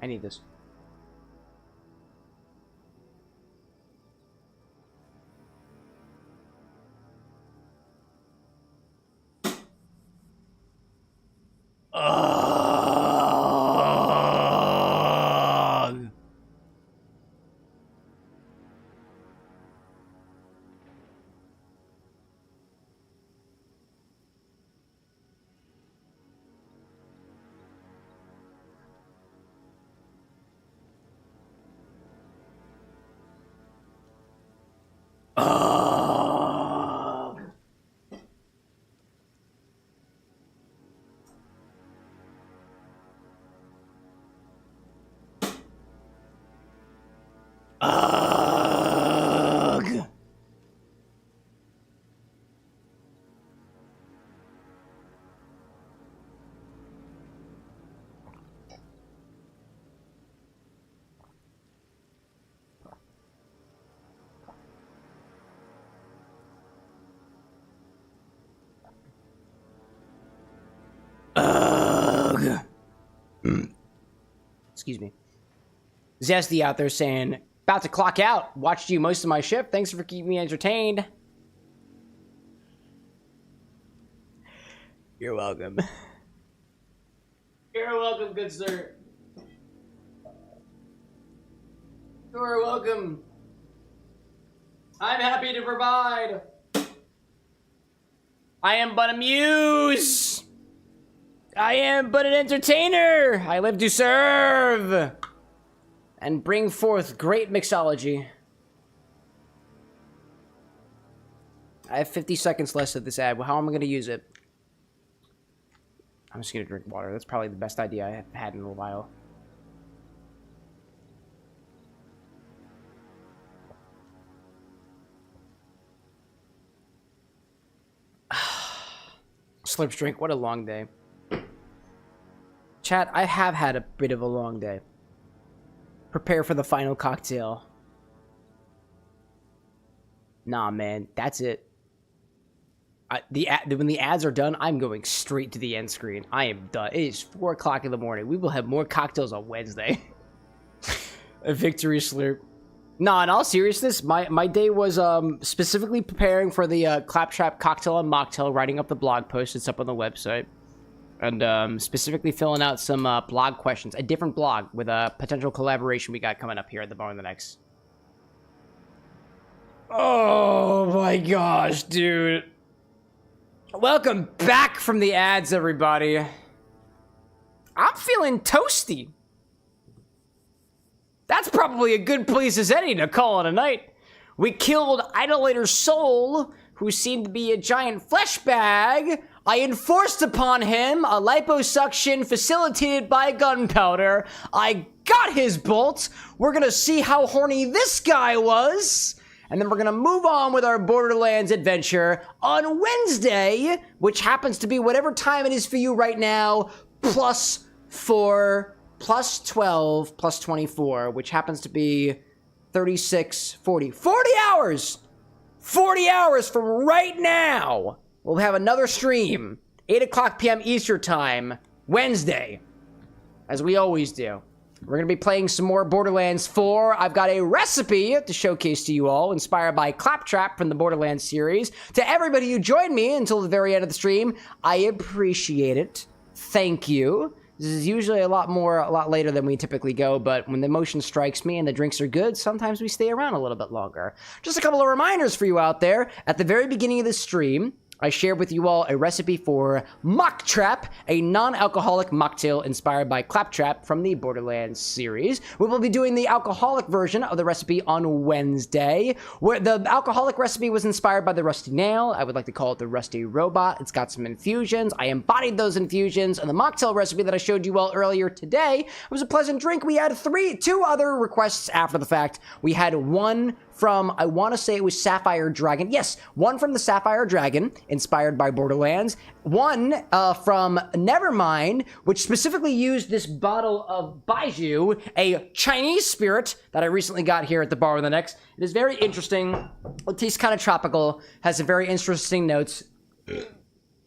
I need this. Excuse me. Zesty out there saying, about to clock out. Watched you most of my shift. Thanks for keeping me entertained. You're welcome. You're welcome, good sir. You're welcome. I'm happy to provide. I am but a muse. I am but an entertainer. I live to serve and bring forth great mixology. I have 50 seconds left of this ad. How am I going to use it? I'm just going to drink water. That's probably the best idea I have had in a while. Slurps drink. What a long day. Chat, I have had a bit of a long day. Prepare for the final cocktail. Nah, man. That's it. When the ads are done, I'm going straight to the end screen. I am done. It is 4 o'clock in the morning. We will have more cocktails on Wednesday. A victory slurp. Nah, in all seriousness, my day was specifically preparing for the Claptrap cocktail and mocktail, writing up the blog post. It's up on the website. And specifically filling out some blog questions. A different blog with a potential collaboration we got coming up here at the Borderlands. Oh my gosh, dude. Welcome back from the ads, everybody. I'm feeling toasty. That's probably a good place as any to call it a night. We killed Idolator's soul, who seemed to be a giant flesh bag. I enforced upon him a liposuction facilitated by gunpowder. I got his bolt. We're gonna see how horny this guy was. And then we're gonna move on with our Borderlands adventure on Wednesday, which happens to be whatever time it is for you right now, +4, +12, +24, which happens to be 36, 40. 40 hours! 40 hours from right now! We'll have another stream, 8 o'clock p.m. Eastern Time, Wednesday, as we always do. We're going to be playing some more Borderlands 4. I've got a recipe to showcase to you all, inspired by Claptrap from the Borderlands series. To everybody who joined me until the very end of the stream, I appreciate it. Thank you. This is usually a lot later than we typically go, but when the emotion strikes me and the drinks are good, sometimes we stay around a little bit longer. Just a couple of reminders for you out there. At the very beginning of the stream, I shared with you all a recipe for Mocktrap, a non-alcoholic mocktail inspired by Claptrap from the Borderlands series. We will be doing the alcoholic version of the recipe on Wednesday, where the alcoholic recipe was inspired by the Rusty Nail. I would like to call it the Rusty Robot. It's got some infusions. I embodied those infusions, and the mocktail recipe that I showed you all earlier today was a pleasant drink. We had two other requests after the fact. We had one from, I want to say it was Sapphire Dragon. Yes, one from the Sapphire Dragon, inspired by Borderlands. One from Nevermind, which specifically used this bottle of Baijiu, a Chinese spirit that I recently got here at the bar with the next. It is very interesting. It tastes kind of tropical, has some very interesting notes,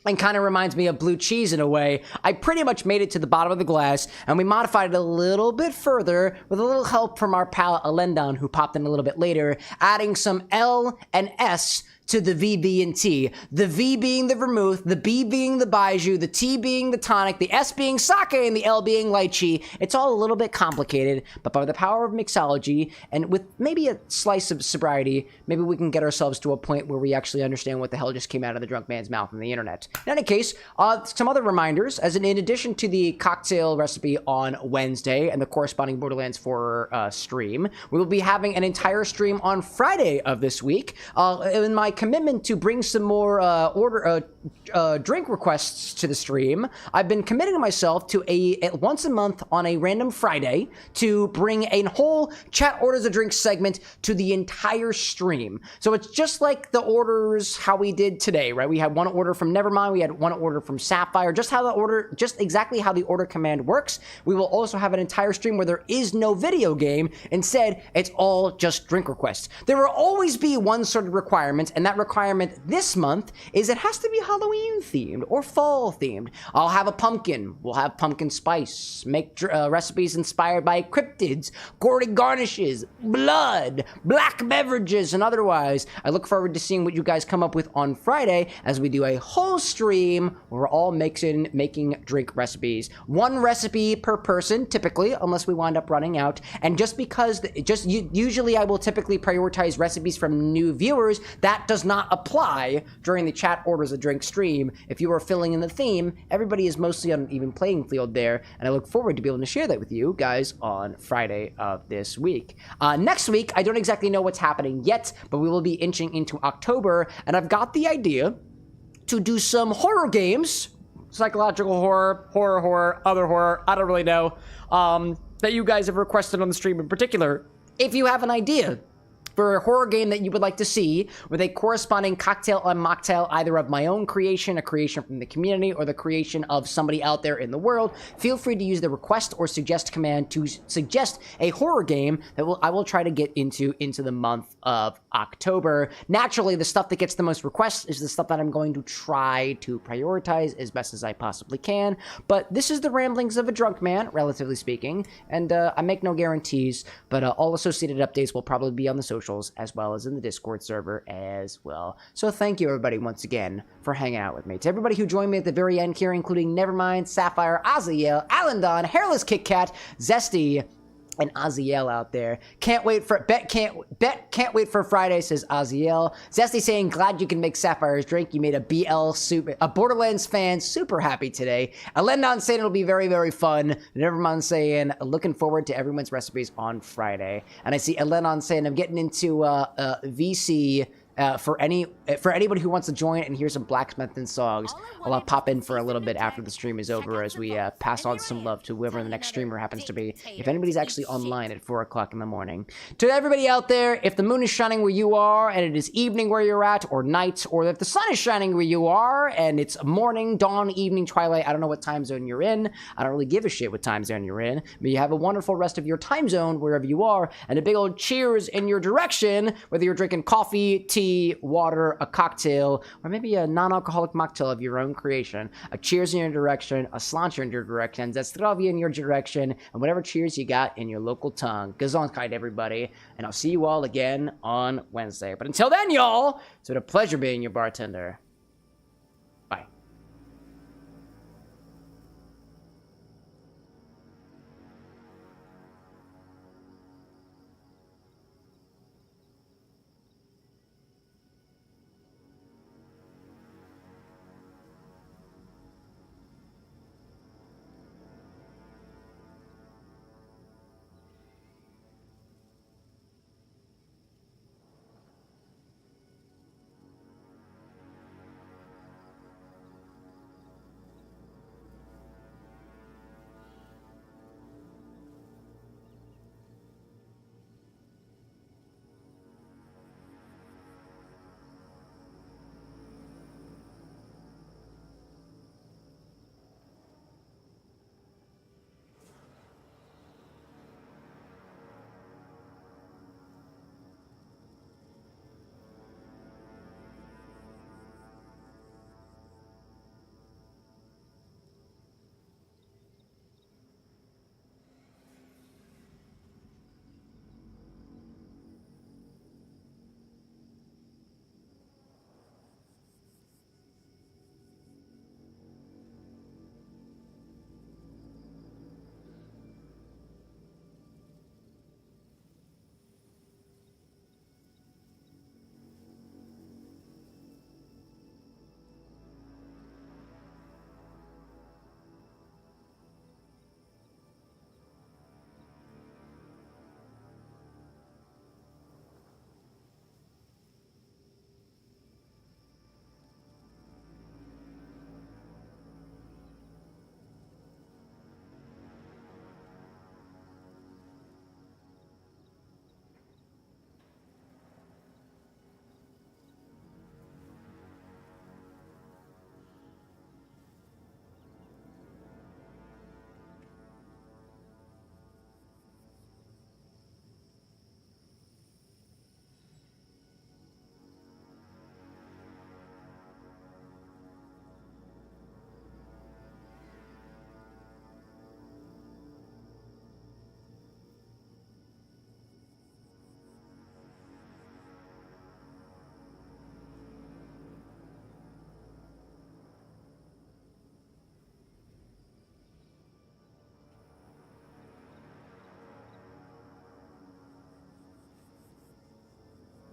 and kind of reminds me of blue cheese in a way. I pretty much made it to the bottom of the glass, and we modified it a little bit further with a little help from our pal Alendon, who popped in a little bit later, adding some L and S to the V, B, and T. The V being the vermouth, the B being the baijiu, the T being the tonic, the S being sake, and the L being lychee. It's all a little bit complicated, but by the power of mixology, and with maybe a slice of sobriety, maybe we can get ourselves to a point where we actually understand what the hell just came out of the drunk man's mouth on the internet. In any case, some other reminders, as in addition to the cocktail recipe on Wednesday and the corresponding Borderlands 4 stream, we will be having an entire stream on Friday of this week. In my commitment to bring some more drink requests to the stream, I've been committing myself to once a month on a random Friday to bring a whole chat orders a drink segment to the entire stream. So it's just like the orders how we did today, right? We had one order from Nevermind, we had one order from Sapphire, just exactly how the order command works. We will also have an entire stream where there is no video game. Instead, it's all just drink requests. There will always be one sort of requirement, and that requirement this month is it has to be Halloween themed or fall themed. I'll have a pumpkin. We'll have pumpkin spice. Make recipes inspired by cryptids, gory garnishes, blood, black beverages, and otherwise. I look forward to seeing what you guys come up with on Friday as we do a whole stream where we're all making drink recipes. One recipe per person, typically, unless we wind up running out. And just because, usually I will typically prioritize recipes from new viewers, that does not apply during the chat orders a drink stream. If you are filling in the theme, everybody is mostly on an even playing field there, and I look forward to be able to share that with you guys on Friday of this week. Next week, I don't exactly know what's happening yet, but we will be inching into October, and I've got the idea to do some horror games, psychological horror, other horror, I don't really know, that you guys have requested on the stream in particular. If you have an idea for a horror game that you would like to see with a corresponding cocktail and mocktail, either of my own creation, a creation from the community, or the creation of somebody out there in the world, feel free to use the request or suggest command to suggest a horror game that I will try to get into the month of October. Naturally, the stuff that gets the most requests is the stuff that I'm going to try to prioritize as best as I possibly can, but this is the ramblings of a drunk man, relatively speaking, and I make no guarantees, but all associated updates will probably be on the socials as well as in the Discord server as well. So thank you everybody once again for hanging out with me. To everybody who joined me at the very end here, including Nevermind, Sapphire, Azael, Alandon, Hairless Kit Kat, Zesty, and Aziel out there. Can't wait for can't wait for Friday, says Aziel. Zesty saying, glad you can make Sapphire's drink. You made a Borderlands fan super happy today. Alendon saying it'll be very, very fun. Nevermind saying, looking forward to everyone's recipes on Friday. And I see Alendon saying, I'm getting into VC for anybody who wants to join and hear some blacksmithing songs. I'll pop in for a little bit after the stream is over as we pass on some love to whoever the next streamer happens to be, if anybody's actually online at 4 o'clock in the morning. To everybody out there, if the moon is shining where you are and it is evening where you're at, or night, or if the sun is shining where you are and it's morning, dawn, evening, twilight, I don't know what time zone you're in. I don't really give a shit what time zone you're in, but you have a wonderful rest of your time zone wherever you are, and a big old cheers in your direction, whether you're drinking coffee, tea, water, a cocktail, or maybe a non-alcoholic mocktail of your own creation. A cheers in your direction, a sláinte in your direction, zdravie in your direction, and whatever cheers you got in your local tongue. Gesundheit, everybody, and I'll see you all again on Wednesday. But until then, y'all, it's been a pleasure being your bartender.